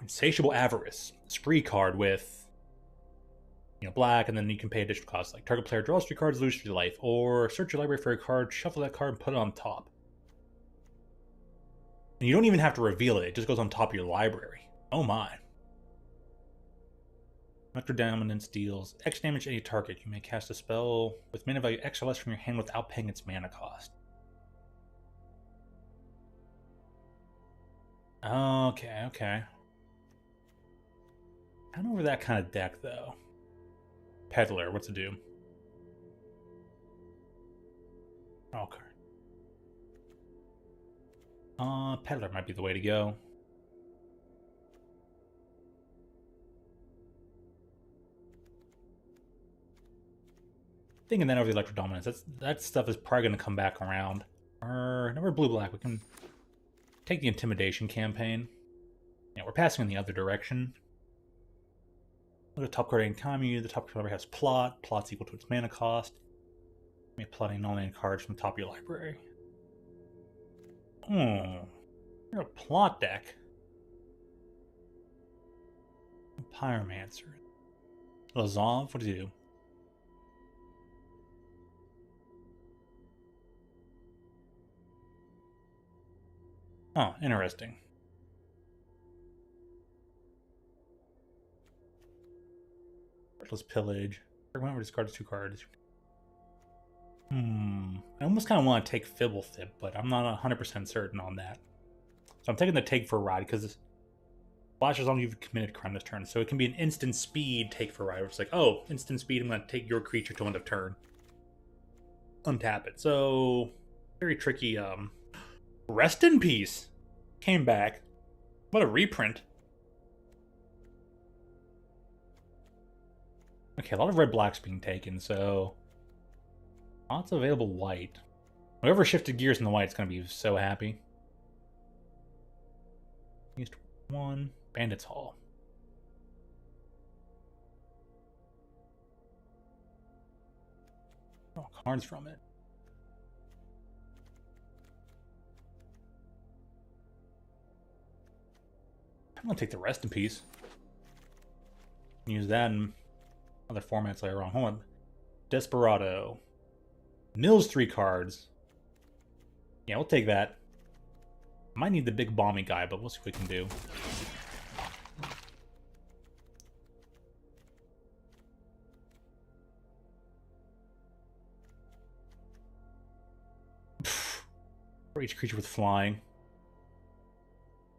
Insatiable Avarice. Spree card with, black, and then you can pay additional costs. Like, target player draws 3 cards, lose 3 life. Or search your library for a card, shuffle that card, and put it on top. And you don't even have to reveal it. It just goes on top of your library. Oh my. Nectar Dominance deals X damage to any target. You may cast a spell with mana value X or less from your hand without paying its mana cost. Okay. Kind of over that kind of deck, though. Peddler, what's it do? Okay. Peddler might be the way to go. Thinking that over the Electro Dominance, that stuff is probably going to come back around. Never blue-black, we can take the Intimidation campaign. Yeah, we're passing in the other direction. Look at top card in Kami, the top card has Plot. Plot's equal to its mana cost. May plotting non-land cards from the top of your library. You're a plot deck. Pyromancer. Lazov, what do you do? Oh, interesting. Reckless Pillage. Remember, discards 2 cards. I almost kind of want to take Fibblethip, but I'm not 100% certain on that. So I'm taking the Take for Ride, because flashes on you've committed crime this turn. So it can be an instant speed Take for Ride, which is like, oh, instant speed, I'm going to take your creature to end of turn. Untap it. So, very tricky. Rest in Peace came back. What a reprint. Okay, a lot of red-black's being taken, so... Lots of available white. Whoever shifted gears in the white is going to be so happy. Used 1. Bandit's Hall. Draw cards from it. I'm going to take the Rest in Peace. Use that in other formats later on. Hold on. Desperado. Mills 3 cards. Yeah, we'll take that. Might need the big bomby guy, but we'll see what we can do. For each creature with flying.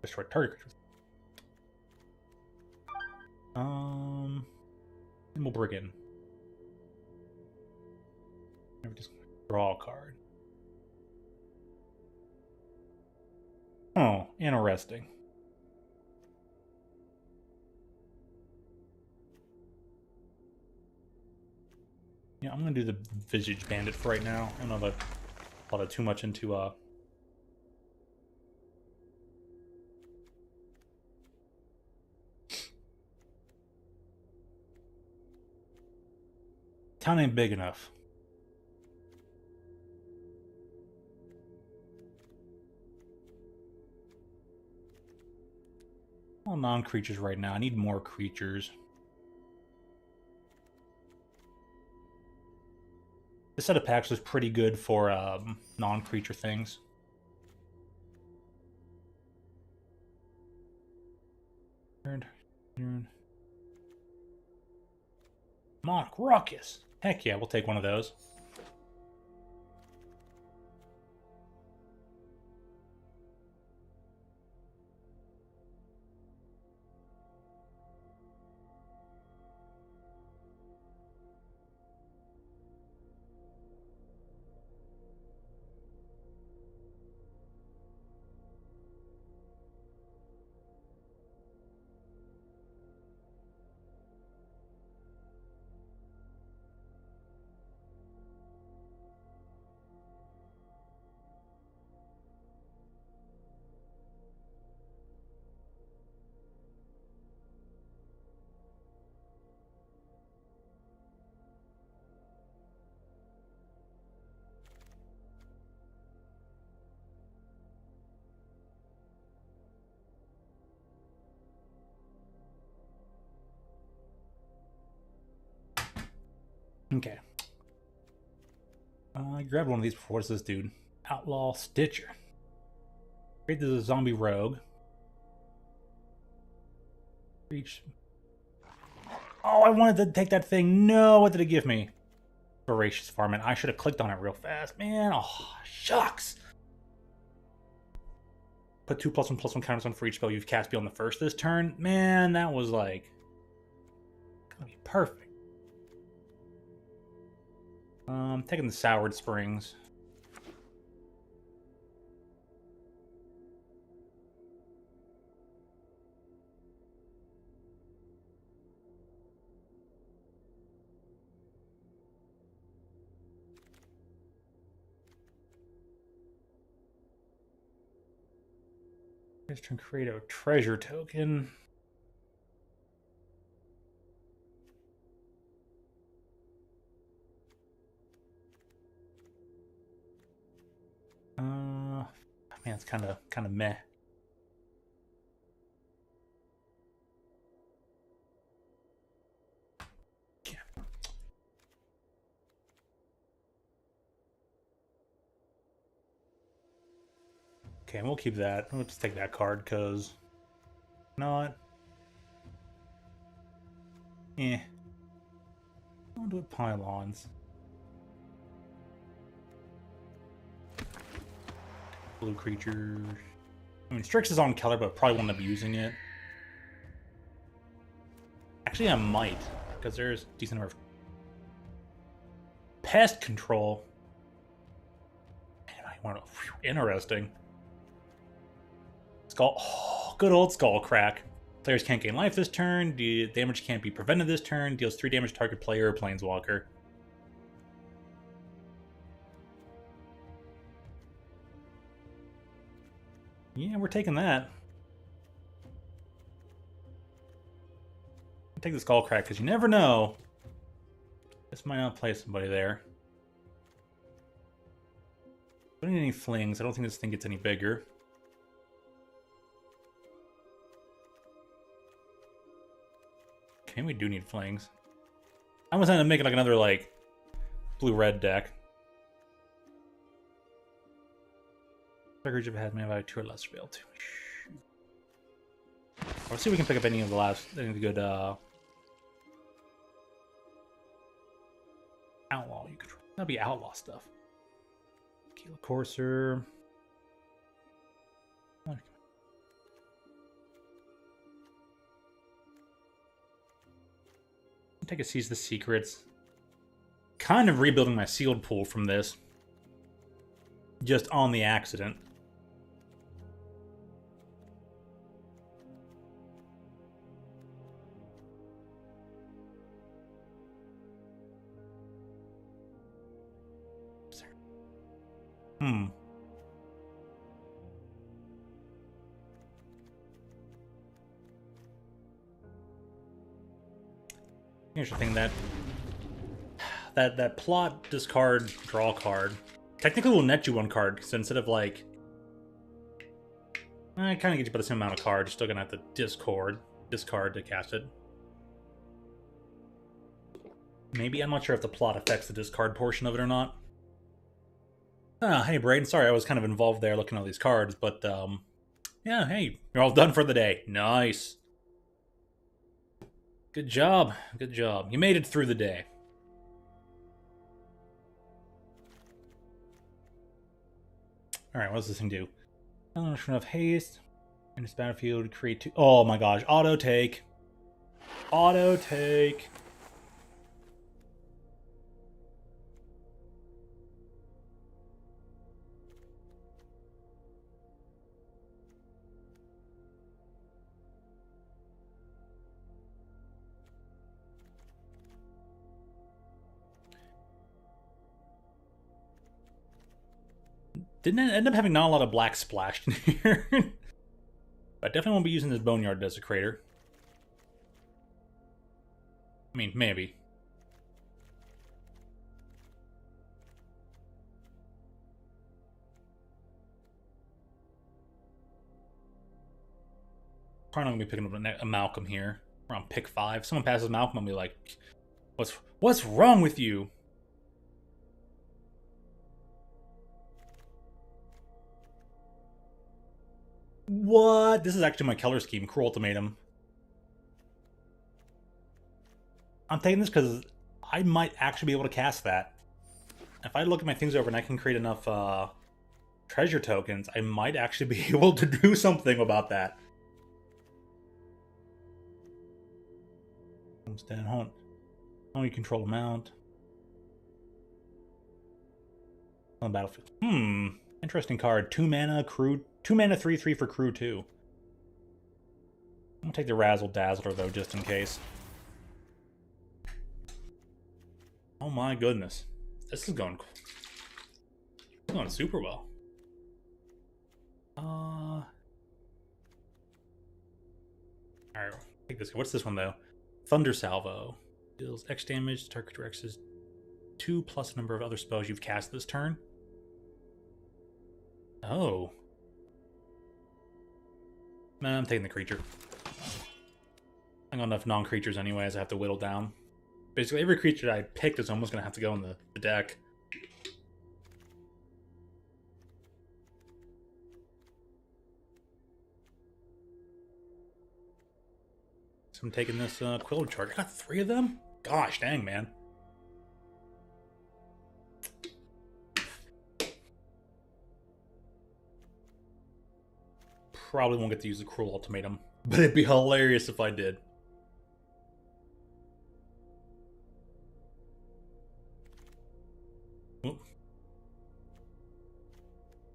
Destroy target creature. Nimble Brigand. Never just draw a card. Oh, interesting. Yeah, I'm gonna do the Visage Bandit for right now. I don't know if I've thought too much into town ain't big enough. All non-creatures right now. I need more creatures. This set of packs was pretty good for non-creature things. Monarch Ruckus. Heck yeah, we'll take one of those. Okay. I grabbed one of these before. What's this dude? Outlaw Stitcher. Create this zombie rogue. Reach. Oh, I wanted to take that thing. No, what did it give me? Voracious Varmint. I should have clicked on it real fast. Man, oh, shucks. Put 2+1/+1 counters on for each spell you've cast beyond the first this turn. Man, that was like... gonna be perfect. Taking the Soured Springs. Just to create a treasure token. Man, it's kind of meh. Yeah. Okay, we'll keep that. We'll just take that card because not. I'll do it pylons. Blue creature. I mean, Strix is on Keller, but probably won't end up using it. Actually, I might, because there's a decent number of pest control. Man, I want to. Interesting. Skull. Oh, good old Skull Crack. Players can't gain life this turn. Damage can't be prevented this turn. Deals 3 damage to target player or planeswalker. Yeah, we're taking that. I'll take the Skull Crack because you never know. This might not play somebody there. Don't need any flings. I don't think this thing gets any bigger. Okay, we do need flings. I was trying to make it like another like blue-red deck. Records have had maybe 2 or less fail too. Let's see if we can pick up any of the good outlaw you control. That'll be outlaw stuff. Keela Courser. Take a Seize the Secrets. Kind of rebuilding my sealed pool from this. Just on the accident. Here's the thing, that plot discard draw card technically will net you one card, because instead of like I kind of get you by the same amount of cards, you're still gonna have to discard to cast it. Maybe, I'm not sure if the plot affects the discard portion of it or not. Ah, hey Braden, sorry I was kind of involved there looking at all these cards, but yeah, hey, you're all done for the day. Nice. Good job, good job. You made it through the day. Alright, what does this thing do? Not enough haste. In this battlefield, create 2. Oh my gosh, auto take. Auto take. Didn't it end up having not a lot of black splashed in here? I definitely won't be using this Boneyard Desecrator. I mean, maybe. Probably not gonna be picking up a Malcolm here. Around pick 5. Someone passes Malcolm, I'll be like, what's wrong with you? What? This is actually my color scheme. Cruel Ultimatum. I'm taking this because I might actually be able to cast that. If I look at my things over and I can create enough treasure tokens, I might actually be able to do something about that. Homestead Hunt. Only control amount. On the battlefield. Interesting card. 2 mana, crew. 2 mana, 3/3 for crew 2. I'm gonna take the Razzle Dazzler though, just in case. Oh my goodness. This is going super well. Alright, take this. What's this one though? Thunder Salvo. Deals X damage, target X's 2 plus a number of other spells you've cast this turn. Oh. Man, I'm taking the creature. I got enough non-creatures anyways, I have to whittle down. Basically, every creature that I picked is almost going to have to go in the deck. So I'm taking this Quill Charge. I got 3 of them? Gosh dang, man. Probably won't get to use the Cruel Ultimatum, but it'd be hilarious if I did.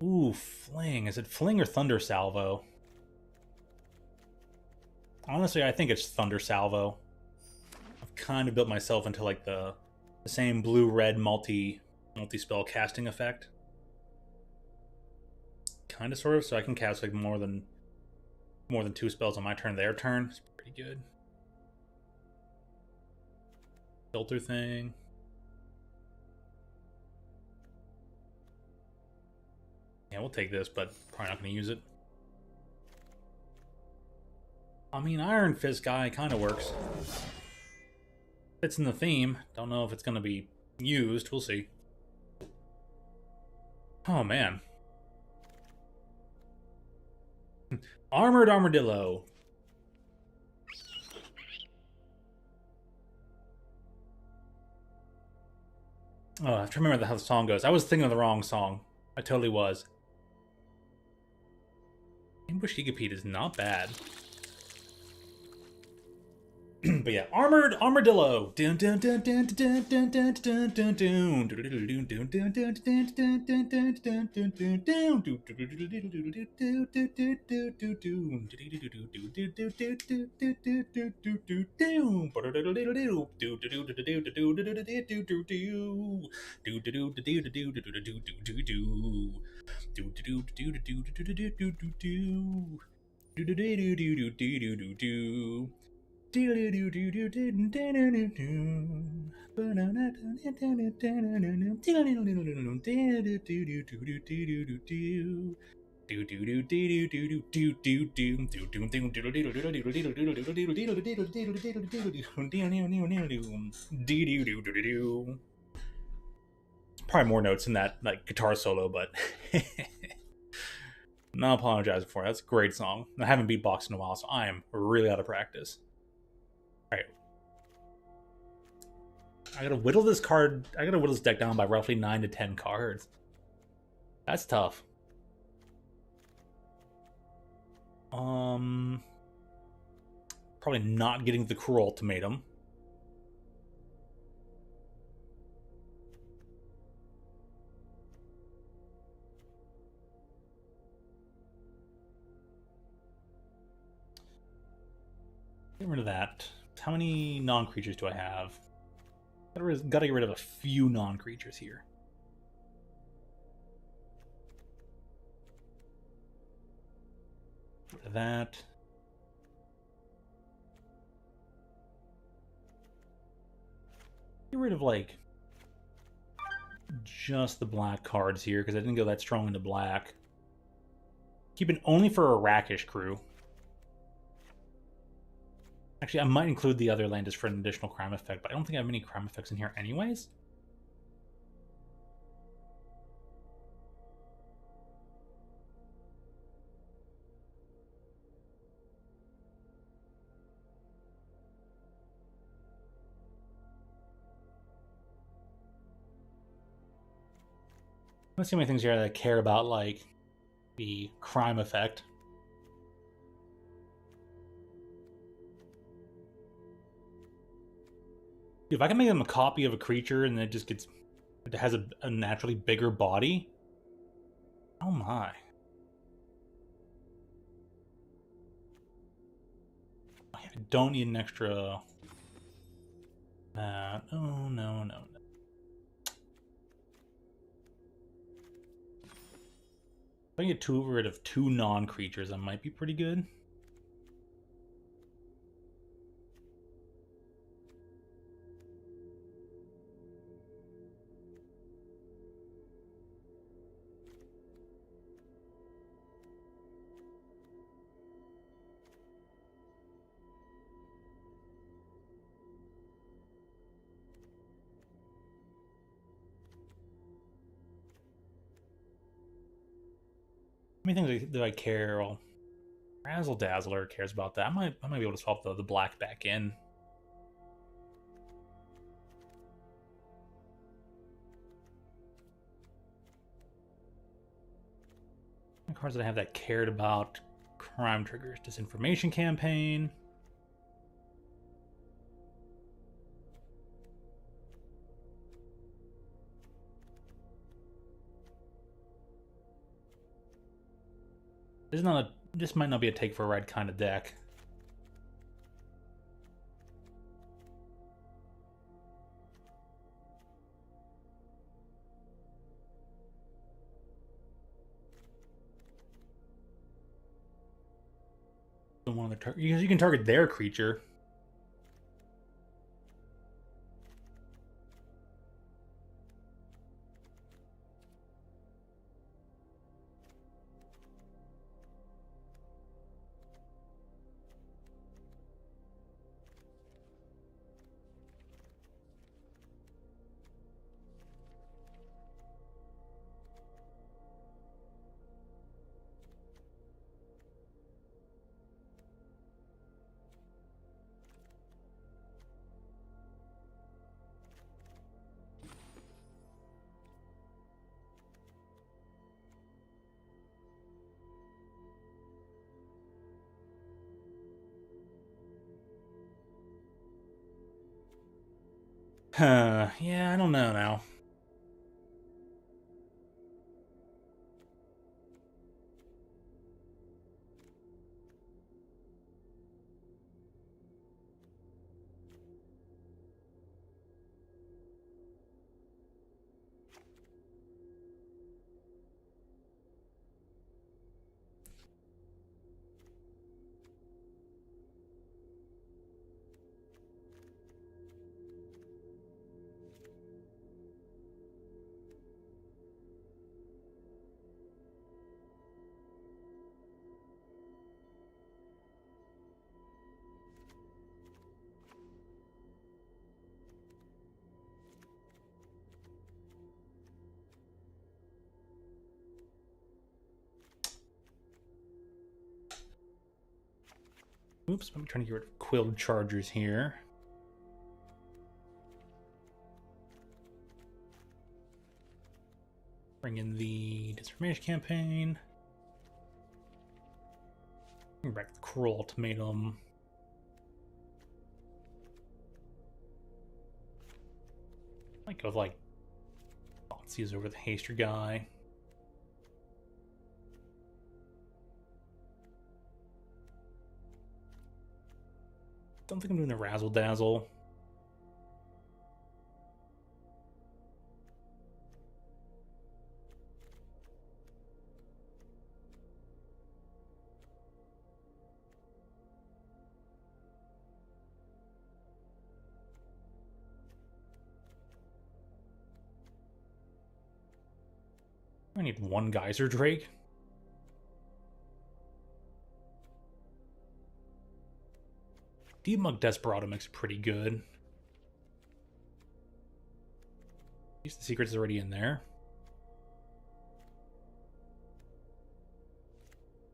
Ooh, Fling. Is it Fling or Thunder Salvo? Honestly, I think it's Thunder Salvo. I've kind of built myself into like the same blue-red multi-spell casting effect. Kind of, sort of, so I can cast like more than 2 spells on my turn, their turn. It's pretty good. Filter thing. Yeah, we'll take this, but probably not going to use it. I mean, Iron Fist guy kind of works. Fits in the theme. Don't know if it's going to be used. We'll see. Oh, man. Armored Armadillo. Oh, I have to remember how the song goes. I was thinking of the wrong song. I totally was. Ambush Gigapede is not bad. But yeah, armored armadillo. Dun dun dun dun dun dun dun dun dun dun. Probably more notes in that like guitar solo, but not apologizing for it. That's a great song. I haven't beatboxed in a while, so I am really out of practice. All right, I gotta whittle this card. I gotta whittle this deck down by roughly 9 to 10 cards. That's tough. Probably not getting the cruel ultimatum. Get rid of that. How many non-creatures do I have? Gotta get rid of a few non-creatures here. Get rid of that. Get rid of like just the black cards here because I didn't go that strong into black. Keep it only for a Rakish crew. Actually, I might include the other land just for an additional crime effect, but I don't think I have any crime effects in here anyways. Let's see how many things here that I care about, like the crime effect. If I can make them a copy of a creature and it just gets, it has a naturally bigger body. Oh my. I don't need an extra. Oh no, no, no. If I can get rid of 2 non-creatures, that might be pretty good. How many things do I care? Well, Razzle Dazzler cares about that. I might be able to swap the black back in. The cards that I have that cared about crime triggers, disinformation campaign. This might not be a take for a ride kind of deck. One of the you can target their creature. Yeah, I don't know now. Oops, I'm trying to get rid of quilled chargers here. Bring in the disinformation campaign. Bring back the cruel ultimatum. Might go with like Botsies over the Haster guy. Don't think I'm doing the Razzle Dazzle. I need one Geyser Drake. Debug Desperado makes it pretty good. At least the secret's already in there.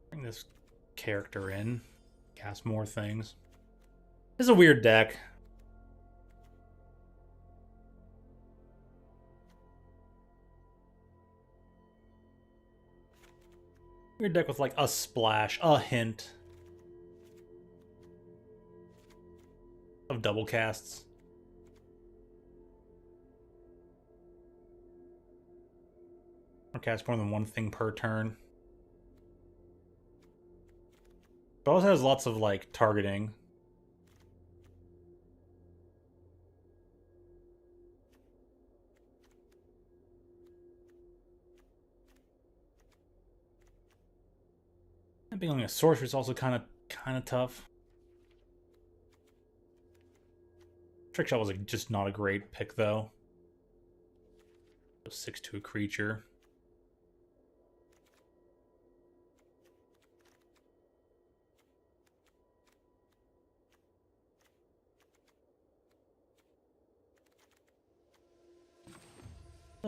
Bring this character in. Cast more things. This is a weird deck. Weird deck with like a splash, a hint of double casts. Or cast more than one thing per turn. But also has lots of like targeting. And being only a sorcerer is also kind of tough. Trick Shot was just not a great pick though. 6 to a creature.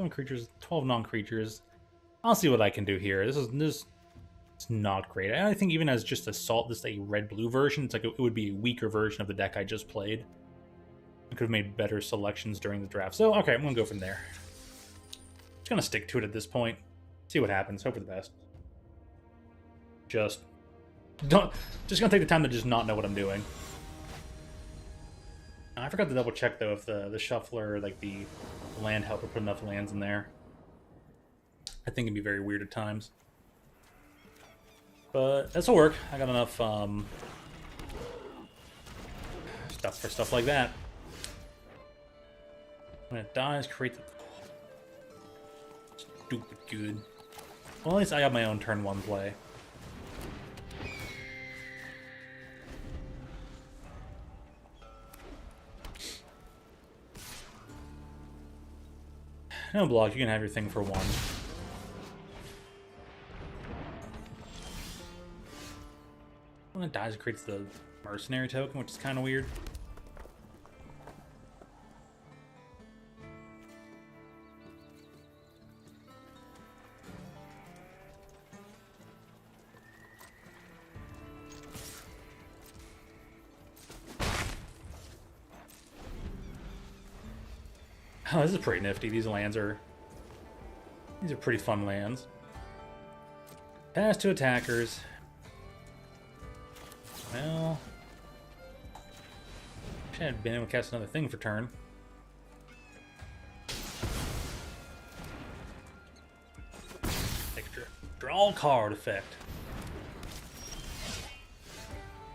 Creatures, 12 non-creatures. I'll see what I can do here. This it's not great. I think even as just Assault, this is a red-blue version. It's like it would be a weaker version of the deck I just played. I could have made better selections during the draft. So okay, I'm gonna go from there. Just gonna stick to it at this point. See what happens. Hope for the best. Just gonna take the time to just not know what I'm doing. I forgot to double check though if the shuffler, like the land helper, put enough lands in there. I think it'd be very weird at times. But this will work. I got enough stuff for stuff like that. When it dies, create the stupid good. Well, at least I got my own turn 1 play. No block, you can have your thing for 1. When it dies, it creates the mercenary token, which is kind of weird. Oh, this is pretty nifty. These are pretty fun lands. Pass to attackers. Well, I had been able to cast another thing for turn. Draw card effect.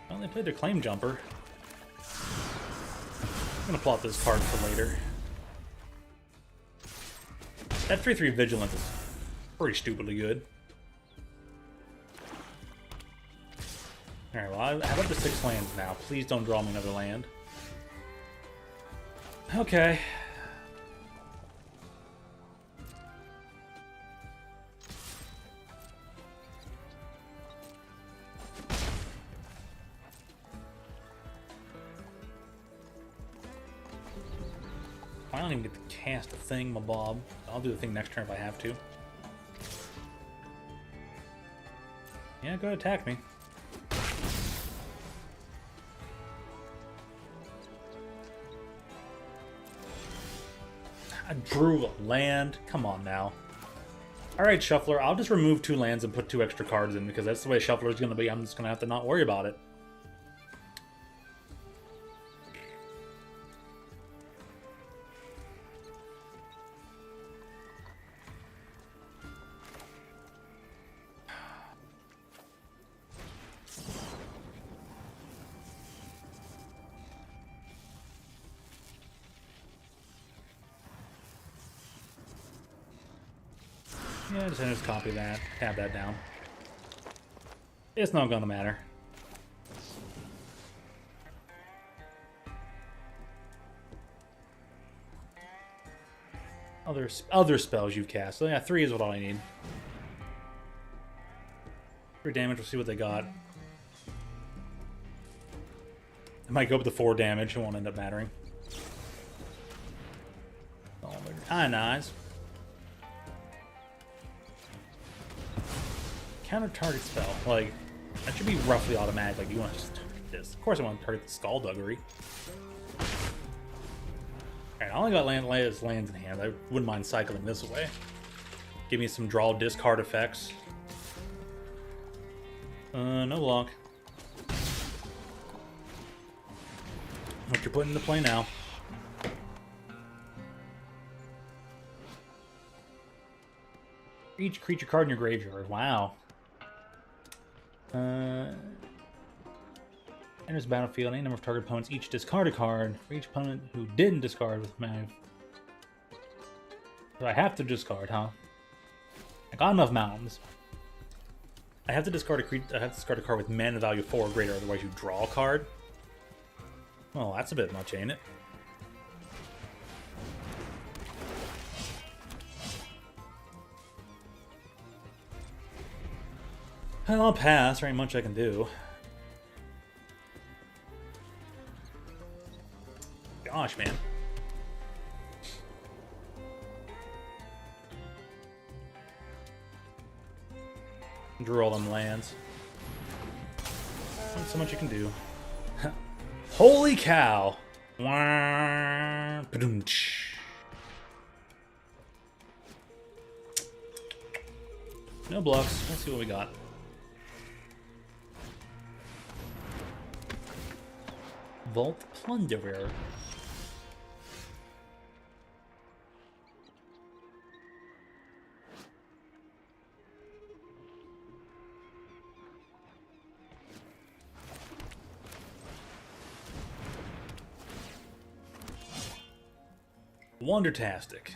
Well, they played their claim jumper. I'm gonna plot this card for later. That 3/3 Vigilance is pretty stupidly good. Alright, well, I have up to 6 lands now. Please don't draw me another land. Okay. I don't even get to cast a thing, my bob. I'll do the thing next turn if I have to. Yeah, go ahead, attack me. I drew a land. Come on now. Alright, Shuffler, I'll just remove 2 lands and put 2 extra cards in because that's the way Shuffler is going to be. I'm just going to have to not worry about it. Yeah, just copy that. Tab that down. It's not gonna matter. Other spells you've cast. So yeah, 3 is what all I need. 3 damage, we'll see what they got. I might go up to 4 damage, it won't end up mattering. Oh, they're kinda nice. Counter target spell. Like, that should be roughly automatic. Like, you want to just target this. Of course I want to target the Skullduggery. Alright, I only got lands in hand. I wouldn't mind cycling this away. Give me some draw discard effects. No block. What you're putting into play now. Each creature card in your graveyard. Wow. Enters the battlefield. Any number of target opponents each discard a card. For each opponent who didn't discard with mana. So I have to discard, huh? I got enough mountains. I have to discard a card with mana value 4 or greater, otherwise you draw a card. Well, that's a bit much, ain't it? Well, I'll pass. There ain't much I can do. Gosh, man. Drew all them lands. Not so much you can do. Holy cow! No bluffs. Let's see what we got. Vault Plunderer. Wondertastic.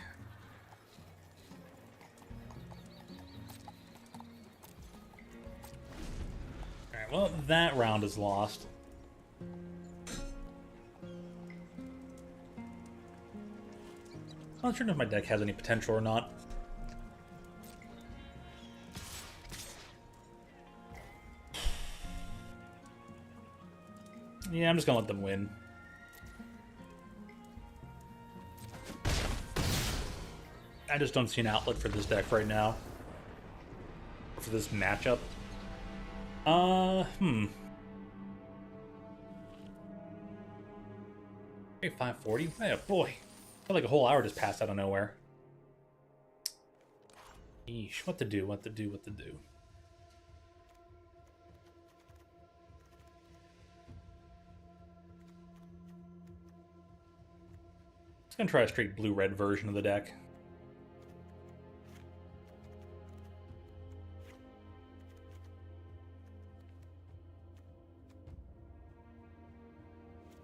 Alright, well, that round is lost. I'm not sure if my deck has any potential or not. Yeah, I'm just gonna let them win. I just don't see an outlet for this deck right now. For this matchup. 540? Yeah, boy. I feel like a whole hour just passed out of nowhere. Yeesh, what to do, what to do, what to do. Just gonna try a straight blue-red version of the deck.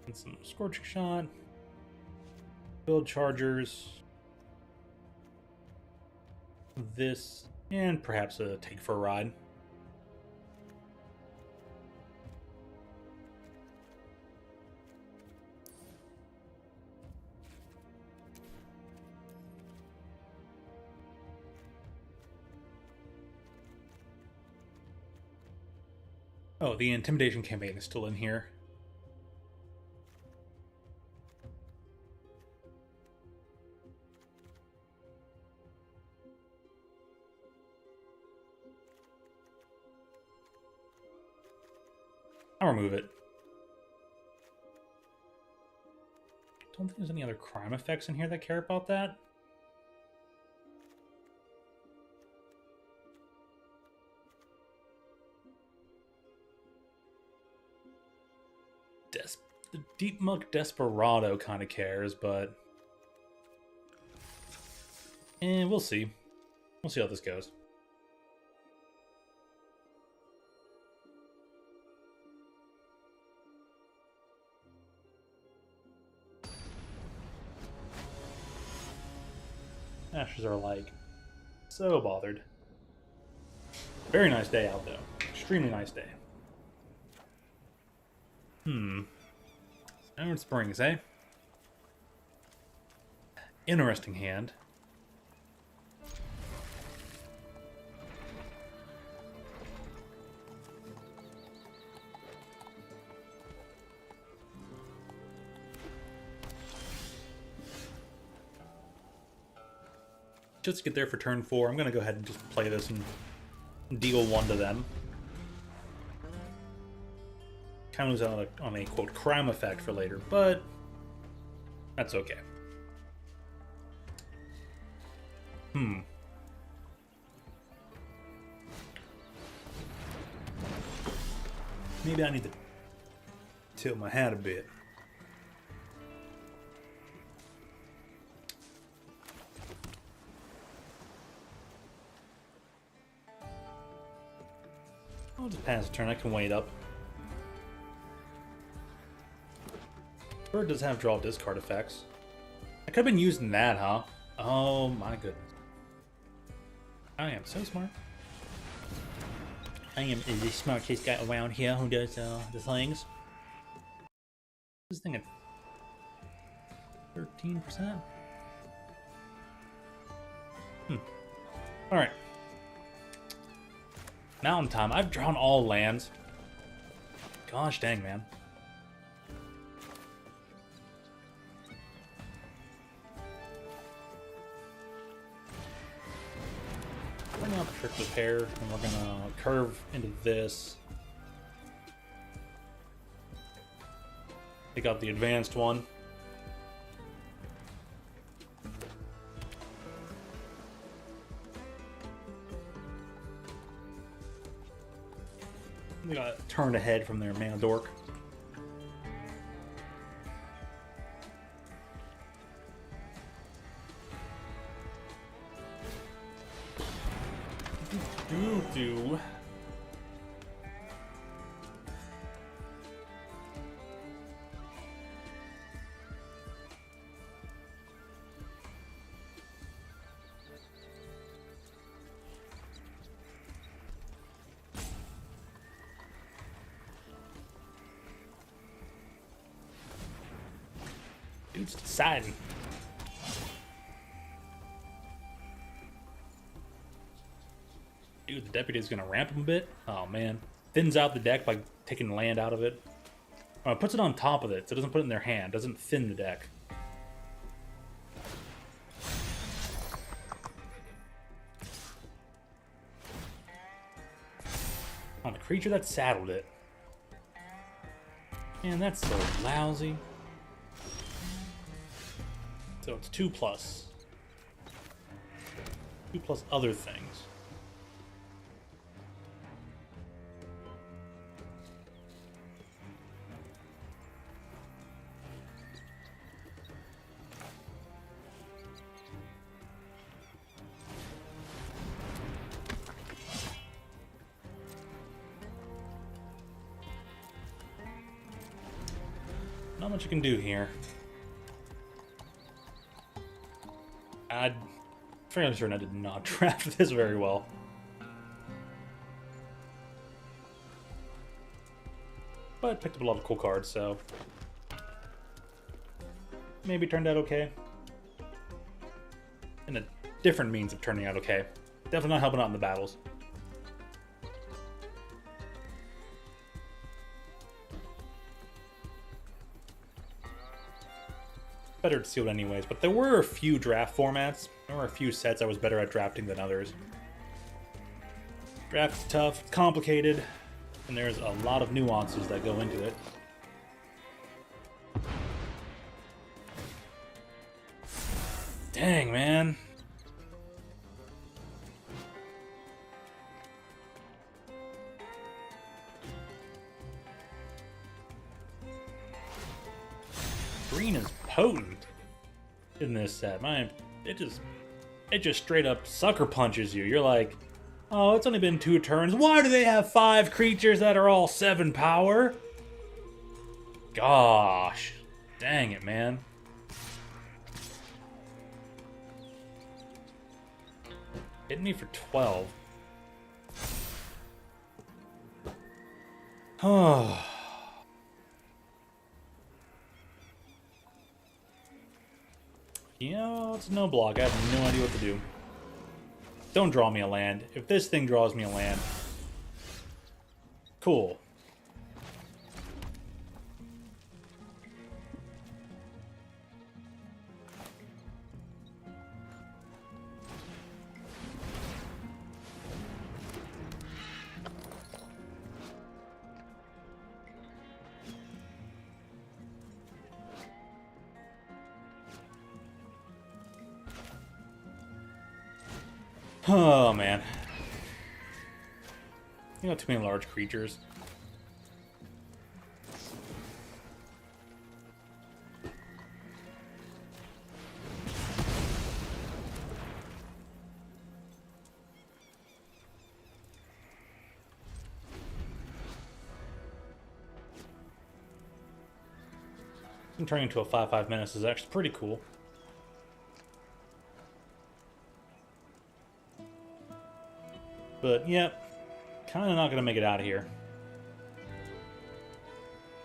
And some scorching shot. Build chargers. This, and perhaps a take for a ride. Oh, the intimidation campaign is still in here. I'll remove it. Don't think there's any other crime effects in here that care about that. The Deep Muck Desperado kind of cares, but... we'll see. We'll see how this goes. Ashes are like so bothered. Very nice day out though. Extremely nice day. Downward Springs, eh? Interesting hand. Just to get there for turn 4, I'm going to go ahead and just play this and deal 1 to them. Kind of lose on a quote crime effect for later, but that's okay. Maybe I need to tilt my hat a bit. I'll just pass the turn. I can wait up. Bird does have draw discard effects. I could have been using that, huh? Oh my goodness. I am so smart. I am the smartest guy around here who does the things. This thing at 13%? Alright. Mountain time. I've drawn all lands. Gosh dang, man. Bring out the trick repair, and we're gonna curve into this. Take out the advanced one. They got turned ahead from their mana dork. Do. Dude's deciding. Dude, the deputy's gonna ramp him a bit. Oh man. Thins out the deck by taking land out of it. Puts it on top of it, so it doesn't put it in their hand. Doesn't thin the deck. On the creature that saddled it. Man, that's so lousy. So it's 2+. 2+ other things. Not much you can do here. I'm fairly certain I did not draft this very well. But picked up a lot of cool cards, so maybe turned out okay. And a different means of turning out okay. Definitely not helping out in the battles. Better sealed anyways, but there were a few draft formats. There were a few sets I was better at drafting than others. Draft's tough, complicated, and there's a lot of nuances that go into it. Dang, man. Green is potent in this set. Man, it just straight up sucker punches you. You're like, oh, it's only been 2 turns. Why do they have 5 creatures that are all 7 power? Gosh. Dang it, man. Hitting me for 12. Oh. Yeah, it's no block. I have no idea what to do. Don't draw me a land. If this thing draws me a land, cool. Oh, man. You got too many large creatures. And turning into a 5/5 menace is actually pretty cool. But, yep, kind of not going to make it out of here.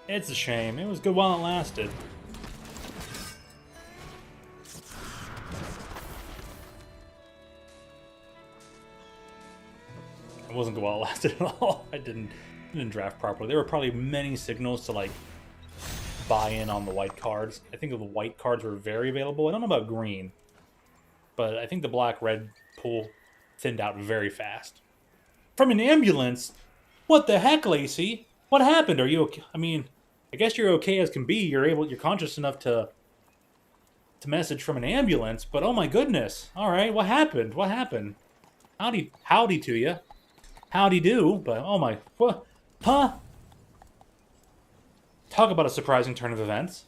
It's a shame. It was good while it lasted. It wasn't good while it lasted at all. I didn't draft properly. There were probably many signals to, like, buy in on the white cards. I think the white cards were very available. I don't know about green, but I think the black-red pool thinned out very fast. From an ambulance? What the heck, Lacey? What happened? Are you okay? I mean, I guess you're okay as can be. You're conscious enough to message from an ambulance, but oh my goodness. All right, what happened? What happened? Howdy to you. Howdy do, but oh my, what? Huh? Talk about a surprising turn of events.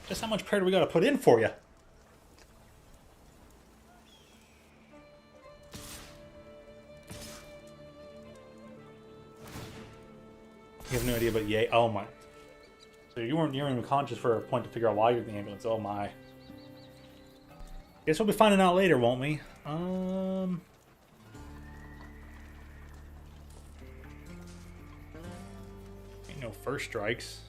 Just how much prayer do we got to put in for you? You have no idea, but yay! Oh my! So you weren't even conscious for a point to figure out why you're in the ambulance. Oh my! Guess we'll be finding out later, won't we? Ain't no first strikes.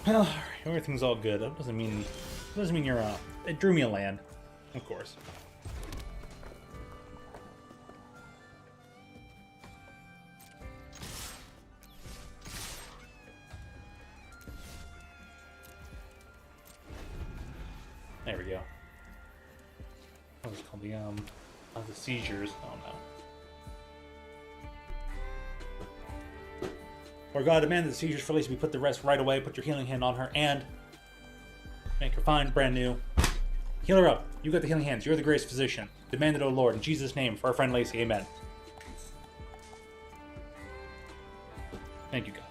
Well, everything's all good. That doesn't mean you're it drew me a land, of course. There we go. What was it called? The seizures. Oh no. Or God, demand that the seizures for Lacey be put to rest right away. Put your healing hand on her and Make her fine, brand new. Heal her up. You got the healing hands. You're the greatest physician. Demand it, O Lord, in Jesus' name, for our friend Lacey. Amen. Thank you, God.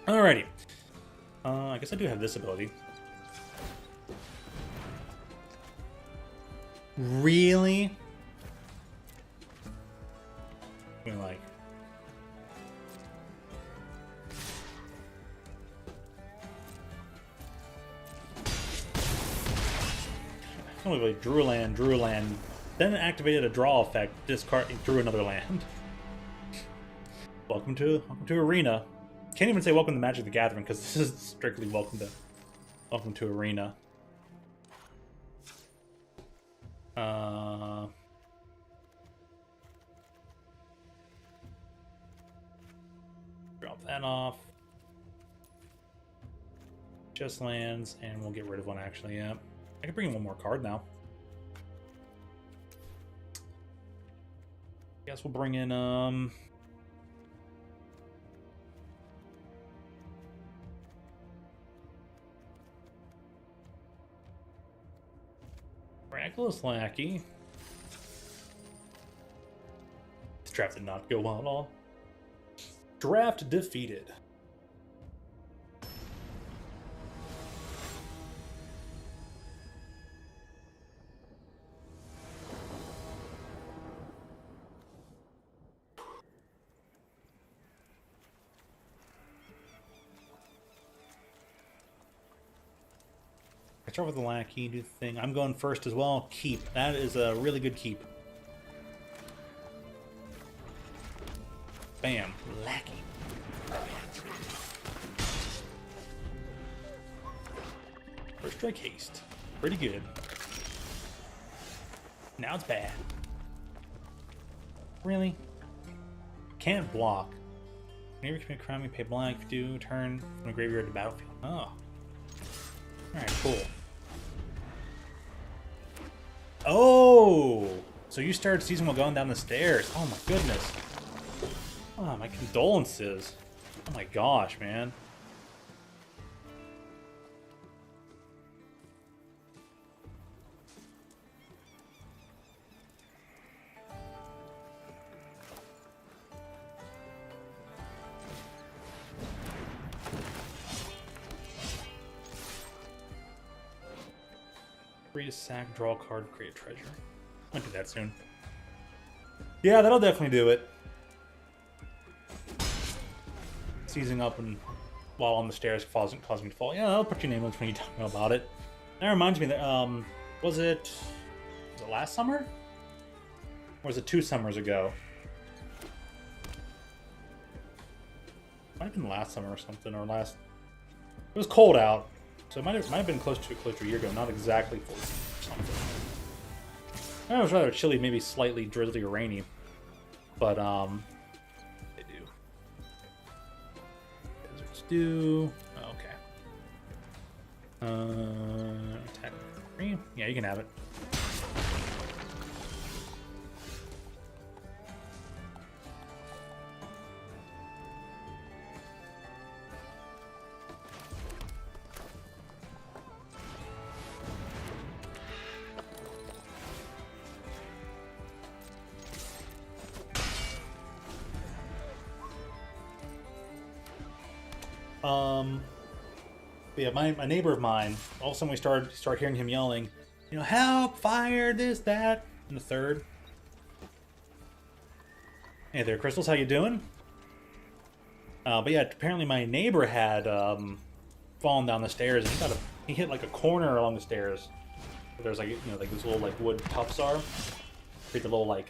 Alrighty. I guess I do have this ability. Really? I mean, like... Only like drew a land, then it activated a draw effect, discard, drew another land. Welcome to Arena. Can't even say welcome to Magic the Gathering because this is strictly welcome to Arena. Drop that off. Just lands, and we'll get rid of one actually, yeah. I can bring in one more card now. Guess we'll bring in Miraculous Lackey. This draft did not go well at all. Draft defeated. Start with the lackey, do the thing. I'm going first as well. Keep. That is a really good keep. Bam. Lackey. First strike haste. Pretty good. Now it's bad. Really? Can't block. Whenever you commit a crime, you pay blank. If you do, turn from the graveyard to battlefield. Oh. Alright, cool. Oh! So you started season while going down the stairs. Oh my goodness. Oh, my condolences. Oh my gosh, man. Free to sack, draw a card, create a treasure. I'll do that soon. Yeah, that'll definitely do it. Seizing up and while on the stairs causing me to fall. Yeah, that'll put your name when you talk about it. That reminds me that was it last summer? Or was it 2 summers ago? Might have been last summer or something, or last. It was cold out. So it might have been close to a year ago, not exactly 4 or something. It was rather chilly, maybe slightly drizzly or rainy, but they do. Deserts do. Oh, okay. Attack 3. Yeah, you can have it. But yeah, my neighbor of mine, all of a sudden we start hearing him yelling, you know, help, fire, this, that, and the third. Hey there, Crystals, how you doing? But yeah, apparently my neighbor had fallen down the stairs, and he hit like a corner along the stairs. There's like, you know, like these little like wood tufts are, create the little like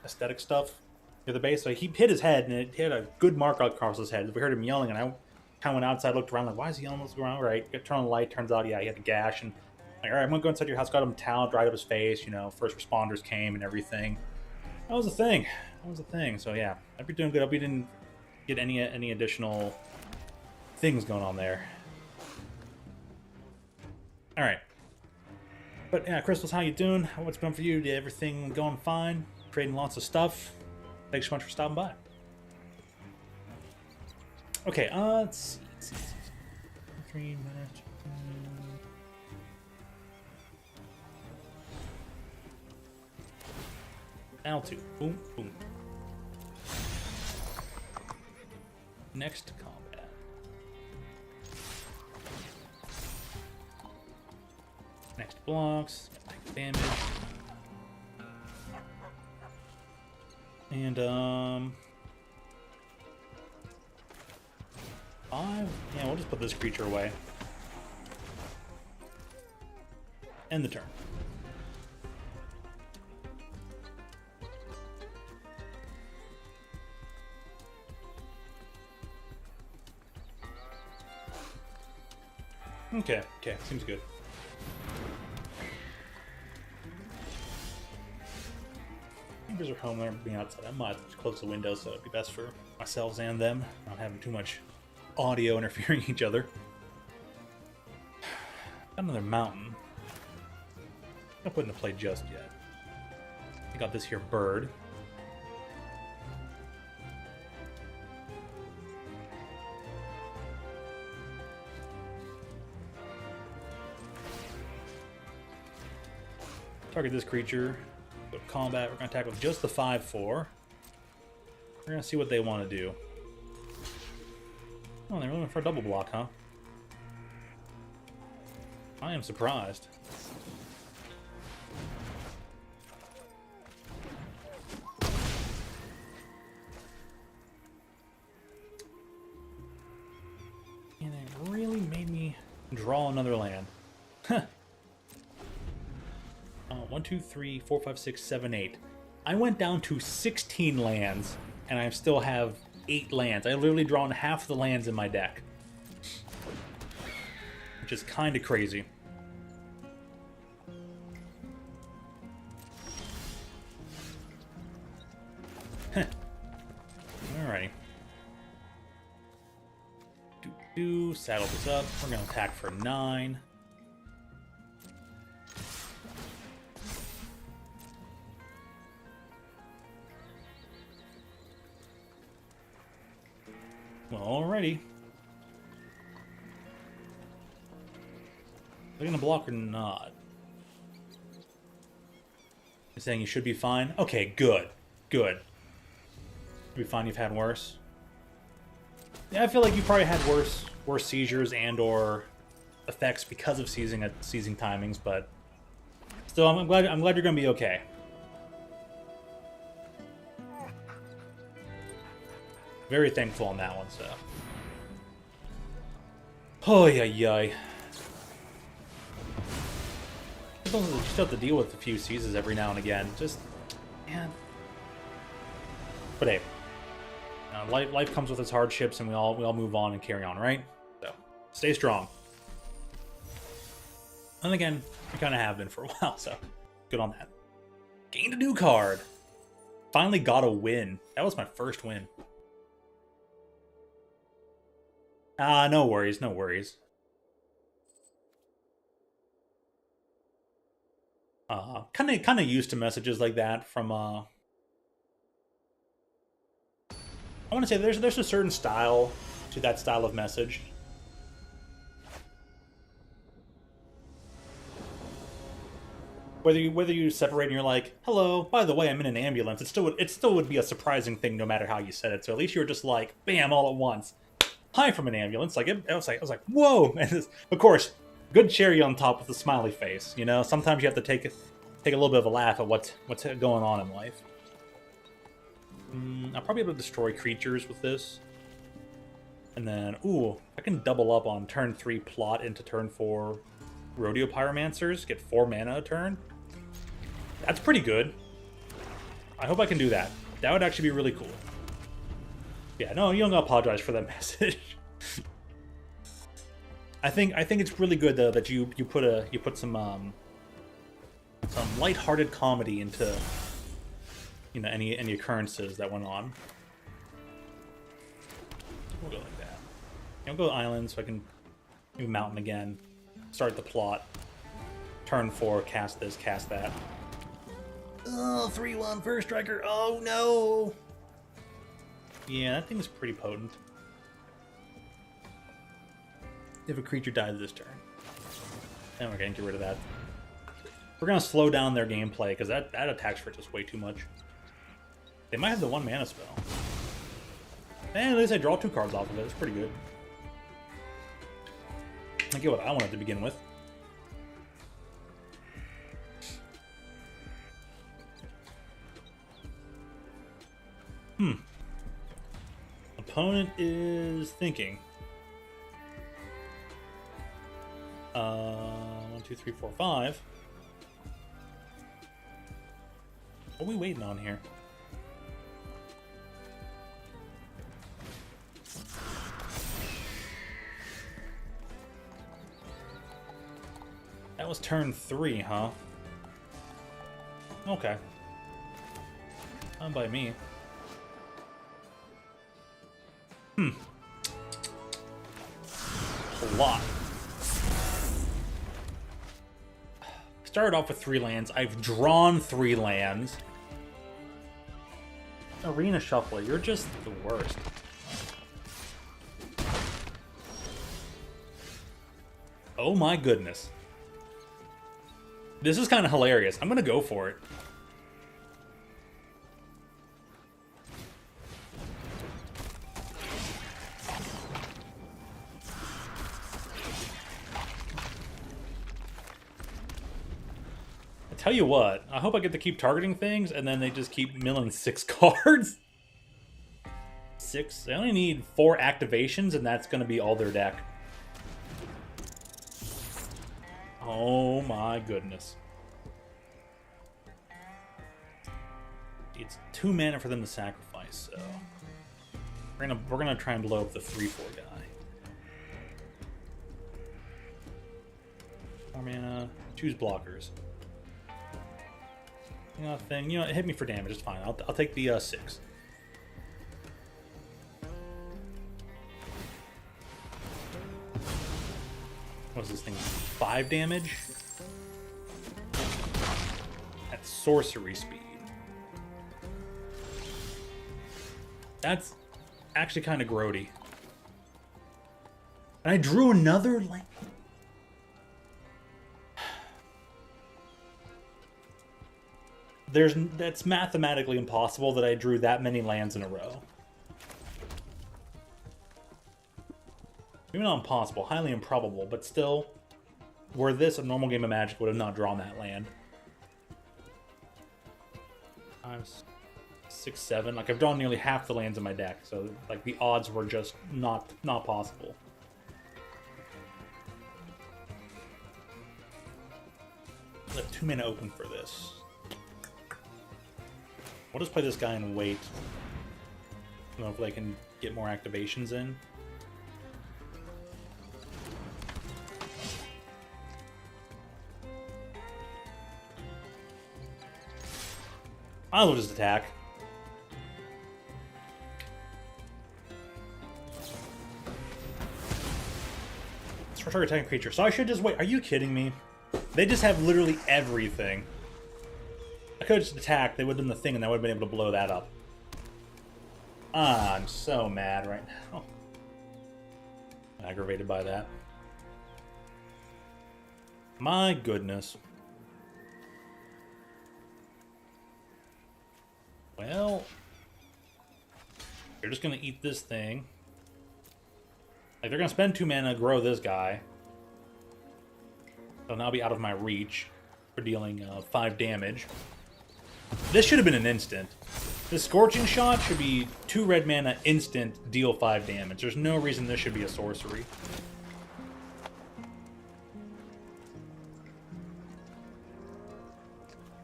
aesthetic stuff near the base. So he hit his head, and it hit a good mark across his head. We heard him yelling, and I kind of went outside, looked around, like, why is he yelling? What's going on? Right, turn on the light. Turns out, yeah, he had a gash, and like, all right, I'm gonna go inside your house. Got him towel, dried up his face. You know, first responders came and everything. That was a thing. That was a thing. So yeah, I'd be doing good. I hope you didn't get any additional things going on there. All right. But yeah, Crystals, how you doing? What's been for you? Did everything going fine? Trading lots of stuff. Thanks so much for stopping by. Okay, let's see. 3 minutes. L2. Boom, boom. Next combat. Next blocks. Take damage. And, 5? Yeah, we'll just put this creature away. End the turn. Okay, seems good. Neighbors are home, they're being outside. I might close the window so it'd be best for myself and them, not having too much audio interfering each other. Got another mountain. Not put into play just yet. I got this here bird. Target this creature. Go to combat. We're going to attack with just the 5/4. We're going to see what they want to do. Oh, they're looking for a double block, huh? I am surprised. And it really made me draw another land. 1, 2, 3, 4, 5, 6, 7, 8. I went down to 16 lands, and I still have 8 lands. I literally drawn half the lands in my deck, which is kind of crazy. Alrighty. Saddle this up. We're gonna attack for 9. Well, alrighty. They're gonna block or not? You're saying you should be fine? Okay, good. Good. You'll be fine, you've had worse. Yeah, I feel like you probably had worse seizures and or effects because of seizing timings, but still I'm glad you're gonna be okay. Very thankful on that one, so. Oh, yeah. You just have to deal with a few seizes every now and again. Just, man. But hey, life comes with its hardships, and we all move on and carry on, right? So, stay strong. And again, we kind of have been for a while, so good on that. Gained a new card. Finally got a win. That was my first win. No worries, no worries. Kind of used to messages like that from I want to say there's a certain style to that style of message. Whether you separate and you're like, "Hello, by the way, I'm in an ambulance," it still would be a surprising thing no matter how you said it. So at least you were just like, "Bam!" all at once. Hi from an ambulance. I was like, whoa! And of course, good cherry on top with a smiley face. You know, sometimes you have to take a little bit of a laugh at what's going on in life. I'll probably be able to destroy creatures with this, and then I can double up on turn 3 plot into turn 4 rodeo pyromancers. Get 4 mana a turn. That's pretty good. I hope I can do that. That would actually be really cool. Yeah, no, you don't gotta apologize for that message. I think it's really good though that you put some lighthearted comedy into any occurrences that went on. We'll go like that. I'll go island so I can do mountain again. Start the plot. Turn 4, cast this, cast that. Oh, 3/1 first striker. Oh no. Yeah, that thing's pretty potent. If a creature dies this turn. And we're gonna get rid of that. We're gonna slow down their gameplay, because that attacks for just way too much. They might have the 1 mana spell. And at least I draw 2 cards off of it. It's pretty good. I get what I wanted to begin with. Opponent is thinking. 1, 2, 3, 4, 5. What are we waiting on here? That was turn 3, huh? Okay. Not by me. A lot. Started off with 3 lands. I've drawn 3 lands. Arena Shuffler, you're just the worst. Oh my goodness. This is kind of hilarious. I'm gonna go for it. Tell you what, I hope I get to keep targeting things, and then they just keep milling 6 cards. 6? They only need 4 activations, and that's going to be all their deck. Oh my goodness. It's 2 mana for them to sacrifice, so we're gonna try and blow up the 3/4 guy. 4 mana, choose blockers. Nothing. You know, it hit me for damage. It's fine. I'll take the 6. What's this thing? 5 damage? At sorcery speed. That's actually kind of grody. And I drew another land. That's mathematically impossible that I drew that many lands in a row. Maybe not impossible, highly improbable, but still, were this a normal game of Magic, would have not drawn that land. 5, 6, 7. Like, I've drawn nearly half the lands in my deck, so like the odds were just not possible. Left 2 mana open for this. We'll just play this guy and wait. I don't know if they can get more activations in. Might as well just attack. It's for target attacking creature. So I should just wait. Are you kidding me? They just have literally everything. I could have just attacked, they would have done the thing, and I would have been able to blow that up. Ah, I'm so mad right now. Aggravated by that. My goodness. Well, they're just going to eat this thing. Like, they're going to spend 2 mana, grow this guy. They'll now be out of my reach for dealing 5 damage. This should have been an instant. This Scorching Shot should be 2 red mana, instant, deal 5 damage. There's no reason this should be a sorcery.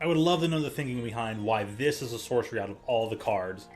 I would love to know the thinking behind why this is a sorcery out of all the cards.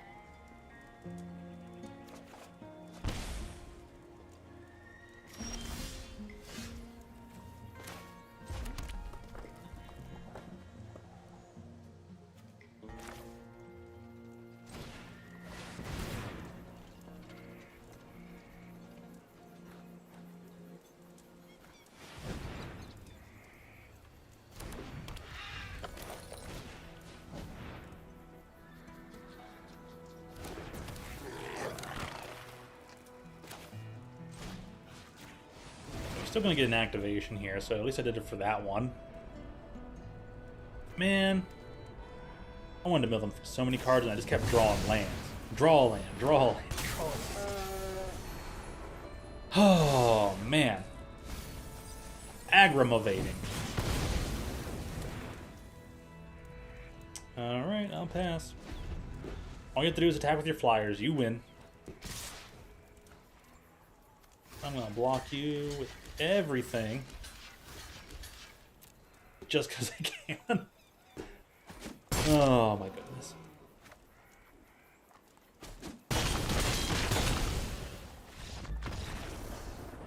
Still gonna get an activation here, so at least I did it for that one. Man. I wanted to mill them for so many cards, and I just kept drawing lands. Draw land, draw land, draw land. Oh, man. Aggravating. Alright, I'll pass. All you have to do is attack with your flyers. You win. I'm gonna block you with everything. Just because I can. Oh my goodness.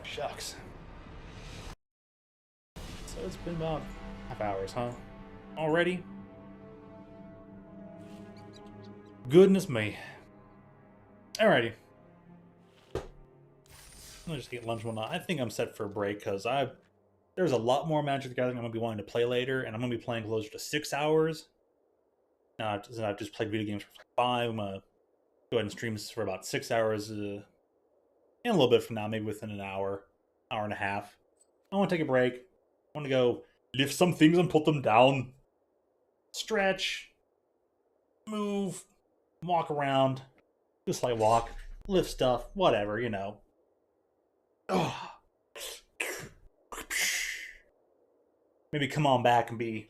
Shucks. So it's been about half hours, huh? Already? Goodness me. Alrighty. I'll just get lunch one night. I think I'm set for a break because there's a lot more Magic the Gathering I'm gonna be wanting to play later, and I'm gonna be playing closer to 6 hours. Now I've just played video games for 5. I'm gonna go ahead and stream this for about 6 hours, and a little bit from now, maybe within an hour and a half. I want to take a break. I want to go lift some things and put them down. Stretch, move, walk around, do a slight walk, lift stuff, whatever, you know. Oh. Maybe come on back and be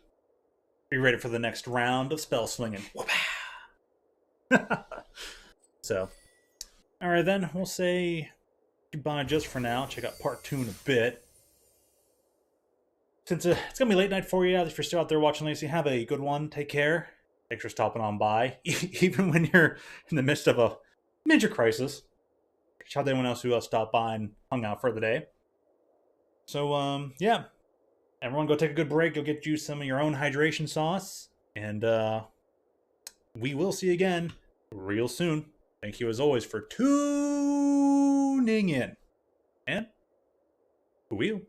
ready for the next round of spell slinging. So, alright then, we'll say goodbye just for now. Check out part 2 in a bit. Since it's going to be late night for you, if you're still out there watching Lacey, have a good one. Take care. Thanks for stopping on by. Even when you're in the midst of a major crisis. Shout out to anyone else who stopped by and hung out for the day. So, yeah. Everyone go take a good break. Go get you some of your own hydration sauce. And we will see you again real soon. Thank you as always for tuning in. And who will?